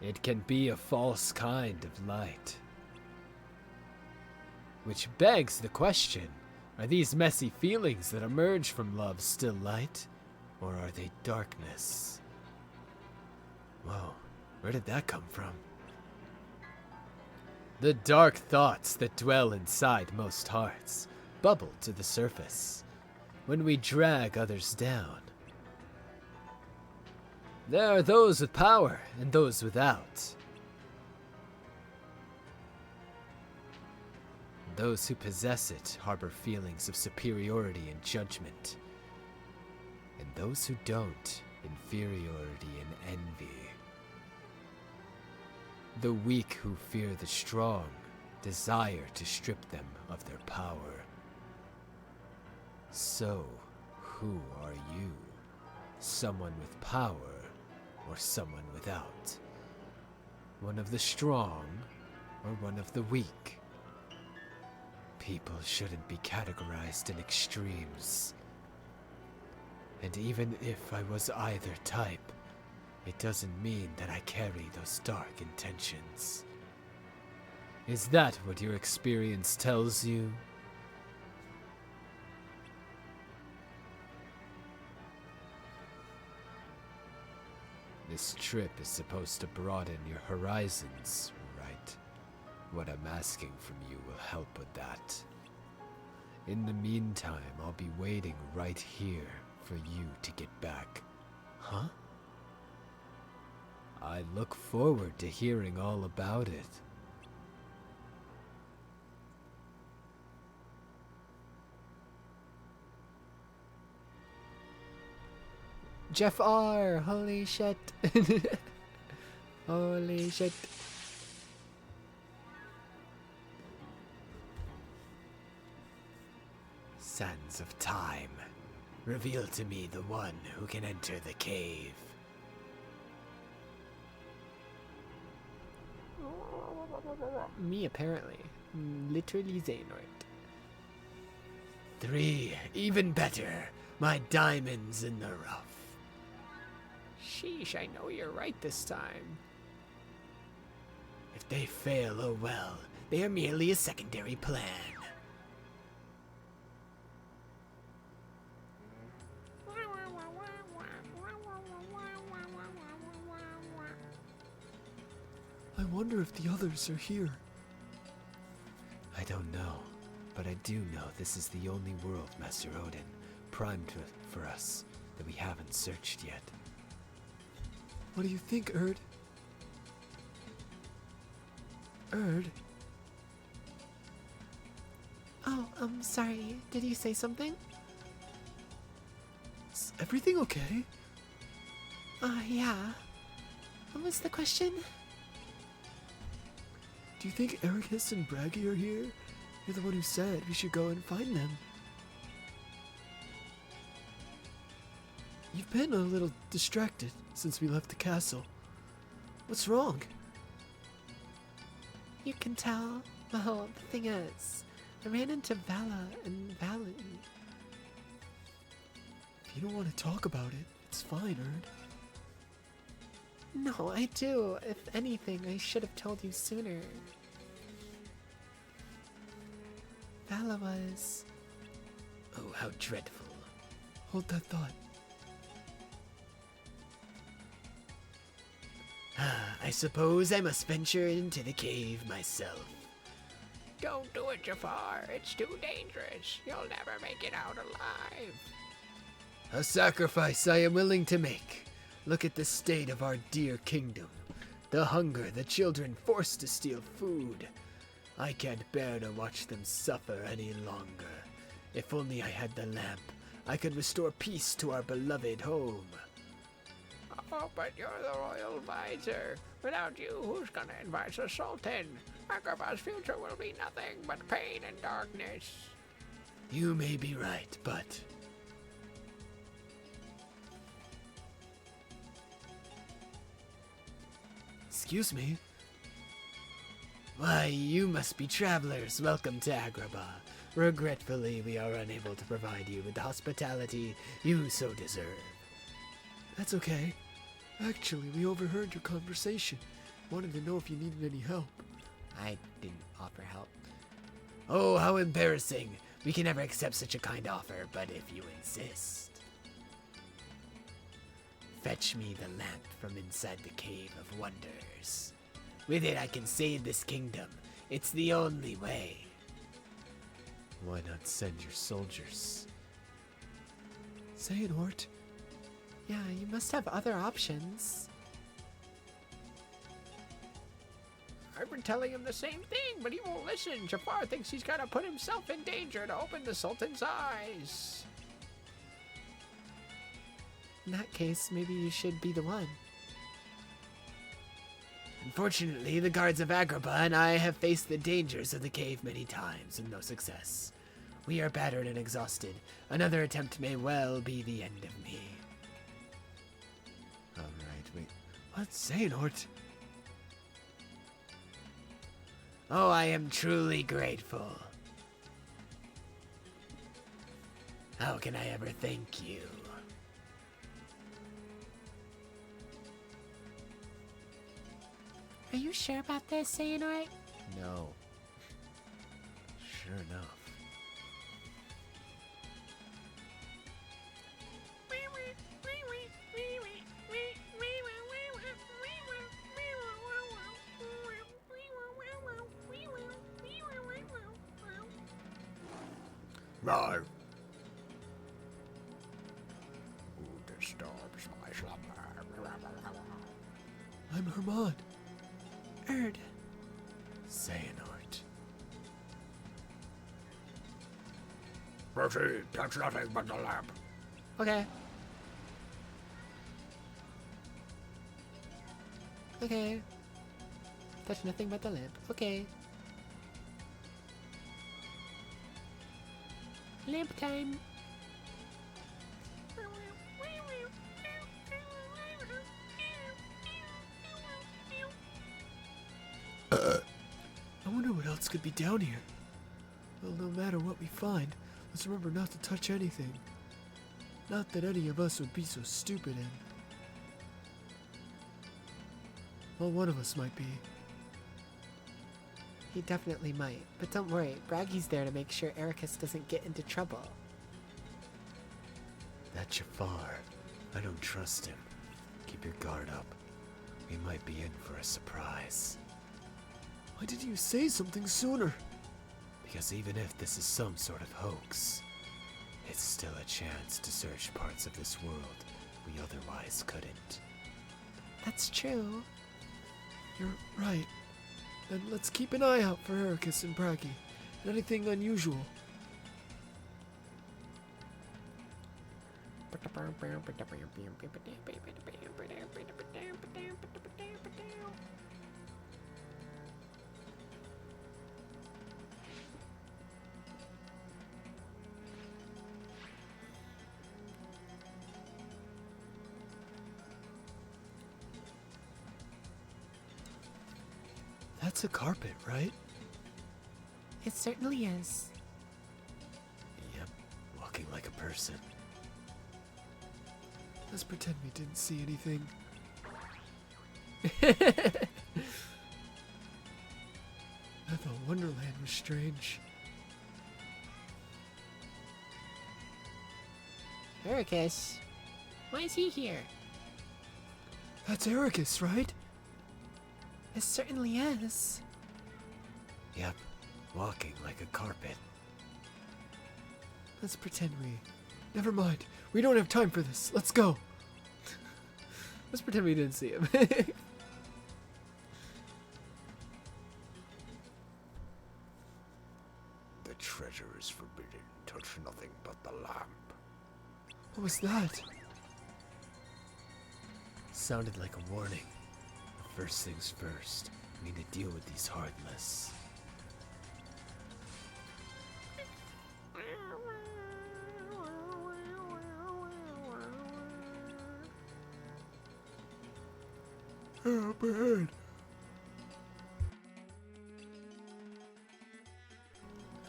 It can be a false kind of light. Which begs the question, are these messy feelings that emerge from love still light, or are they darkness? Whoa, where did that come from? The dark thoughts that dwell inside most hearts bubble to the surface when we drag others down. There are those with power and those without. Those who possess it harbor feelings of superiority and judgment, and those who don't, inferiority and envy. The weak who fear the strong desire to strip them of their power. So, who are you? Someone with power or someone without? One of the strong or one of the weak? People shouldn't be categorized in extremes. And even if I was either type, it doesn't mean that I carry those dark intentions. Is that what your experience tells you? This trip is supposed to broaden your horizons, right? What I'm asking from you will help with that. In the meantime, I'll be waiting right here for you to get back. Huh? I look forward to hearing all about it. Jeff R. Holy shit. Holy shit. Sands of Time. Reveal to me the one who can enter the cave. Me, apparently. Literally Xehanort. 3, even better. My diamonds in the rough. Sheesh, I know you're right this time. If they fail, oh well. They are merely a secondary plan. I wonder if the others are here. I don't know, but I do know this is the only world, Master Odin, primed for us, that we haven't searched yet. What do you think, Erd? Erd? Oh, I'm sorry. Did you say something? Is everything okay? Yeah. What was the question? Do you think Ericus and Braggy are here? You're the one who said we should go and find them. You've been a little distracted since we left the castle. What's wrong? You can tell. Well, the thing is, I ran into Vala and Valen. If you don't want to talk about it, it's fine, Erd. No, I do. If anything, I should have told you sooner. Vala was... Oh, how dreadful. Hold that thought. I suppose I must venture into the cave myself. Don't do it, Jafar. It's too dangerous. You'll never make it out alive. A sacrifice I am willing to make. Look at the state of our dear kingdom. The hunger, the children forced to steal food. I can't bear to watch them suffer any longer. If only I had the lamp, I could restore peace to our beloved home. Oh, but you're the royal advisor. Without you, who's gonna advise the Sultan? Agrabah's future will be nothing but pain and darkness. You may be right, but... Excuse me? Why, you must be travelers. Welcome to Agrabah. Regretfully, we are unable to provide you with the hospitality you so deserve. That's okay. Actually, we overheard your conversation. Wanted to know if you needed any help. I didn't offer help. Oh, how embarrassing. We can never accept such a kind offer, but if you insist... Fetch me the lamp from inside the Cave of Wonders. With it, I can save this kingdom. It's the only way. Why not send your soldiers? Xehanort? Yeah, you must have other options. I've been telling him the same thing, but he won't listen. Jafar thinks he's gotta put himself in danger to open the Sultan's eyes. In that case, maybe you should be the one. Unfortunately, the guards of Agrabah and I have faced the dangers of the cave many times with no success. We are battered and exhausted. Another attempt may well be the end of me. Alright, wait. What's Xehanort? Oh, I am truly grateful. How can I ever thank you? Are you sure about this, Xehanort? No. Sure enough. Roar. Who disturbs my slumber? I'm Hermod. Erd. Xehanort. Proceed, touch nothing but the lamp. Okay. Okay. Touch nothing but the lamp. Okay. Lamp time. I wonder what else could be down here. Well, no matter what we find, let's remember not to touch anything. Not that any of us would be so stupid and... Well, one of us might be. He definitely might. But don't worry, Braggy's there to make sure Ericus doesn't get into trouble. That Jafar, I don't trust him. Keep your guard up. We might be in for a surprise. Why didn't you say something sooner? Because even if this is some sort of hoax, it's still a chance to search parts of this world we otherwise couldn't. That's true. You're right. Then let's keep an eye out for Ericus and Braggy. And anything unusual. That's a carpet, right? It certainly is. Yep, walking like a person. Let's pretend we didn't see anything. I thought Wonderland was strange. Ericus, why is he here? That's Ericus, right? It certainly is. Yep, walking like a carpet. Let's pretend we... Never mind. We don't have time for this. Let's go. Let's pretend we didn't see him. The treasure is forbidden. Touch nothing but the lamp. What was that? Sounded like a warning. First things first. We need to deal with these Heartless. Oh, man.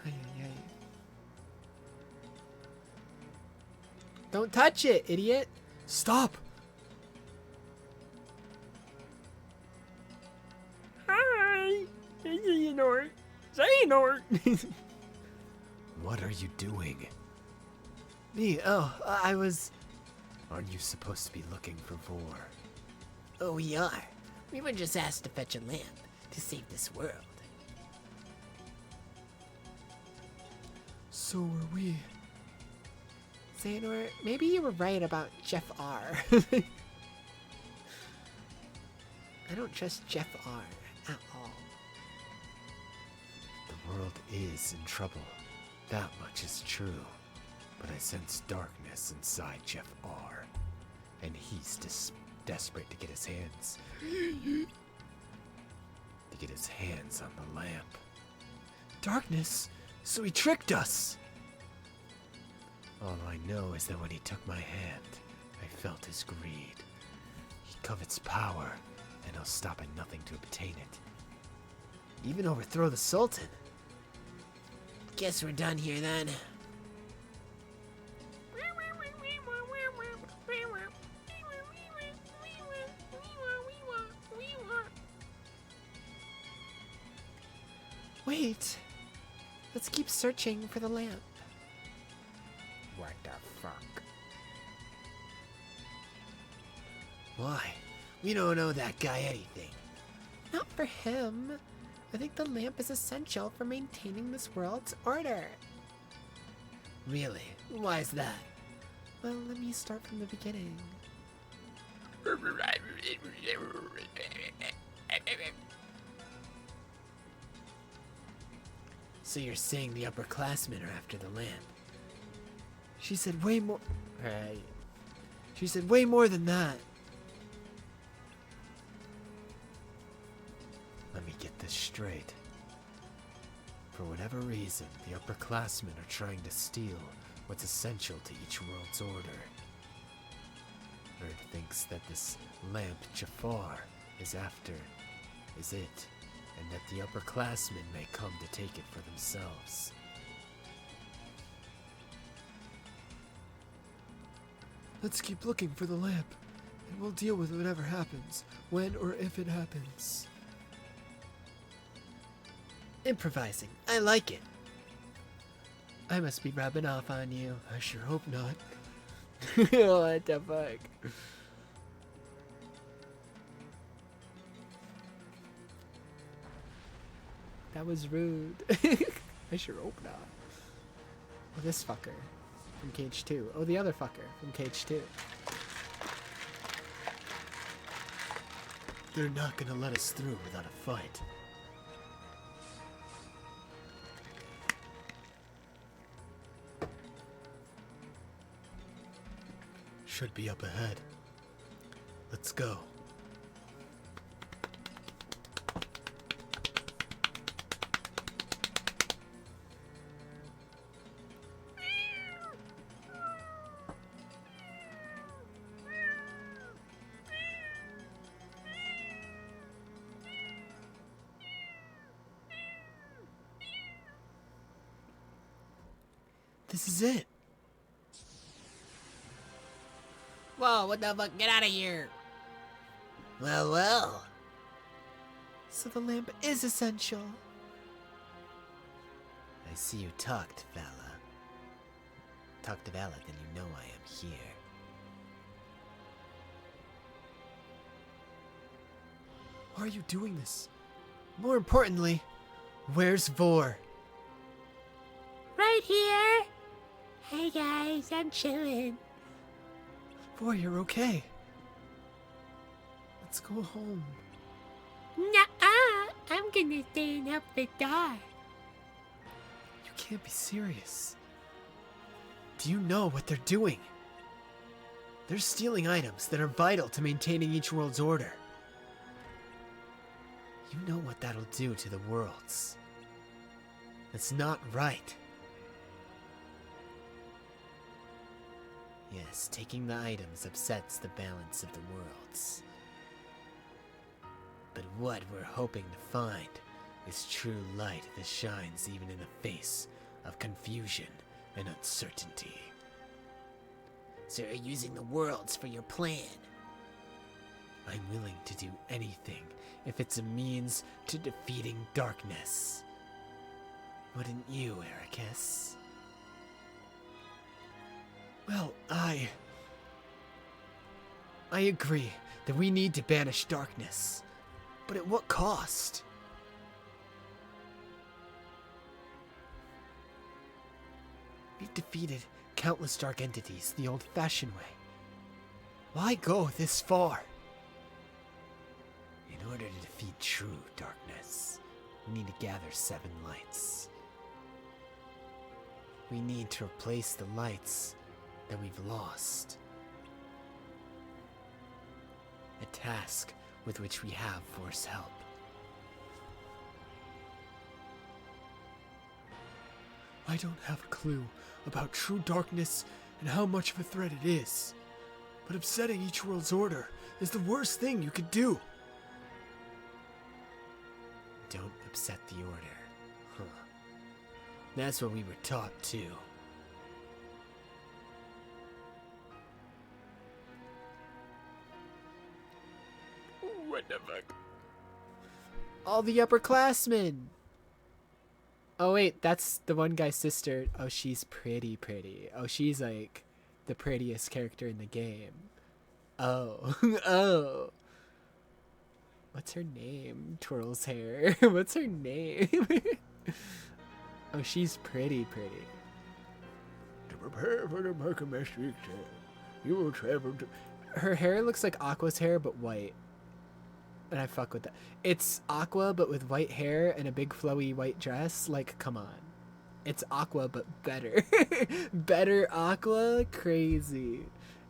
Ay, ay, ay. Don't touch it, idiot. Stop! Hi, Xehanort. Xehanort. What are you doing? Me? Oh, I was. Aren't you supposed to be looking for Vor? Oh, we are. We were just asked to fetch a lamp to save this world. So were we. Xehanort, maybe you were right about Jeff R. I don't trust Jeff R. at all. The world is in trouble. That much is true. But I sense darkness inside Jeff R. And he's desperate to get his hands... on the lamp. Darkness? So he tricked us! All I know is that when he took my hand, I felt his greed. He covets power, and he'll stop at nothing to obtain it. Even overthrow the Sultan. Guess we're done here then. Wait. Let's keep searching for the lamp. What the fuck? Why? We don't owe that guy anything. Not for him. I think the lamp is essential for maintaining this world's order. Really? Why is that? Well, let me start from the beginning. So you're saying the upperclassmen are after the lamp? She said way more... Right. She said way more than that. Let me get this straight. For whatever reason, the upperclassmen are trying to steal what's essential to each world's order. Earth thinks that this lamp Jafar is after is it, and that the upperclassmen may come to take it for themselves. Let's keep looking for the lamp, and we'll deal with whatever happens, when or if it happens. Improvising. I like it. I must be rubbing off on you. I sure hope not. What the fuck? That was rude. I sure hope not. Oh, this fucker from Cage 2. Oh, the other fucker from Cage 2. They're not gonna let us through without a fight. Should be up ahead. Let's go. This is it. Whoa, what the fuck? Get out of here. Well, well. So the lamp is essential. I see you talked, Vala. Talk to Vala, then you know I am here. Why are you doing this? More importantly, where's Vor? Right here. Hey guys, I'm chilling. Vor, you're okay. Let's go home. Nuh-uh. I'm gonna stay and help the dog. You can't be serious. Do you know what they're doing? They're stealing items that are vital to maintaining each world's order. You know what that'll do to the worlds. That's not right. Yes, taking the items upsets the balance of the worlds. But what we're hoping to find is true light that shines even in the face of confusion and uncertainty. So you're using the worlds for your plan? I'm willing to do anything if it's a means to defeating darkness. Wouldn't you, Ericus? Well, I agree that we need to banish darkness. But at what cost? We've defeated countless dark entities the old-fashioned way. Why go this far? In order to defeat true darkness, we need to gather 7 lights. We need to replace the lights that we've lost. A task with which we have Force help. I don't have a clue about true darkness and how much of a threat it is. But upsetting each world's order is the worst thing you could do. Don't upset the order. Huh. That's what we were taught too. What the fuck? All the upperclassmen! Oh wait, that's the one guy's sister. Oh, she's pretty. Oh, she's like the prettiest character in the game. Oh. Oh. What's her name? Twirls hair. What's her name? Oh, she's pretty. To prepare for the Mercury exam, you will travel to... Her hair looks like Aqua's hair, but white. And I fuck with that. It's Aqua, but with white hair and a big flowy white dress. Like, come on. It's Aqua, but better. Better Aqua? Crazy.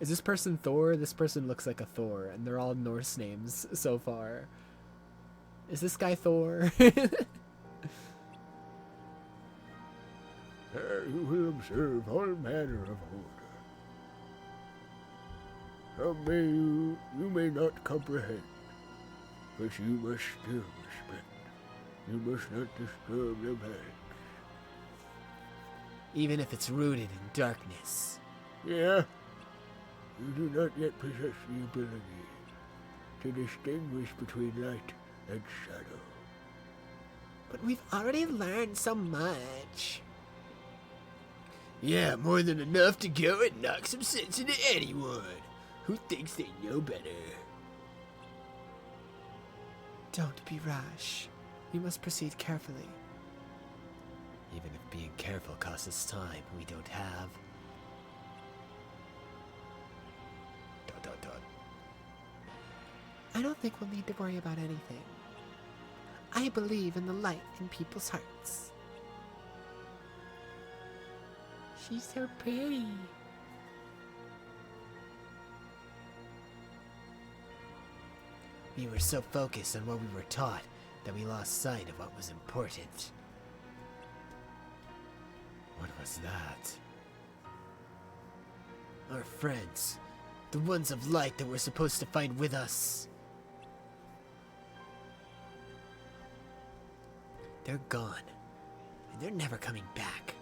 Is this person Thor? This person looks like a Thor, and they're all Norse names so far. Is this guy Thor? There you will observe all manner of order. Some you may not comprehend, but you must still respect. You must not disturb the balance. Even if it's rooted in darkness. Yeah? You do not yet possess the ability to distinguish between light and shadow. But we've already learned so much. Yeah, more than enough to go and knock some sense into anyone who thinks they know better. Don't be rash. We must proceed carefully. Even if being careful costs us time we don't have. I don't think we'll need to worry about anything. I believe in the light in people's hearts. She's so pretty. We were so focused on what we were taught that we lost sight of what was important. What was that? Our friends. The ones of light that we're supposed to find with us. They're gone. And they're never coming back.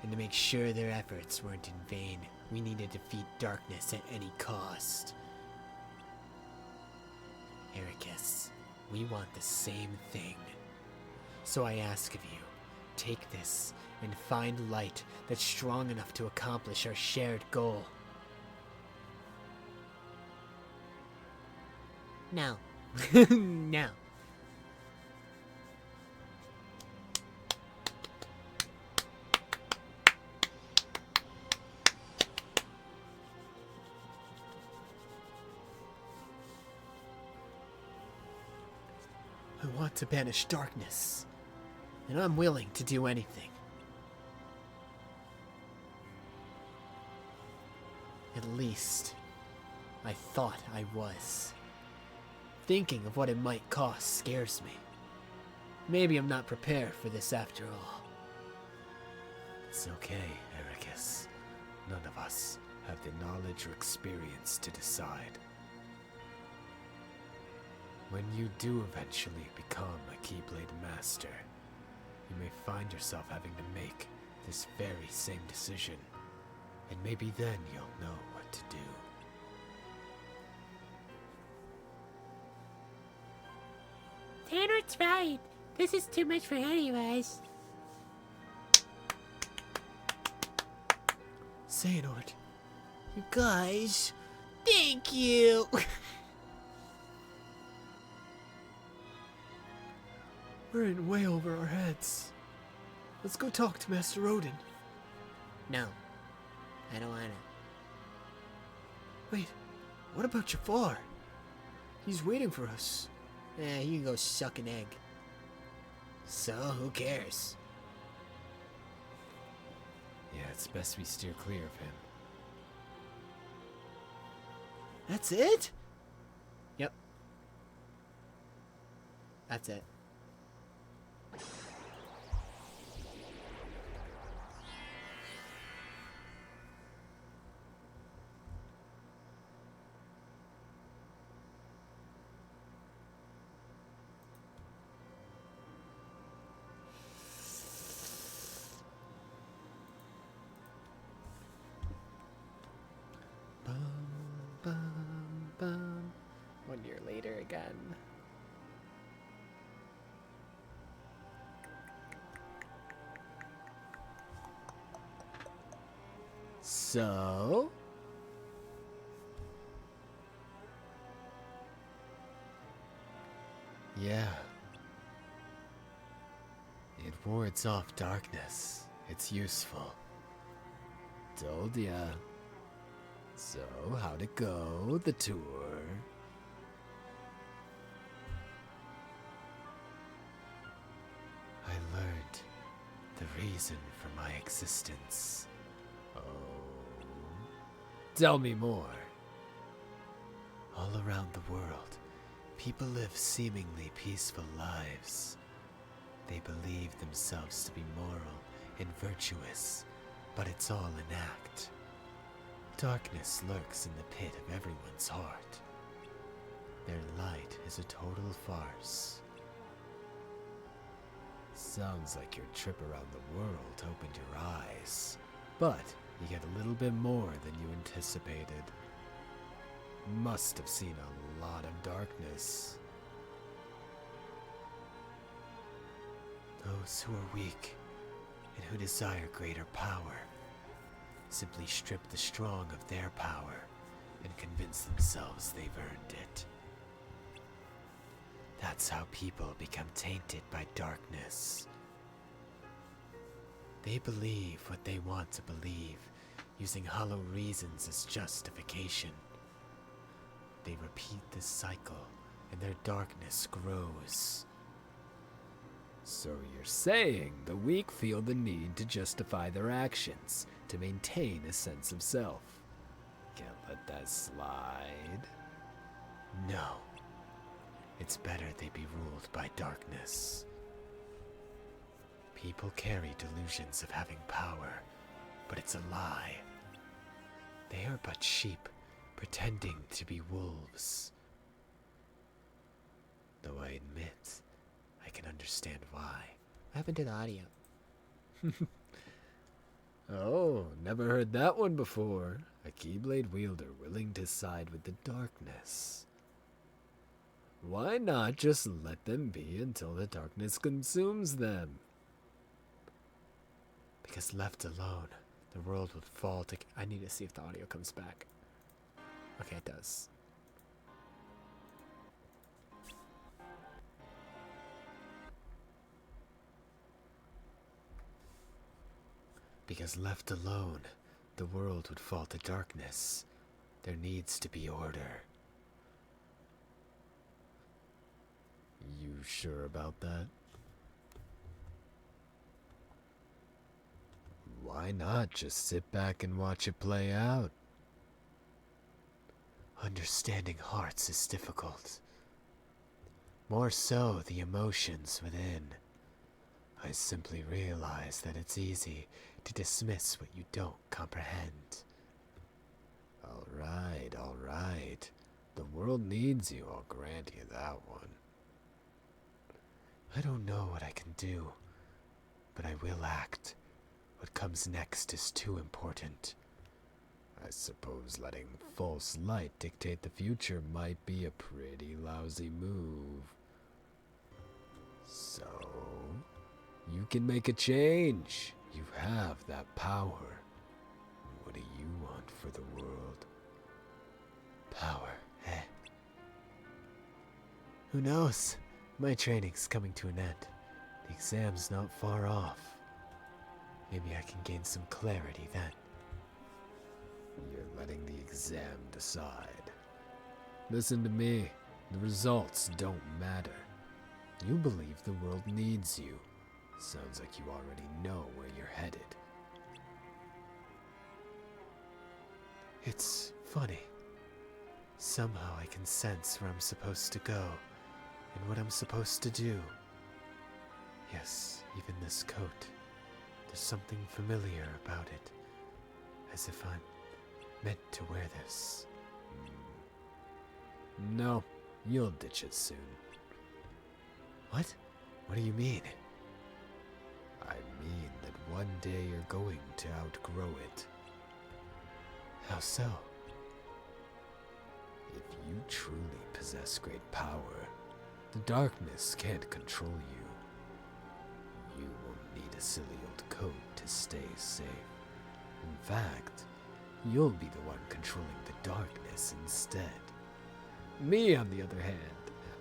And to make sure their efforts weren't in vain, we need to defeat darkness at any cost. Ericus, we want the same thing. So I ask of you, take this and find light that's strong enough to accomplish our shared goal. No. No. I want to banish darkness, and I'm willing to do anything. At least, I thought I was. Thinking of what it might cost scares me. Maybe I'm not prepared for this after all. It's okay, Ericus. None of us have the knowledge or experience to decide. When you do eventually become a Keyblade Master, you may find yourself having to make this very same decision, and maybe then you'll know what to do. Tanner's right. This is too much for any of us. Xehanort, you guys, thank you! We're in way over our heads. Let's go talk to Master Odin. No. I don't wanna. Wait, what about Jafar? He's waiting for us. You can go suck an egg. So, who cares? Yeah, it's best we steer clear of him. That's it? Yep. That's it. Bum, bum. 1 year later again. So? Yeah. It wards off darkness. It's useful. Told ya. So, how'd it go, the tour? I learned the reason for my existence. Oh. Tell me more. All around the world, people live seemingly peaceful lives. They believe themselves to be moral and virtuous, but it's all an act. Darkness lurks in the pit of everyone's heart. Their light is a total farce. Sounds like your trip around the world opened your eyes. But you get a little bit more than you anticipated. Must have seen a lot of darkness. Those who are weak and who desire greater power simply strip the strong of their power and convince themselves they've earned it. That's how people become tainted by darkness. They believe what they want to believe, using hollow reasons as justification. They repeat this cycle, and their darkness grows. So you're saying the weak feel the need to justify their actions, to maintain a sense of self. Can't let that slide. No. It's better they be ruled by darkness. People carry delusions of having power, but it's a lie. They are but sheep, pretending to be wolves. Though I admit, I can understand why. What happened to the audio? Oh, never heard that one before. A Keyblade wielder willing to side with the darkness. Why not just let them be until the darkness consumes them? Because left alone, the world would fall to... I need to see if the audio comes back. Okay, it does. Because left alone, the world would fall to darkness. There needs to be order. You sure about that? Why not just sit back and watch it play out? Understanding hearts is difficult. More so the emotions within. I simply realize that it's easy to dismiss what you don't comprehend. All right. The world needs you, I'll grant you that one. I don't know what I can do, but I will act. What comes next is too important. I suppose letting false light dictate the future might be a pretty lousy move. So, you can make a change. You have that power. What do you want for the world? Power, eh? Who knows? My training's coming to an end. The exam's not far off. Maybe I can gain some clarity then. You're letting the exam decide. Listen to me. The results don't matter. You believe the world needs you. Sounds like you already know where you're headed. It's funny. Somehow I can sense where I'm supposed to go and what I'm supposed to do. Yes, even this coat. There's something familiar about it. As if I'm meant to wear this. No, you'll ditch it soon. What? What do you mean? I mean that one day you're going to outgrow it. How so? If you truly possess great power, the darkness can't control you. You won't need a silly old coat to stay safe. In fact, you'll be the one controlling the darkness instead. Me, on the other hand,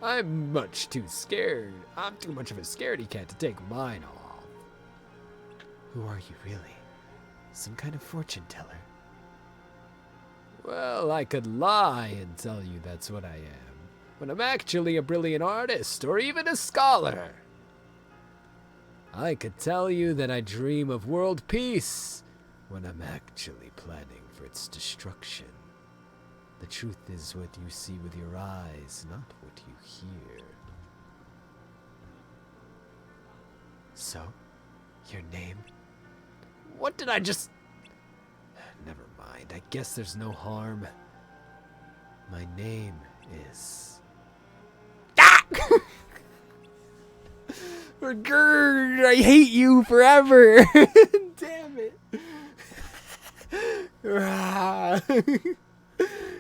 I'm much too scared. I'm too much of a scaredy cat to take mine off. Who are you really? Some kind of fortune teller? Well, I could lie and tell you that's what I am, but I'm actually a brilliant artist or even a scholar. I could tell you that I dream of world peace when I'm actually planning for its destruction. The truth is what you see with your eyes, not what you hear. So, your name? What did I just... Never mind, I guess there's no harm. My name is... Ah! Gerd, I hate you forever! Damn it!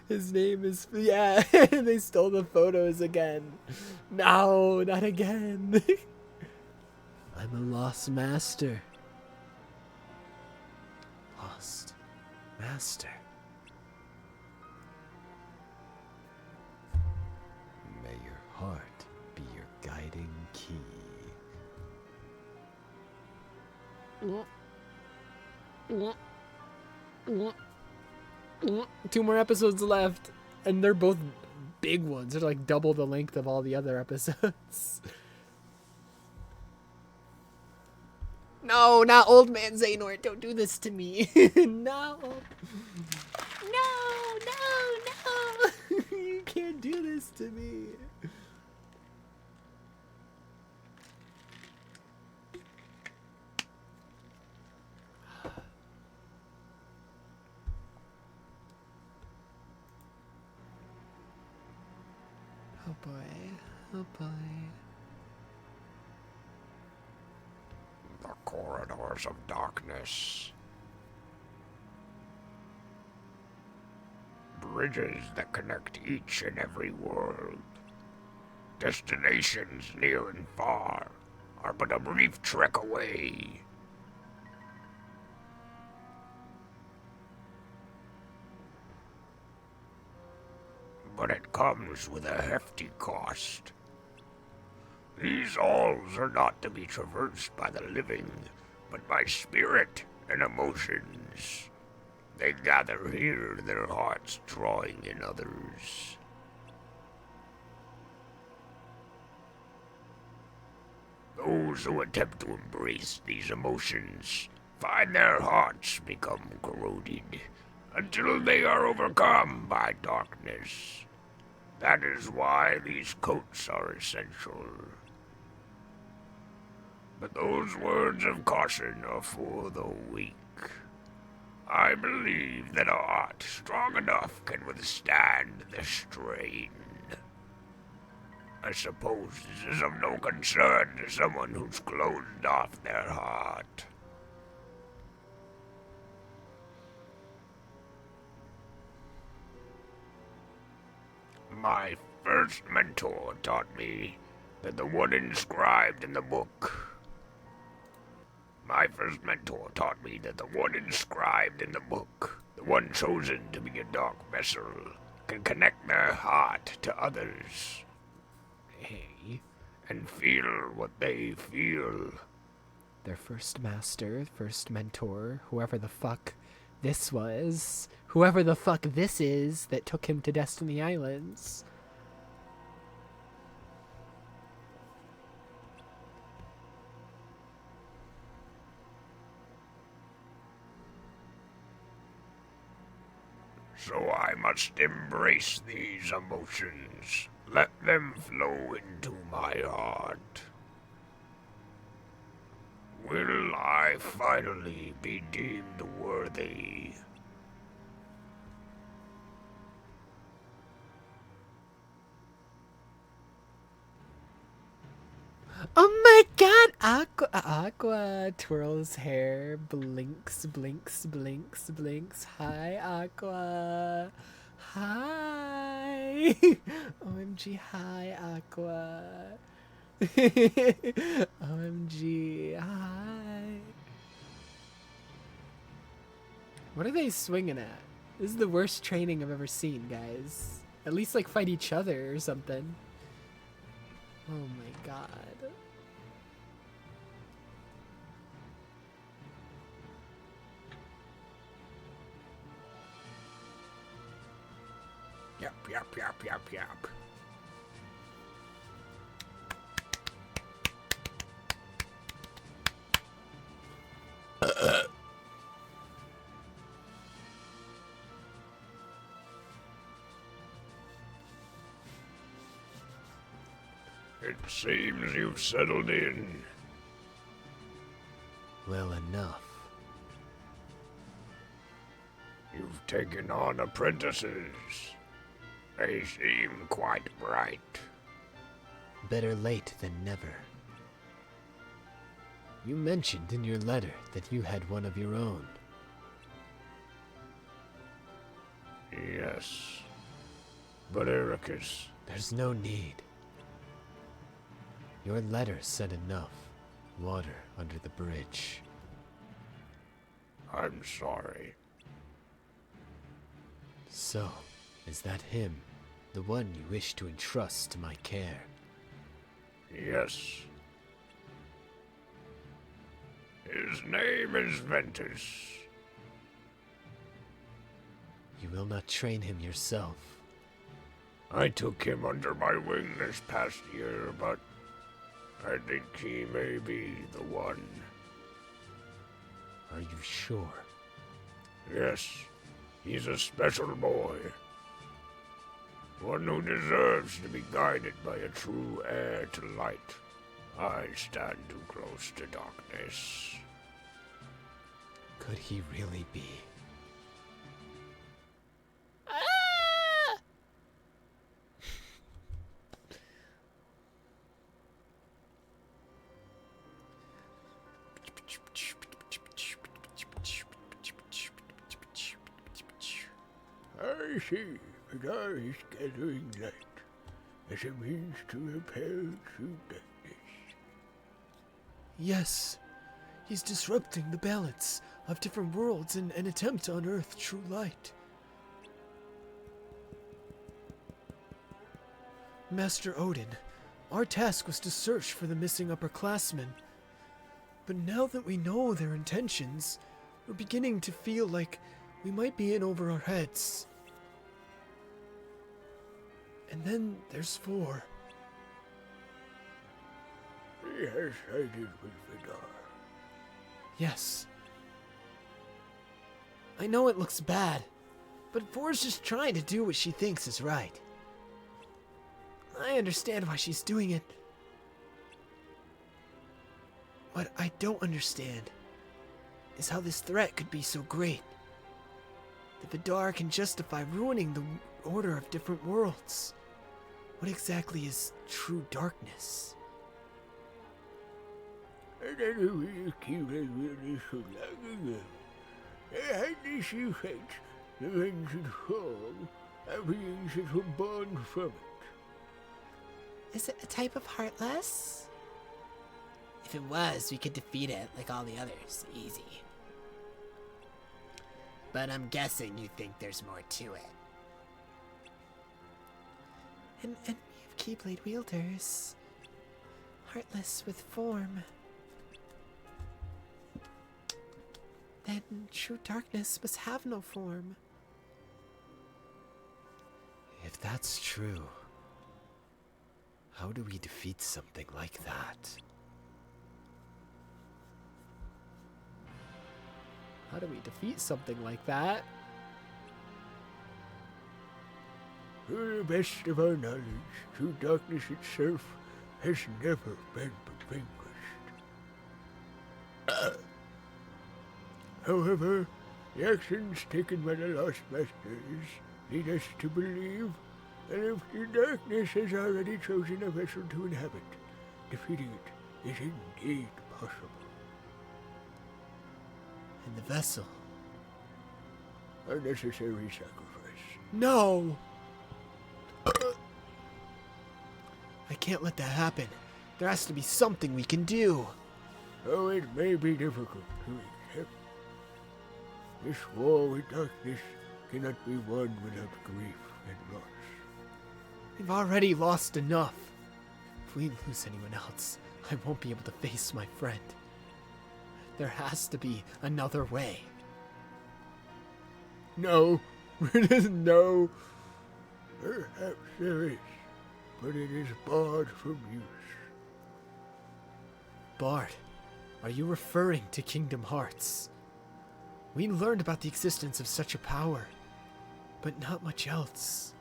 His name is... Yeah, they stole the photos again. No, not again. I'm a lost master. Lost master. May your heart be your guiding key. 2 more episodes left, and they're both big ones. They're like double the length of all the other episodes. No, not old man Xehanort. Don't do this to me. No. No. You can't do this to me. Oh boy. Oh boy. The corridors of darkness. Bridges that connect each and every world. Destinations near and far are but a brief trek away. But it comes with a hefty cost. These halls are not to be traversed by the living, but by spirit and emotions. They gather here, their hearts drawing in others. Those who attempt to embrace these emotions find their hearts become corroded until they are overcome by darkness. That is why these coats are essential. But those words of caution are for the weak. I believe that a heart strong enough can withstand the strain. I suppose this is of no concern to someone who's closed off their heart. My first mentor taught me that the one inscribed in the book... the one chosen to be a dark vessel, can connect their heart to others. Hey, and feel what they feel. Their first master, first mentor, whoever the fuck this was, whoever the fuck this is that took him to Destiny Islands. So I must embrace these emotions. Let them flow into my heart. Will I finally be deemed worthy? Oh my god! Aqua twirls hair, blinks, blinks, blinks, blinks. Hi, Aqua. Hi. OMG, hi, Aqua. OMG, hi. What are they swinging at? This is the worst training I've ever seen, guys. At least, like, fight each other or something. Oh my god. Yep, yep, yep, yep, yep. It seems you've settled in. Well enough. You've taken on apprentices. They seem quite bright. Better late than never. You mentioned in your letter that you had one of your own. Yes. But Ericus... There's no need. Your letter said enough. Water under the bridge. I'm sorry. So, is that him? The one you wish to entrust to my care? Yes. His name is Ventus. You will not train him yourself. I took him under my wing this past year, but I think he may be the one. Are you sure? Yes, he's a special boy. One who deserves to be guided by a true heir to light. I stand too close to darkness. Could he really be? I see. The day is getting late. as a means to repel true darkness. Yes, he's disrupting the balance of different worlds in an attempt to unearth true light. Master Odin, our task was to search for the missing upperclassmen. But now that we know their intentions, we're beginning to feel like we might be in over our heads. And then there's 4. He has sided with Vidar. Yes. I know it looks bad, but 4's just trying to do what she thinks is right. I understand why she's doing it. What I don't understand is how this threat could be so great. The Vidar can justify ruining the order of different worlds. What exactly is true darkness? I don't know where you keep it really so long ago. They had this effect, the ones that fall are beings that were born from it. Is it a type of Heartless? If it was, we could defeat it like all the others. Easy. But I'm guessing you think there's more to it. And we have Keyblade wielders. Heartless with form. Then true darkness must have no form. If that's true, how do we defeat something like that? How do we defeat something like that? To the best of our knowledge, true darkness itself has never been vanquished. However, the actions taken by the Lost Masters lead us to believe that if the darkness has already chosen a vessel to inhabit, defeating it is indeed possible. And the vessel? A necessary sacrifice. No! I can't let that happen. There has to be something we can do. Though it may be difficult to accept, this war with darkness cannot be won without grief and loss. We've already lost enough. If we lose anyone else, I won't be able to face my friend. There has to be another way. No. No. Perhaps there is, but it is barred from use. Barred? Are you referring to Kingdom Hearts? We learned about the existence of such a power, but not much else.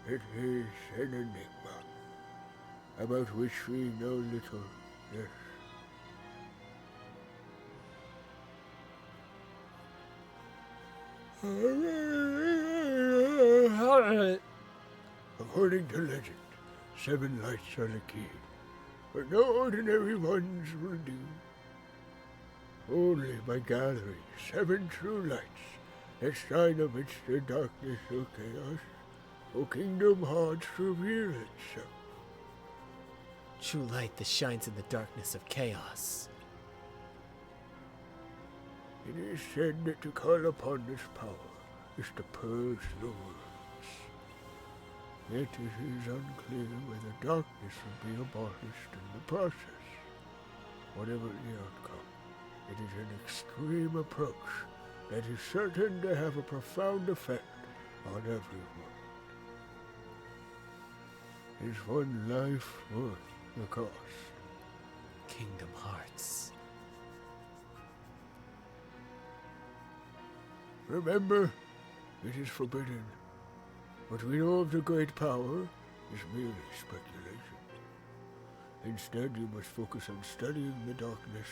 It is an enigma, about which we know little, yes. According to legend, 7 lights are the key, but no ordinary ones will do. Only by gathering 7 true lights that shine amidst the darkness of chaos will Kingdom Hearts reveal itself. True light that shines in the darkness of chaos. It is said that to call upon this power is to purge the worlds. Yet it is unclear whether darkness will be abolished in the process. Whatever the outcome, it is an extreme approach that is certain to have a profound effect on everyone. Is one life worth the cost? Kingdom Hearts. Remember, it is forbidden. What we know of the great power is merely speculation. Instead, you must focus on studying the darkness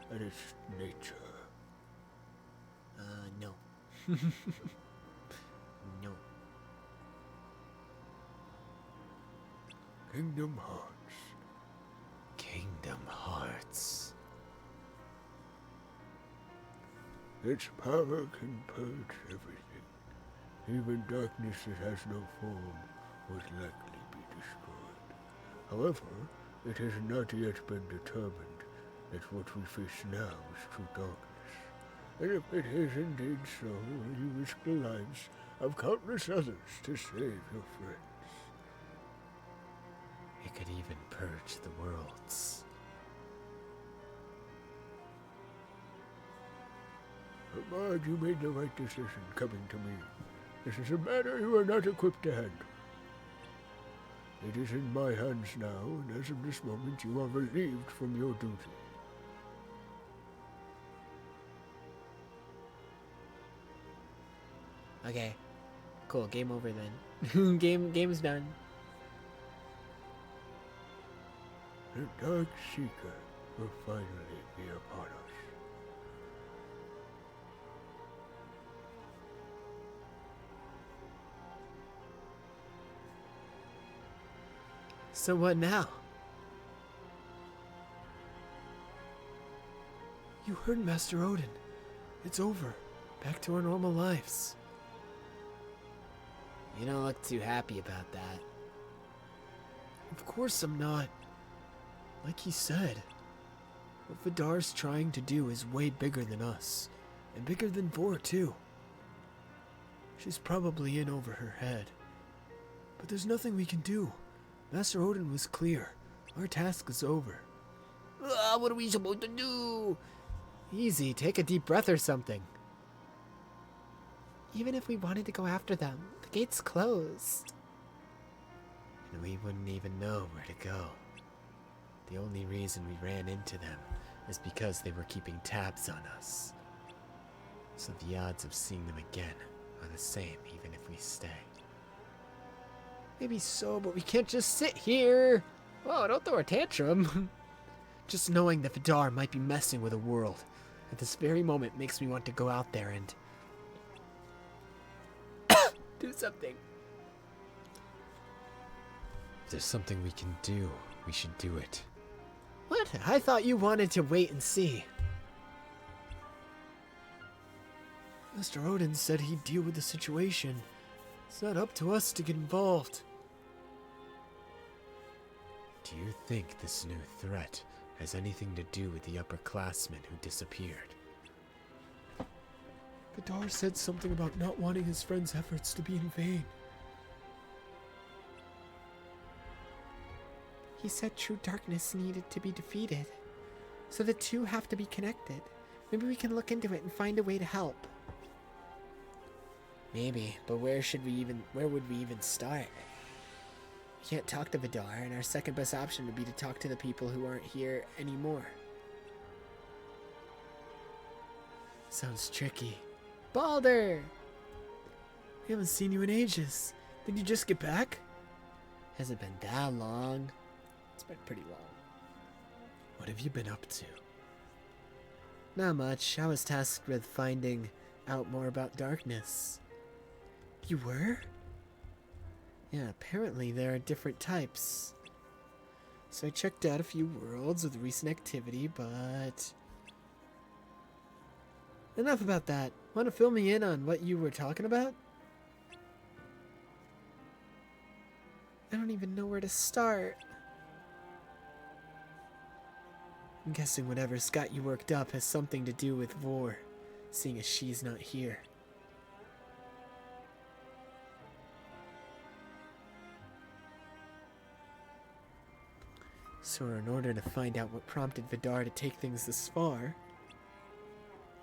and its nature. No. No. Kingdom Hearts. Kingdom Hearts. Its power can purge everything. Even darkness that has no form would likely However, it has not yet been determined that what we face now is true darkness. And if it is indeed so, you risk the lives of countless others to save your friends. It could even purge the worlds. Ahmad, you made the right decision coming to me. This is a matter you are not equipped to handle. It is in my hands now, and as of this moment you are relieved from your duty. Okay. Cool, game over then. Game's done. The Dark Seeker will finally be upon us. So what now? You heard Master Odin. It's over. Back to our normal lives. You don't look too happy about that. Of course I'm not. Like he said, what Vidar's trying to do is way bigger than us. And bigger than Vor, too. She's probably in over her head. But there's nothing we can do. Master Odin was clear. Our task is over. What are we supposed to do? Easy, take a deep breath or something. Even if we wanted to go after them, the gate's closed. And we wouldn't even know where to go. The only reason we ran into them is because they were keeping tabs on us. So the odds of seeing them again are the same even if we stay. Maybe so, but we can't just sit here. Whoa, don't throw a tantrum. Just knowing that Vidar might be messing with a world at this very moment makes me want to go out there and do something. If there's something we can do, we should do it. What? I thought you wanted to wait and see. Master Odin said he'd deal with the situation. It's not up to us to get involved. Do you think this new threat has anything to do with the upperclassmen who disappeared? Vidar said something about not wanting his friend's efforts to be in vain. He said true darkness needed to be defeated. So the two have to be connected. Maybe we can look into it and find a way to help. Maybe, but where would we even start? We can't talk to Vidar, and our second best option would be to talk to the people who aren't here anymore. Sounds tricky. Balder! We haven't seen you in ages. Did you just get back? Hasn't been that long. It's been pretty long. What have you been up to? Not much. I was tasked with finding out more about darkness. You were? Yeah, apparently there are different types. So I checked out a few worlds with recent activity, but... Enough about that. Want to fill me in on what you were talking about? I don't even know where to start. I'm guessing whatever's got you worked up has something to do with Vor, seeing as she's not here. So in order to find out what prompted Vidar to take things this far,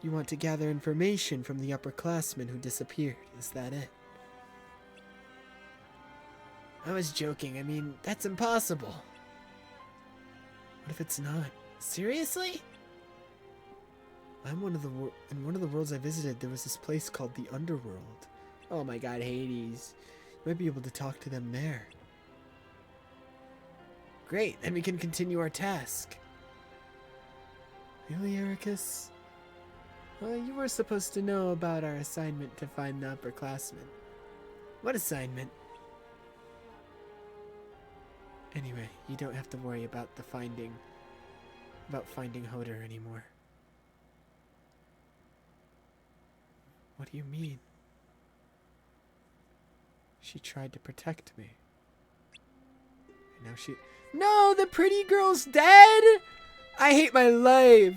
you want to gather information from the upperclassmen who disappeared, is that it? I was joking, I mean, that's impossible. What if it's not? Seriously? In one of the worlds I visited, there was this place called the Underworld. Oh my god, Hades. You might be able to talk to them there. Great, then we can continue our task. Really, Ericus? Well, you were supposed to know about our assignment to find the upperclassmen. What assignment? Anyway, you don't have to worry about finding Hodor anymore. What do you mean? She tried to protect me. And No, the pretty girl's dead? I hate my life.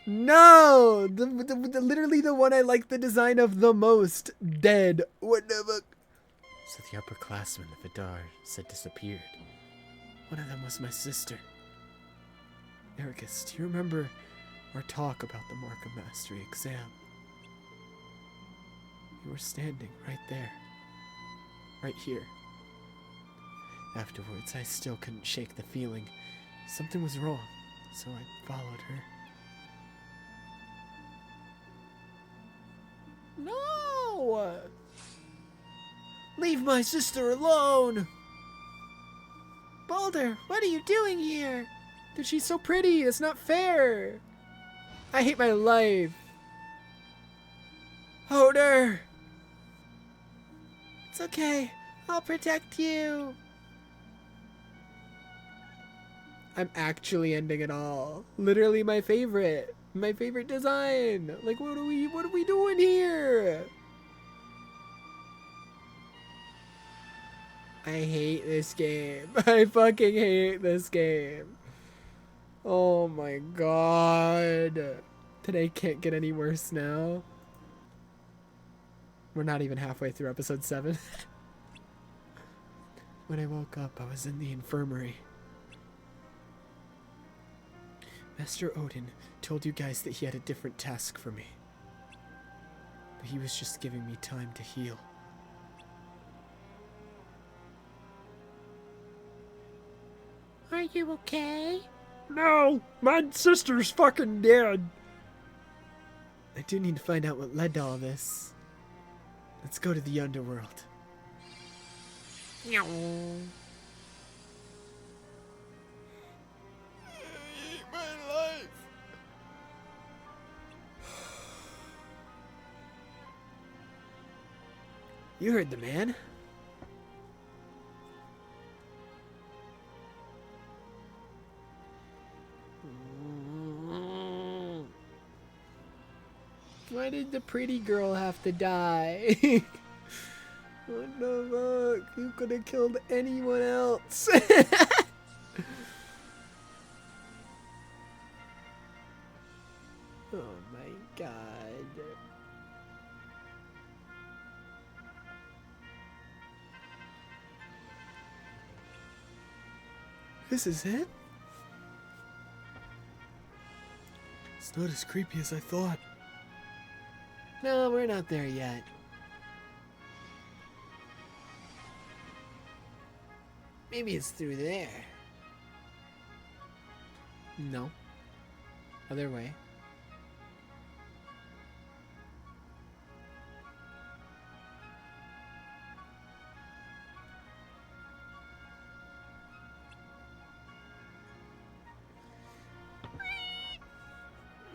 No, literally the one I like the design of the most, dead. What the fuck? So the upperclassmen the Vidar said disappeared. One of them was my sister. Ericus, do you remember our talk about the Markham Mastery exam? You were standing right there. Right here. Afterwards, I still couldn't shake the feeling. Something was wrong, so I followed her. No! Leave my sister alone! Balder, what are you doing here? Dude, she's so pretty. It's not fair. I hate my life. Hold her. It's okay. I'll protect you. I'm actually ending it all. Literally my favorite. My favorite design. Like, what are we doing here? I hate this game. I fucking hate this game. Oh my god. Today can't get any worse now. We're not even halfway through episode 7. When I woke up, I was in the infirmary. Master Odin told you guys that he had a different task for me. But he was just giving me time to heal. Are you okay? No, my sister's fucking dead. I do need to find out what led to all this. Let's go to the underworld. My life. You heard the man. Why did the pretty girl have to die? What the fuck? You could have killed anyone else. Oh my god. This is it? It's not as creepy as I thought. No, we're not there yet. Maybe it's through there. No. Other way.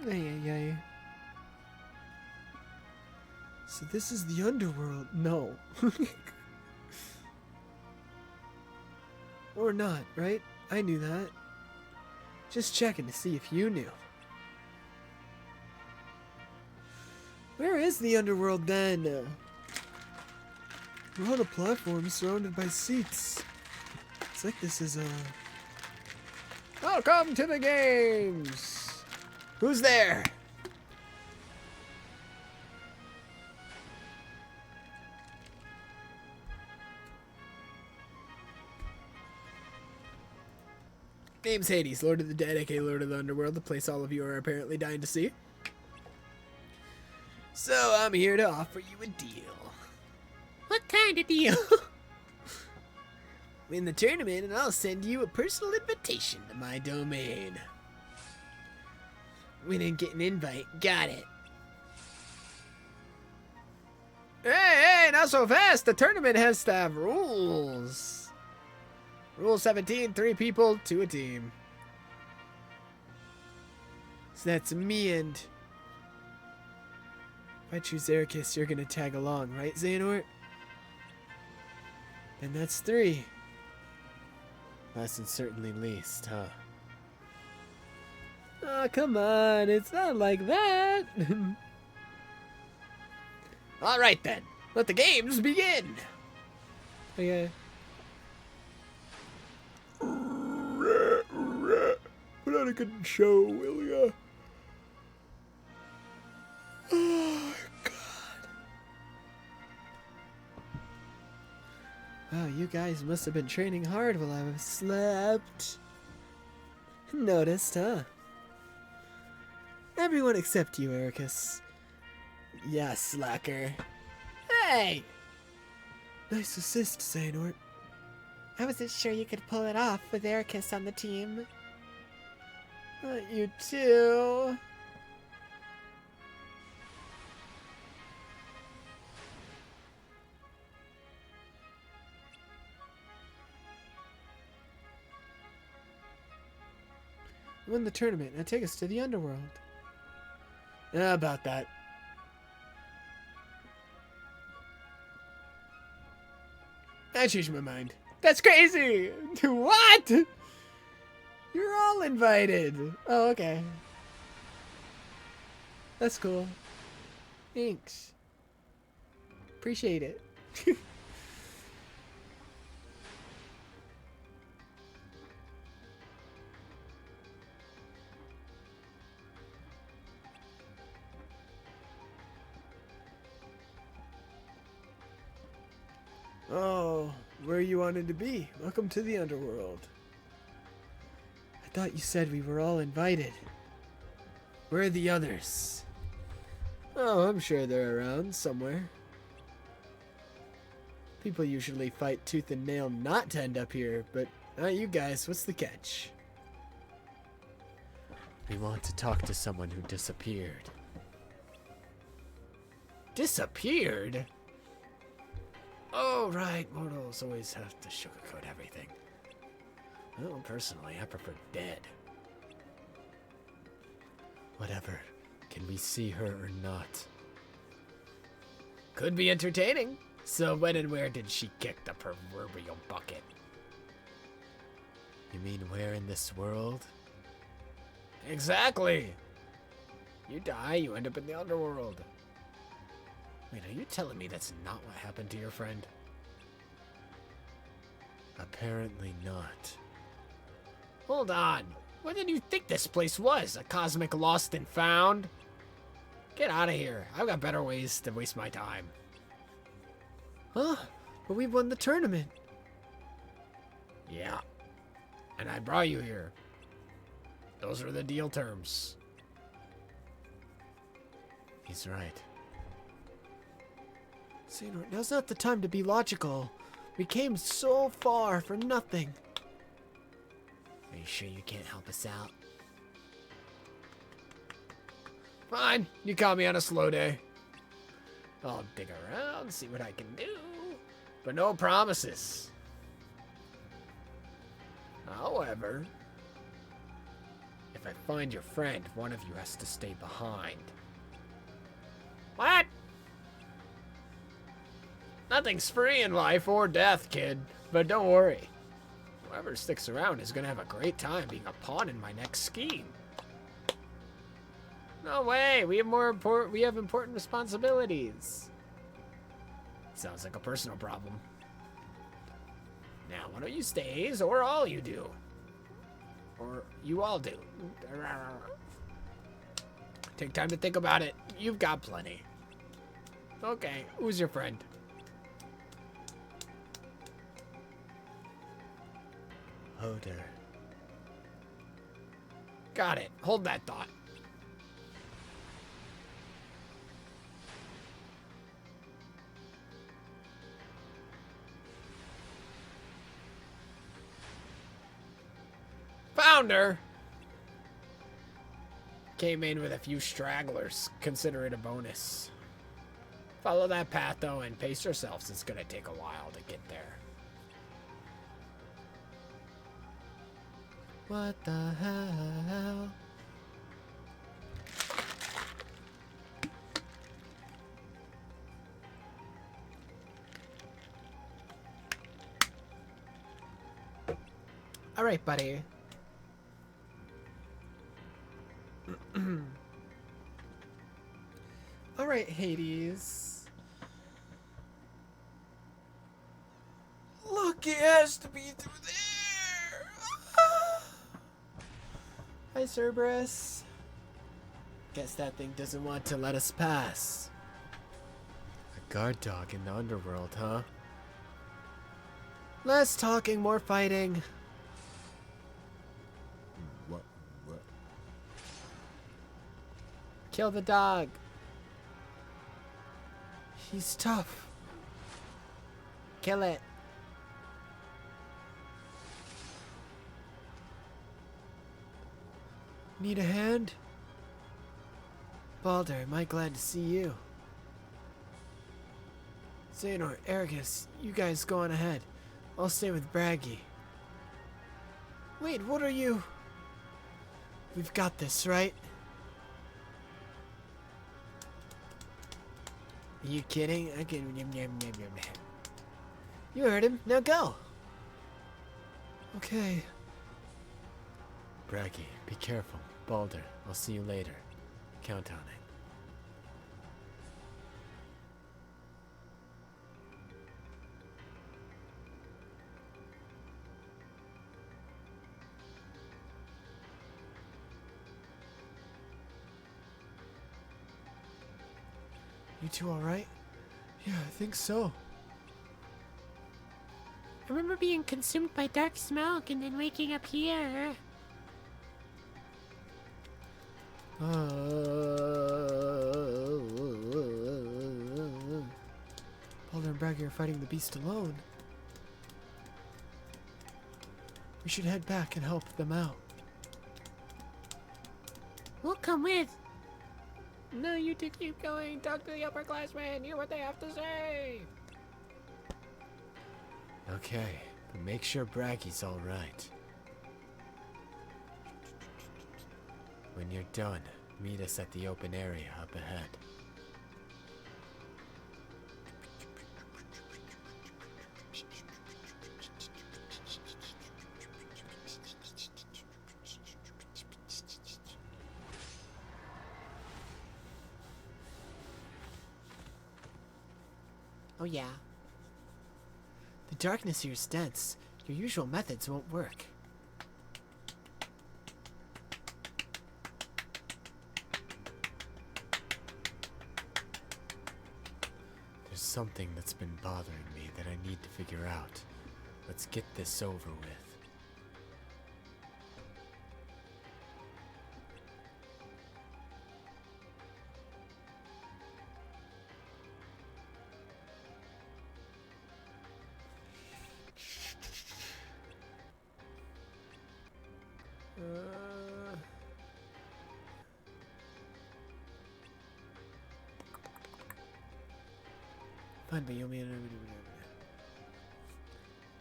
Ay. So this is the underworld. No. Or not, right? I knew that. Just checking to see if you knew. Where is the underworld then? We're on a platform surrounded by seats. It's like this is a... Welcome to the games! Who's there? Name's Hades, Lord of the Dead, aka Lord of the Underworld, the place all of you are apparently dying to see. So I'm here to offer you a deal. What kind of deal? Win the tournament and I'll send you a personal invitation to my domain. Win and get an invite. Got it. Hey, not so fast. The tournament has to have rules. Rule 17, 3 people to a team. So that's me and... If I choose Ericus, you're gonna tag along, right, Xehanort? Then that's 3. Last and certainly least, huh? Oh, come on. It's not like that. Alright then. Let the games begin. Okay. on a good show, will ya? Oh, God. Wow, you guys must have been training hard while I was slept. Noticed, huh? Everyone except you, Ericus. Yeah, slacker. Hey! Nice assist, Xehanort. I wasn't sure you could pull it off with Ericus on the team. You too. Win the tournament. Now take us to the underworld. About that. I changed my mind. That's crazy! What? You're all invited. Oh, okay. That's cool. Thanks. Appreciate it. Oh, where you wanted to be? Welcome to the underworld. I thought you said we were all invited. Where are the others? Oh, I'm sure they're around somewhere. People usually fight tooth and nail not to end up here, but not you guys. What's the catch? We want to talk to someone who disappeared. Disappeared? Oh, right. Mortals always have to sugarcoat everything. Well, personally, I prefer dead. Whatever. Can we see her or not? Could be entertaining. So when and where did she kick the proverbial bucket? You mean where in this world? Exactly. You die, you end up in the underworld. Wait, are you telling me that's not what happened to your friend? Apparently not. Hold on. What did you think this place was? A cosmic lost and found? Get out of here. I've got better ways to waste my time. Huh? But we won the tournament. Yeah. And I brought you here. Those are the deal terms. He's right. Xehanort, now's not the time to be logical. We came so far for nothing. Are you sure you can't help us out? Fine, you caught me on a slow day. I'll dig around, see what I can do. But no promises. However, if I find your friend, one of you has to stay behind. What? Nothing's free in life or death, kid. But don't worry. Whoever sticks around is gonna have a great time being a pawn in my next scheme. No way. We have important responsibilities. Sounds like a personal problem. Now, one of you stays, or all you do. Or you all do. Take time to think about it. You've got plenty. Okay, who's your friend? Hoder. Got it. Hold that thought. Founder! Came in with a few stragglers. Consider it a bonus. Follow that path, though, and pace yourselves. It's gonna take a while to get there. What the hell? All right, buddy. All right, Hades. Look, it has to be through there. Hi, Cerberus. Guess that thing doesn't want to let us pass. A guard dog in the underworld, huh? Less talking, more fighting. What? Kill the dog. He's tough. Kill it. Need a hand? Balder, am I glad to see you. Xehanort, Argus, you guys go on ahead. I'll stay with Braggy. Wait, what are you? We've got this, right? Are you kidding? I can. You heard him. Now go. Okay. Braggy, be careful. Balder, I'll see you later. Count on it. You two alright? Yeah, I think so. I remember being consumed by dark smoke and then waking up here. Balder and Braggy are fighting the beast alone. We should head back and help them out. We'll come with. No, you two keep going. Talk to the upperclassmen. Hear what they have to say. Okay, but make sure Braggy's alright. When you're done, meet us at the open area up ahead. Oh yeah. The darkness here is dense. Your usual methods won't work. There's something that's been bothering me that I need to figure out. Let's get this over with. Fine, but you'll be.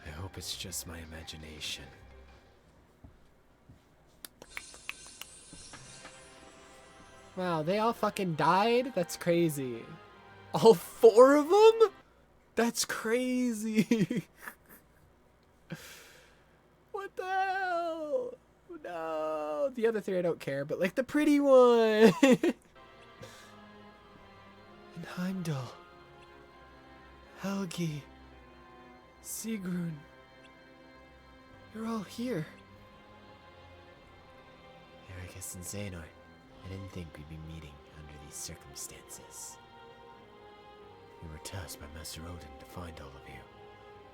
I hope it's just my imagination. Wow, they all fucking died? That's crazy. All 4 of them? That's crazy. What the hell? No. The other 3 I don't care, but like the pretty one. And Heimdall. Helgi. Sigrun. You're all here. Argus and Xehanort. I didn't think we'd be meeting under these circumstances. We were tasked by Master Odin to find all of you.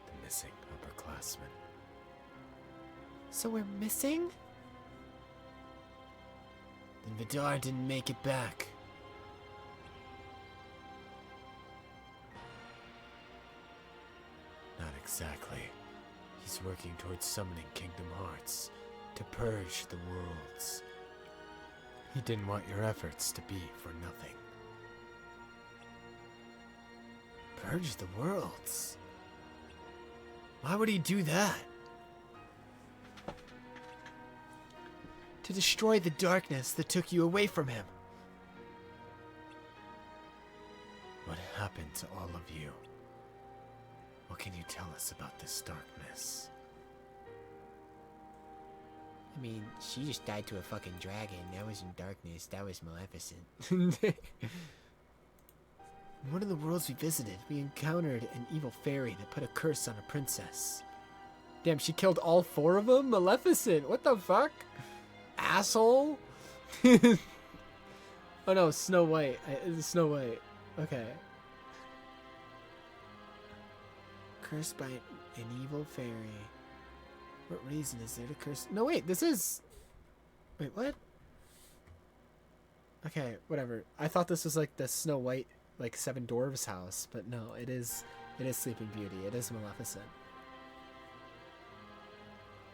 The missing upperclassmen. So we're missing? Then Vidar didn't make it back. Not exactly. He's working towards summoning Kingdom Hearts to purge the worlds. He didn't want your efforts to be for nothing. Purge the worlds? Why would he do that? To destroy the darkness that took you away from him. What happened to all of you? What can you tell us about this darkness? I mean, she just died to a fucking dragon. That wasn't darkness. That was Maleficent. In one of the worlds we visited, we encountered an evil fairy that put a curse on a princess. Damn, she killed all 4 of them? Maleficent, what the fuck? asshole? Oh no, Snow White. It's Snow White. Okay. Cursed by an evil fairy. What reason is there to curse? No, wait, this is... Wait, what? Okay, whatever. I thought this was like the Snow White, like Seven Dwarves house, but no, it is Sleeping Beauty. It is Maleficent.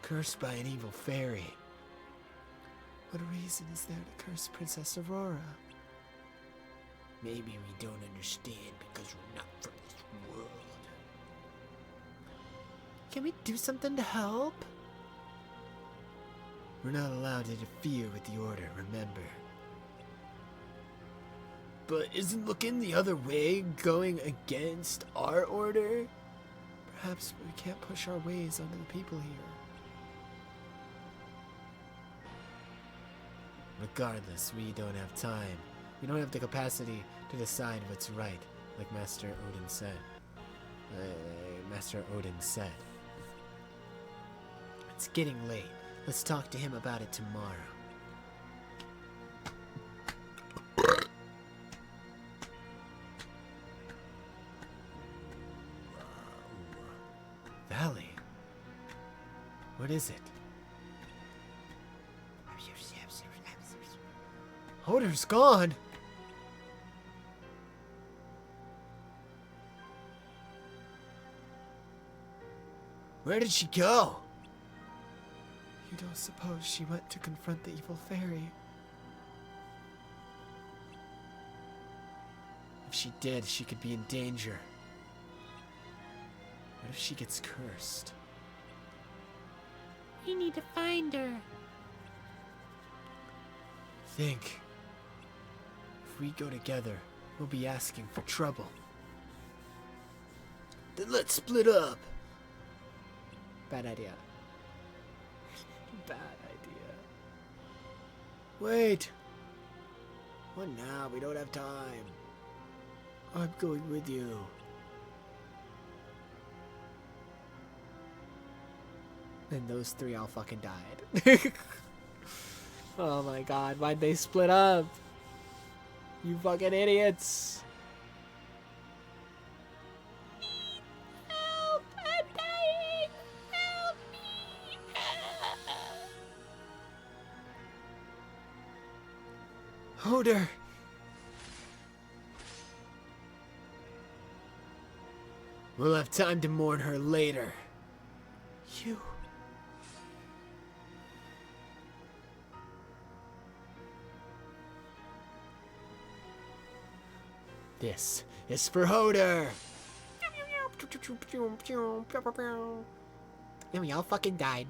Cursed by an evil fairy. What reason is there to curse Princess Aurora? Maybe we don't understand because we're not from this world. Can we do something to help? We're not allowed to interfere with the order, remember? But isn't looking the other way going against our order? Perhaps we can't push our ways onto the people here. Regardless, we don't have time. We don't have the capacity to decide what's right, like Master Odin said. It's getting late. Let's talk to him about it tomorrow. Valley? What is it? Hodor's gone! Where did she go? You don't suppose she went to confront the evil fairy? If she did, she could be in danger. What if she gets cursed? We need to find her. Think. If we go together, we'll be asking for trouble. Then let's split up. Bad idea. Bad idea. Wait. What now? We don't have time. I'm going with you. And those three all fucking died. Oh my god, why'd they split up? You fucking idiots. Help! I'm dying! Help me! Hodor! We'll have time to mourn her later. You... This is for Hodor! And we all fucking died.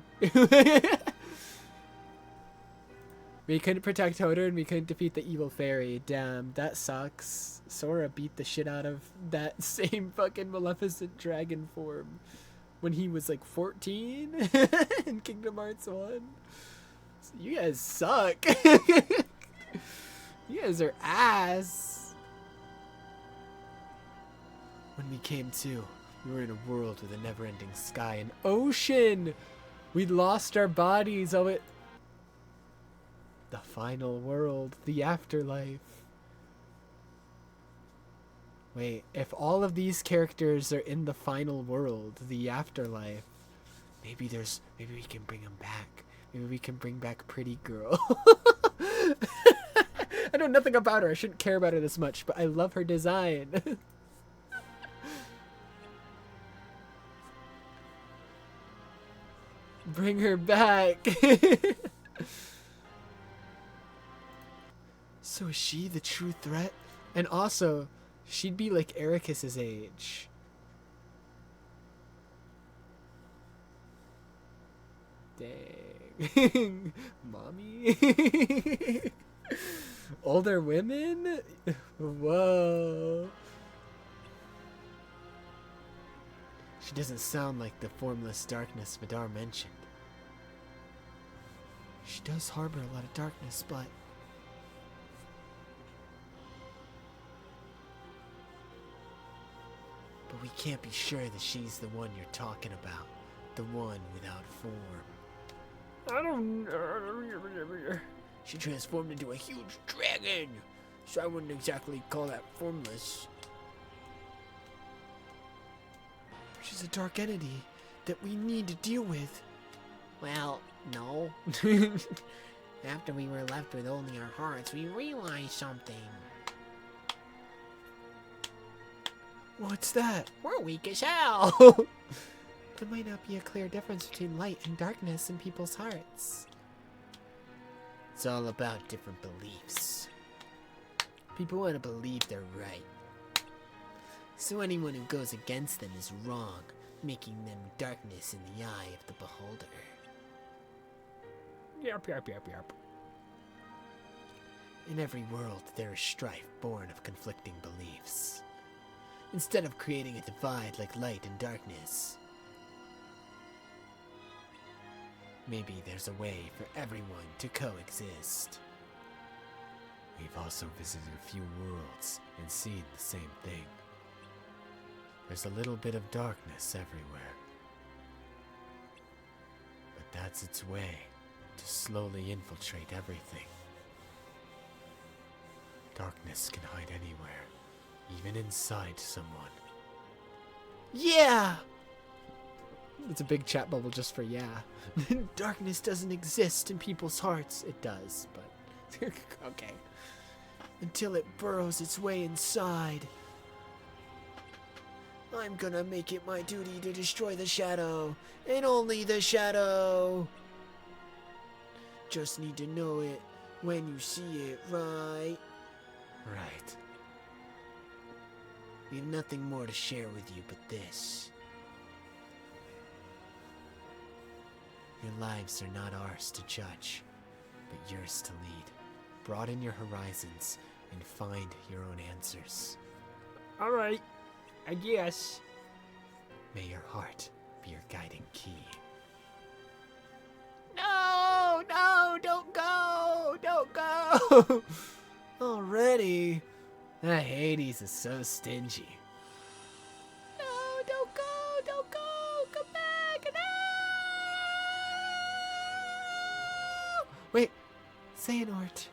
We couldn't protect Hodor and we couldn't defeat the evil fairy. Damn, that sucks. Sora beat the shit out of that same fucking Maleficent dragon form when he was like 14 in Kingdom Hearts 1. So you guys suck. You guys are ass. When we came to, we were in a world with a never-ending sky and ocean. We'd lost our bodies. Oh, it... The final world, the afterlife. Wait, if all of these characters are in the final world, the afterlife, maybe we can bring them back. Maybe we can bring back Pretty Girl. I know nothing about her. I shouldn't care about her this much, but I love her design. Bring her back. So is she the true threat? And also, she'd be like Ericus's age. Dang. Mommy? Older women? Whoa. She doesn't sound like the formless darkness Vidar mentioned. She does harbor a lot of darkness, but... But we can't be sure that she's the one you're talking about. The one without form. I don't... She transformed into a huge dragon, so I wouldn't exactly call that formless. She's a dark entity that we need to deal with. Well, no. After we were left with only our hearts, we realized something. What's that? We're weak as hell. There might not be a clear difference between light and darkness in people's hearts. It's all about different beliefs. People want to believe they're right. So anyone who goes against them is wrong, making them darkness in the eye of the beholder. Yep. In every world, there is strife born of conflicting beliefs. Instead of creating a divide like light and darkness, maybe there's a way for everyone to coexist. We've also visited a few worlds and seen the same thing. There's a little bit of darkness everywhere. But that's its way to slowly infiltrate everything. Darkness can hide anywhere, even inside someone. Yeah! It's a big chat bubble just for yeah. Darkness doesn't exist in people's hearts. It does, but okay. Until it burrows its way inside. I'm gonna make it my duty to destroy the shadow, and only the shadow. Just need to know it when you see it, right? Right. We have nothing more to share with you but this. Your lives are not ours to judge, but yours to lead. Broaden your horizons and find your own answers. Alright, I guess. May your heart be your guiding key. No, don't go, don't go. Already. That Hades is so stingy. No, don't go, come back, no. Wait, Xehanort.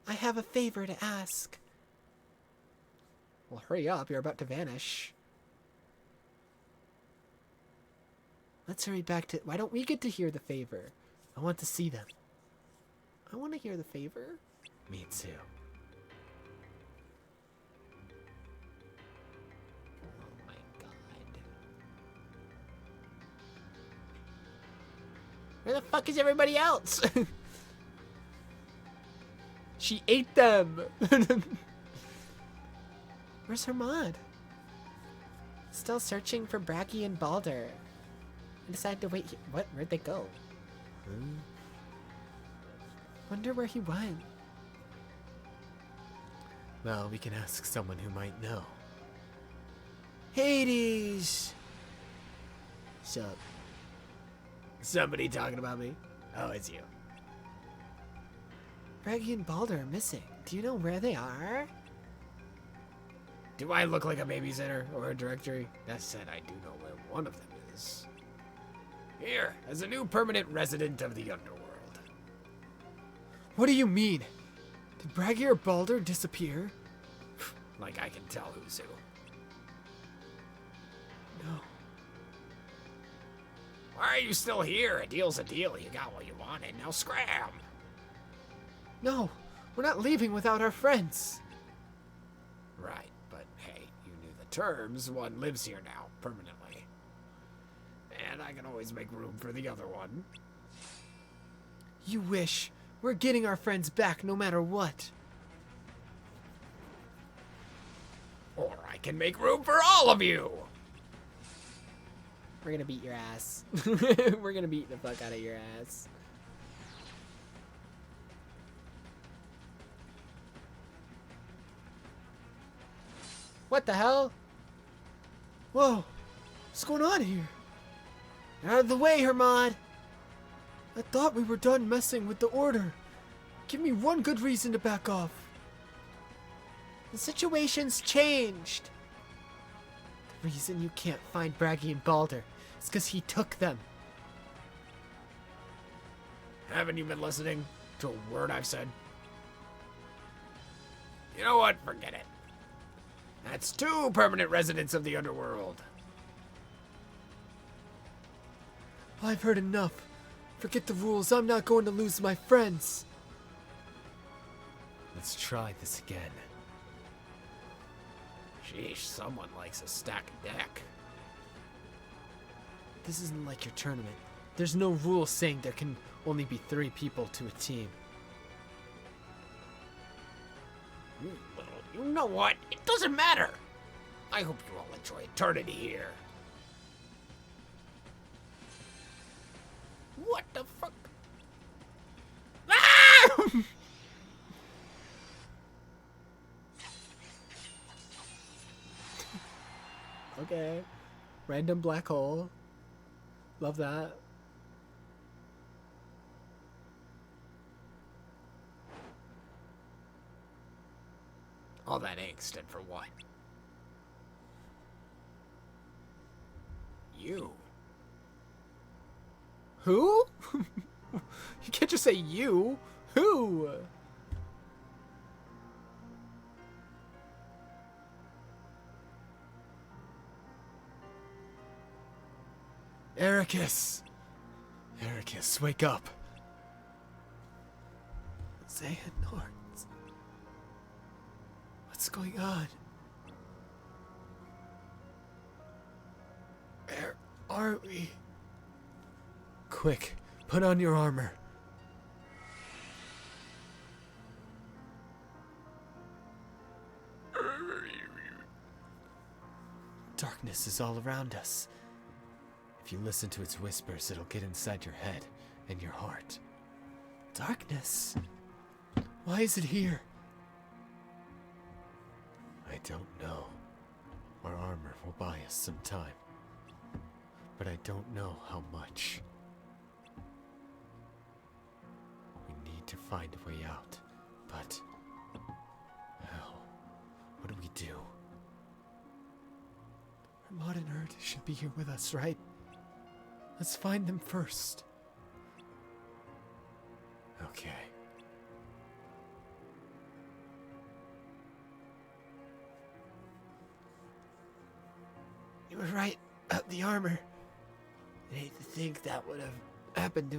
I have a favor to ask. Well, hurry up, you're about to vanish. Let's hurry back to... Why don't we get to hear the favor? I want to see them. I want to hear the favor. Me too. Oh my god. Where the fuck is everybody else? She ate them. Where's Hermod? Still searching for Bragi and Balder. I decided to wait here. What? Where'd they go? Wonder where he went. Well, we can ask someone who might know. Hades! Sup? Somebody talking about me? Oh, it's you. Bragi and Balder are missing. Do you know where they are? Do I look like a babysitter or a directory? That said, I do know where one of them is. Here, as a new permanent resident of the underworld. What do you mean? Did Bragi or Balder disappear? Like I can tell who's who. No. Why are you still here? A deal's a deal. You got what you wanted. Now scram! No, we're not leaving without our friends. Right, but hey, you knew the terms. One lives here now, permanently. And I can always make room for the other one. You wish. We're getting our friends back no matter what. Or I can make room for all of you! We're gonna beat your ass. We're gonna beat the fuck out of your ass. What the hell? Whoa, what's going on here? Out of the way, Hermod! I thought we were done messing with the Order. Give me one good reason to back off. The situation's changed. The reason you can't find Bragi and Balder is because he took them. Haven't you been listening to a word I've said? You know what? Forget it. That's 2 permanent residents of the underworld. I've heard enough. Forget the rules. I'm not going to lose my friends. Let's try this again. Sheesh, someone likes a stack deck. This isn't like your tournament. There's no rule saying there can only be 3 people to a team. You know what? It doesn't matter. I hope you all enjoy eternity here. What the fuck? Ah! Okay. Random black hole. Love that. All that angst and for what? You. Who? You can't just say you. Who? Ericus! Ericus, wake up. Xehanort. What's going on? Where are we? Quick, put on your armor. Darkness is all around us. If you listen to its whispers, it'll get inside your head and your heart. Darkness? Why is it here? I don't know. Our armor will buy us some time. But I don't know how much. We need to find a way out. But how? What do we do? Hermod and Erd should be here with us, right? Let's find them first. Okay. You were right about the armor. I hate to think that would have happened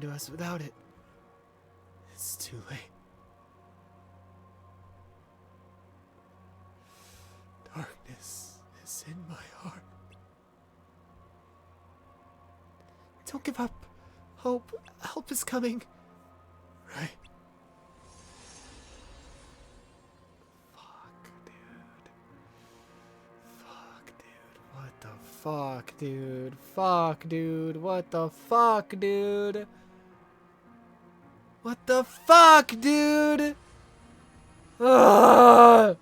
to us without it. It's too late. Darkness is in my heart. Don't give up. Help is coming. Right. What the fuck, dude? Fuck, dude. What the fuck, dude? What the fuck, dude? Ugh!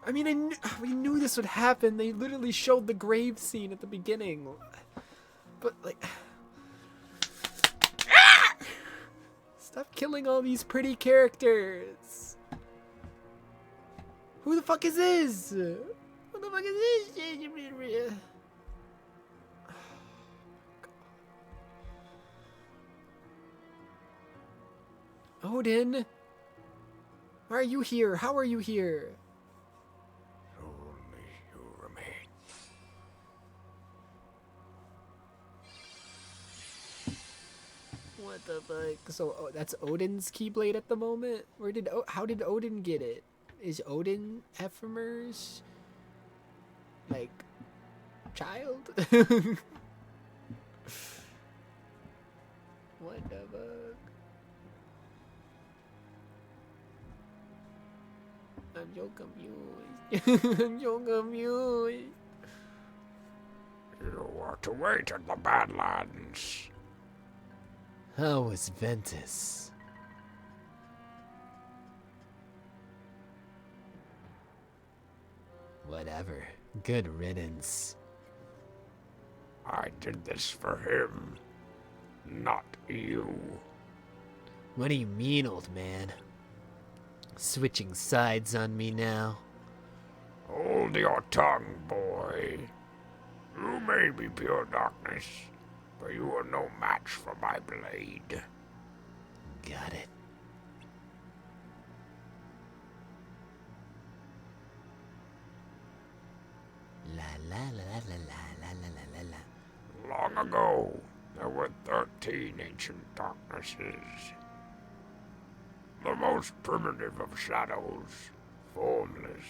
I mean, we knew this would happen. They literally showed the grave scene at the beginning. But, like... Stop killing all these pretty characters. Who the fuck is this? Who the fuck is this? Odin? Why are you here? How are you here? Only you remain. What the fuck? So that's Odin's Keyblade at the moment? How did Odin get it? Is Odin Ephemer's like child? What the fuck? I'm so confused. I'm so confused. You are to wait in the Badlands. How was Ventus? Whatever. Good riddance. I did this for him, not you. What do you mean, old man? Switching sides on me now. Hold your tongue, boy. You may be pure darkness, but you are no match for my blade. Got it. La la la la la la la la la. Long ago, there were 13 ancient darknesses. The most primitive of shadows, formless.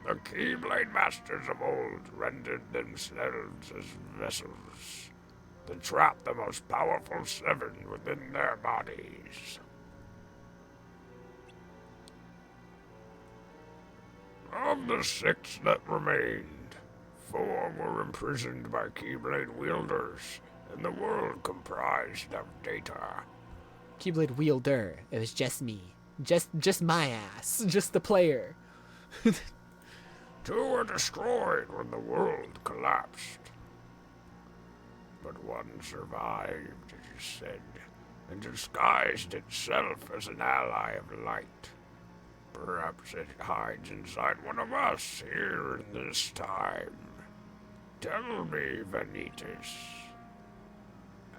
The Keyblade Masters of old rendered themselves as vessels to trap the most powerful seven within their bodies. Of the 6 that remained, 4 were imprisoned by Keyblade wielders, and the world comprised of data. Keyblade wielder. It was just me. Just my ass. Just the player. 2 were destroyed when the world collapsed. But 1 survived, it is said, and disguised itself as an ally of light. Perhaps it hides inside one of us here in this time. Tell me, Vanitas,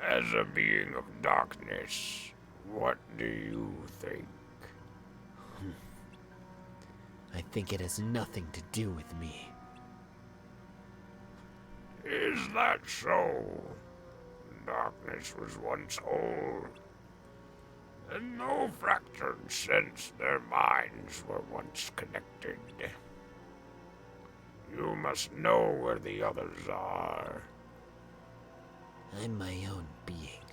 as a being of darkness, what do you think? I think it has nothing to do with me. Is that so? Darkness was once whole. In no fractured sense their minds were once connected. You must know where the others are. I'm my own being.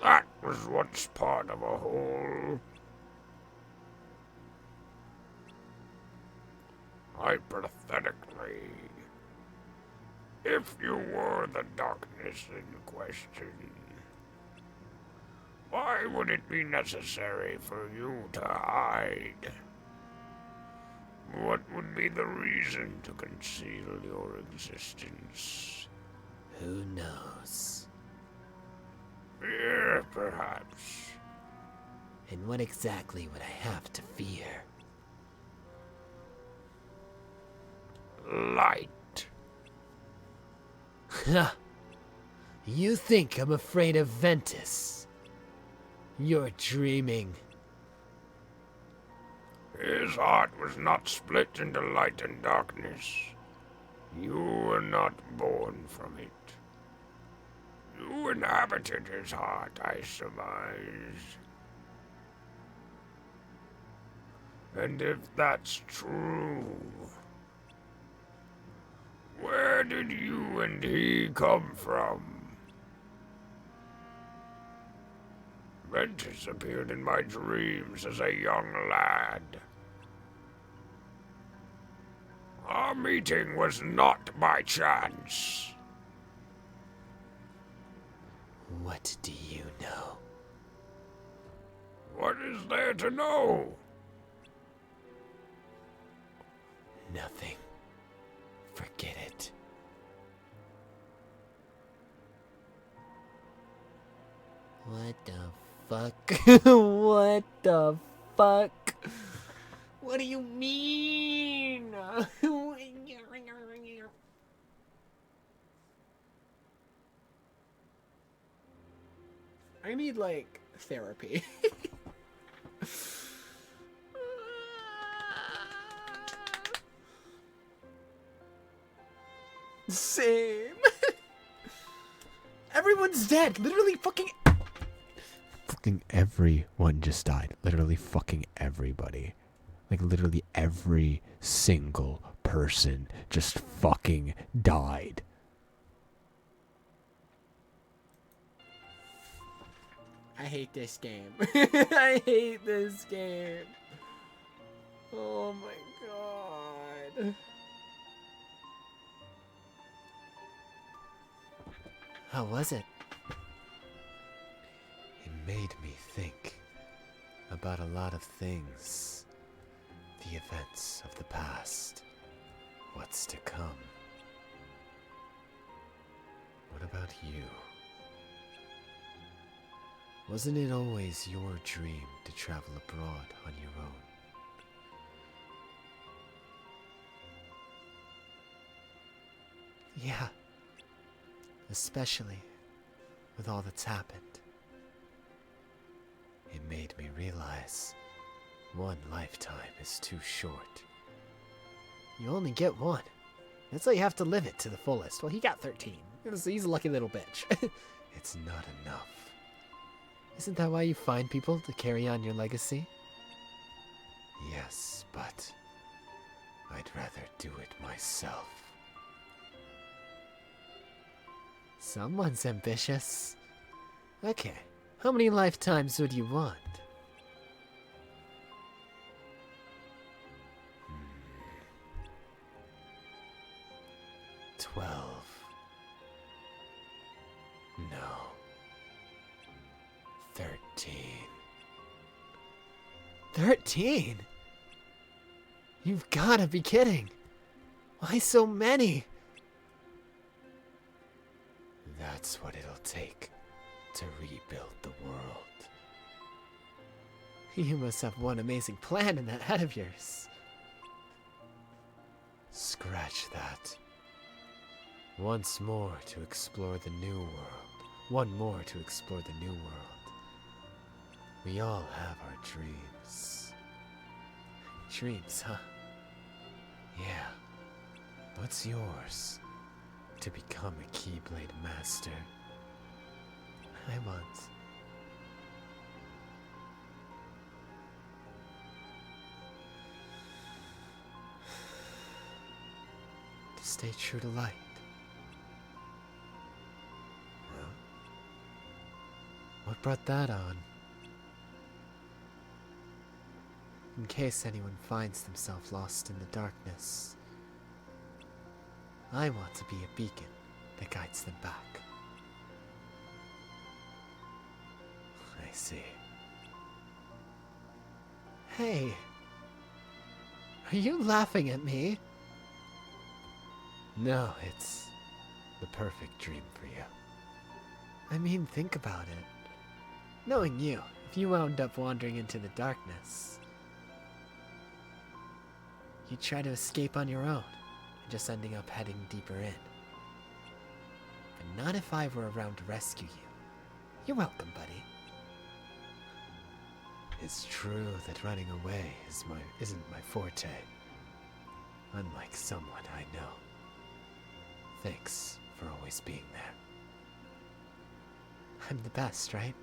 That was once part of a whole. Hypothetically, if you were the darkness in question, why would it be necessary for you to hide? What would be the reason to conceal your existence? Who knows? Fear, perhaps. And what exactly would I have to fear? Light. Ha! You think I'm afraid of Ventus? You're dreaming. His heart was not split into light and darkness. You were not born from it. You inhabited his heart, I surmise. And if that's true, where did you and he come from? Ventus appeared in my dreams as a young lad. Our meeting was not by chance. What do you know? What is there to know? Nothing. Forget it. What the fuck? What the fuck? What do you mean? I need, like, therapy. Same. Everyone's dead. Literally fucking everyone just died. Literally fucking everybody. Like literally every single person just fucking died. I hate this game. I hate this game. Oh my god. How was it? It made me think about a lot of things. The events of the past. What's to come. What about you? Wasn't it always your dream to travel abroad on your own? Yeah. Especially with all that's happened. It made me realize one lifetime is too short. You only get one. That's why you have to live it to the fullest. Well, he got 13. He's a lucky little bitch. It's not enough. Isn't that why you find people to carry on your legacy? Yes, but I'd rather do it myself. Someone's ambitious. Okay, how many lifetimes would you want? 12. No. 13. 13? You've gotta be kidding. Why so many? That's what it'll take to rebuild the world. You must have one amazing plan in that head of yours. Scratch that. Once more to explore the new world. One more to explore the new world. We all have our dreams. Dreams, huh? Yeah. What's yours? To become a Keyblade Master. I want to stay true to light. Huh? What brought that on? In case anyone finds themselves lost in the darkness, I want to be a beacon that guides them back. I see. Hey, are you laughing at me? No, it's the perfect dream for you. I mean, think about it. Knowing you, if you wound up wandering into the darkness, you'd try to escape on your own, and just ending up heading deeper in. But not if I were around to rescue you. You're welcome, buddy. It's true that running away isn't my forte. Unlike someone I know. Thanks for always being there. I'm the best, right?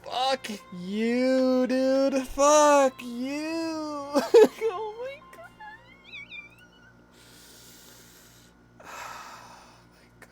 Fuck you, dude. Fuck you. Oh my god. Oh my god.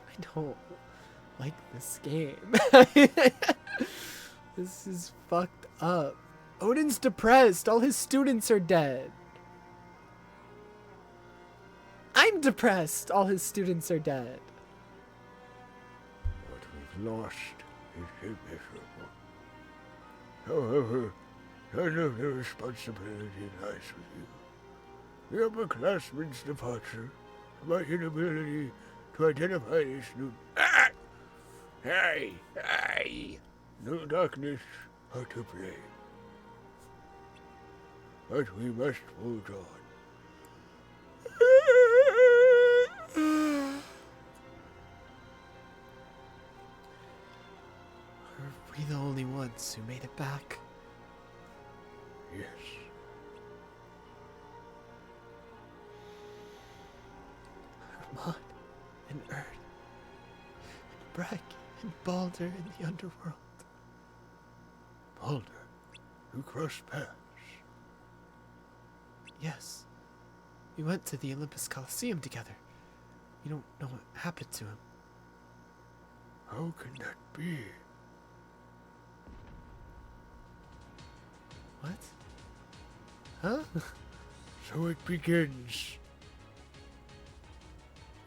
I don't like this game. This is fucked up. Odin's depressed. All his students are dead. I'm depressed. All his students are dead. What we've lost is immeasurable. However, none of the responsibility lies with you. The upperclassmen's departure, my inability to identify this new... Ah! Hey! No darkness are to blame. But we must move on. Are we the only ones who made it back? Yes. Hermod and Erd and Breck and Balder in the underworld. Balder, you crossed paths. Yes. We went to the Olympus Coliseum together. You don't know what happened to him. How can that be? What? Huh? So it begins.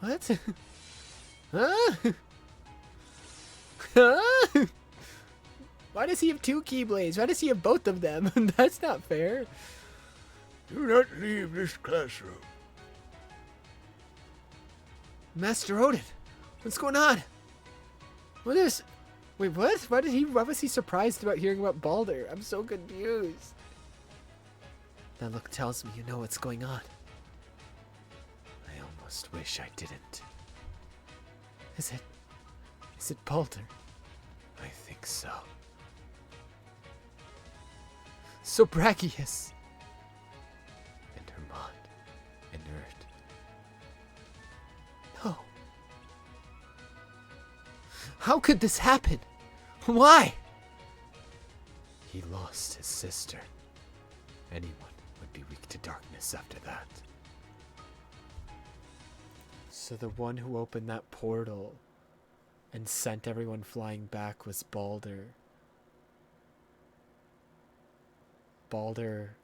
What? Huh? Huh? Why does he have 2 Keyblades? Why does he have both of them? That's not fair. Do not leave this classroom. Master Odin, what's going on? What is... Wait, what? Why was he surprised about hearing about Baldur? I'm so confused. That look tells me you know what's going on. I almost wish I didn't. Is it Baldur? I think so. So Brachius. And Hermod. And Erd. No. How could this happen? Why? He lost his sister. Anyone would be weak to darkness after that. So the one who opened that portal and sent everyone flying back was Baldur. Baldur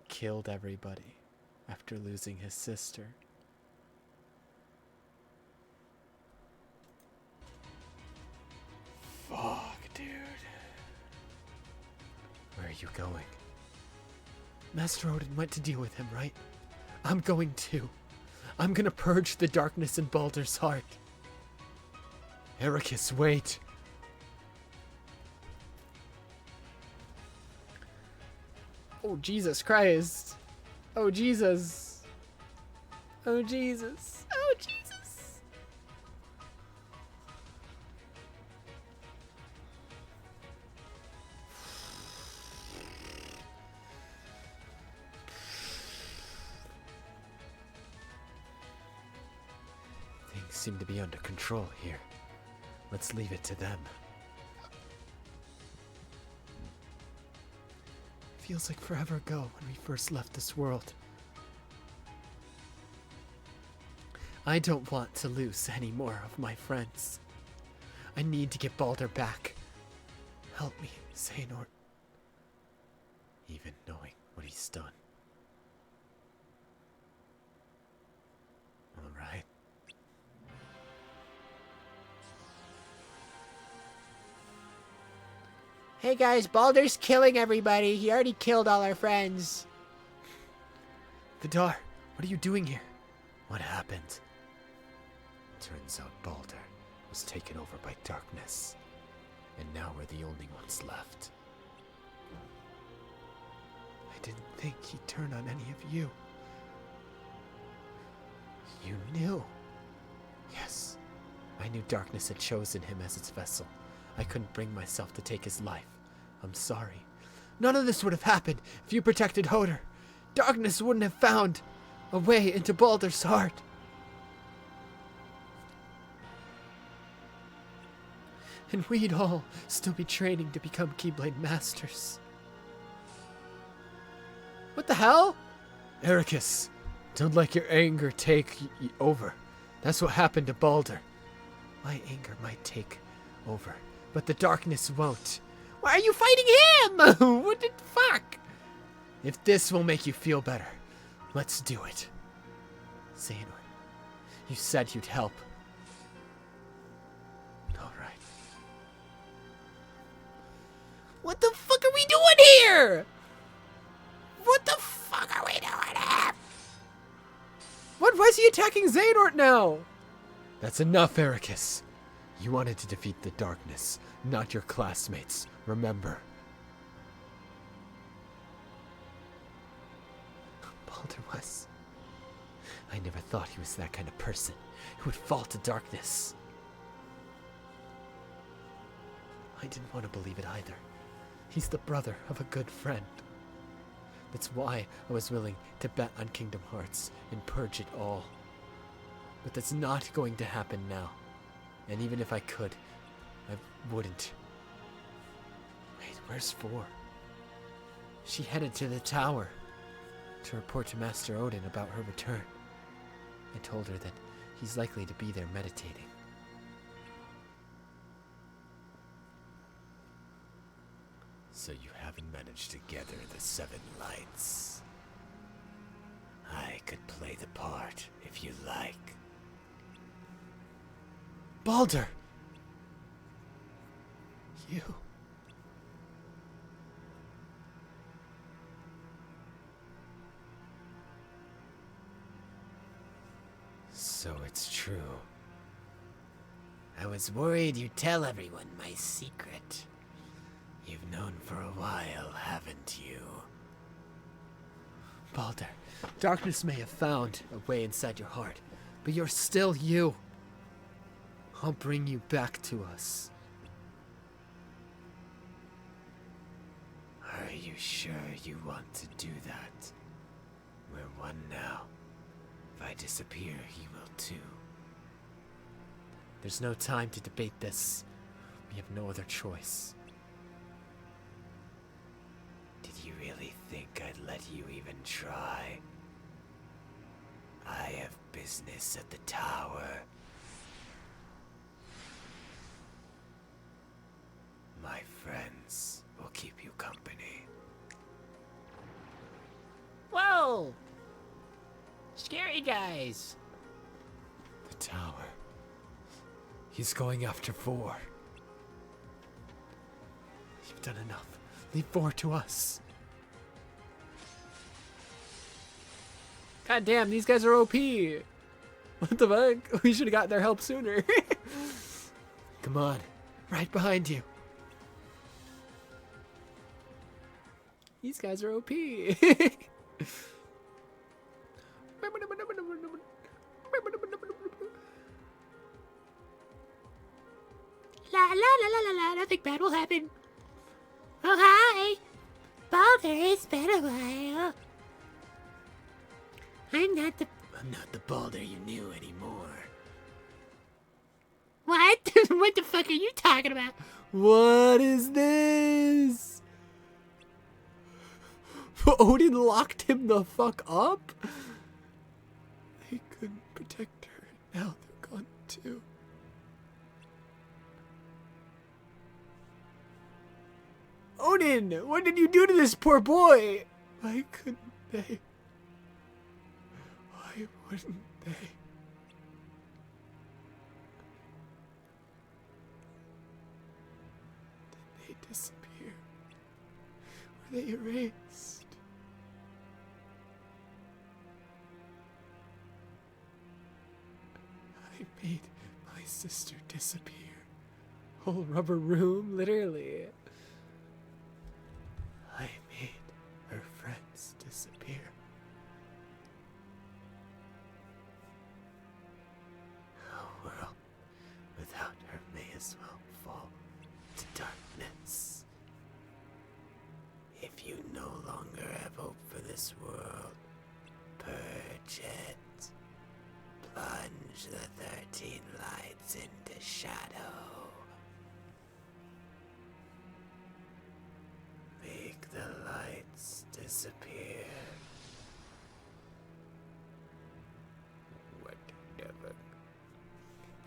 killed everybody after losing his sister. Fuck, dude. Where are you going? Master Odin went to deal with him, right? I'm going too. I'm gonna purge the darkness in Baldur's heart. Ericus, wait! Oh, Jesus Christ. Oh, Jesus. Oh, Jesus. Oh, Jesus. Things seem to be under control here. Let's leave it to them. Feels like forever ago when we first left this world. I don't want to lose any more of my friends. I need to get Baldur back. Help me, Xehanort. Even knowing what he's done. Alright. Hey guys, Baldur's killing everybody. He already killed all our friends. Vidar, what are you doing here? What happened? Turns out Baldur was taken over by darkness. And now we're the only ones left. I didn't think he'd turn on any of you. You knew? Yes. I knew darkness had chosen him as its vessel. I couldn't bring myself to take his life. I'm sorry. None of this would have happened if you protected Hodor. Darkness wouldn't have found a way into Baldur's heart. And we'd all still be training to become Keyblade Masters. What the hell? Ericus, don't let your anger take over. That's what happened to Baldur. My anger might take over, but the darkness won't. Why are you fighting him? What the fuck? If this will make you feel better, let's do it. Xehanort, you said you'd help. All right. What the fuck are we doing here? What the fuck are we doing here? What? Why is he attacking Xehanort now? That's enough, Ericus. You wanted to defeat the darkness, not your classmates, remember? Baldur was. I never thought he was that kind of person who would fall to darkness. I didn't want to believe it either. He's the brother of a good friend. That's why I was willing to bet on Kingdom Hearts and purge it all. But that's not going to happen now. And even if I could, I wouldn't. Wait, where's Four? She headed to the tower to report to Master Odin about her return. I told her that he's likely to be there meditating. So you haven't managed to gather the 7 lights. I could play the part if you like. Balder! You. So it's true. I was worried you'd tell everyone my secret. You've known for a while, haven't you? Balder, darkness may have found a way inside your heart, but you're still you. I'll bring you back to us. Are you sure you want to do that? We're one now. If I disappear, he will too. There's no time to debate this. We have no other choice. Did you really think I'd let you even try? I have business at the tower. My friends will keep you company. Whoa! Scary guys! The tower. He's going after 4. You've done enough. Leave 4 to us. God damn, these guys are OP. What the fuck? We should have got their help sooner. Come on. Right behind you. These guys are OP. La la la la la la, nothing bad will happen. Oh hi! Balder, it's been a while. I'm not the Balder you knew anymore. What? What the fuck are you talking about? What is this? Odin locked him the fuck up? They couldn't protect her. Now they're gone too. Odin, what did you do to this poor boy? Why couldn't they? Why wouldn't they? Did they disappear? Were they erased? I made my sister disappear. Whole rubber room, literally. I made her friends disappear. A world without her may as well fall to darkness. If you no longer have hope for this world, purge it. Plunge the 13 lights into shadow. Make the lights disappear. Whatever.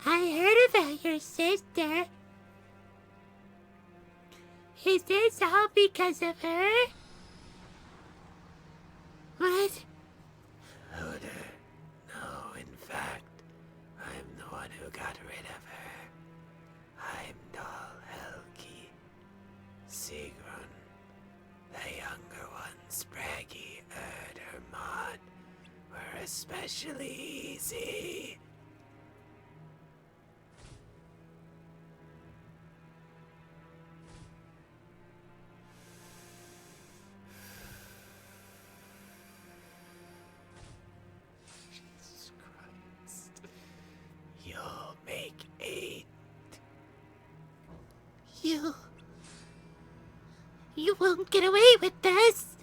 I heard about your sister. Is this all because of her? What? Oder. No, in fact, I'm the one who got rid of her. Heimdall, Helgi, Sigrun, the younger ones, Bragi, Erd, Hermod, were especially easy. You'll make 8. You won't get away with this.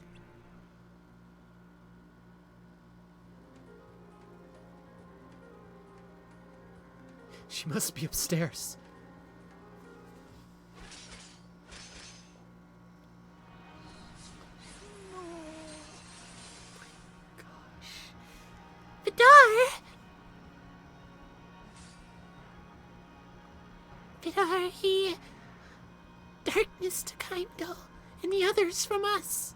She must be upstairs. Vidar, darkness to Heimdall and the others from us.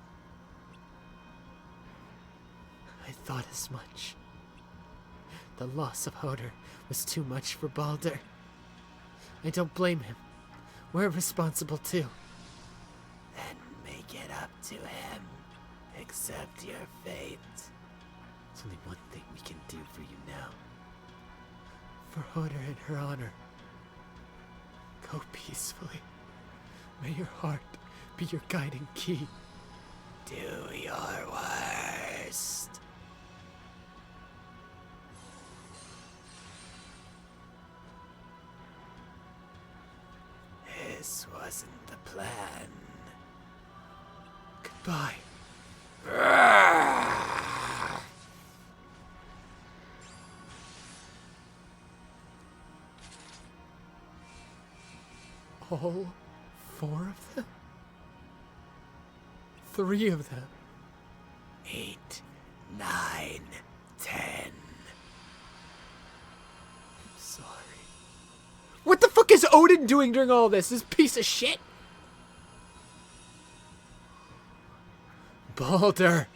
I thought as much. The loss of Hodor was too much for Balder. I don't blame him. We're responsible too. Then make it up to him. Accept your fate. There's only one thing we can do for you now. For Hodor and her honor. Go peacefully. May your heart be your guiding key. Do your worst. This wasn't the plan. Goodbye. All 4 of them? 3 of them. 8, 9, 10. I'm sorry. What the fuck is Odin doing during all this? This piece of shit? Balder.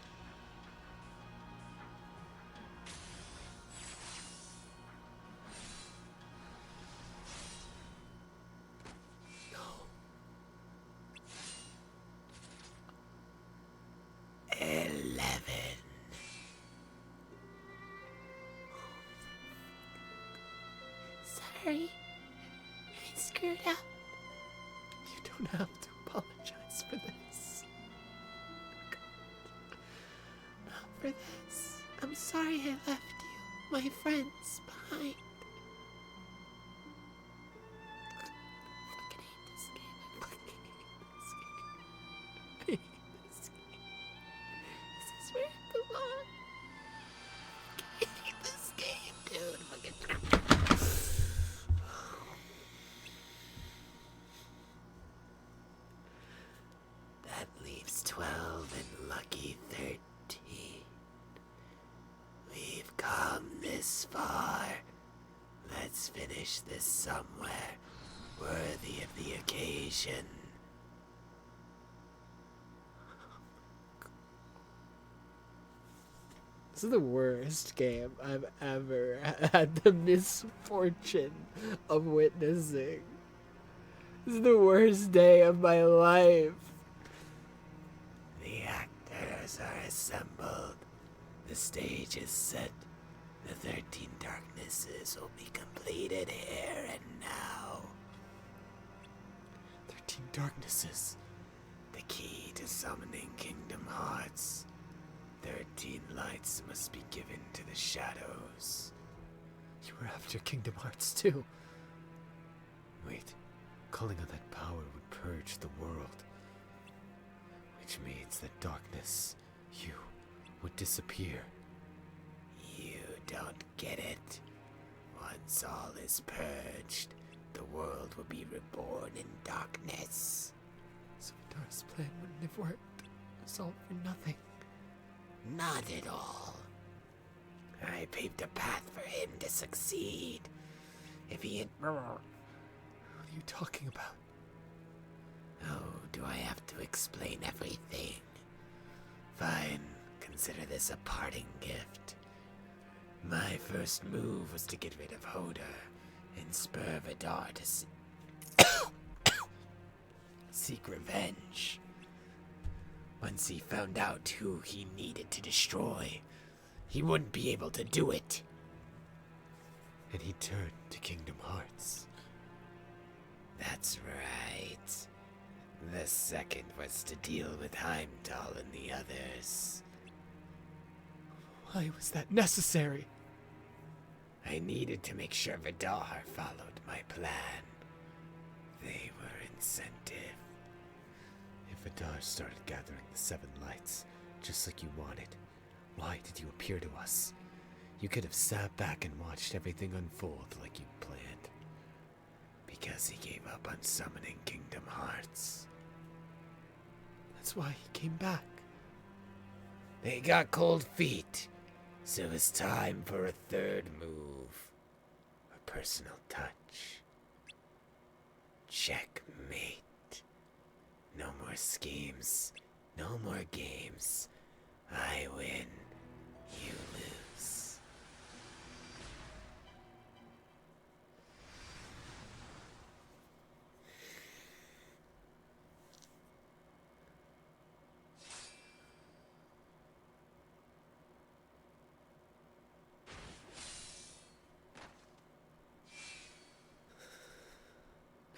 No. 11. Sorry. I screwed up. You don't have to apologize for this. Not for this. I'm sorry I left you, my friends, behind. Fucking hate this game. I fucking hate this game. I hate this game. This is where I belong. I hate this game, dude. Fucking. That leaves 12 and lucky 13. We've come this far. Let's finish this somewhere worthy of the occasion. This is the worst game I've ever had the misfortune of witnessing. This is the worst day of my life. The actors are assembled. The stage is set. The 13 darknesses will be completed here and now. 13 darknesses. The key to summoning Kingdom Hearts. 13 lights must be given to the shadows. You were after Kingdom Hearts too. Wait, Calling on that power would purge the world. Which means that darkness, you, would disappear. you don't get it. Once all is purged, the world will be reborn in darkness. So Vidar's plan wouldn't have worked. It was all for nothing. Not at all. I paved a path for him to succeed. If he had... What are you talking about? Oh, do I have to explain everything? Fine, consider this a parting gift. My first move was to get rid of Hodor and spur Vidar to seek revenge. Once he found out who he needed to destroy, he wouldn't be able to do it. And he turned to Kingdom Hearts. That's right. The second was to deal with Heimdall and the others. Why was that necessary? I needed to make sure Vidar followed my plan. They were incentive. If Vidar started gathering the 7 lights, just like you wanted, why did you appear to us? You could have sat back and watched everything unfold like you planned. Because he gave up on summoning Kingdom Hearts. That's why he came back. They got cold feet, so it's time for a third move. A personal touch. Checkmate. No more schemes. No more games. I win. You lose.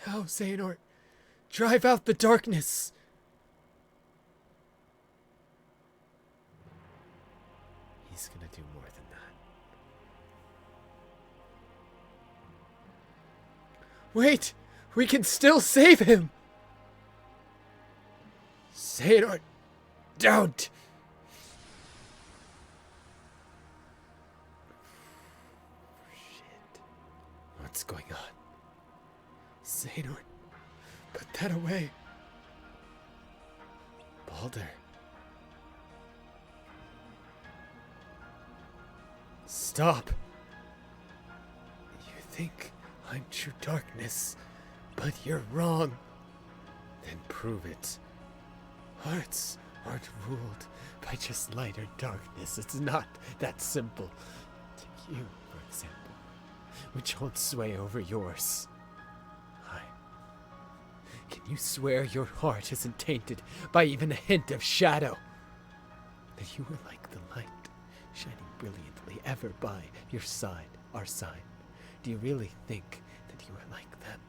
Now, Xehanort, drive out the darkness. He's gonna do more than that. Wait, we can still save him. Xehanort, don't. What's going on? Xehanort, put that away. Baldur. Stop. You think I'm true darkness, but you're wrong. Then prove it. Hearts aren't ruled by just light or darkness. It's not that simple. Take you, for example, which holds sway over yours. Can you swear your heart isn't tainted by even a hint of shadow? That you were like the light, shining brilliantly ever by your side, our side. Do you really think that you are like them?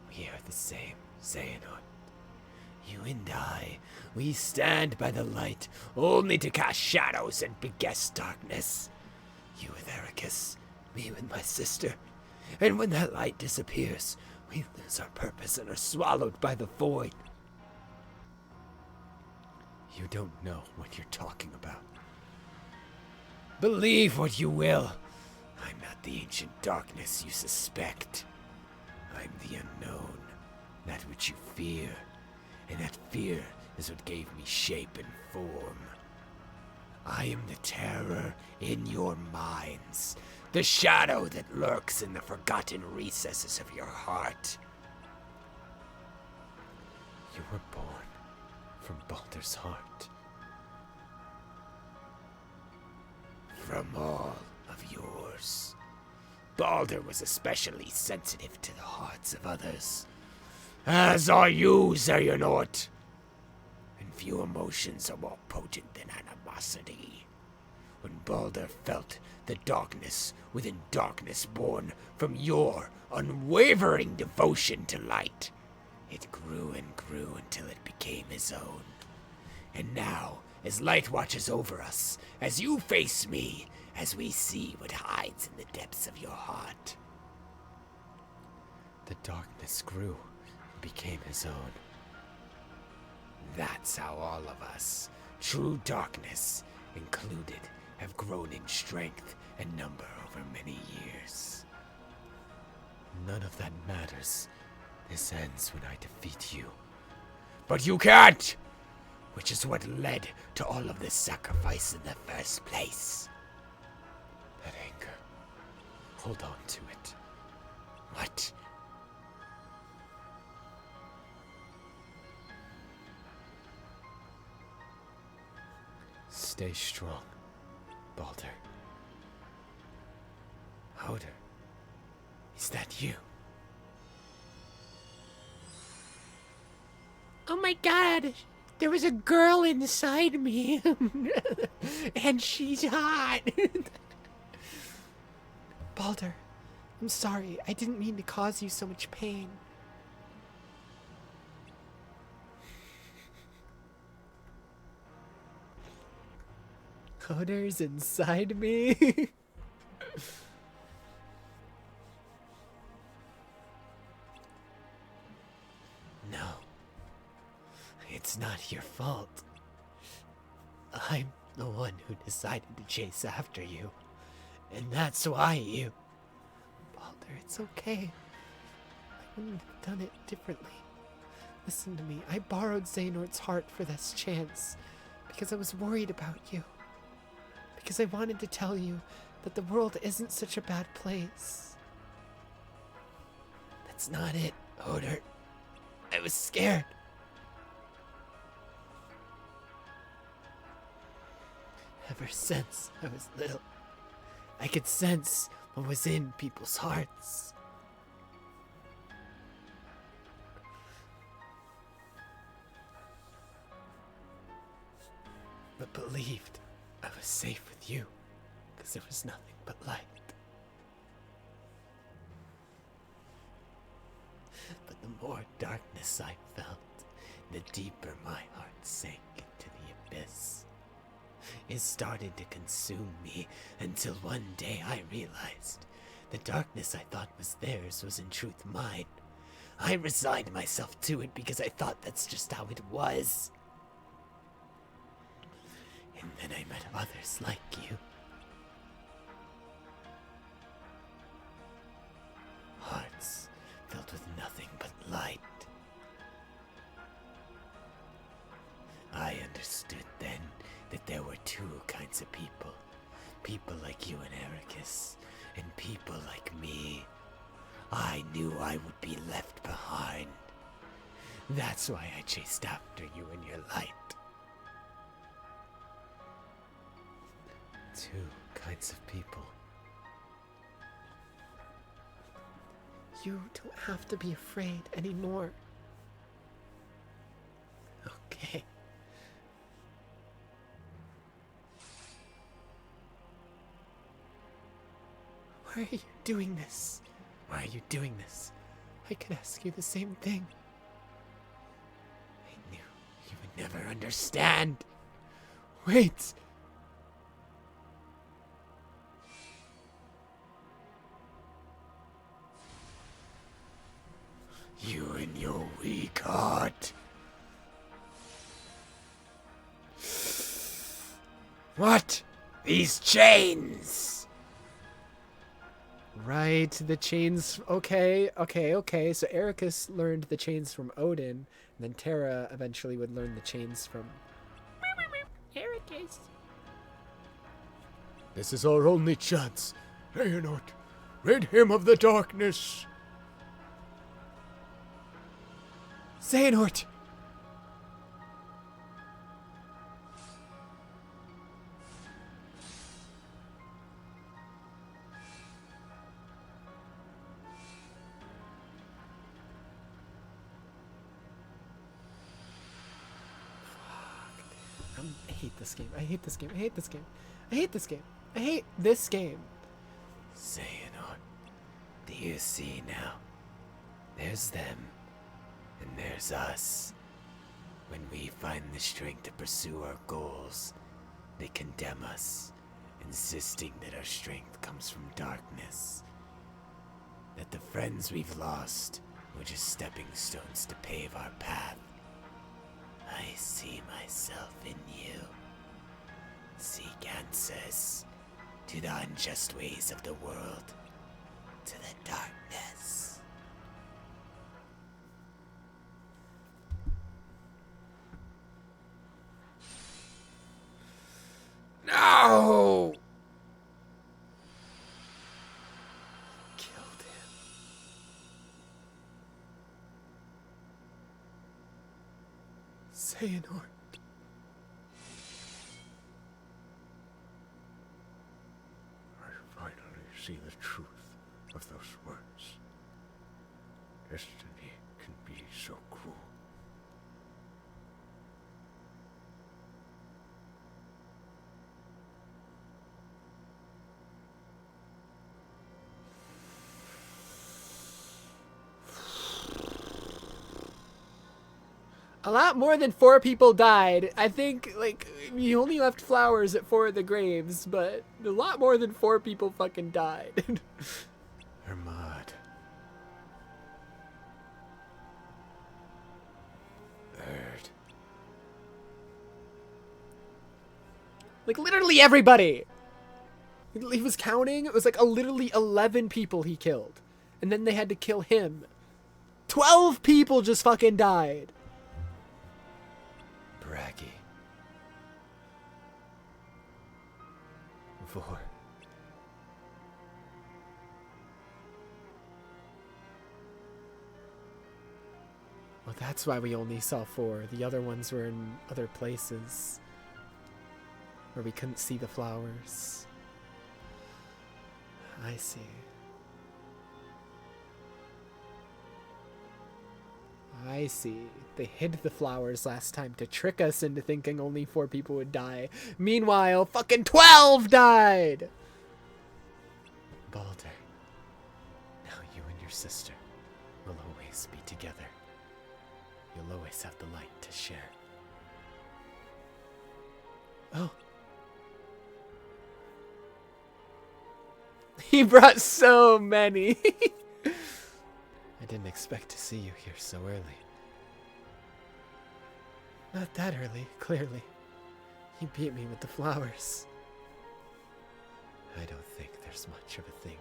We are the same, Xehanort. You and I, we stand by the light only to cast shadows and beguess darkness. You with Ericus, me with my sister. And when that light disappears, we lose our purpose and are swallowed by the void. You don't know what you're talking about. Believe what you will. I'm not the ancient darkness you suspect. I'm the unknown, that which you fear. And that fear is what gave me shape and form. I am the terror in your minds. The shadow that lurks in the forgotten recesses of your heart. You were born from Baldur's heart. From all of yours. Baldur was especially sensitive to the hearts of others. As are you, Xehanort. And few emotions are more potent than animosity. When Baldur felt the darkness within darkness born from your unwavering devotion to light, it grew and grew until it became his own. And now, as light watches over us, as you face me, as we see what hides in the depths of your heart. The darkness grew and became his own. That's how all of us, true darkness included, have grown in strength and number over many years. None of that matters. This ends when I defeat you. But you can't! Which is what led to all of this sacrifice in the first place. That anger. Hold on to it. What? Stay strong, Baldur. Hoder, is that you? Oh my god! There was a girl inside me. And she's hot. Baldur, I'm sorry. I didn't mean to cause you so much pain. Hoder's inside me. No. It's not your fault. I'm the one who decided to chase after you. And that's why you... Baldur, it's okay. I wouldn't have done it differently. Listen to me. I borrowed Xehanort's heart for this chance. Because I was worried about you. Because I wanted to tell you that the world isn't such a bad place. That's not it. Oder, I was scared. Ever since I was little, I could sense what was in people's hearts. But believed I was safe with you, because there was nothing but light. But the more darkness I felt, the deeper my heart sank into the abyss. It started to consume me until one day I realized the darkness I thought was theirs was in truth mine. I resigned myself to it because I thought that's just how it was. And then I met others like you. Hearts filled with nothing but light. I understood then that there were two kinds of people. People like you and Ericus, and people like me. I knew I would be left behind. That's why I chased after you in your light. Two kinds of people. You don't have to be afraid anymore. Okay. Why are you doing this? Why are you doing this? I could ask you the same thing. I knew you would never understand. Wait! You and your weak heart. What? These chains! Right, the chains. Okay. So Ericus learned the chains from Odin, and then Terra eventually would learn the chains from Ericus. This is our only chance. Xehanort, rid him of the darkness. Xehanort! I hate this game. I hate this game. I hate this game. I hate this game. I hate this game. Xehanort, do you see now? There's them, and there's us. When we find the strength to pursue our goals, they condemn us, insisting that our strength comes from darkness. That the friends we've lost were just stepping stones to pave our path. I see myself in you. Seek answers to the unjust ways of the world, to the darkness. No! Killed him. Xehanort. I finally see the truth of those words. Destiny can be so cruel. A lot more than 4 people died. I think, like, you only left flowers at 4 of the graves, but a lot more than 4 people fucking died. Hermod. Bird. Like, literally everybody! He was counting, it was like literally 11 people he killed. And then they had to kill him. 12 people just fucking died! Bragi. Vor. Well, that's why we only saw 4. The other ones were in other places where we couldn't see the flowers. I see. I see. They hid the flowers last time to trick us into thinking only 4 people would die. Meanwhile, fucking 12 died! Balder, now you and your sister will always be together. You'll always have the light to share. Oh. He brought so many. I didn't expect to see you here so early. Not that early, clearly. You beat me with the flowers. I don't think there's much of a thing.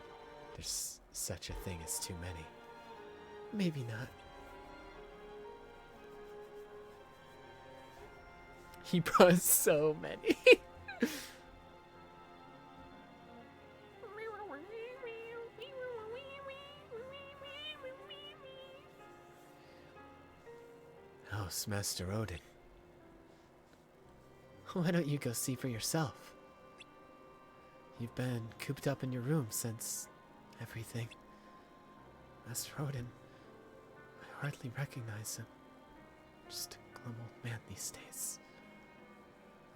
There's such a thing as too many. Maybe not. He brought so many. How's Master Odin? Why don't you go see for yourself? You've been cooped up in your room since everything. Master Odin, I hardly recognize him. Just a glum old man these days.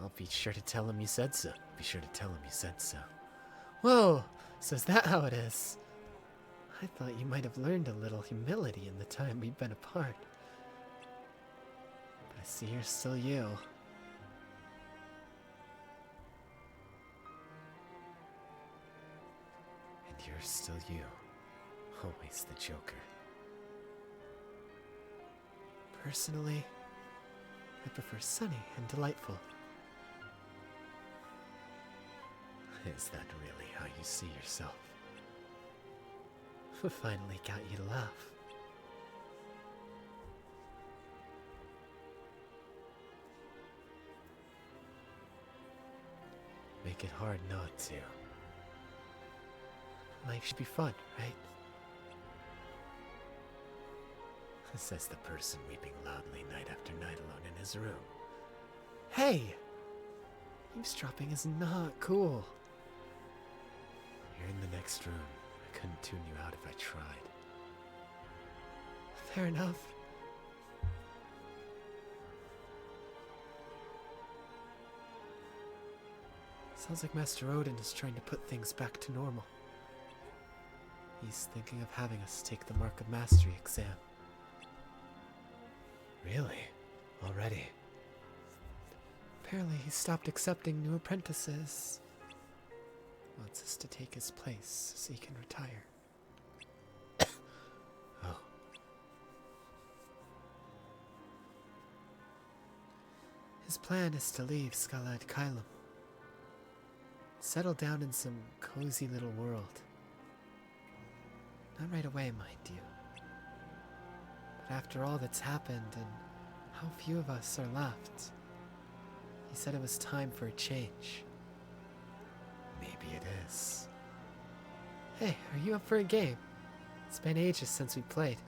I'll be sure to tell him you said so. Be sure to tell him you said so. Whoa, so is that how it is? I thought you might have learned a little humility in the time we've been apart. But I see you're still you. And you're still you. Always the Joker. Personally, I prefer sunny and delightful. Is that really how you see yourself? Finally got you to laugh. Make it hard not to. Life should be fun, right? Says the person weeping loudly night after night alone in his room. Hey! Eavesdropping is not cool. You're in the next room. I couldn't tune you out if I tried. Fair enough. Sounds like Master Odin is trying to put things back to normal. He's thinking of having us take the Mark of Mastery exam. Really? Already? Apparently he stopped accepting new apprentices. Wants us to take his place so he can retire. Oh. His plan is to leave Skalad Kylum. Settle down in some cozy little world. Not right away, mind you. But after all that's happened and how few of us are left, he said it was time for a change. Maybe it is. Hey, are you up for a game? It's been ages since we played.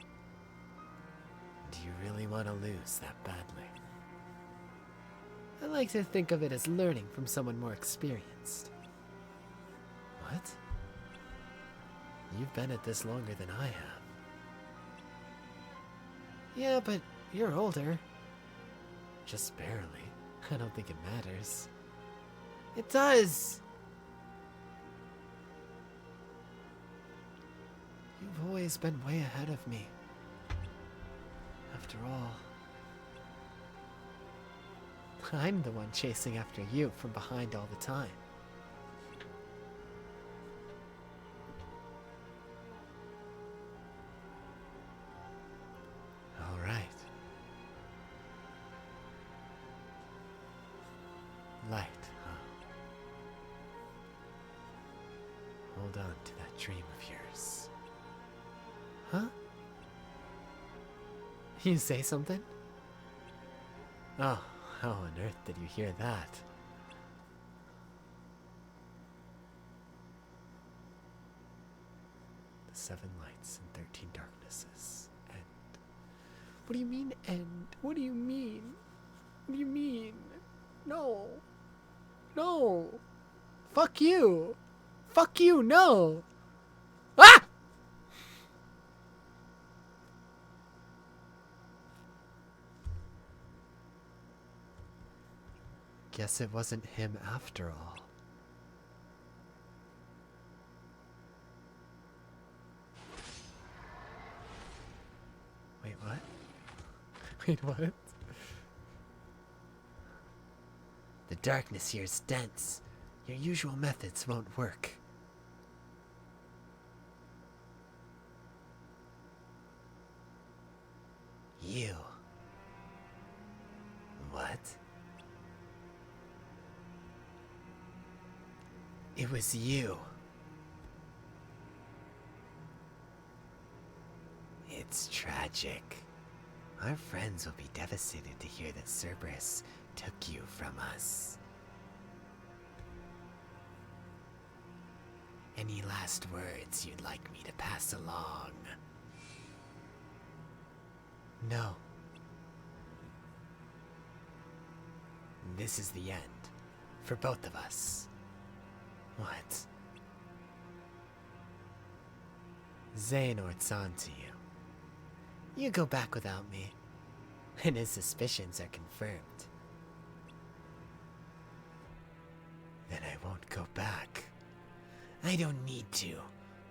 Do you really want to lose that badly? I like to think of it as learning from someone more experienced. What? You've been at this longer than I have. Yeah, but you're older. Just barely. I don't think it matters. It does! You've always been way ahead of me. After all, I'm the one chasing after you from behind all the time. All right. Light, huh? Hold on to that dream of yours. Huh? You say something? Oh, how on earth did you hear that? The 7 lights and 13 darknesses. And What do you mean end? What do you mean? What do you mean? No. No. Fuck you. Fuck you, no. Ah! Guess it wasn't him after all. Wait, what? Wait, what? The darkness here is dense. Your usual methods won't work. You. What? It was you. It's tragic. Our friends will be devastated to hear that Cerberus took you from us. Any last words you'd like me to pass along? No. This is the end. For both of us. What? Xehanort's on to you. You go back without me, and his suspicions are confirmed. Then I won't go back. I don't need to.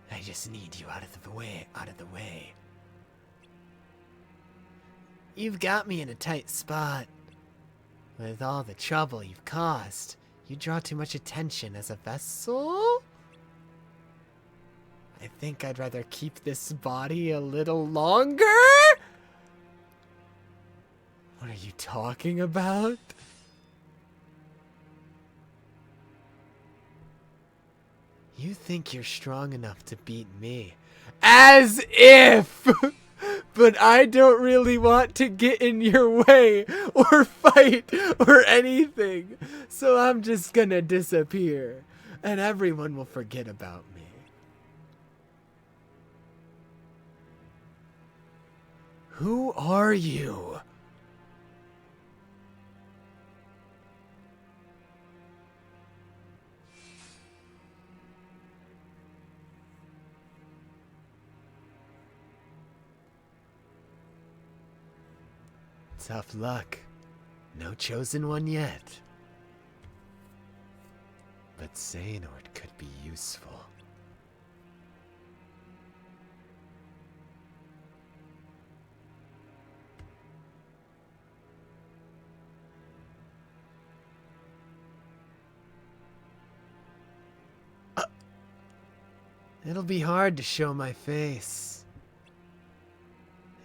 I just need you out of the way. You've got me in a tight spot. With all the trouble you've caused, you draw too much attention as a vessel? I think I'd rather keep this body a little longer? What are you talking about? You think you're strong enough to beat me? As if! But I don't really want to get in your way or fight or anything. So I'm just gonna disappear. And everyone will forget about me. Who are you? Tough luck. No chosen one yet. But Xehanort could be useful. It'll be hard to show my face.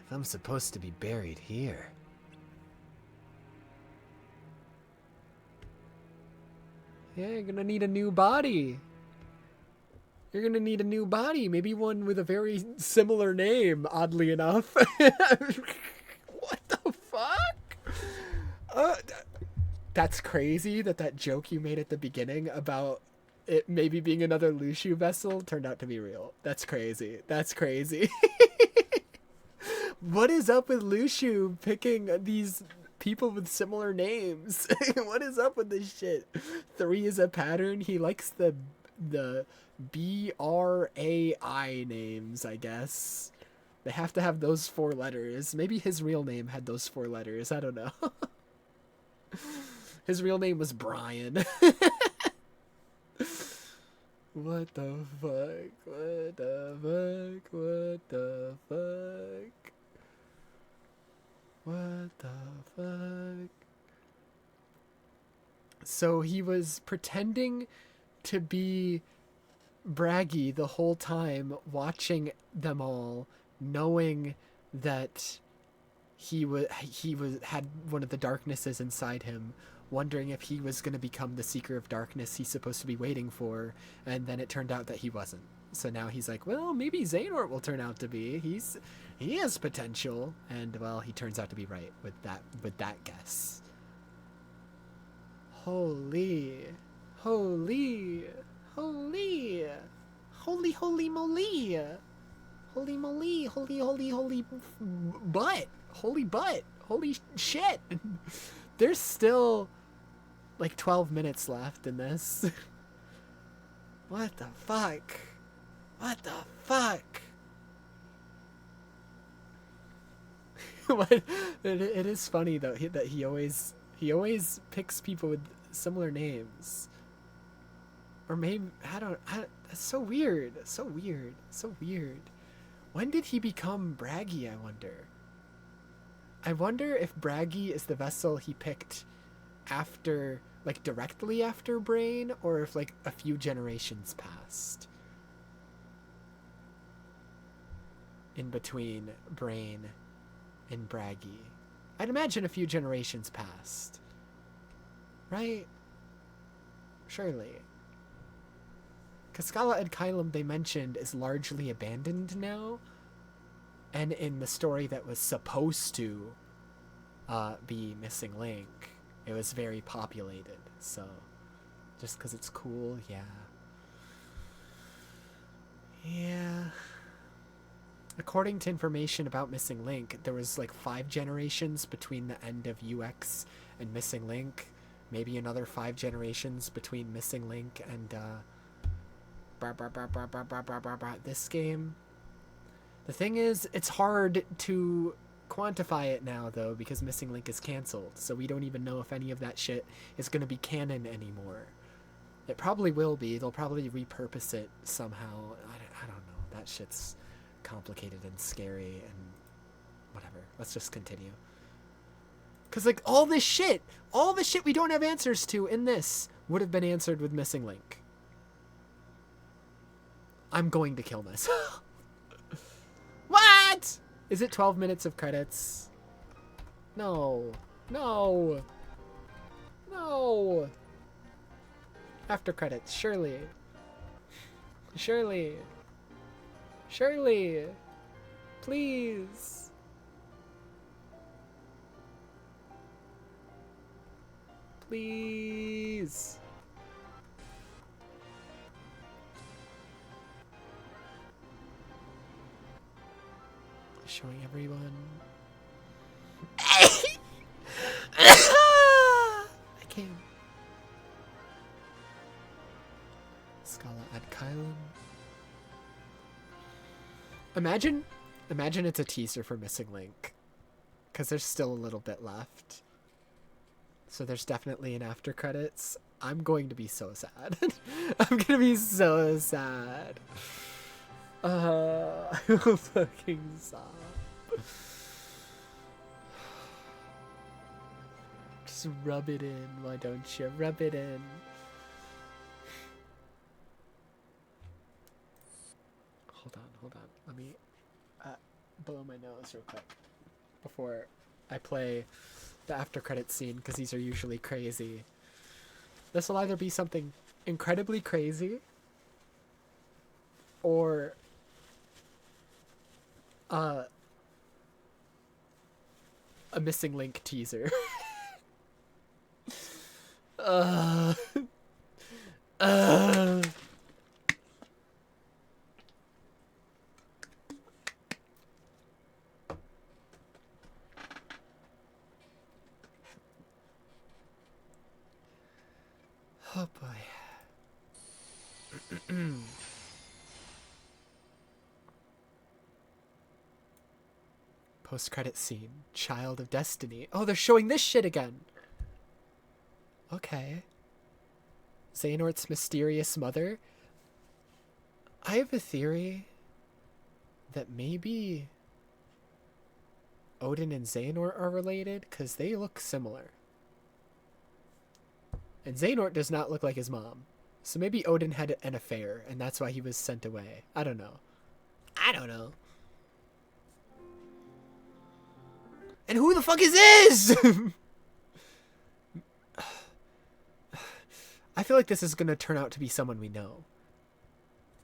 If I'm supposed to be buried here. Yeah, you're gonna need a new body. You're gonna need a new body. Maybe one with a very similar name, oddly enough. What the fuck? That's crazy that joke you made at the beginning about it maybe being another Lushu vessel turned out to be real. That's crazy. That's crazy. What is up with Lushu picking these people with similar names? What is up with this shit? 3 is a pattern. He likes the BRAI names, I guess. They have to have those 4 letters. Maybe his real name had those 4 letters. I don't know. His real name was Brian. What the fuck? What the fuck? What the fuck? What the fuck? So he was pretending to be Braggy the whole time, watching them all, knowing that he had one of the darknesses inside him, wondering if he was going to become the Seeker of Darkness he's supposed to be waiting for, and then it turned out that he wasn't. So now he's like, well, maybe Xehanort will turn out to be. He has potential, and well, he turns out to be right with that guess. Holy moly! Holy moly, holy butt. Holy butt. Holy shit. There's still like 12 minutes left in this. What the fuck? What the fuck? What? It is funny though that he always picks people with similar names. Or maybe that's so weird. So weird. When did he become Bragi, I wonder? I wonder if Bragi is the vessel he picked after, like, directly after Brain, or if, like, a few generations passed in between Brain and Bragi. I'd imagine a few generations passed. Right? Surely. Cascala and Kylum, they mentioned, is largely abandoned now. And in the story that was supposed to be Missing Link, it was very populated. So, just because it's cool, yeah. Yeah. According to information about Missing Link, there was like 5 generations between the end of UX and Missing Link. Maybe another 5 generations between Missing Link and this game. The thing is, it's hard to quantify it now, though, because Missing Link is canceled, so we don't even know if any of that shit is going to be canon anymore. It probably will be. They'll probably repurpose it somehow. I don't know. That shit's complicated and scary and whatever. Let's just continue. Because, like, all the shit we don't have answers to in this would have been answered with Missing Link. I'm going to kill myself. What? Is it 12 minutes of credits? No. No. No. After credits, surely. Surely. Surely. Please. Please. Showing everyone. I can't. Scala ad Kylum. Imagine it's a teaser for Missing Link. Because there's still a little bit left. So there's definitely an after credits. I'm going to be so sad. I'm gonna be so sad. I will fucking sob. Just rub it in, why don't you? Rub it in. Hold on. Let me blow my nose real quick before I play the after credits scene, because these are usually crazy. This will either be something incredibly crazy or a Missing Link teaser. Oh boy. Post-credit scene. Child of Destiny. Oh, they're showing this shit again. Okay. Xehanort's mysterious mother. I have a theory that maybe Odin and Xehanort are related, because they look similar. And Xehanort does not look like his mom. So maybe Odin had an affair, and that's why he was sent away. I don't know. And who the fuck is this? I feel like this is going to turn out to be someone we know.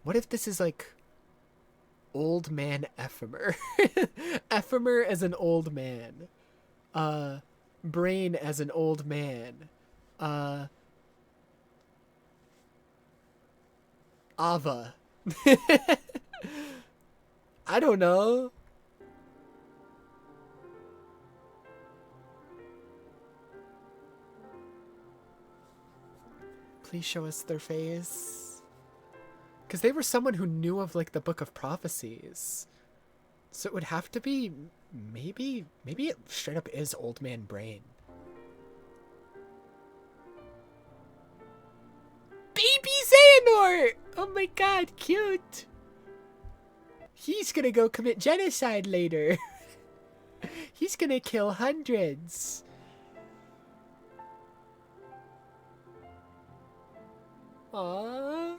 What if this is like Old Man Ephemer? Ephemer as an old man. Brain as an old man. Ava. I don't know. Please show us their face. Because they were someone who knew of, like, the Book of Prophecies. So it would have to be, maybe it straight up is Old Man Brain. Baby Xehanort! Oh my god, cute! He's gonna go commit genocide later. He's gonna kill hundreds. Aww.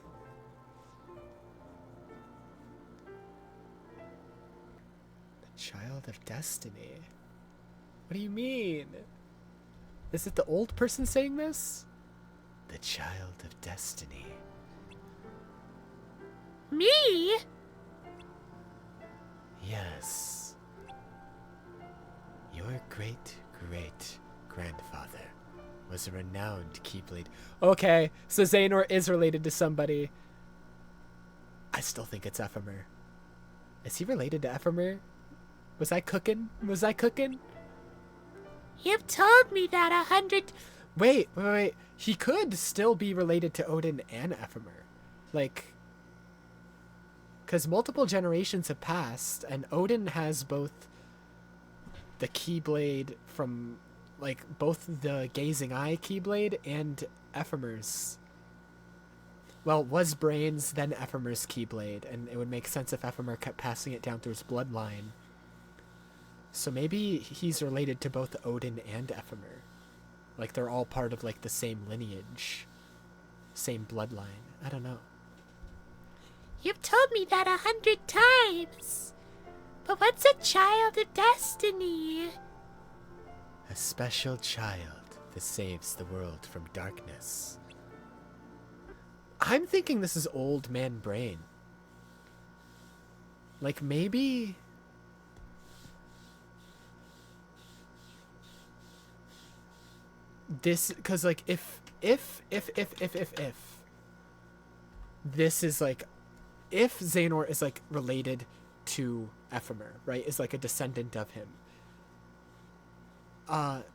The Child of Destiny. What do you mean? Is it the old person saying this? The Child of Destiny. Me? Yes. Your great-great-grandfather was a renowned Keyblade. Okay, so Xehanort is related to somebody. I still think it's Ephemer. Is he related to Ephemer? Was I cooking? You've told me that 100... Wait. He could still be related to Odin and Ephemer. Like... Because multiple generations have passed, and Odin has both the Keyblade from... Like, both the Gazing Eye Keyblade and Ephemer's. Well, was Brain's, then Ephemer's Keyblade, and it would make sense if Ephemer kept passing it down through his bloodline. So maybe he's related to both Odin and Ephemer. Like, they're all part of, like, the same lineage. Same bloodline. I don't know. You've told me that 100 times. But what's a Child of Destiny? A special child that saves the world from darkness. I'm thinking this is Old Man Brain. Like, maybe... This, because, like, if this is, like, if Xehanort is, like, related to Ephemer, right, is, like, a descendant of him,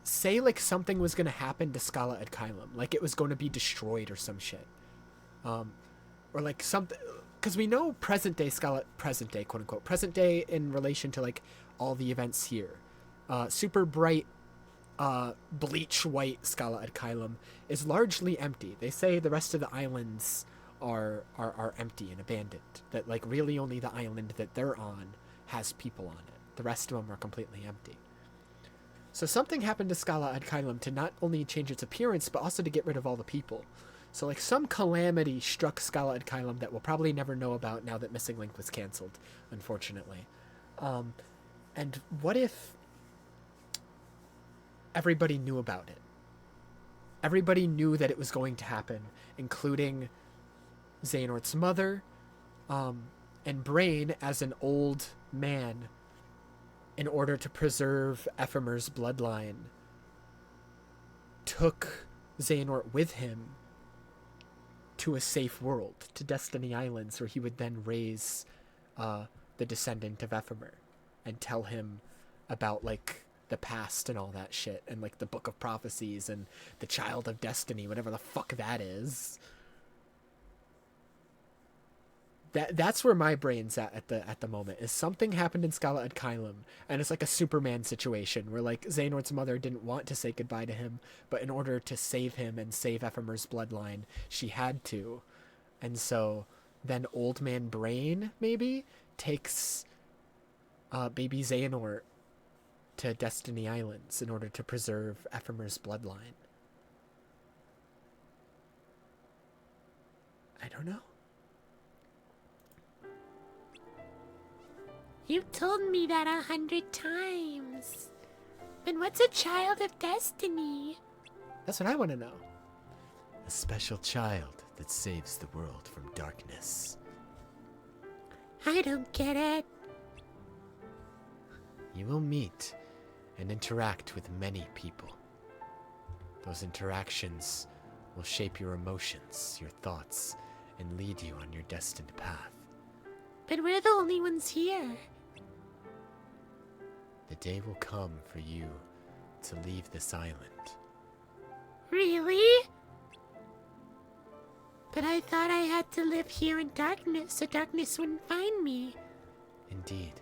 say, like, something was gonna happen to Scala ad Caelum, like, it was going to be destroyed or some shit, or, like, something, because we know present day, quote unquote, present day in relation to, like, all the events here, super bright, bleach white Scala ad Caelum is largely empty. They say the rest of the islands are empty and abandoned, that, like, really only the island that they're on has people on it. The rest of them are completely empty. So something happened to Scala ad Caelum to not only change its appearance, but also to get rid of all the people. So, like, some calamity struck Scala ad Caelum that we'll probably never know about now that Missing Link was cancelled, unfortunately. And what if everybody knew about it? Everybody knew that it was going to happen, including Xehanort's mother, and Brain as an old man, in order to preserve Ephemer's bloodline, took Xehanort with him to a safe world, to Destiny Islands, where he would then raise the descendant of Ephemer and tell him about, like, the past and all that shit, and, like, the Book of Prophecies and the Child of Destiny, whatever the fuck that is. That's where my brain's at the moment, is something happened in Scala ad Caelum, and it's like a Superman situation where, like, Xehanort's mother didn't want to say goodbye to him, but in order to save him and save Ephemer's bloodline, she had to. And so then Old Man Brain, maybe, takes baby Xehanort to Destiny Islands in order to preserve Ephemer's bloodline. I don't know. You've told me that 100 times. Then what's a Child of Destiny? That's what I want to know. A special child that saves the world from darkness. I don't get it. You will meet and interact with many people. Those interactions will shape your emotions, your thoughts, and lead you on your destined path. But we're the only ones here. The day will come for you to leave this island. Really? But I thought I had to live here in darkness so darkness wouldn't find me. Indeed.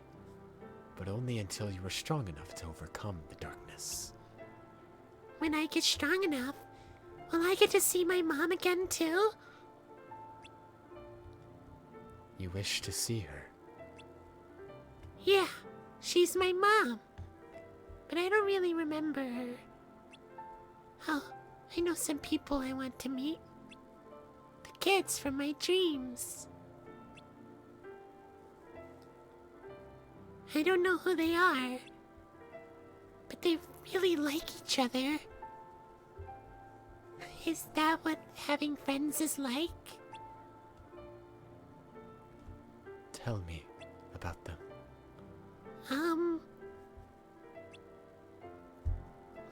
But only until you are strong enough to overcome the darkness. When I get strong enough, will I get to see my mom again too? You wish to see her? Yeah, she's my mom. But I don't really remember her. Oh, I know some people I want to meet. The kids from my dreams. I don't know who they are, but they really like each other. Is that what having friends is like? Tell me about them.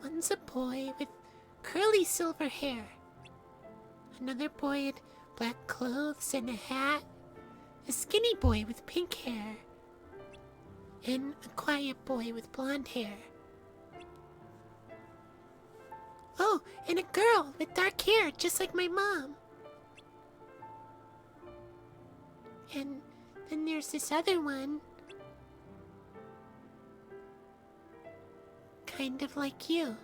One's a boy with curly silver hair. Another boy in black clothes and a hat. A skinny boy with pink hair. And a quiet boy with blonde hair. Oh, and a girl with dark hair, just like my mom. And then there's this other one. Kind of like you.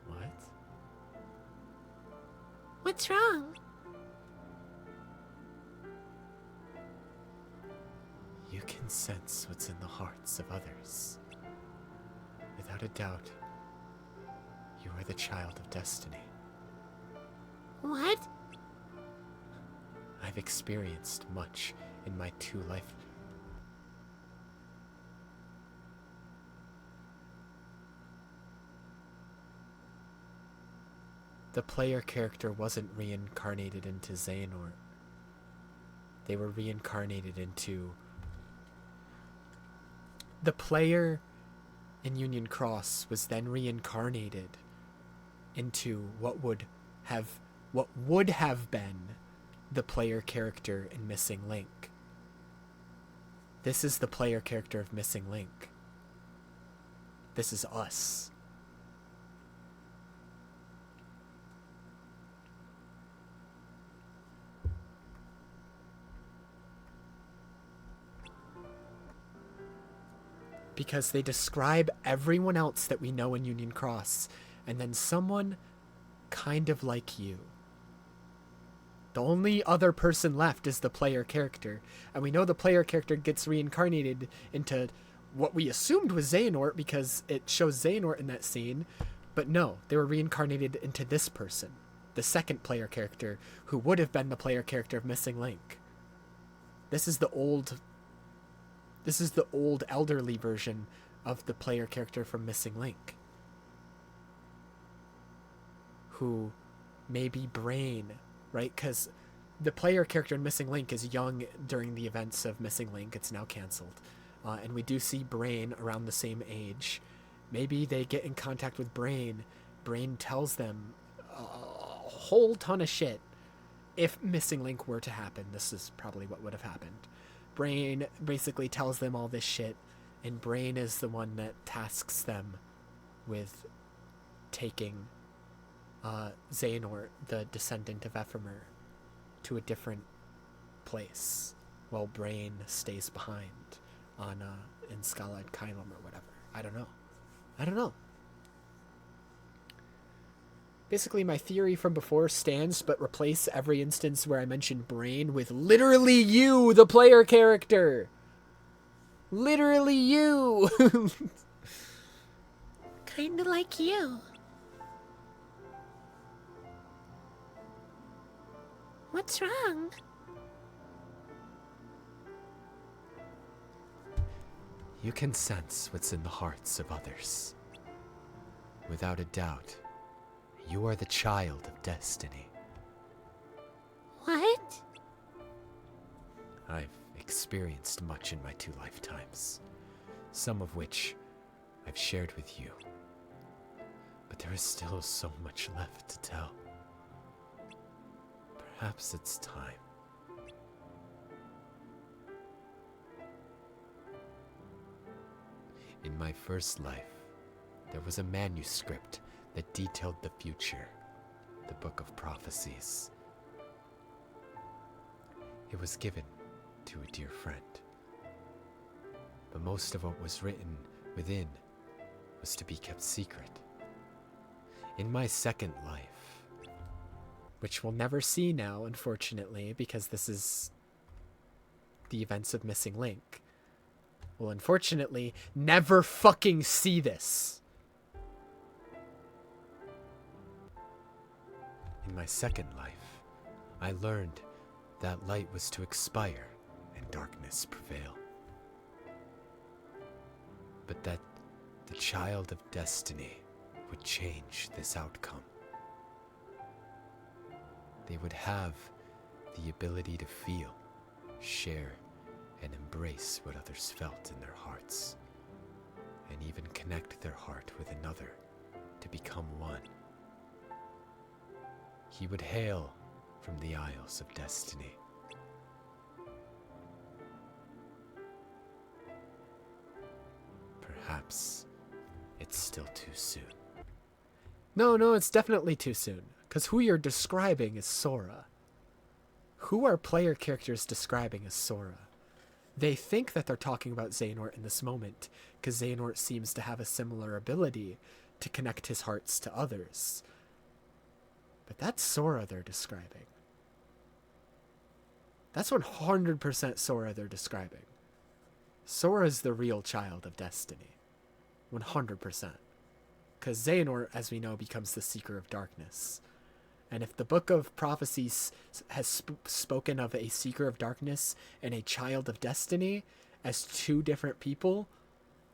What? What's wrong? You can sense what's in the hearts of others. Without a doubt, you are the child of destiny. What? I've experienced much in my 2 life. The player character wasn't reincarnated into Xehanort. They were reincarnated into... The player in Union Cross was then reincarnated into what would have been the player character in Missing Link. This is the player character of Missing Link. This is us. Because they describe everyone else that we know in Union Cross, and then someone kind of like you. The only other person left is the player character, and we know the player character gets reincarnated into what we assumed was Xehanort because it shows Xehanort in that scene, but no, they were reincarnated into this person, the second player character, who would have been the player character of Missing Link. This is the old elderly version of the player character from Missing Link. Who may be Brain, right? Because the player character in Missing Link is young during the events of Missing Link. It's now canceled. And we do see Brain around the same age. Maybe they get in contact with Brain. Brain tells them a whole ton of shit. If Missing Link were to happen, this is probably what would have happened. Brain basically tells them all this shit, and Brain is the one that tasks them with taking Xehanort, the descendant of Ephemer, to a different place, while Brain stays behind on in Skalad Kylum or whatever. I don't know. Basically, my theory from before stands, but replace every instance where I mention Brain with literally you, the player character. Literally you. Kinda like you. What's wrong? You can sense what's in the hearts of others. Without a doubt, you are the child of destiny. What? I've experienced much in my 2 lifetimes, some of which I've shared with you. But there is still so much left to tell. Perhaps it's time In my first life, there was a manuscript that detailed the future, the Book of Prophecies. It was given to a dear friend. But most of what was written within was to be kept secret. In my second life, which we'll never see now, unfortunately, because this is the events of Missing Link. We'll unfortunately never fucking see this. In my second life, I learned that light was to expire and darkness prevail. But that the child of destiny would change this outcome. They would have the ability to feel, share, and embrace what others felt in their hearts, and even connect their heart with another to become one. He would hail from the Isles of Destiny. Perhaps it's still too soon. No, it's definitely too soon. Because who you're describing is Sora. Who are player characters describing as Sora? They think that they're talking about Xehanort in this moment, because Xehanort seems to have a similar ability to connect his hearts to others. But that's Sora they're describing. That's 100% Sora they're describing. Sora's the real child of destiny. 100%. Because Xehanort, as we know, becomes the Seeker of Darkness. And if the Book of Prophecies has spoken of a Seeker of Darkness and a Child of Destiny as two different people,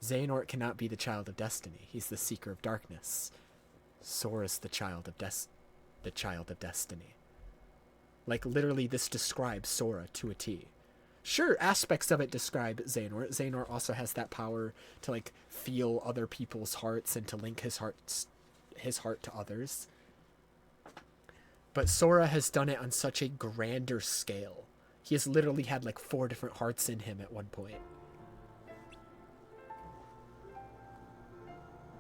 Xehanort cannot be the Child of Destiny. He's the Seeker of Darkness. Sora's the Child of Destiny. Like, literally, this describes Sora to a T. Sure, aspects of it describe Xehanort. Xehanort also has that power to, like, feel other people's hearts and to link his heart to others. But Sora has done it on such a grander scale. He has literally had, like, 4 different hearts in him at one point.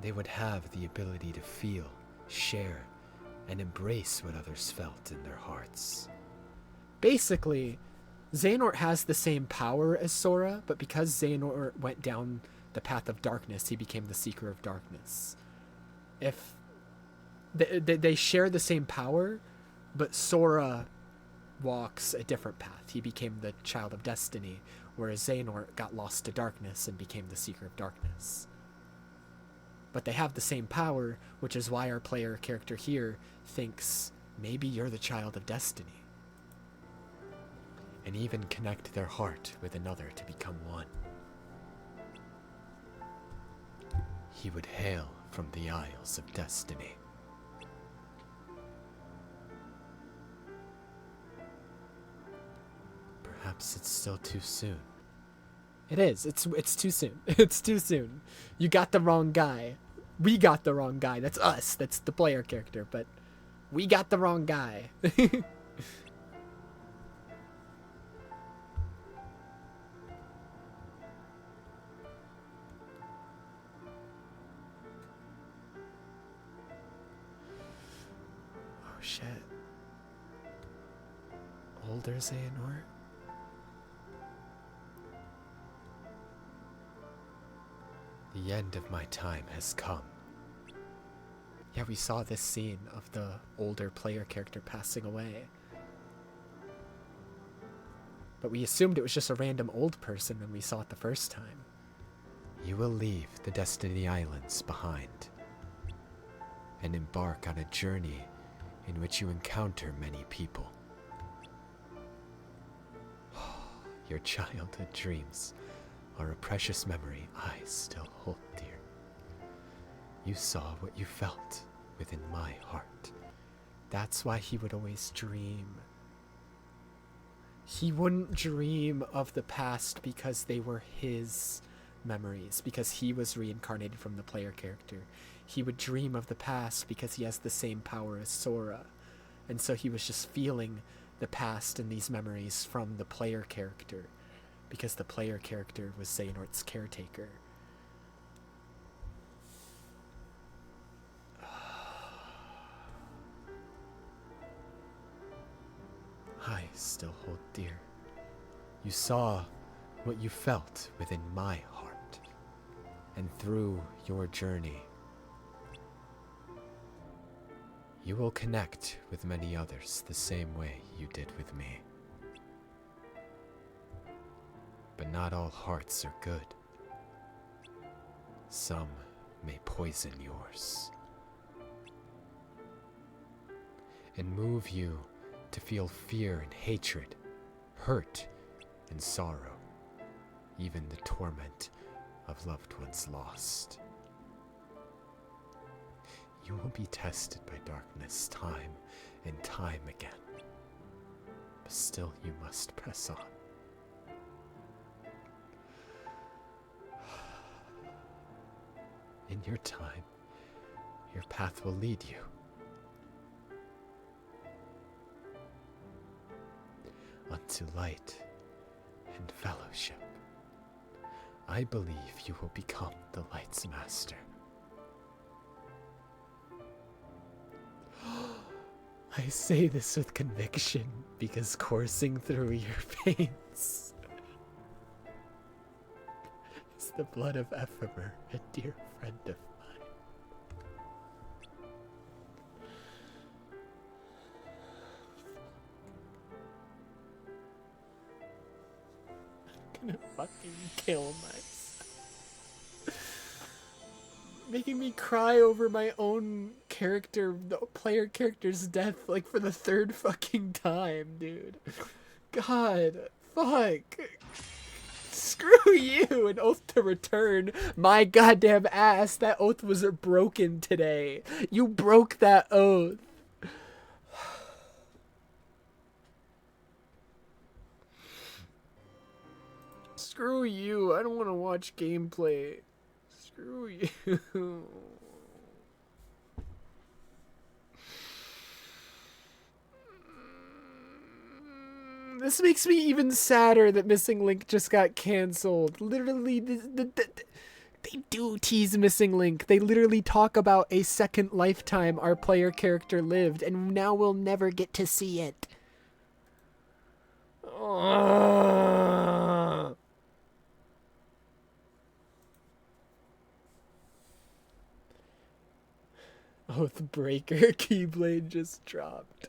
They would have the ability to feel, share, and embrace what others felt in their hearts. Basically, Xehanort has the same power as Sora, but because Xehanort went down the path of darkness, he became the Seeker of Darkness. If they share the same power, but Sora walks a different path. He became the Child of Destiny, whereas Xehanort got lost to darkness and became the Seeker of Darkness. But they have the same power, which is why our player character here thinks, maybe you're the Child of Destiny. And even connect their heart with another to become one. He would hail from the Isles of Destiny. Perhaps it's still too soon. It is. It's too soon. It's too soon. You got the wrong guy. We got the wrong guy. That's us. That's the player character. But we got the wrong guy. Oh shit. Older Xehanort? The end of my time has come. Yeah, we saw this scene of the older player character passing away. But we assumed it was just a random old person when we saw it the first time. You will leave the Destiny Islands behind and embark on a journey in which you encounter many people. Your childhood dreams are a precious memory I still hold dear. You saw what you felt within my heart. That's why he would always dream. He wouldn't dream of the past because they were his memories, because he was reincarnated from the player character. He would dream of the past because he has the same power as Sora. And so he was just feeling the past and these memories from the player character, because the player character was Xehanort's caretaker. still hold dear. You saw what you felt within my heart, and through your journey, you will connect with many others the same way you did with me. But not all hearts are good. Some may poison yours and move you to feel fear and hatred, hurt and sorrow, even the torment of loved ones lost. You will be tested by darkness time and time again, but still you must press on. In your time, your path will lead you. Unto light and fellowship. I believe you will become the light's master. I say this with conviction because coursing through your veins is the blood of Ephemer, a dear friend of mine. I'm gonna fucking kill myself. Making me cry over my own character, the player character's death, like for the third fucking time, dude. God, fuck. Screw you! An oath to return. My goddamn ass, that oath was broken today. You broke that oath. Screw you, I don't want to watch gameplay. Screw you. This makes me even sadder that Missing Link just got cancelled. Literally, they do tease Missing Link. They literally talk about a second lifetime our player character lived, and now we'll never get to see it. Oathbreaker Keyblade just dropped.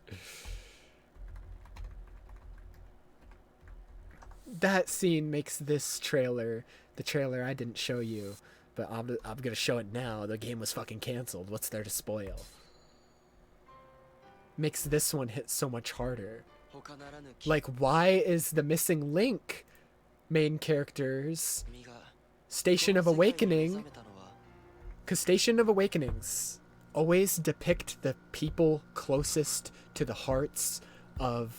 That scene makes this trailer, the trailer I didn't show you, but I'm gonna show it now. The game was fucking canceled. What's there to spoil? Makes this one hit so much harder. Like, why is the Missing Link main characters Station of Awakening? Because Station of Awakenings always depict the people closest to the hearts of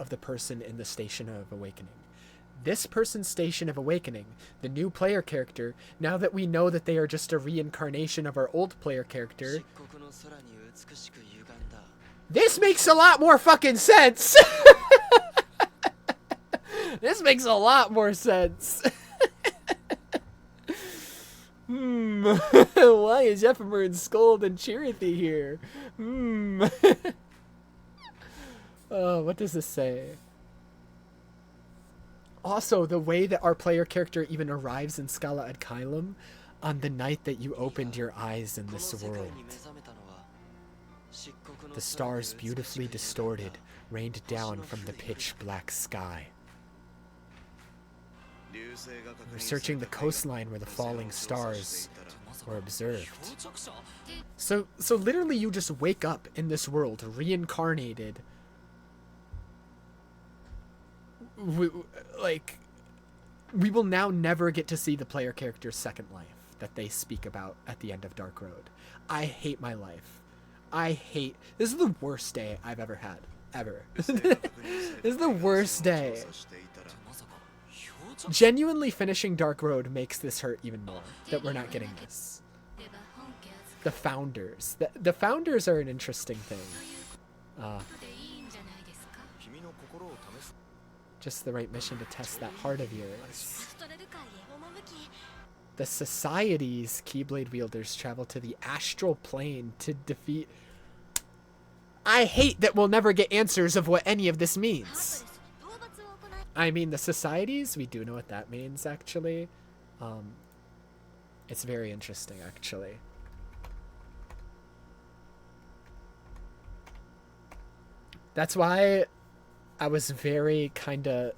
the person in the Station of Awakening. This person's Station of Awakening, the new player character, now that we know that they are just a reincarnation of our old player character, this makes a lot more fucking sense. This makes a lot more sense. Why is Ephemer and Scold and Chirithy here? What does this say? Also, the way that our player character even arrives in Scala ad Caelum on the night that you opened your eyes in this world. The stars, beautifully distorted, rained down from the pitch black sky. Researching the coastline where the falling stars were observed. So literally you just wake up in this world, reincarnated. We will now never get to see the player character's second life that they speak about at the end of Dark Road. I hate my life. This is the worst day I've ever had. Ever. This is the worst day. Genuinely finishing Dark Road makes this hurt even more, that we're not getting this. The Founders. The Founders are an interesting thing. Just the right mission to test that heart of yours. The Society's Keyblade wielders travel to the astral plane to defeat I hate that we'll never get answers of what any of this means. I mean, the societies, we do know what that means, actually. It's very interesting, actually. That's why I was very kind of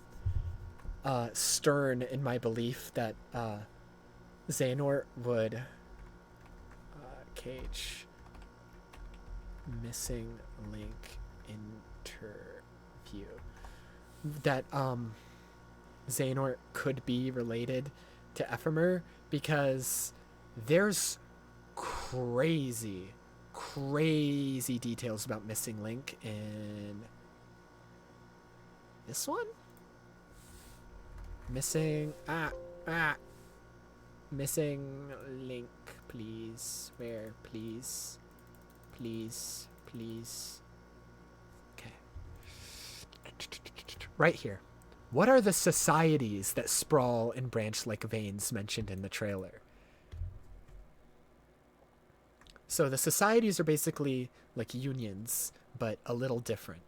stern in my belief that Xehanort would cage missing link interview. That Xehanort could be related to Ephemer because there's crazy details about missing link in this one. Missing link, please. Where, please? Please. Okay. Right here. What are the societies that sprawl in branch-like veins mentioned in the trailer? So the societies are basically like unions, but a little different.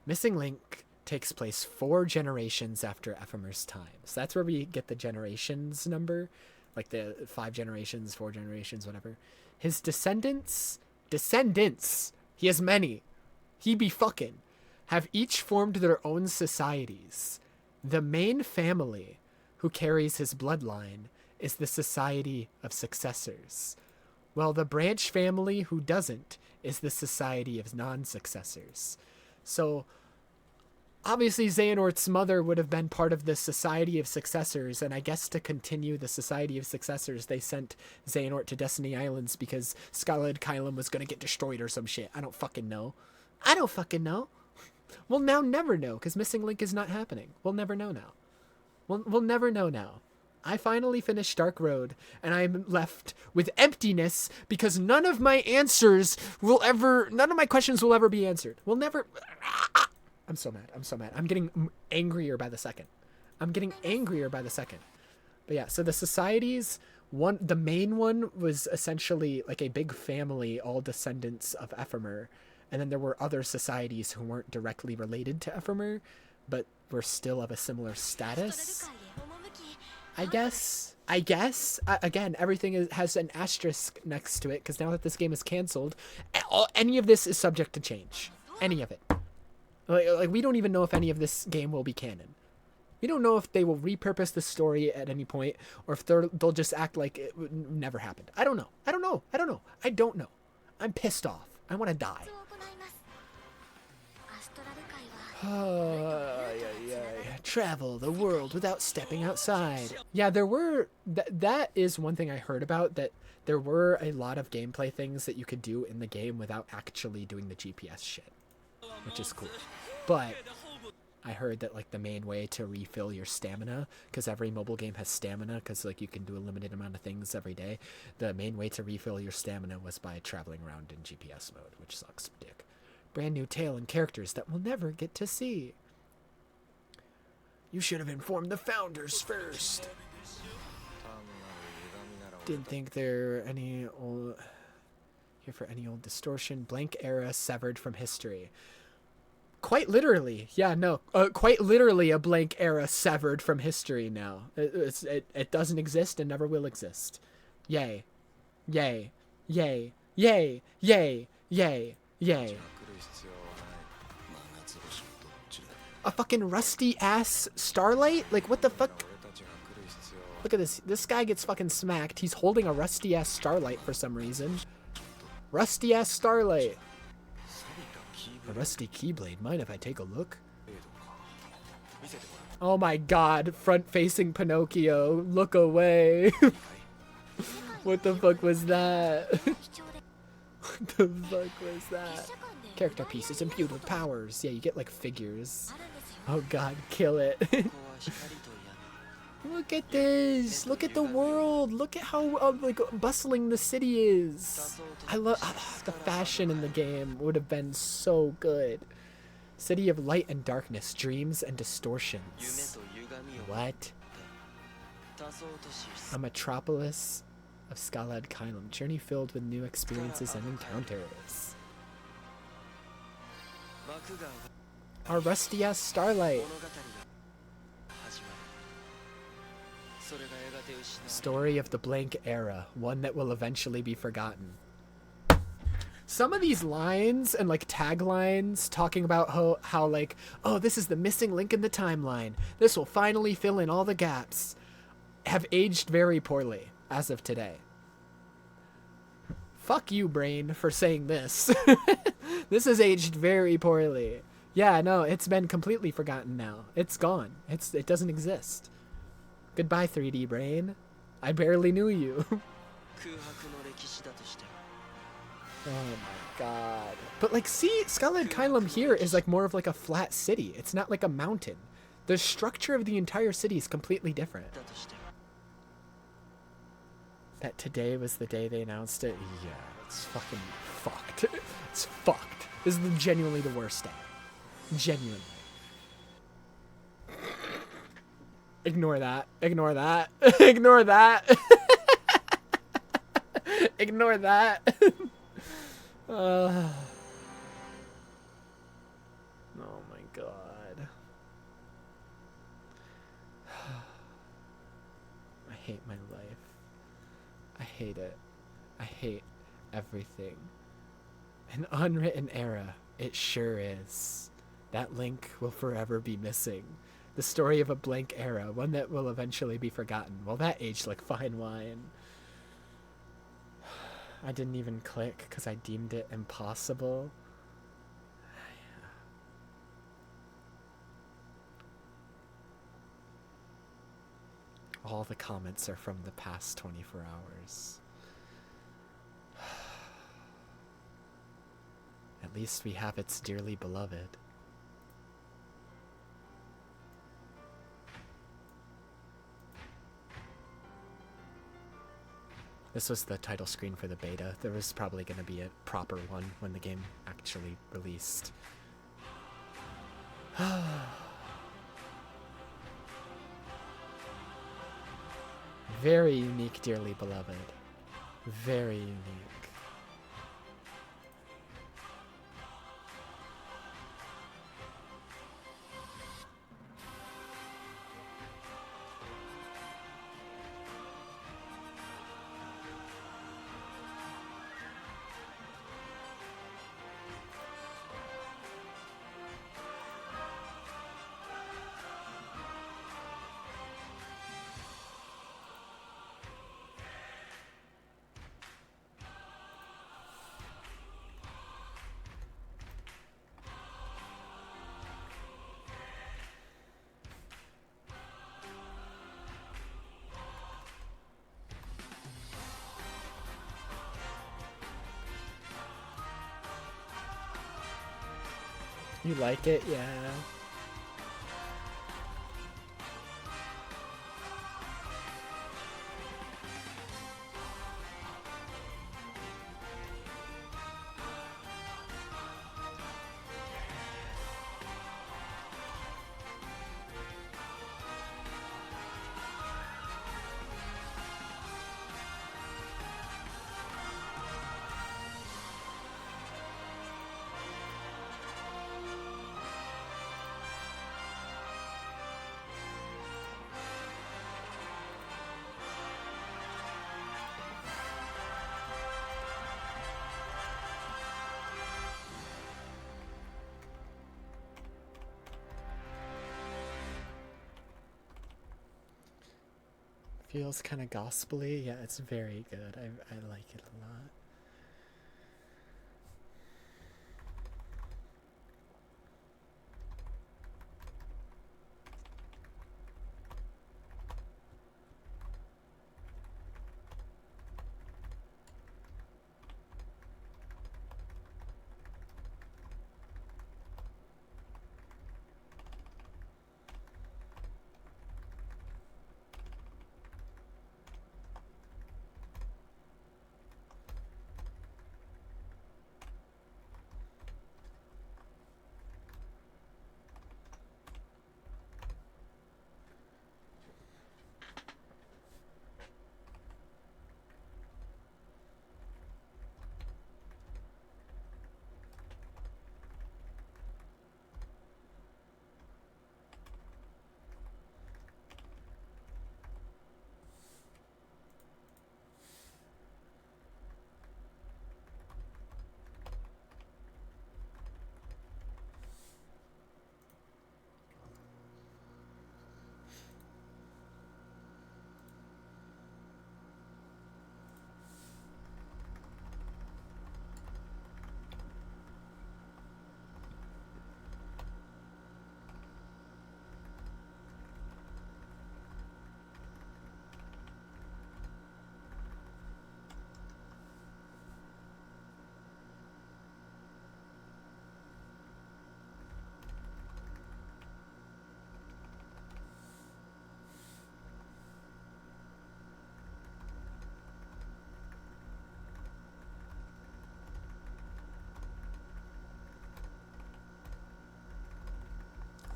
Missing Link takes place 4 generations after Ephemer's time. So that's where we get the generations number, like the 5 generations, 4 generations, whatever. His descendants, he has many, he be fucking, have each formed their own societies. The main family who carries his bloodline is the Society of Successors, while the branch family who doesn't is the Society of Non-Successors. So obviously Xehanort's mother would have been part of the Society of Successors, and I guess to continue the Society of Successors, they sent Xehanort to Destiny Islands because Scarlet Kylum was gonna get destroyed or some shit. I don't fucking know. We'll now never know, because Missing Link is not happening. We'll never know now. We'll never know now. I finally finished Dark Road, and I'm left with emptiness because none of my questions will ever be answered. We'll never... I'm so mad. I'm getting angrier by the second. But yeah, so the societies, the main one was essentially like a big family, all descendants of Ephemer. And then there were other societies who weren't directly related to Ephemer, but were still of a similar status. I guess. Again, everything has an asterisk next to it, because now that this game is canceled, any of this is subject to change. Any of it. Like we don't even know if any of this game will be canon. We don't know if they will repurpose the story at any point, or if they'll just act like it never happened. I don't know. I'm pissed off. I want to die. Travel the world without stepping outside. Yeah, there were... That is one thing I heard about, that there were a lot of gameplay things that you could do in the game without actually doing the GPS shit, which is cool. But I heard that like the main way to refill your stamina, because every mobile game has stamina, because like you can do a limited amount of things every day, the main way to refill your stamina was by traveling around in GPS mode, which sucks dick. Brand new tale and characters that we'll never get to see. You should have informed the founders first. Didn't think there any old... Here for any old distortion. Blank era severed from history. Quite literally. Yeah, no. Quite literally a blank era severed from history now. It doesn't exist and never will exist. Yay. Yay. Yay. Yay. Yay. Yay. Yay. A fucking rusty ass Starlight? Like, what the fuck? Look at this. This guy gets fucking smacked. He's holding a rusty ass Starlight for some reason. Rusty ass Starlight. A rusty Keyblade. Mind if I take a look? Oh my god. Front facing Pinocchio. Look away. What the fuck was that? What the fuck was that? Character pieces imbued with powers. Yeah, you get like figures. Oh god, kill it. Look at this. Look at the world. Look at how like bustling the city is. I love the fashion in the game would have been so good. City of light and darkness, dreams and distortions. What? A metropolis of Skalad Kylum, journey filled with new experiences and encounters. Our rusty ass Starlight. Story of the blank era, one that will eventually be forgotten. Some of these lines and like taglines talking about how like, oh, this is the missing link in the timeline. This will finally fill in all the gaps, have aged very poorly as of today. Fuck you, brain, for saying this. This has aged very poorly. Yeah, no, it's been completely forgotten now. It's gone. It doesn't exist. Goodbye, 3D brain. I barely knew you. Oh my god. But like, see, Skullhead Kylum here is like more of like a flat city. It's not like a mountain. The structure of the entire city is completely different. That today was the day they announced it? Yeah, it's fucking fucked. It's fucked. This is genuinely the worst day. Genuinely. Ignore that. Ignore that. Ignore that. Ignore that. Oh my god. I hate my life. I hate it. I hate everything. An unwritten era, it sure is. That link will forever be missing. The story of a blank era, one that will eventually be forgotten. Well, that aged like fine wine. I didn't even click because I deemed it impossible. All the comments are from the past 24 hours. At least we have its dearly beloved. This was the title screen for the beta. There was probably going to be a proper one when the game actually released. Very unique, dearly beloved. Very unique. You like it? Yeah. Feels kind of gospel-y. Yeah, it's very good. I like it a lot.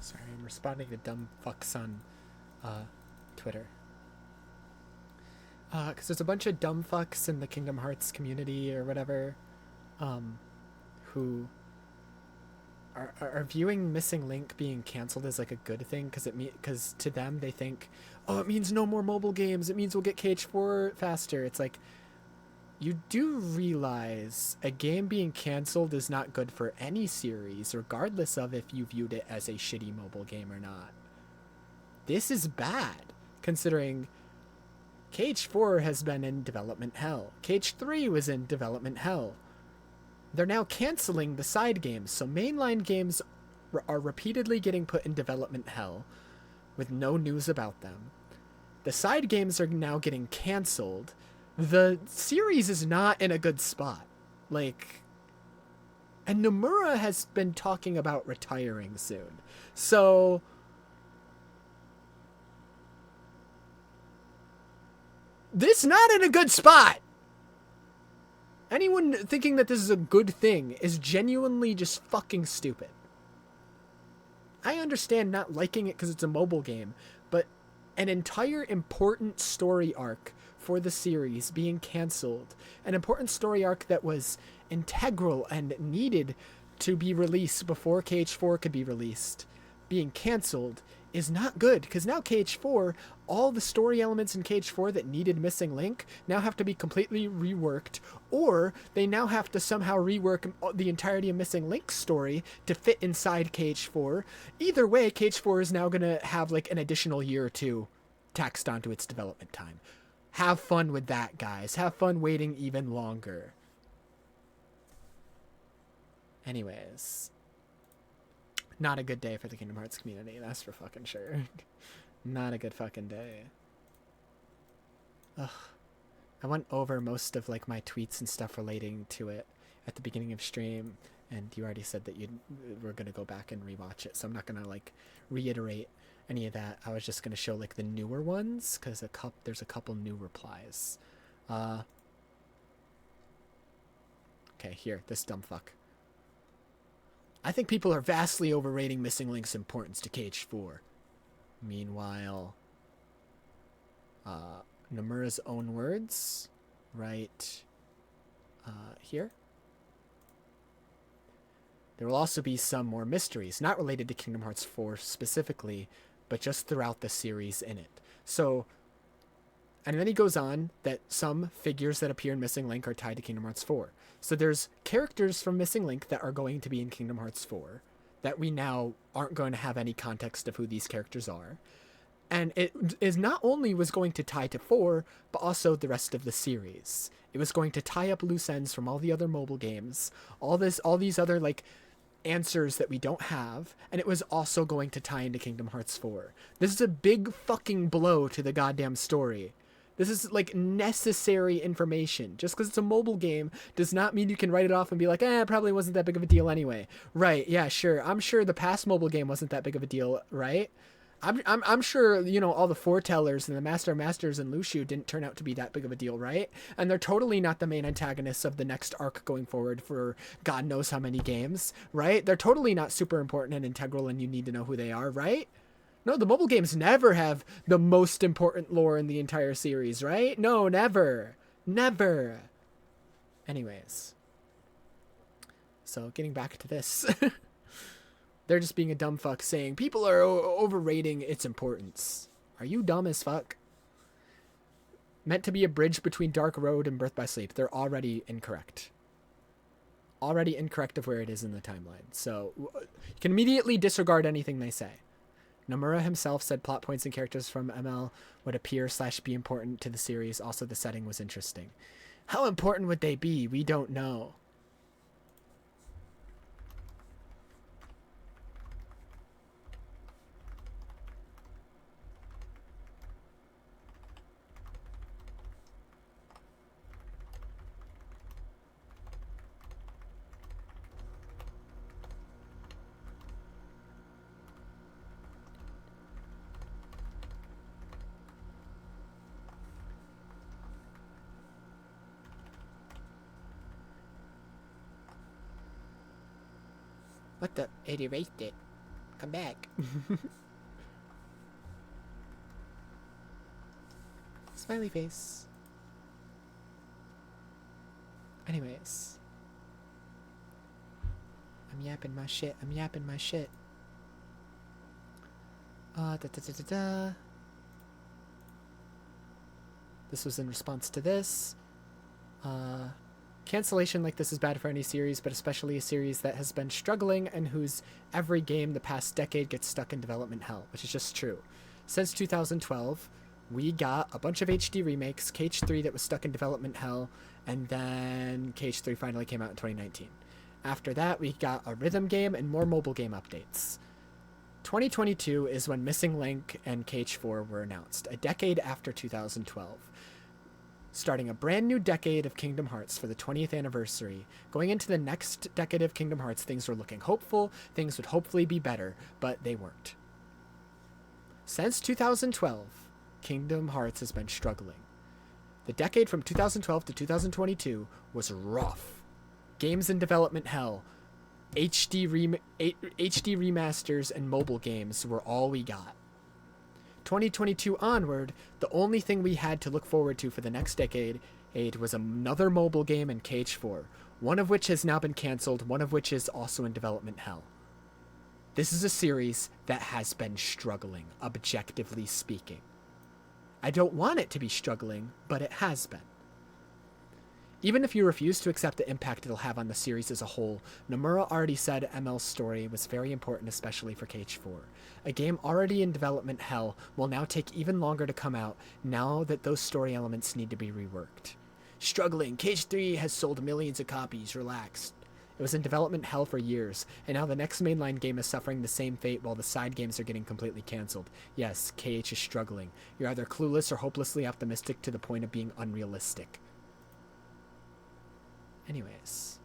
Sorry, I'm responding to dumb fucks on Twitter. Because there's a bunch of dumb fucks in the Kingdom Hearts community or whatever, who are viewing Missing Link being canceled as like a good thing because to them they think, oh, it means no more mobile games. It means we'll get KH4 faster. It's like, you do realize a game being canceled is not good for any series, regardless of if you viewed it as a shitty mobile game or not. This is bad, considering KH4 has been in development hell. KH3 was in development hell. They're now canceling the side games, so mainline games are repeatedly getting put in development hell with no news about them. The side games are now getting canceled. The series is not in a good spot. Like, and Nomura has been talking about retiring soon. So this not in a good spot. Anyone thinking that this is a good thing is genuinely just fucking stupid. I understand not liking it because it's a mobile game, but an entire important story arc for the series being canceled, an important story arc that was integral and needed to be released before KH4 could be released, being canceled is not good, because now KH4, all the story elements in KH4 that needed Missing Link now have to be completely reworked, or they now have to somehow rework the entirety of Missing Link's story to fit inside KH4. Either way, KH4 is now going to have like an additional year or two taxed onto its development time. Have fun with that, guys. Have fun waiting even longer. Anyways, not a good day for the Kingdom Hearts community, that's for fucking sure. Not a good fucking day. Ugh. I went over most of like my tweets and stuff relating to it at the beginning of stream, and you already said that you were gonna go back and rewatch it, so I'm not gonna like reiterate any of that. I was just gonna show like the newer ones, because there's a couple new replies. Okay, here, this dumb fuck. I think people are vastly overrating Missing Link's importance to KH4. Meanwhile, Nomura's own words, right here. There will also be some more mysteries, not related to Kingdom Hearts 4 specifically, but just throughout the series in it. So, and then he goes on that some figures that appear in Missing Link are tied to Kingdom Hearts 4. So there's characters from Missing Link that are going to be in Kingdom Hearts 4 that we now aren't going to have any context of who these characters are. And it is not only was going to tie to 4, but also the rest of the series. It was going to tie up loose ends from all the other mobile games, all these other like answers that we don't have, and it was also going to tie into Kingdom Hearts 4. This is a big fucking blow to the goddamn story. This is like necessary information. Just because it's a mobile game does not mean you can write it off and be like, it probably wasn't that big of a deal anyway. Right, yeah, sure. I'm sure the past mobile game wasn't that big of a deal, right? I'm sure, you know, all the foretellers and the Master of Masters and Lucio didn't turn out to be that big of a deal, right? And they're totally not the main antagonists of the next arc going forward for God knows how many games, right? They're totally not super important and integral and you need to know who they are, right? No, the mobile games never have the most important lore in the entire series, right? No, never. Never. Anyways. So, getting back to this. They're just being a dumb fuck saying, people are overrating its importance. Are you dumb as fuck? Meant to be a bridge between Dark Road and Birth by Sleep. They're already incorrect. Already incorrect of where it is in the timeline. So, you can immediately disregard anything they say. Nomura himself said plot points and characters from ML would appear / be important to the series. Also, the setting was interesting. How important would they be? We don't know. What the? It erased it. Come back. Smiley face. Anyways. I'm yapping my shit. I'm yapping my shit. This was in response to this. Cancellation like this is bad for any series, but especially a series that has been struggling and whose every game the past decade gets stuck in development hell, which is just true. Since 2012, we got a bunch of HD remakes, Cage 3 that was stuck in development hell, and then Cage 3 finally came out in 2019. After that, we got a rhythm game and more mobile game updates. 2022 is when Missing Link and Cage 4 were announced, a decade after 2012. Starting a brand new decade of Kingdom Hearts for the 20th anniversary. Going into the next decade of Kingdom Hearts, things were looking hopeful, things would hopefully be better, but they weren't. Since 2012, Kingdom Hearts has been struggling. The decade from 2012 to 2022 was rough. Games in development hell, HD remasters, and mobile games were all we got. 2022 onward, the only thing we had to look forward to for the next decade was another mobile game in Cage 4, one of which has now been cancelled, one of which is also in development hell. This is a series that has been struggling, objectively speaking. I don't want it to be struggling, but it has been. Even if you refuse to accept the impact it'll have on the series as a whole, Nomura already said ML's story was very important, especially for Cage 4. A game already in development hell will now take even longer to come out now that those story elements need to be reworked. Struggling, Cage 3 has sold millions of copies, relax. It was in development hell for years, and now the next mainline game is suffering the same fate while the side games are getting completely cancelled. Yes, KH is struggling. You're either clueless or hopelessly optimistic to the point of being unrealistic. Anyways.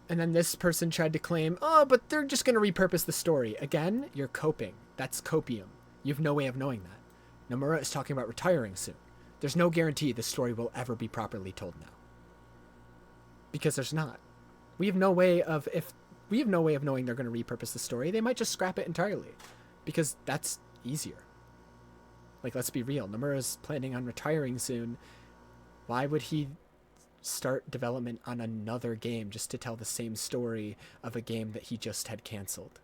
And then this person tried to claim, oh, but they're just going to repurpose the story. Again, you're coping. That's copium. You have no way of knowing that. Nomura is talking about retiring soon. There's no guarantee the story will ever be properly told now. Because there's not. We have no way of knowing they're going to repurpose the story. They might just scrap it entirely. Because that's easier. Like, let's be real. Nomura's planning on retiring soon. Why would he start development on another game just to tell the same story of a game that he just had canceled?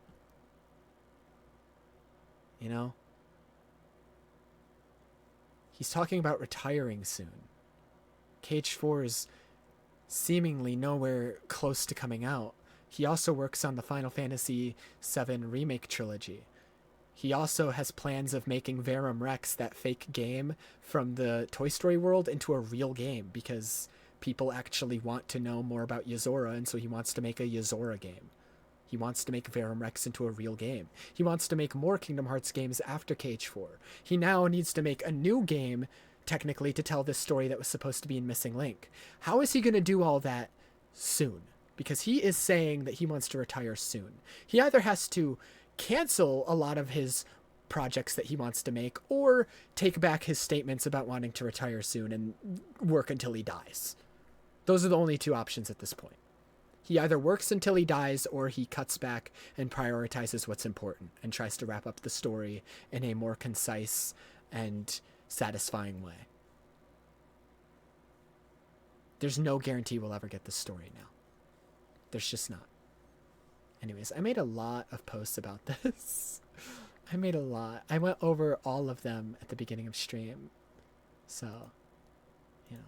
You know? He's talking about retiring soon. Cage 4 is seemingly nowhere close to coming out. He also works on the Final Fantasy VII Remake trilogy. He also has plans of making Verum Rex, that fake game from the Toy Story world, into a real game because people actually want to know more about Yozora, and so he wants to make a Yozora game. He wants to make Verum Rex into a real game. He wants to make more Kingdom Hearts games after Cage 4. He now needs to make a new game, technically, to tell this story that was supposed to be in Missing Link. How is he going to do all that soon? Because he is saying that he wants to retire soon. He either has to cancel a lot of his projects that he wants to make, or take back his statements about wanting to retire soon and work until he dies. Those are the only two options at this point. He either works until he dies, or he cuts back and prioritizes what's important and tries to wrap up the story in a more concise and satisfying way. There's no guarantee we'll ever get this story now. There's just not. Anyways, I made a lot of posts about this. I made a lot. I went over all of them at the beginning of stream. So, you know.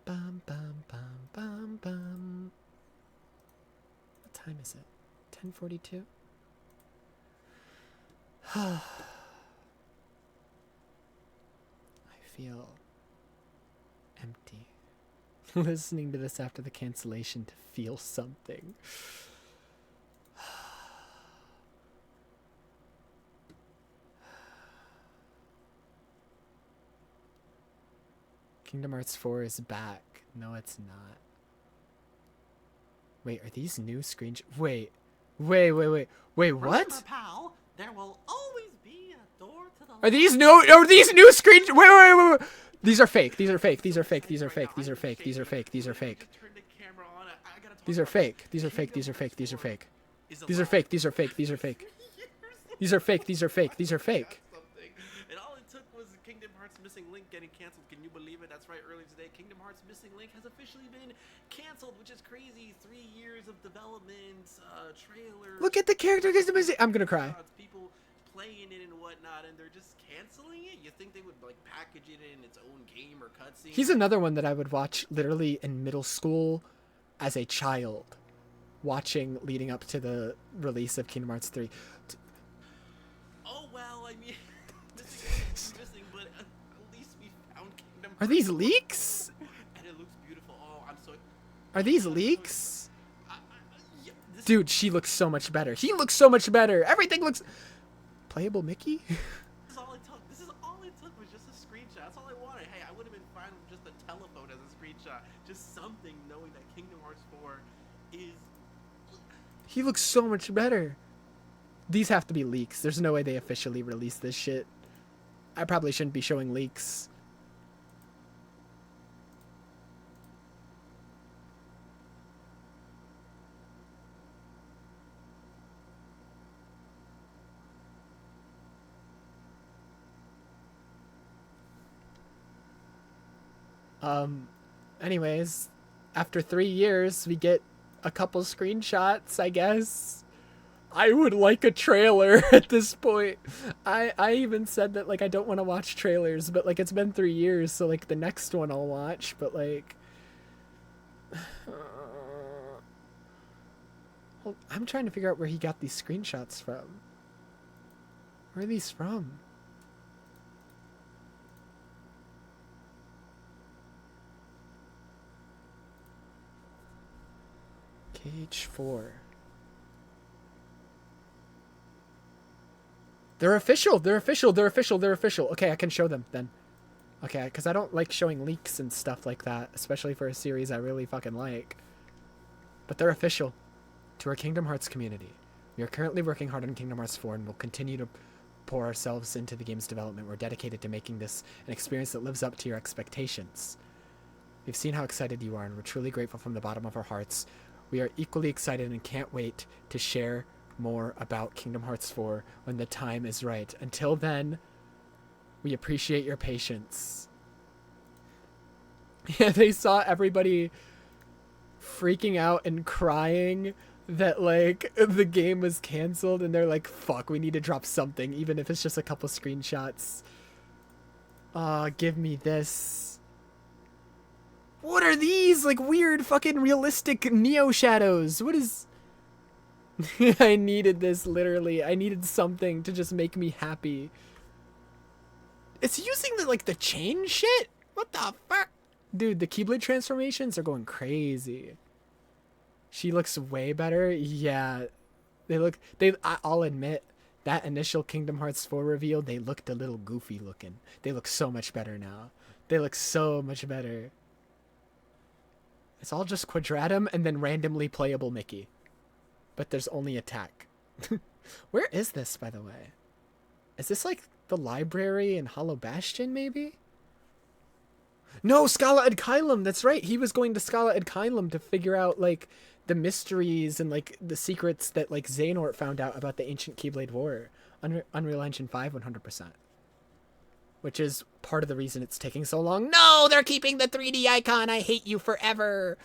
Bum, bum, bum, bum, bum. What time is it? 10:42? I feel empty. Listening to this after the cancellation to feel something. Kingdom Hearts 4 is back. No, it's not. Wait, are these new Wait, what? Remember, pal, there will always be a door Are these new? Are these new screen? Wait. These are fake. These are fake. These are fake. These are fake. These are fake. These are fake. These are fake. These are fake. These are fake. These are fake. These are fake. These are fake. These are fake. These are fake. These are fake. These are fake. These are fake. And all it took was Kingdom Hearts Missing Link getting canceled. Can you believe it? That's right. Earlier today, Kingdom Hearts Missing Link has officially been canceled, which is crazy. 3 years of development, trailer. Look at the character customization. I'm gonna cry. People playing it and whatnot, and they're just canceling it. You think they would like package it in its own game or cutscene? He's another one that I would watch literally in middle school as a child, watching leading up to the release of Kingdom Hearts 3. Oh well, I mean, missing, but at least we found Kingdom Hearts. Are these leaks? And it looks beautiful. Oh, I'm so. Are these leaks? Dude, she looks so much better. He looks so much better. Everything looks playable. Mickey. This is all it took. This is all it took was just a screenshot. That's all I wanted. Hey, I would have been fine with just a telephone as a screenshot, just something knowing that Kingdom Hearts 4 is. He looks so much better. These have to be leaks. There's no way they officially released this shit. I probably shouldn't be showing leaks. Anyways, after 3 years, we get a couple screenshots, I guess. I would like a trailer at this point. I even said that, like, I don't want to watch trailers, but, like, it's been 3 years, so, like, the next one I'll watch, but, like... Well, I'm trying to figure out where he got these screenshots from. Where are these from? Cage 4. They're official. They're official. They're official. They're official. Okay, I can show them then. Okay, because I don't like showing leaks and stuff like that, especially for a series I really fucking like. But they're official. To our Kingdom Hearts community, we are currently working hard on Kingdom Hearts 4 and will continue to pour ourselves into the game's development. We're dedicated to making this an experience that lives up to your expectations. We've seen how excited you are, and we're truly grateful from the bottom of our hearts. We are equally excited and can't wait to share more about Kingdom Hearts 4 when the time is right. Until then, we appreciate your patience. Yeah, they saw everybody freaking out and crying that, like, the game was canceled, and they're like, fuck, we need to drop something, even if it's just a couple screenshots. Give me this. What are these? Like, weird fucking realistic Neo shadows. What is... I needed this, literally. I needed something to just make me happy. It's using the, like, the chain shit? What the fuck? Dude, the Keyblade transformations are going crazy. She looks way better. Yeah. I'll admit, that initial Kingdom Hearts 4 reveal, they looked a little goofy looking. They look so much better now. They look so much better. It's all just Quadratum and then randomly playable Mickey. But there's only attack. Where is this, by the way? Is this like the library in Hollow Bastion, maybe? No, Scala ad Caelum, that's right. He was going to Scala ad Caelum to figure out, like, the mysteries and, like, the secrets that, like, Xehanort found out about the ancient Keyblade War. Unreal Engine 5, 100%. Which is part of the reason it's taking so long. No, they're keeping the 3D icon. I hate you forever.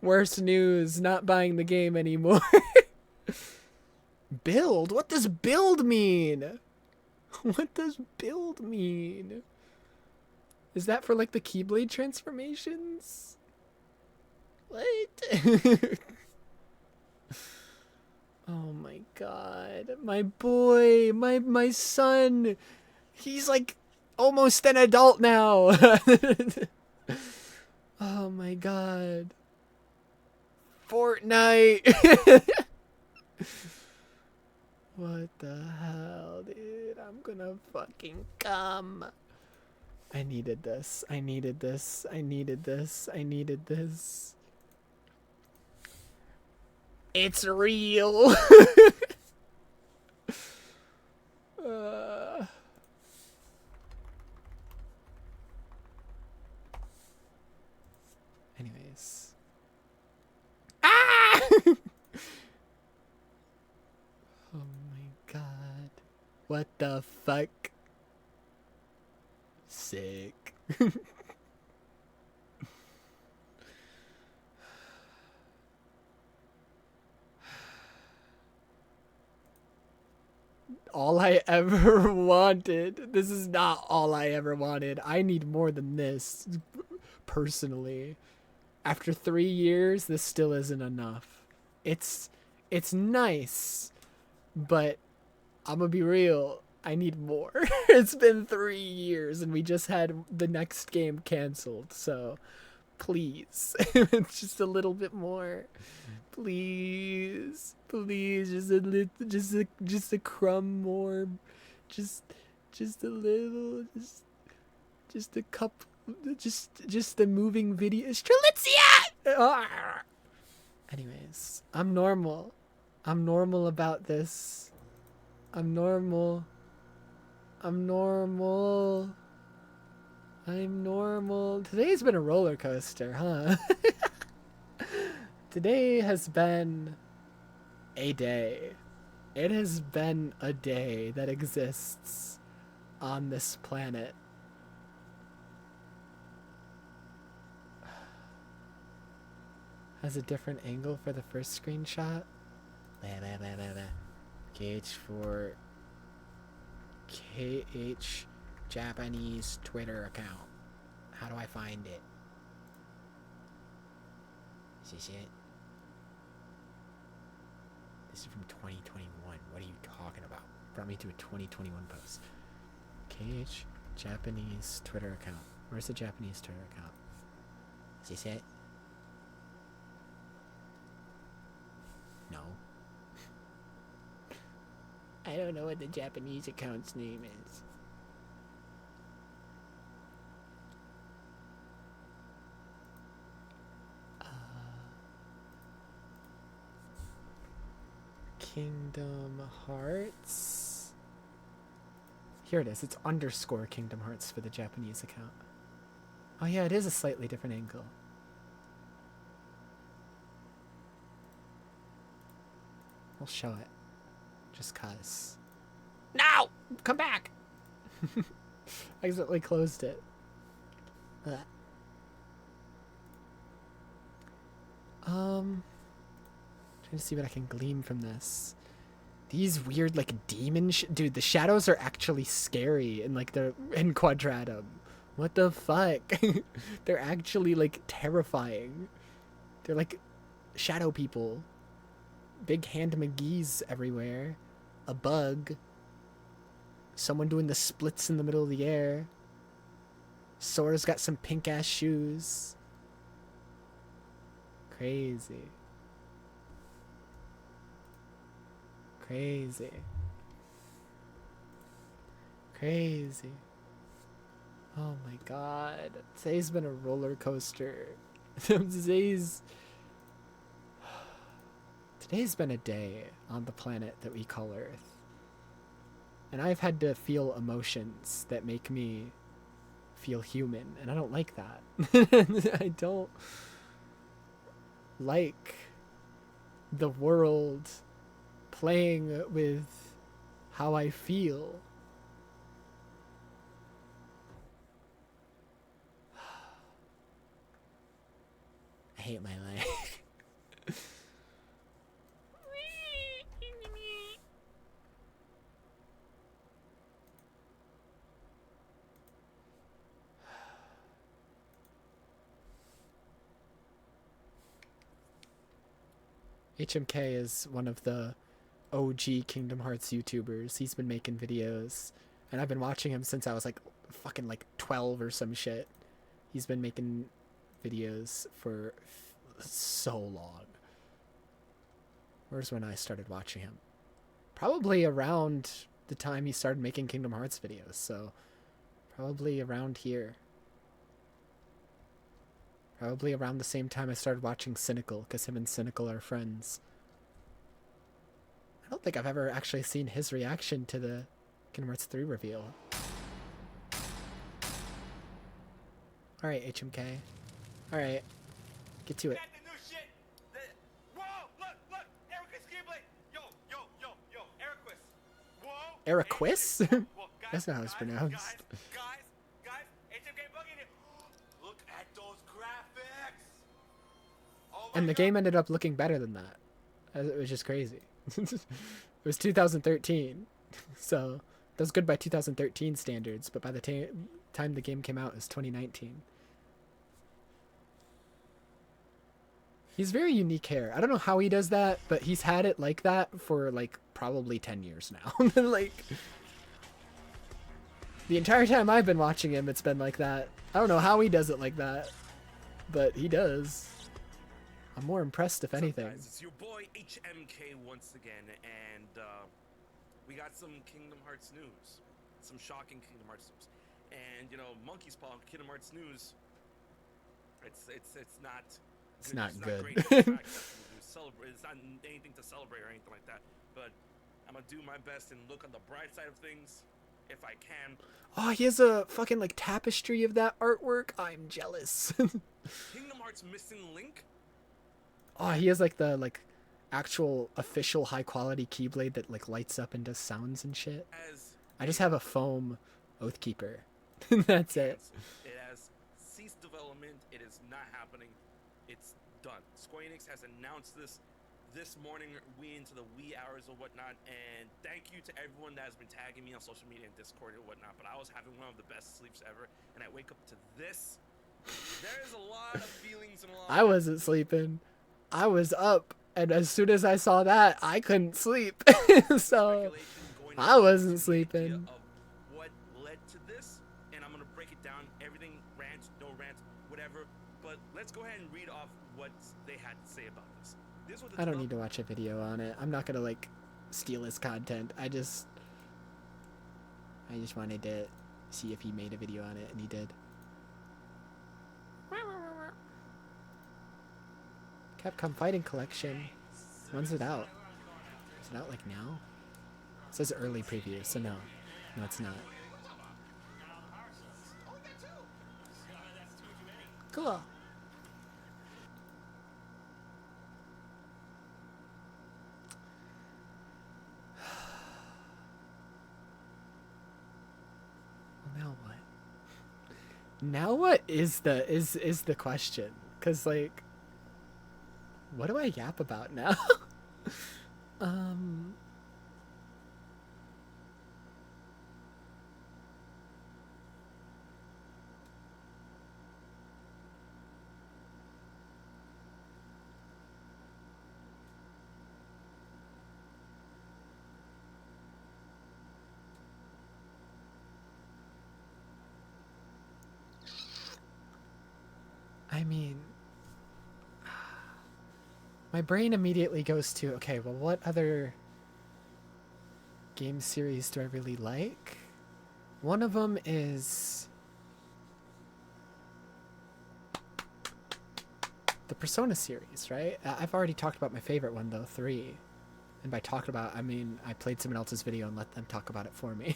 Worst news, not buying the game anymore. Build? What does build mean? What does build mean? Is that for, like, the Keyblade transformations? What? Oh my god. My boy. My son. He's, like, almost an adult now. Oh my god. Fortnite. What the hell, dude? I'm gonna fucking come. I needed this. I needed this. I needed this. I needed this. It's real. Anyways. Ah! Oh my god. What the fuck? Sick. All I ever wanted. This is not all I ever wanted. I need more than this, personally. After 3 years, this still isn't enough. It's nice, but I'm gonna be real. I need more. It's been 3 years, and we just had the next game canceled. So, please, it's just a little bit more. Please, just a little, just a crumb more, just a little, just a couple, just the moving video. Strelitzia! Anyways, I'm normal. I'm normal about this. I'm normal. I'm normal. I'm normal. Today's been a roller coaster, huh? Today has been a day. It has been a day that exists on this planet. Has a different angle for the first screenshot. KH4 KH Japanese Twitter account. How do I find it? Is this it? This is from 2021. What are you talking about? Brought me to a 2021 post. KH Japanese Twitter account. Where's the Japanese Twitter account? Is this it? No. I don't know what the Japanese account's name is. Kingdom Hearts. Here it is. It's underscore Kingdom Hearts for the Japanese account. Oh yeah, it is a slightly different angle. We'll show it. Just cuz. No! Come back! I accidentally closed it. Ugh. Trying to see what I can glean from this. These weird, like, demon dude, the shadows are actually scary in, like, in Quadratum. What the fuck? They're actually, like, terrifying. They're, like, shadow people. Big hand McGee's everywhere. A bug. Someone doing the splits in the middle of the air. Sora's got some pink-ass shoes. Crazy. Crazy. Crazy. Oh my god. Today's been a roller coaster. Today's been a day on the planet that we call Earth. And I've had to feel emotions that make me feel human, and I don't like that. I don't like the world playing with how I feel. I hate my life. HMK is one of the OG Kingdom Hearts YouTubers. He's been making videos, and I've been watching him since I was like fucking like 12 or some shit. He's been making videos for so long. Where's when I started watching him? Probably around the time he started making Kingdom Hearts videos, so probably around here. Probably around the same time I started watching Cynical, because him and Cynical are friends. I don't think I've ever actually seen his reaction to the Kingdom Hearts 3 reveal. Alright, HMK. Alright. Get to it. Got the new shit. Whoa, look, Ericus Keyblade. Yo, Ericus. Whoa. Eriquis? That's not how it's pronounced. Guys, HMK Buggy. Look at those graphics. Oh my And the game ended up looking better than that. It was just crazy. It was 2013. So that was good by 2013 standards, but by the time the game came out, it was 2019. He's very unique hair. I don't know how he does that, but he's had it like that for like probably 10 years now. Like the entire time I've been watching him, it's been like that. I don't know how he does it like that, but he does. I'm more impressed if anything. Guys, it's your boy HMK once again, and we got some Kingdom Hearts news, some shocking Kingdom Hearts news, and you know, Monkey's Paw Kingdom Hearts news. It's not. It's not good. Great. It's not it's not anything to celebrate or anything like that. But I'm gonna do my best and look on the bright side of things, if I can. Oh, he has a fucking like tapestry of that artwork. I'm jealous. Kingdom Hearts Missing Link. Oh, he has like the actual official high quality Keyblade that like lights up and does sounds and shit. I just have a foam Oathkeeper. That's it. It has ceased development. It is not happening. It's done. Square Enix has announced this morning, into the wee hours or whatnot, and thank you to everyone that has been tagging me on social media and Discord or whatnot, but I was having one of the best sleeps ever, and I wake up to this. There's a lot of feelings and a lot I wasn't sleeping. I was up, and as soon as I saw that, I couldn't sleep. So I wasn't sleeping. of what led to this, and I'm gonna break it down, everything, rant, no rant, whatever, but let's go ahead and read off what they had to say about this. I don't need to watch a video on it. I'm not gonna like steal his content. I just wanted to see if he made a video on it, and he did. Capcom Fighting Collection. When's it out? Is it out like now? It says early preview, so no. No, it's not. Cool. Now what? Now what is the question? Cause like, what do I yap about now? I mean, my brain immediately goes to, okay, well, what other game series do I really like? One of them is the Persona series, right? I've already talked about my favorite one, though, 3. And by talked about, I mean I played someone else's video and let them talk about it for me.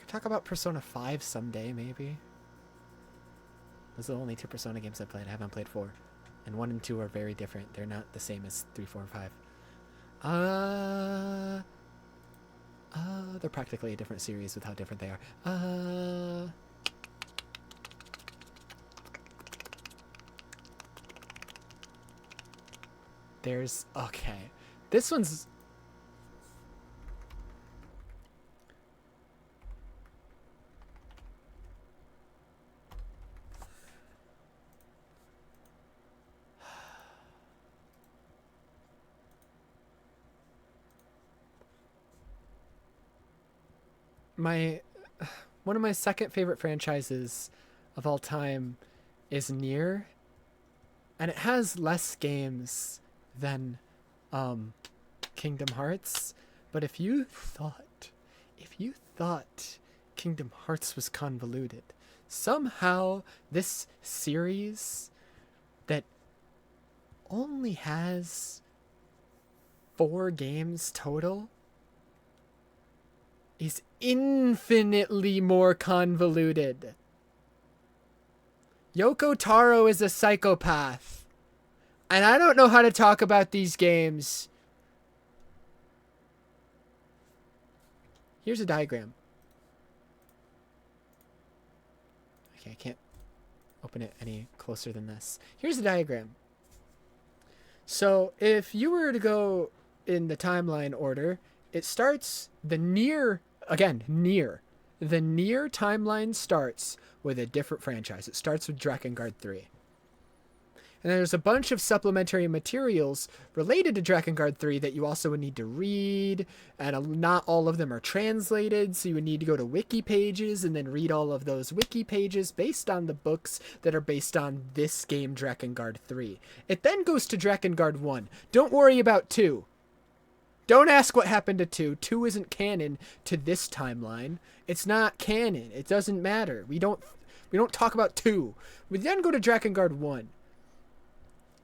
Talk about Persona 5 someday, maybe. Those are the only 2 Persona games I played. I haven't played 4. And 1 and 2 are very different. They're not the same as 3, 4, and 5. They're practically a different series with how different they are. There's... Okay. This one's... one of my second favorite franchises of all time is Nier, and it has less games than Kingdom Hearts, but if you thought Kingdom Hearts was convoluted, somehow this series that only has 4 games total is infinitely more convoluted. Yoko Taro is a psychopath. And I don't know how to talk about these games. Here's a diagram. Okay, I can't open it any closer than this. Here's a diagram. So if you were to go in the timeline order, it starts the Nier, again, Nier. The Nier timeline starts with a different franchise. It starts with Drakengard 3. And then there's a bunch of supplementary materials related to Drakengard 3 that you also would need to read, and not all of them are translated, so you would need to go to wiki pages and then read all of those wiki pages based on the books that are based on this game, Drakengard 3. It then goes to Drakengard 1. Don't worry about 2. Don't ask what happened to 2. 2 isn't canon to this timeline. It's not canon. It doesn't matter. We don't talk about 2. We then go to Drakengard 1.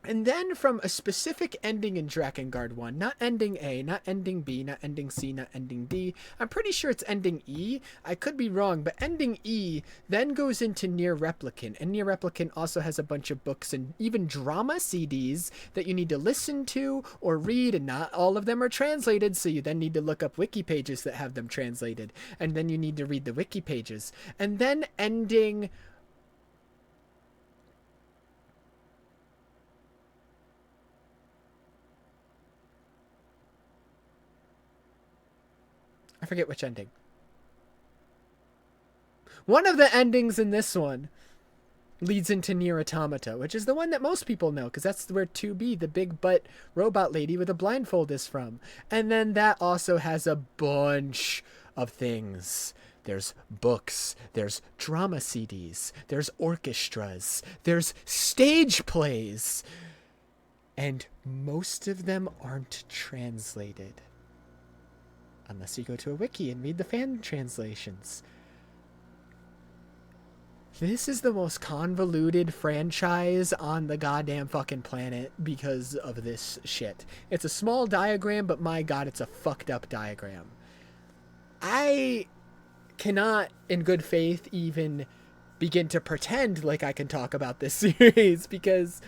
And then from a specific ending in Drakengard 1, not ending A, not ending B, not ending C, not ending D. I'm pretty sure it's ending E. I could be wrong, but ending E then goes into Nier Replicant. And Nier Replicant also has a bunch of books and even drama CDs that you need to listen to or read, and not all of them are translated, so you then need to look up wiki pages that have them translated. And then you need to read the wiki pages. And then ending... I forget which ending. One of the endings in this one leads into Nier Automata, which is the one that most people know, because that's where 2B, the big butt robot lady with a blindfold, is from. And then that also has a bunch of things. There's books, there's drama CDs, there's orchestras, there's stage plays. And most of them aren't translated. Unless you go to a wiki and read the fan translations. This is the most convoluted franchise on the goddamn fucking planet because of this shit. It's a small diagram, but my god, it's a fucked up diagram. I cannot, in good faith, even begin to pretend like I can talk about this series, because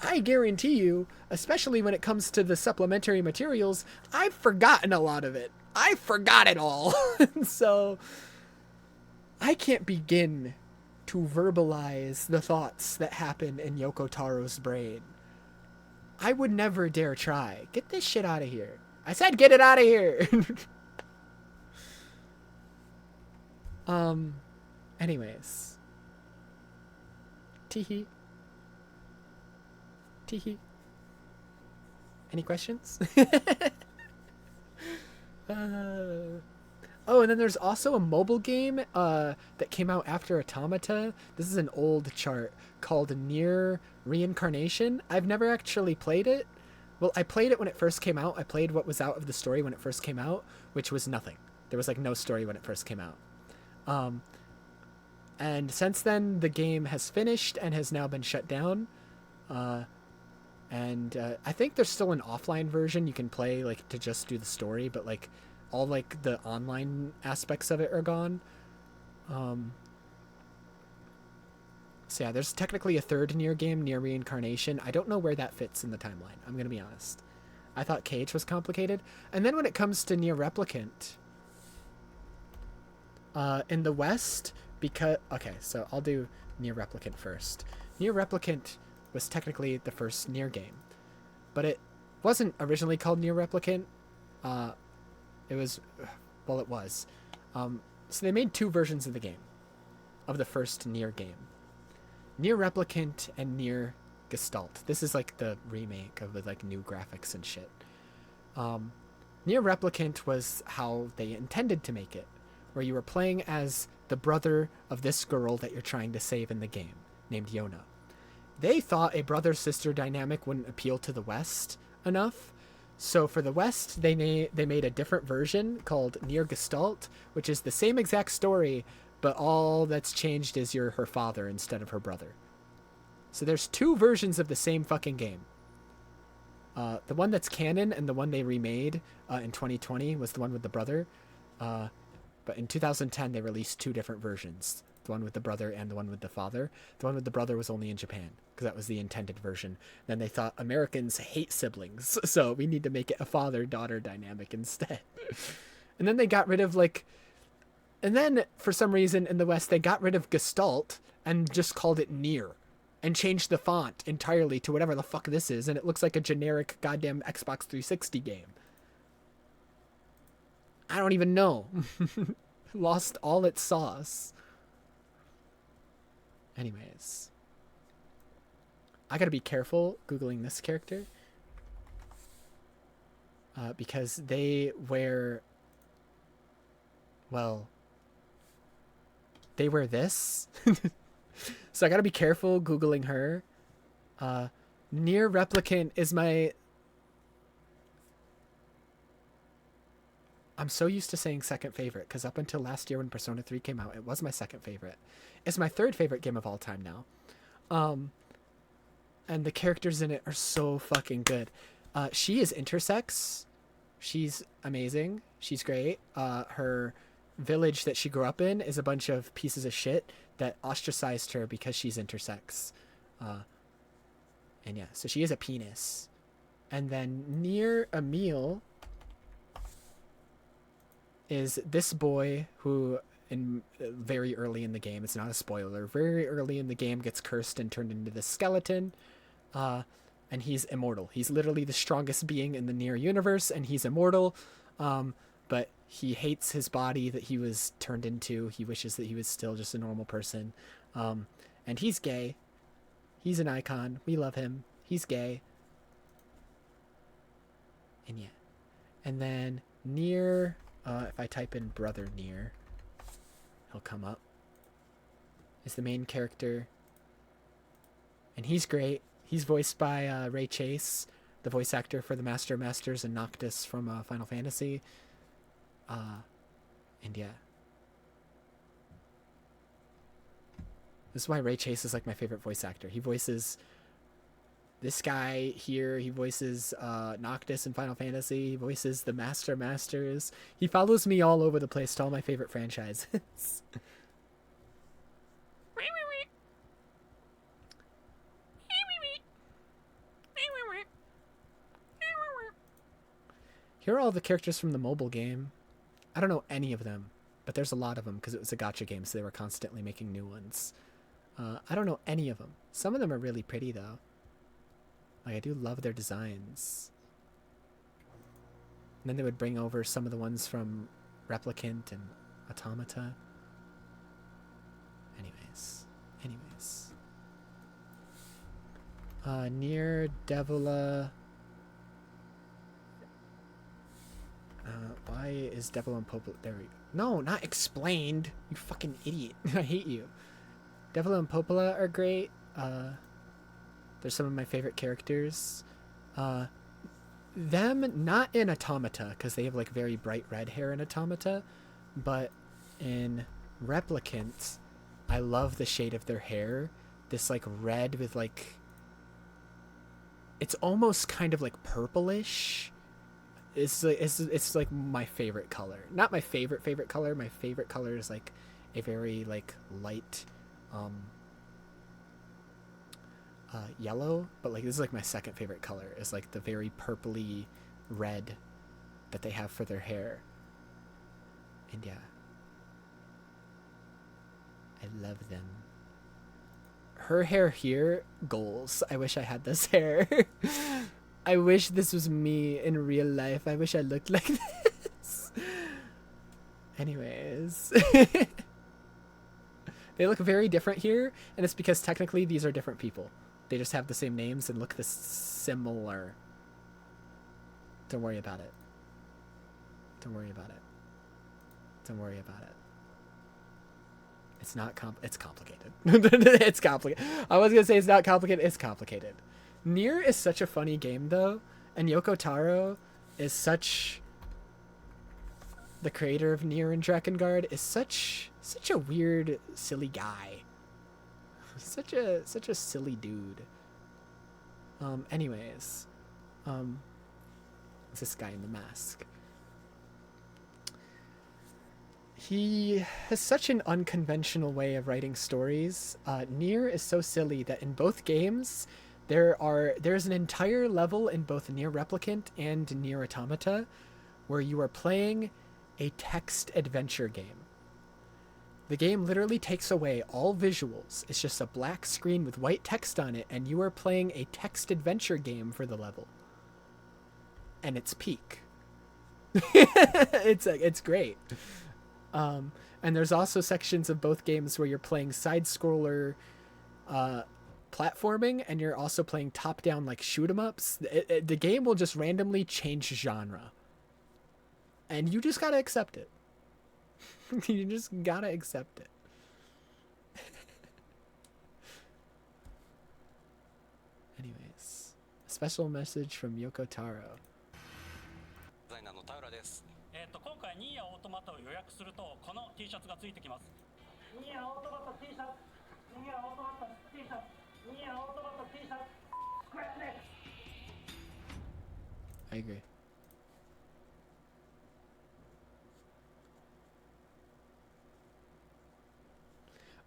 I guarantee you, especially when it comes to the supplementary materials, I've forgotten a lot of it. I forgot it all. So I can't begin to verbalize the thoughts that happen in Yoko Taro's brain. I would never dare try. Get this shit out of here. I said get it out of here. Anyways. Teehee. Teehee. Any questions? Oh, and then there's also a mobile game that came out after Automata. This is an old chart called Nier Reincarnation. I've never actually played it. Well, I played it when it first came out. I played what was out of the story when it first came out, which was nothing. There was like no story when it first came out. And since then, the game has finished and has now been shut down. And I think there's still an offline version you can play, like, to just do the story, but, like, all, like, the online aspects of it are gone. So, yeah, there's technically a third Nier game, Nier Reincarnation. I don't know where that fits in the timeline, I'm gonna be honest. I thought Cage was complicated. And then when it comes to Nier Replicant, in the West, because... Okay, so I'll do Nier Replicant first. Nier Replicant was technically the first Nier game, but it wasn't originally called Nier Replicant. It was, well, it was. So they made 2 versions of the game, of the first Nier game. Nier Replicant and Nier Gestalt. This is like the remake of with like new graphics and shit. Nier Replicant was how they intended to make it, where you were playing as the brother of this girl that you're trying to save in the game, named Yona. They thought a brother-sister dynamic wouldn't appeal to the West enough, so for the West, they made a different version called Nier Gestalt, which is the same exact story, but all that's changed is you're her father instead of her brother. So there's 2 versions of the same fucking game. The one that's canon and the one they remade in 2020 was the one with the brother. But in 2010, they released 2 different versions. The one with the brother and the one with the father. The one with the brother was only in Japan, because that was the intended version. Then they thought Americans hate siblings, so we need to make it a father-daughter dynamic instead. And then they got rid of, like... And then, for some reason, in the West, they got rid of Gestalt and just called it Nier. And changed the font entirely to whatever the fuck this is, and it looks like a generic goddamn Xbox 360 game. I don't even know. Lost all its sauce. Anyways. I gotta be careful Googling this character. Because they wear... Well... They wear this. So I gotta be careful Googling her. Nier Replicant is my... I'm so used to saying second favorite, because up until last year when Persona 3 came out, it was my second favorite. It's my 3rd favorite game of all time now. And the characters in it are so fucking good. She is intersex. She's amazing. She's great. Her village that she grew up in is a bunch of pieces of shit that ostracized her because she's intersex. And yeah, so she is a penis. And then Nier Emil is this boy who, in very early in the game, it's not a spoiler, very early in the game gets cursed and turned into this skeleton. And he's immortal. He's literally the strongest being in the Nier universe, and he's immortal. But he hates his body that he was turned into. He wishes that he was still just a normal person. And he's gay. He's an icon. We love him. He's gay. And yeah. And then Nier, if I type in brother Nier, he'll come up. Is the main character. And he's great. He's voiced by Ray Chase, the voice actor for the Master of Masters and Noctis from Final Fantasy. And yeah. This is why Ray Chase is like my favorite voice actor. He voices this guy here. He voices Noctis in Final Fantasy. He voices the Master of Masters. He follows me all over the place to all my favorite franchises. Here are all the characters from the mobile game. I don't know any of them, but there's a lot of them because it was a gacha game, so they were constantly making new ones. I don't know any of them. Some of them are really pretty, though. Like, I do love their designs. And then they would bring over some of the ones from Replicant and Automata. Anyways. Nier Devila... why is Devil and Popola... There we go. No, not explained. You fucking idiot. I hate you. Devil and Popola are great. They're some of my favorite characters. Them, not in Automata, because they have, like, very bright red hair in Automata. But in Replicant, I love the shade of their hair. This, like, red with, like... It's almost kind of, like, purplish. It's like my favorite color. Not my favorite color. My favorite color is like a very like light yellow, but like this is like my second favorite color. Is like the very purpley red that they have for their hair. And yeah. I love them. Her hair here, goals. I wish I had this hair. I wish this was me in real life. I wish I looked like this. Anyways. They look very different here, and it's because technically these are different people. They just have the same names and look similar. Don't worry about it. Don't worry about it. Don't worry about it. It's not it's complicated. It's complicated. I was gonna say it's not complicated. It's complicated. Nier is such a funny game, though, and Yoko Taro is such... The creator of Nier and Drakengard is such a weird, silly guy. Such a silly dude. Anyways, It's this guy in the mask. He has such an unconventional way of writing stories. Nier is so silly that in both games, there's an entire level in both Nier Replicant and Nier Automata where you are playing a text adventure game. The game literally takes away all visuals. It's just a black screen with white text on it, and you are playing a text adventure game for the level. And it's peak. It's great. And there's also sections of both games where you're playing side-scroller platforming, and you're also playing top-down like shoot-em-ups. The game will just randomly change genre. And you just gotta accept it. You just gotta accept it. Anyways, a special message from Yoko Taro. 今回ニーヤオートマタを予約するとこの T シャツがついてきます。ニーヤオートマタ T シャツ、ニーヤオートマタ T シャツ、ニーヤオートマタ T シャツ。これね。I agree.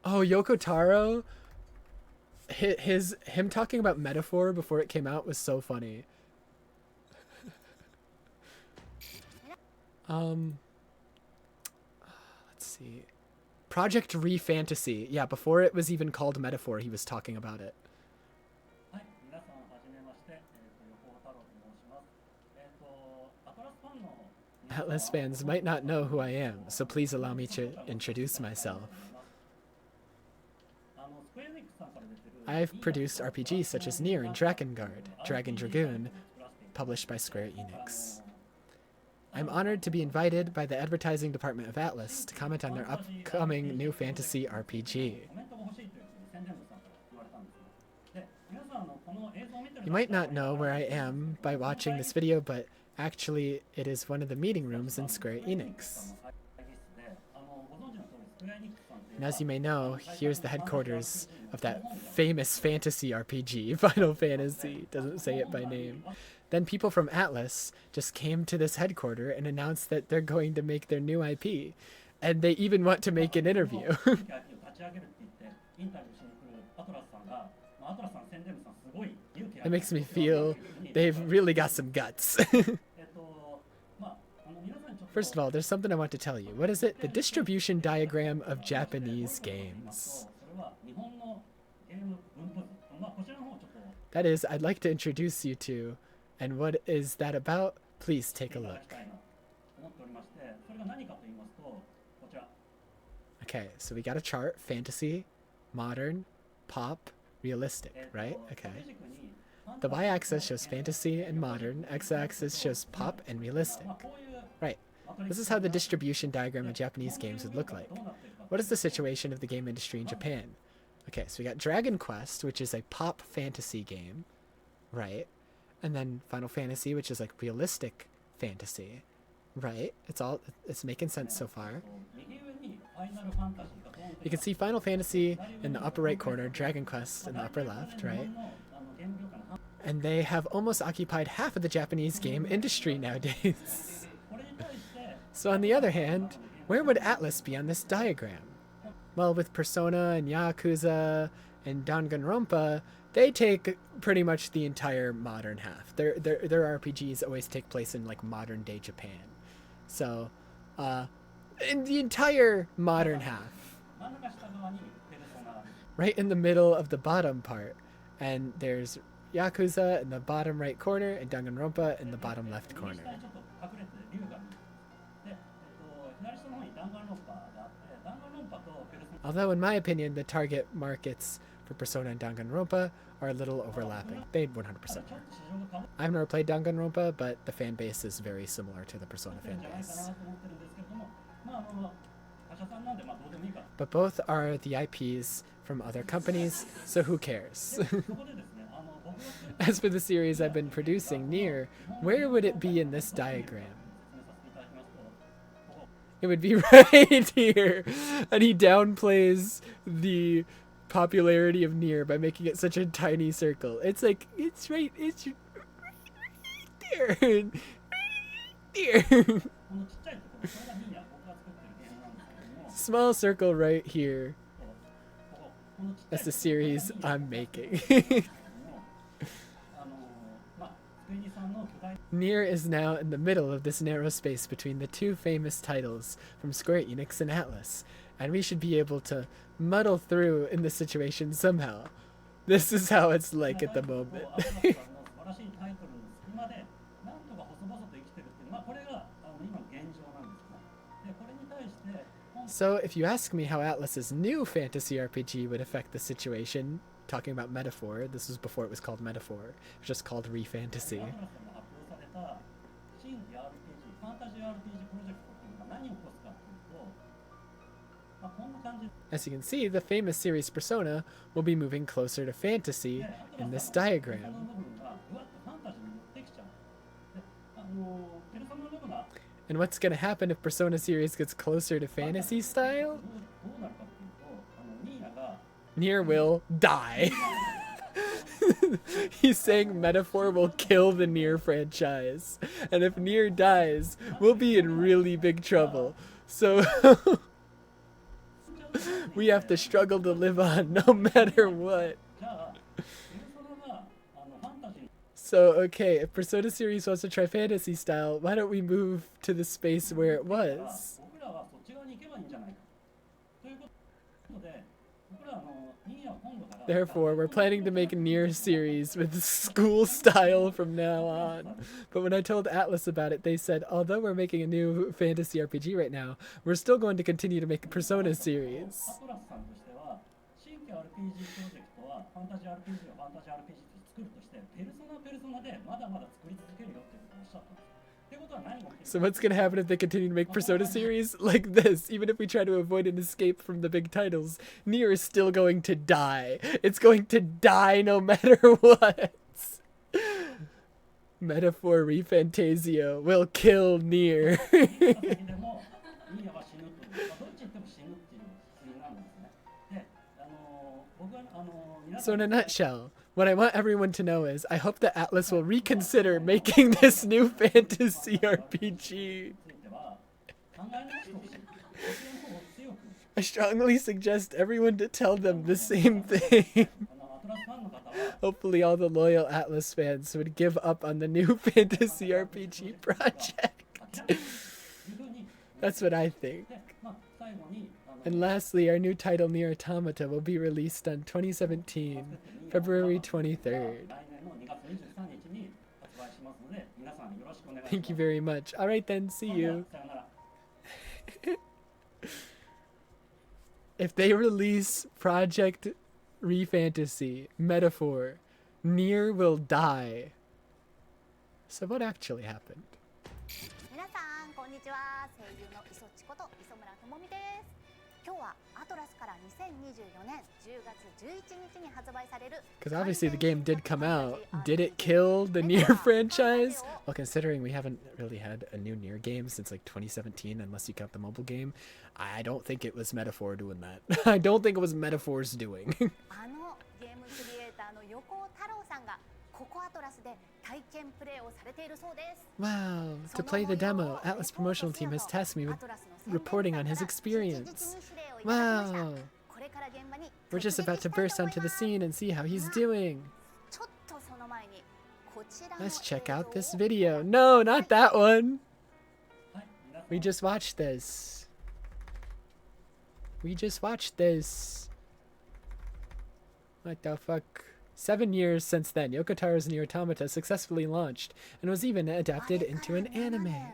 Oh, Yoko Taro. Him talking about Metaphor before it came out was so funny. Let's see. Project Re-Fantasy. Yeah, before it was even called Metaphor, he was talking about it. Atlas fans might not know who I am, so please allow me to introduce myself. I've produced RPGs such as Nier and Drakengard, Dragon Dragoon, published by Square Enix. I'm honored to be invited by the advertising department of Atlas to comment on their upcoming new fantasy RPG. You might not know where I am by watching this video, but actually it is one of the meeting rooms in Square Enix. And as you may know, here's the headquarters of that famous fantasy RPG, Final Fantasy. Doesn't say it by name. Then people from Atlas just came to this headquarters and announced that they're going to make their new IP. And they even want to make an interview. It makes me feel they've really got some guts. First of all, there's something I want to tell you. What is it? The distribution diagram of Japanese games. That is, I'd like to introduce you to. And what is that about? Please take a look. Okay, so we got a chart. Fantasy, modern, pop, realistic, right? Okay. The y-axis shows fantasy and modern. X-axis shows pop and realistic. Right. This is how the distribution diagram of Japanese games would look like. What is the situation of the game industry in Japan? Okay, so we got Dragon Quest, which is a pop fantasy game, right? And then Final Fantasy, which is like realistic fantasy, right? It's making sense so far. You can see Final Fantasy in the upper right corner, Dragon Quest in the upper left, right? And they have almost occupied half of the Japanese game industry nowadays. So on the other hand, where would Atlas be on this diagram? Well, with Persona and Yakuza and Danganronpa, they take pretty much the entire modern half. Their RPGs always take place in like modern day Japan. So, in the entire modern half, right in the middle of the bottom part, and there's Yakuza in the bottom right corner and Danganronpa in the bottom left corner. Although in my opinion, the target markets for Persona and Danganronpa are a little overlapping. They 100% are. I've never played Danganronpa, but the fan base is very similar to the Persona fan base. But both are the IPs from other companies, so who cares? As for the series I've been producing, Nier, where would it be in this diagram? It would be right here. And he downplays the popularity of Nier by making it such a tiny circle. It's like, it's right, it's... Nier. Nier. Small circle right here. That's the series I'm making. Nier is now in the middle of this narrow space between the two famous titles from Square Enix and Atlus, and we should be able to muddle through in the situation somehow. This is how it's like at the moment. So, if you ask me how Atlus's new fantasy RPG would affect the situation, talking about Metaphor, this was before it was called Metaphor, it was just called Refantasy. As you can see, the famous series Persona will be moving closer to fantasy in this diagram. And what's going to happen if Persona series gets closer to fantasy style? Nier will die. He's saying Metaphor will kill the Nier franchise. And if Nier dies, we'll be in really big trouble. So we have to struggle to live on no matter what. So, okay, if Persona series wants to try fantasy style, why don't we move to the space where it was? Therefore, we're planning to make a Nier series with school style from now on. But when I told Atlus about it, they said, although we're making a new fantasy RPG right now, we're still going to continue to make a Persona series. So what's gonna happen if they continue to make Persona series like this? Even if we try to avoid an escape from the big titles, Nier is still going to die. It's going to die no matter what. Metaphor Refantasio will kill Nier. So in a nutshell, what I want everyone to know is I hope that Atlus will reconsider making this new fantasy RPG. I strongly suggest everyone to tell them the same thing. Hopefully all the loyal Atlus fans would give up on the new fantasy RPG project. That's what I think. And lastly, our new title, Nier Automata, will be released on 2017, February 23rd. Thank you very much. Alright then, see you. If they release Project Refantasy, Metaphor, Nier will die. So what actually happened? 皆さんこんにちは。声優の磯地こと磯村智美です。今日はアトラスから2024年10月11日に発売される Because obviously the game did come out. Did it kill the Nier franchise? Well, considering we haven't really had a new Nier game since like 2017, unless you count the mobile game, I don't think it was Metaphor doing that. I don't think it was Metaphor's doing. あのゲームクリエイターの横尾太郎さんがここアトラスで体験プレイをされているそうです。 Wow, to play the demo, Atlus promotional team has tasked me with reporting on his experience. Wow. We're just about to burst onto the scene and see how he's doing. Let's check out this video. No, not that one. We just watched this. We just watched this. What the fuck? 7 years since then, Yoko Taro's Nier Automata successfully launched and was even adapted into an anime.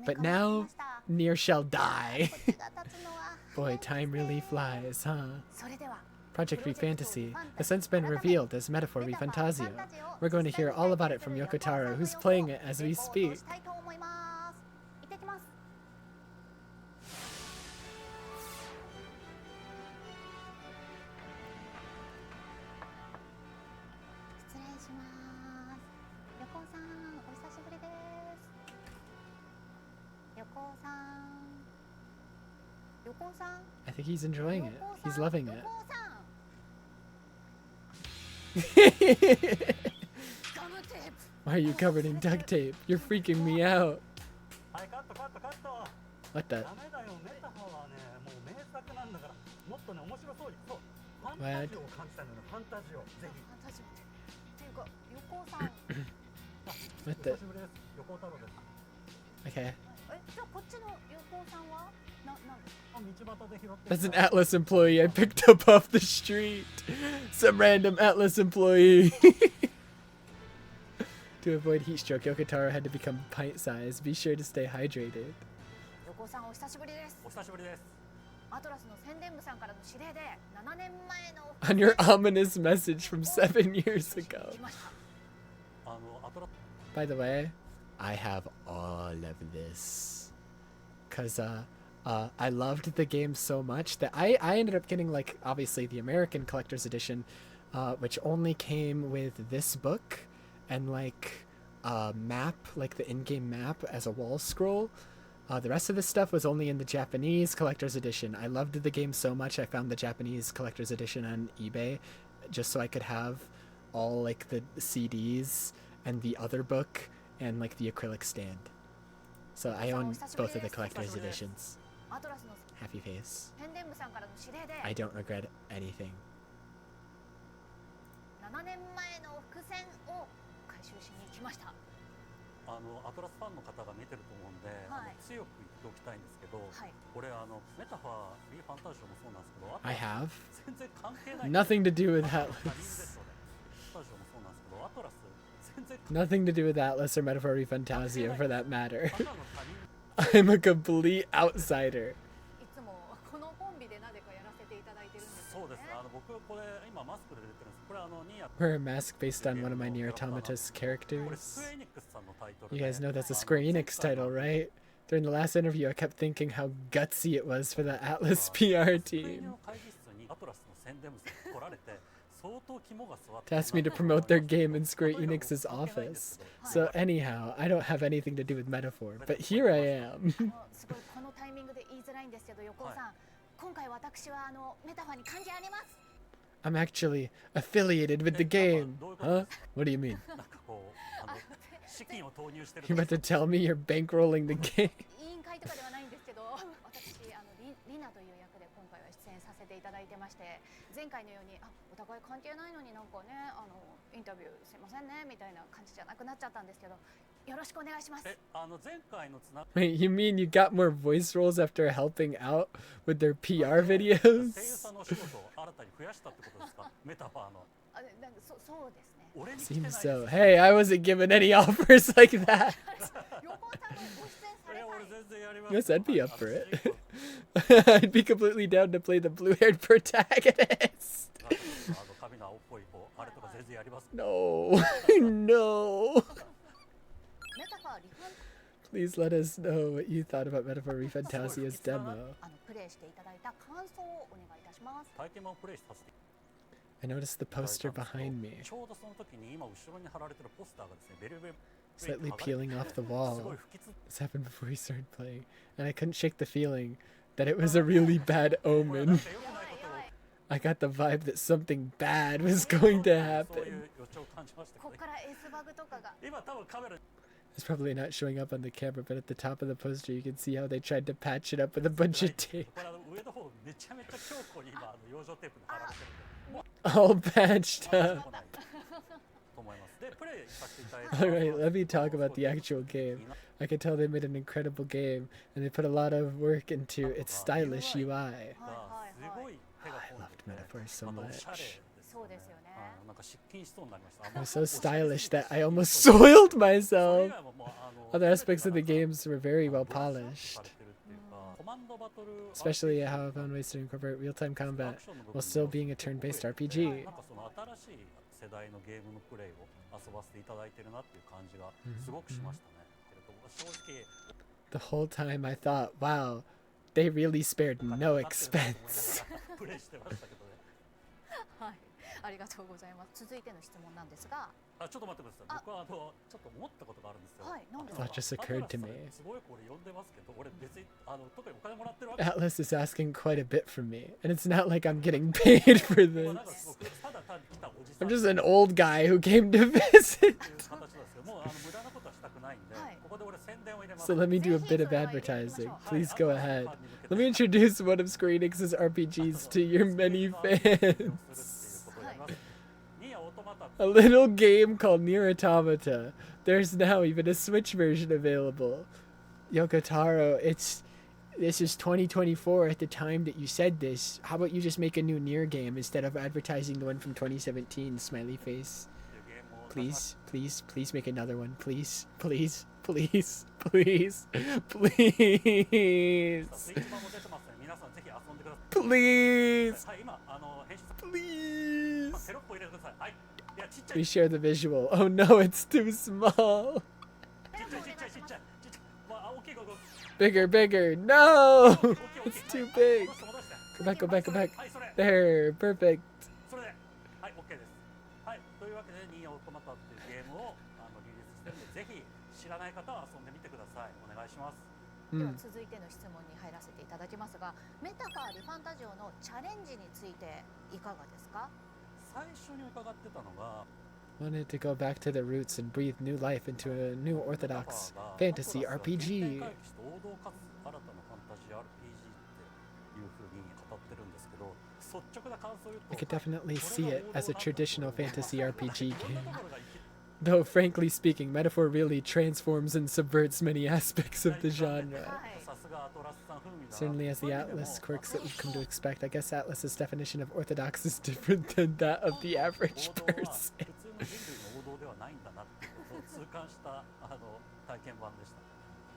But now, Nier shall die. Boy, time really flies, huh? Project Refantasy has since been revealed as Metaphor Refantasio. We're going to hear all about it from Yoko Taro, who's playing it as we speak. I think he's enjoying it. He's loving it. Why are you covered in duct tape? You're freaking me out. はいカットカットカット What the? ダメだよメタファーはねもう名作なんだからもっとね面白そうにそうファンタジーを感じたのよファンタジーをぜひファンタジーっていうか横尾さん What お the? 久しぶりです横尾太郎です Okay. じゃあこっちの横尾さんはなんですか道端で拾って That's an Atlas employee I picked up off the street. Some random Atlas employee. To avoid heat stroke, Yokotaro had to become pint-sized. Be sure to stay hydrated. 横尾さんお久しぶりですお久しぶりですアトラスの宣伝部さんからの指令で7年前の On your ominous message from 7 years ago. 来ました あのアトラ By the way, I have all of this. Cause I loved the game so much that I ended up getting like obviously the American collector's edition, which only came with this book and like a map, like the in-game map as a wall scroll. The rest of this stuff was only in the Japanese collector's edition. I loved the game so much I found the Japanese collector's edition on eBay just so I could have all like the CDs and the other book and like the acrylic stand. So I own both of the collector's editions. アトラスの Happy face. 宣伝部さんからの指令で I don't regret anything. 7年前の伏線を回収しに来ましたあのアトラスファンの方が見てると思うんで、はい強く言っておきたいんですけど、はいこれメタファーリーファンタジオもそうなんですけど、あと I have 全然関係ない nothing to do with ア Atlas. トラスファンタジオもそうなんですけど、アトラス全然 Nothing to do with Atlas or Metaphor Fantasia for that matter. ただの他人 I'm a complete outsider. いつもこのコンビでなぜかやらせていただいてるんですよねそうです。僕これ今マスクで出てるんです。これニア Wear a mask based on one of my Nier Automata's これ characters. スクエアエニックスさんのタイトル You で guys know that's a Square Enix title, right? During the last interview, I kept thinking how gutsy it was for the Atlas PR スクエニ team の会議室にアトラスの宣伝部さんが来られて相当肝が据わって to ask me to promote their game in Square Enix's office. So anyhow, I don't have anything to do with Metaphor, but here I am. すごいこのタイミングで言いづらいんですけど横尾さん、今回私はメタファーに関係あります I'm actually affiliated with the game. Huh? What do you mean? なんかこう資金を投入してる You're about to tell me you're bankrolling the game? 委員会とかではないんですけど私リナという役で今回は出演させていただいてまして前回のようにお互い関係ないのになんかねインタビューすいませんねみたいな感じじゃなくなっちゃったんですけどよろしくお願いします前回のつな Wait, you mean you got more voice roles after helping out with their PR videos? 声優さんのお仕事を新たに増やしたってことですかメタファーのなんかそうですね Seems so. Hey, I wasn't given any offers like that. 横尾さんもご出演されたい Yes, I'd be up for it. I'd be completely down to play the blue-haired protagonist. 髪の青っぽい子あれとか全然やります No, no. メタファーリファン Please let us know what you thought about Metaphor Fantasia's demo. プレイしていただいた感想をお願いいたします。体験版をプレイさせて I noticed the poster behind me, ちょうどその時に今後ろに貼られてるポスターがですねベルベ slightly peeling off the wall. This happened before we started playing, and I couldn't shake the feeling that it was a really bad omen. I got the vibe that something bad was going to happen. ここから S バグとかが 今多分カメラ It's probably not showing up on the camera, but at the top of the poster you can see how they tried to patch it up with a bunch of tape. これ上の方めちゃめちゃ強固に今養生テープで貼られてるんで All patched up. と思いますでプレイさせていただいて Alright, let me talk about the actual game. I can tell they made an incredible game, and they put a lot of work into its stylish UI. I すごい手が込んで loved Metaphor so またおしゃれ much. そうですよね。なんか失禁しそうになりました It was so stylish that I almost soiled myself. Other aspects of the games were very well polished, コマンドバトル especially how I found ways to incorporate real-time combat while still being a turn-based RPG. なんかその新しい世代のゲームのプレイを遊ばせていただいてるなっていう感じがすごくしましたね。正直 The whole time I thought, wow, they really spared no expense. プレイしてましたけどね。はい、ありがとうございます。続いての質問なんですが、ちょっと待ってください。僕はちょっと思ったことがあるんですよ。はい、なんで Thought just occurred to me. すごいこれ呼んでますけど、俺別に特にお金もらってるわけ Atlas is asking quite a bit from me, and it's not like I'm getting paid for なんか this. 僕ただ I'm just an old guy who came to visit. So let me do a bit of advertising. Please go ahead. Let me introduce one of Square Enix's RPGs to your many fans. A little game called Nier Automata. There's now even a Switch version available. Yoko Taro, this is 2024 at the time that you said this. How about you just make a new Nier game instead of advertising the one from 2017, smiley face. Please, please, please make another one. Please, please, please, please, please. Please. Please. We share the visual. Oh no, it's too small. Bigger, bigger. No! It's too big. Go back, go back, go back. There, perfect. Hmm. では続いての質問に入らせていただきますが、メタファーリファンタジオのチャレンジについていかがですか？最初に伺ってたのが Wanted to go back to the roots and breathe new life into a new orthodox fantasy RPG. I could definitely see it as a traditional fantasy RPG game. Though, frankly speaking, Metaphor really transforms and subverts many aspects of the genre. Certainly has the Atlas quirks that we've come to expect. I guess Atlas's definition of orthodox is different than that of the average person.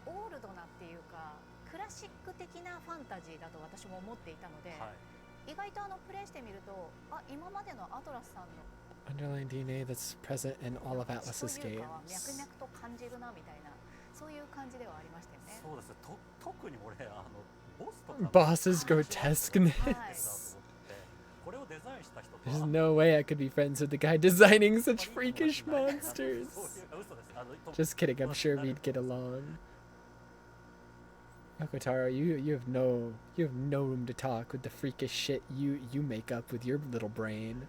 オールドなっていうかクラシック的なファンタジーだと私も思っていたので、意外とプレイしてみると、あ、今までのアトラスさんの Underlying DNA that's present in all of Atlas's games. 脈々と感じるなみたいな、そういう感じではありましたよね。そうですね。特に俺ボスとか Boss's grotesqueness. There's no way I could be friends with the guy designing such freakish monsters. Just kidding, I'm sure we'd get along. Yokotaro, you have no room to talk with the freakish shit you make up with your little brain.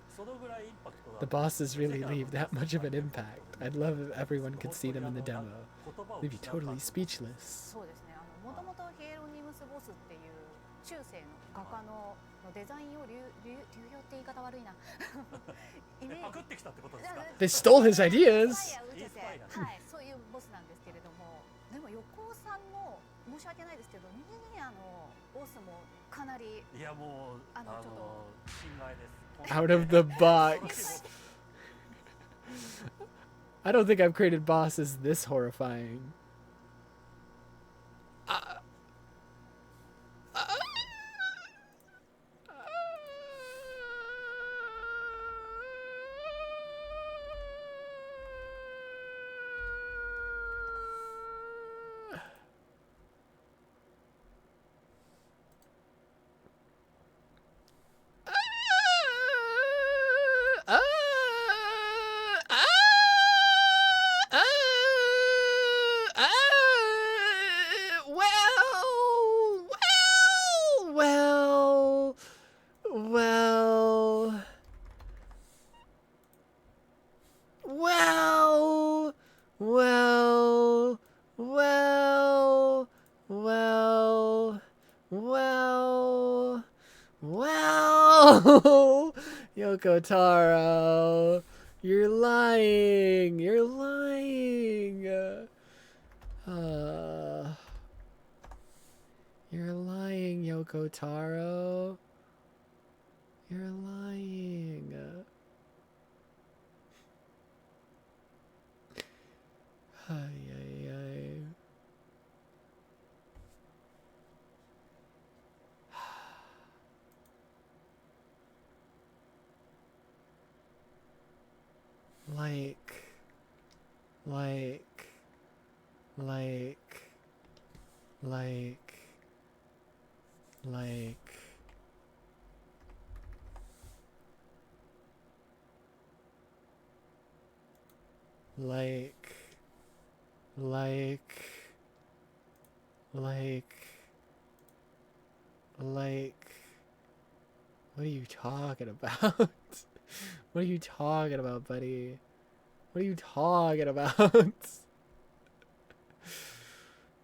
The bosses really leave that much of an impact. I'd love if everyone could see them in the demo. They'd be totally speechless. そうですね。もともとヒエロニムスボスっていう中世の画家のデザインを流用って言い方悪いな。パクってきたってことですか？ They stole his ideas. はい、そういうボスなんですけれども、でも横尾さんの申し訳ないですけど、ニアのボスもかなりいやもうちょっと信頼です。 Out of the box. I don't think I've created bosses this horrifying. Yoko Taro, you're lying. You're lying. You're lying, Yoko Taro. You're lying. Ay, ay, ay. What are you talking about? What are you talking about, buddy? What are you talking about?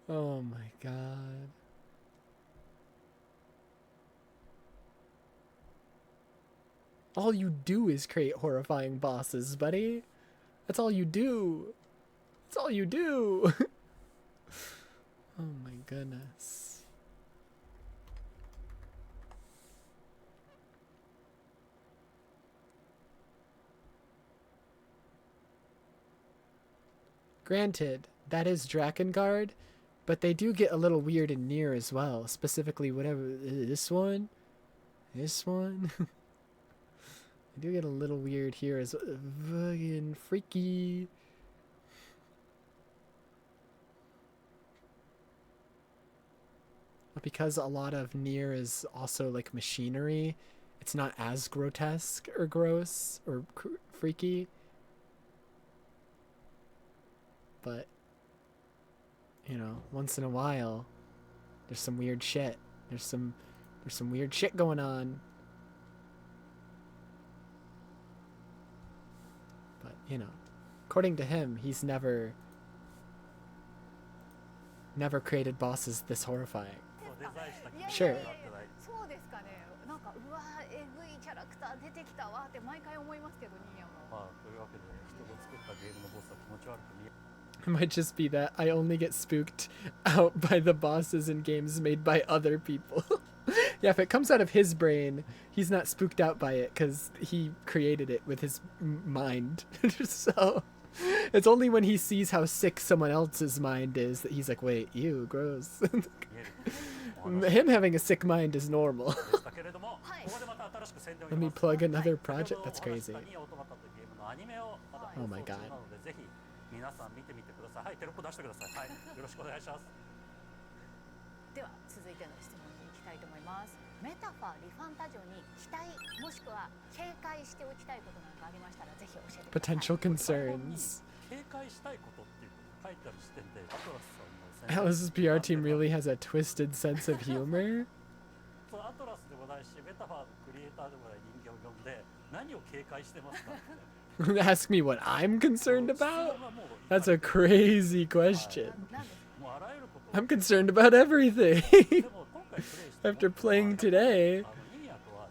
Oh my god. All you do is create horrifying bosses, buddy. That's all you do. That's all you do. Oh my goodness. Granted, that is Drakengard, but they do get a little weird in Nier as well. Specifically, whatever this one. They do get a little weird here as fucking freaky. But because a lot of Nier is also like machinery, it's not as grotesque or gross or freaky. But, you know, once in a while, there's some weird shit. There's some weird shit going on. But, you know, according to him, he's never created bosses this horrifying. Sure. そうですかね。なんかうわえぐいキャラクター出てきたわって毎回思いますけど、ニーヤも。まあというわけで人が作ったゲームのボスは気持ち悪く見え。 It might just be that I only get spooked out by the bosses in games made by other people. Yeah, if it comes out of his brain, he's not spooked out by it because he created it with his mind. So it's only when he sees how sick someone else's mind is that he's like, wait, ew, gross. Him having a sick mind is normal. Let me plug another project. That's crazy. Oh my god. 皆さん見てみてください。はい、テロップ出してください。はい、よろしくお願いします。では続いての質問に行きたいと思います。メタファーリファンタジョに期待もしくは警戒しておきたいことなんかありましたらぜひ教えてください。 Potential concerns. 警戒したいことっていうこと書いてある時点でアトラスさんの Alice's PR team really has a twisted sense of humor. そうアトラスでもないしメタファーのクリエイターでもない人間を呼んで何を警戒してますかって。 Ask me what I'm concerned about? That's a crazy question. I'm concerned about everything. After playing today,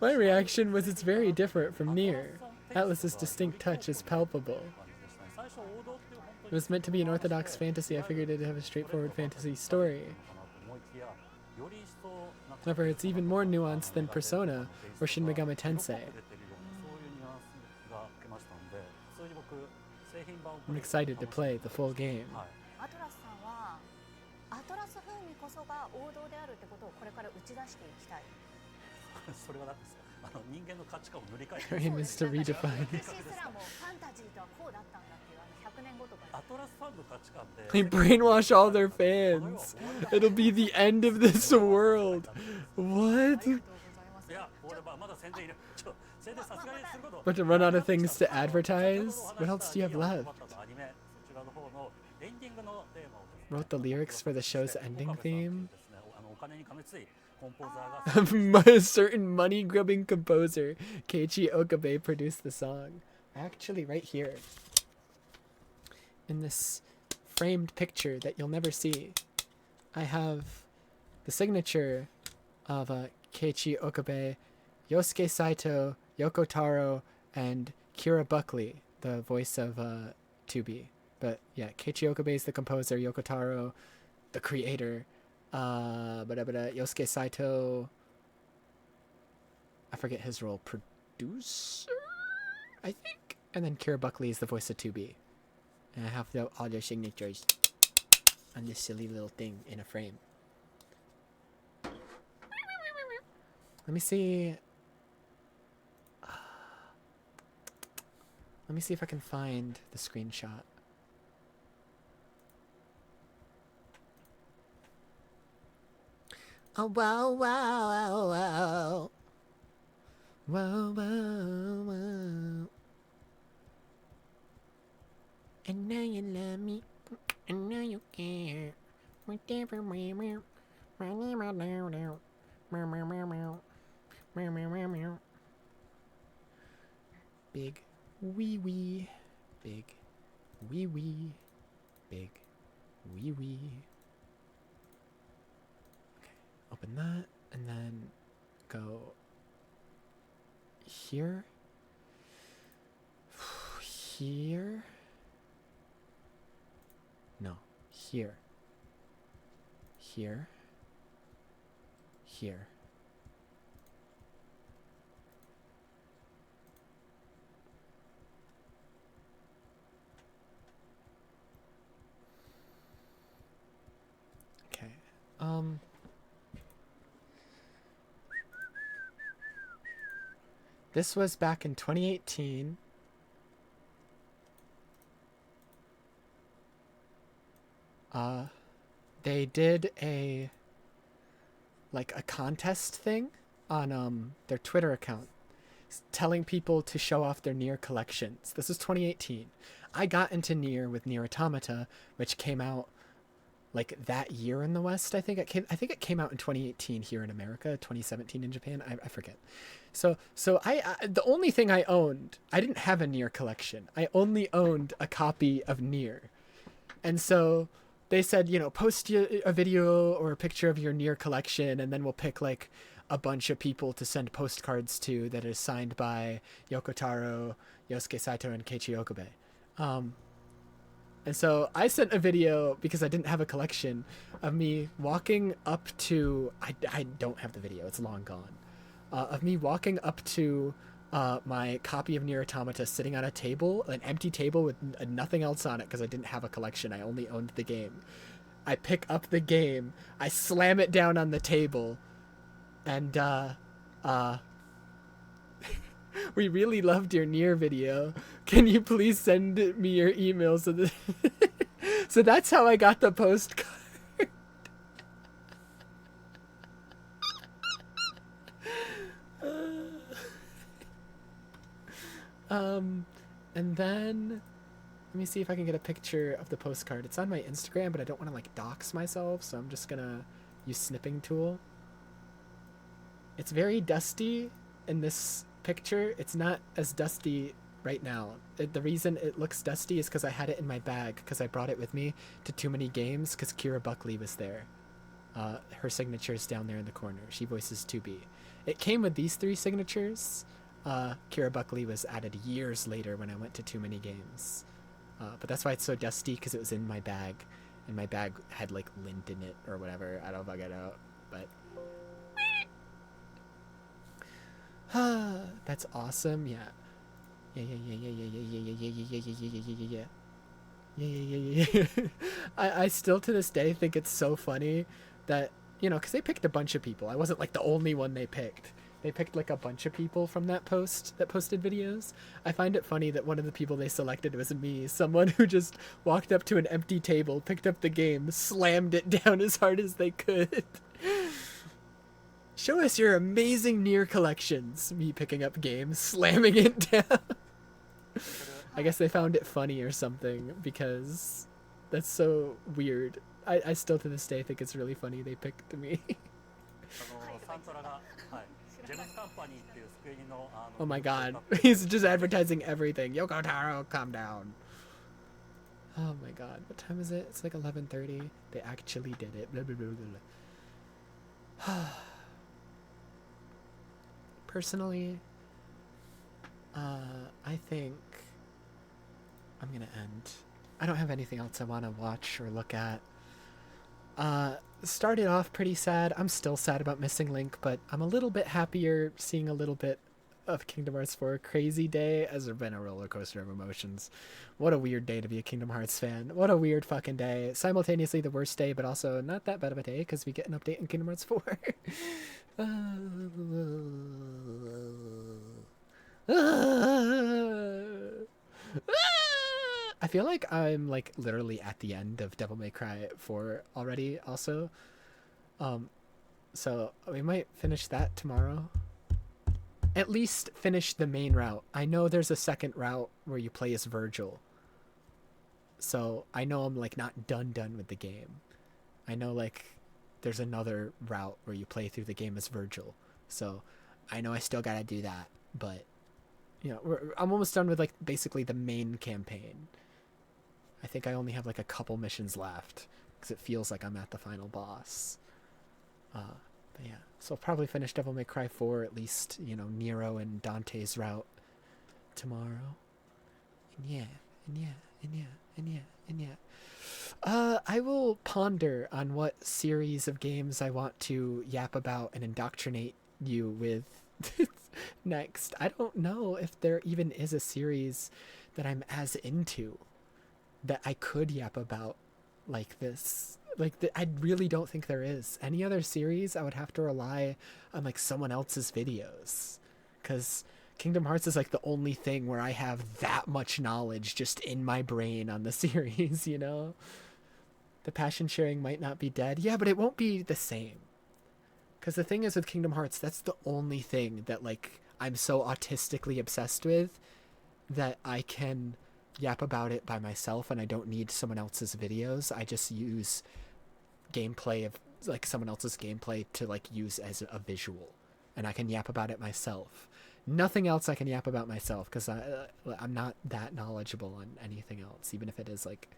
my reaction was it's very different from Nier. Atlas's distinct touch is palpable. It was meant to be an orthodox fantasy. I figured it'd have a straightforward fantasy story. However, it's even more nuanced than Persona or Shin Megami Tensei. I'm excited to play the full game. アトラスさんはアトラス風味こそが王道であるってことをこれから打ち出していきたい。それは何ですか。人間の価値観を塗り替えて。Her aim is to redefine. 私すらもファンタジーとはこうだったんだっていう100年後とか。アトラスファンの価値観で。 They brainwash all their fans. It'll be the end of this world. What? いや、俺はまだ宣伝いる。宣伝さすがにすること。 But to run out of things to advertise? What else do you have left? Wrote the lyrics for the show's ending theme? A certain money-grubbing composer, Keiichi Okabe, produced the song. Actually, right here, in this framed picture that you'll never see, I have the signature of Keiichi Okabe, Yosuke Saito, Yoko Taro, and Kira Buckley, the voice of 2B. But yeah, Keiichi Okabe is the composer, Yoko Taro, the creator, Yosuke Saito, I forget his role, producer, I think? And then Kira Buckley is the voice of 2B. And I have all their signatures on this silly little thing in a frame. Let me see. Let me see if I can find the screenshot. Oh, wow, wow, wow, wow. Wow, wow, wow. And now you love me. And now you care. Whatever, meow, meow. Meow, meow, meow, meow. Meow, meow, meow, meow. Meow, meow, meow, meow. Big wee wee. Big wee wee. Big wee wee. Okay, open that and then go here. Here. No, here. Here. Here. Okay. This was back in 2018. They did a contest thing on their Twitter account telling people to show off their Nier collections. This was 2018. I got into Nier with Nier Automata, which came out like that year in the West. I think it came out in 2018 here in America, 2017 in Japan. I forget. So I the only thing I owned, I didn't have a Nier collection. I only owned a copy of Nier. And so they said, post a video or a picture of your Nier collection, and then we'll pick like a bunch of people to send postcards to that is signed by Yoko Taro, Yosuke Saito, and Keiichi Okabe. And so I sent a video, because I didn't have a collection, of me walking up to... I don't have the video, it's long gone. Of me walking up to my copy of Nier Automata sitting on a table, an empty table with nothing else on it because I didn't have a collection, I only owned the game. I pick up the game, I slam it down on the table, and we really loved your Nier video. Can you please send me your email so that so that's how I got the postcard. And then let me see if I can get a picture of the postcard. It's on my Instagram, but I don't want to like dox myself, so I'm just gonna use snipping tool. It's very dusty in this picture. It's not as dusty right now. The reason it looks dusty is because I had it in my bag, because I brought it with me to Too Many Games because Kira Buckley was there. Her signature is down there in the corner. She voices 2B. It came with these 3 signatures. Kira Buckley was added years later when I went to Too Many Games. But that's why it's so dusty, because it was in my bag. And my bag had like lint in it or whatever. I don't fucking know. But that's awesome. Yeah. I still to this day think it's so funny that, because they picked a bunch of people. I wasn't like the only one they picked. They picked like a bunch of people from that post that posted videos. I find it funny that one of the people they selected was me, someone who just walked up to an empty table, picked up the game, slammed it down as hard as they could. Show us your amazing Nier collections. Me picking up games, slamming it down. I guess they found it funny or something, because that's so weird. I still to this day think it's really funny they picked me. Oh my god, he's just advertising everything. Yoko Taro, calm down. Oh my god, what time is it? It's like 11:30. They actually did it. Blah, blah, blah, blah. Personally, I think I'm gonna end. I don't have anything else I want to watch or look at. Started off pretty sad. I'm still sad about missing Link, but I'm a little bit happier seeing a little bit of Kingdom Hearts 4. Crazy day has been a roller coaster of emotions. What a weird day to be a Kingdom Hearts fan. What a weird fucking day. Simultaneously the worst day, but also not that bad of a day because we get an update in Kingdom Hearts 4. I feel like I'm like literally at the end of Devil May Cry 4 already also. So we might finish that tomorrow. At least finish the main route. I know there's a second route where you play as Virgil. So I know I'm like not done with the game. I know like there's another route where you play through the game as Virgil. So I know I still gotta do that, but you know, I'm almost done with like basically the main campaign. I think I only have like a couple missions left because it feels like I'm at the final boss. But yeah, so I'll probably finish Devil May Cry 4, at least, you know, Nero and Dante's route tomorrow. And I will ponder on what series of games I want to yap about and indoctrinate you with next. I don't know if there even is a series that I'm as into that I could yap about like this. Like, I really don't think there is. Any other series, I would have to rely on like someone else's videos, because Kingdom Hearts is like the only thing where I have that much knowledge just in my brain on the series, you know? The passion sharing might not be dead. Yeah, but it won't be the same. Because the thing is with Kingdom Hearts, that's the only thing that like I'm so autistically obsessed with that I can yap about it by myself and I don't need someone else's videos. I just use gameplay of like someone else's gameplay to like use as a visual, and I can yap about it myself. Nothing else I can yap about myself because I'm not that knowledgeable on anything else, even if it is like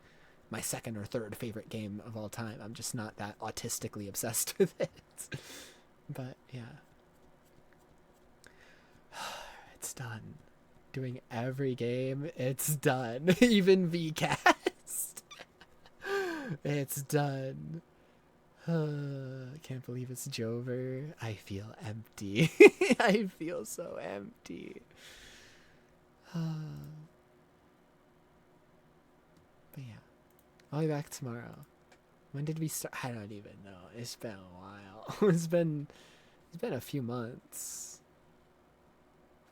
my second or third favorite game of all time. I'm just not that autistically obsessed with it. But yeah, it's done. Doing every game, it's done. Even VCast. It's done. I can't believe it's Jover. I feel empty. I feel so empty. But yeah, I'll be back tomorrow. When did we start? I don't even know. It's been a while. It's been a few months.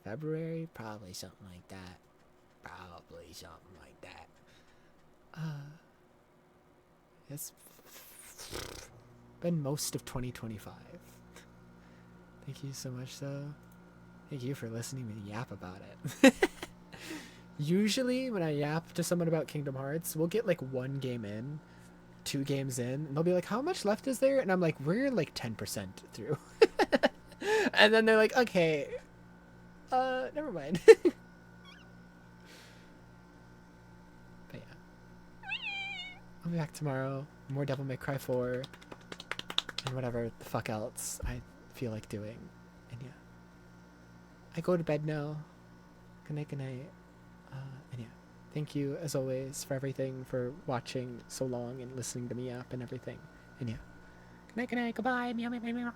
February? Probably something like that. It's been most of 2025. Thank you so much, though. Thank you for listening to me yap about it. Usually, when I yap to someone about Kingdom Hearts, we'll get like 1 game in, 2 games in, and they'll be like, how much left is there? And I'm like, we're like 10% through. And then they're like, okay, never mind. But yeah. I'll be back tomorrow. More Devil May Cry 4. And whatever the fuck else I feel like doing. And yeah. I go to bed now. Good night, good night. And yeah. Thank you, as always, for everything, for watching so long and listening to me up and everything. And yeah. Good night, goodbye. Meow, meow, meow, meow.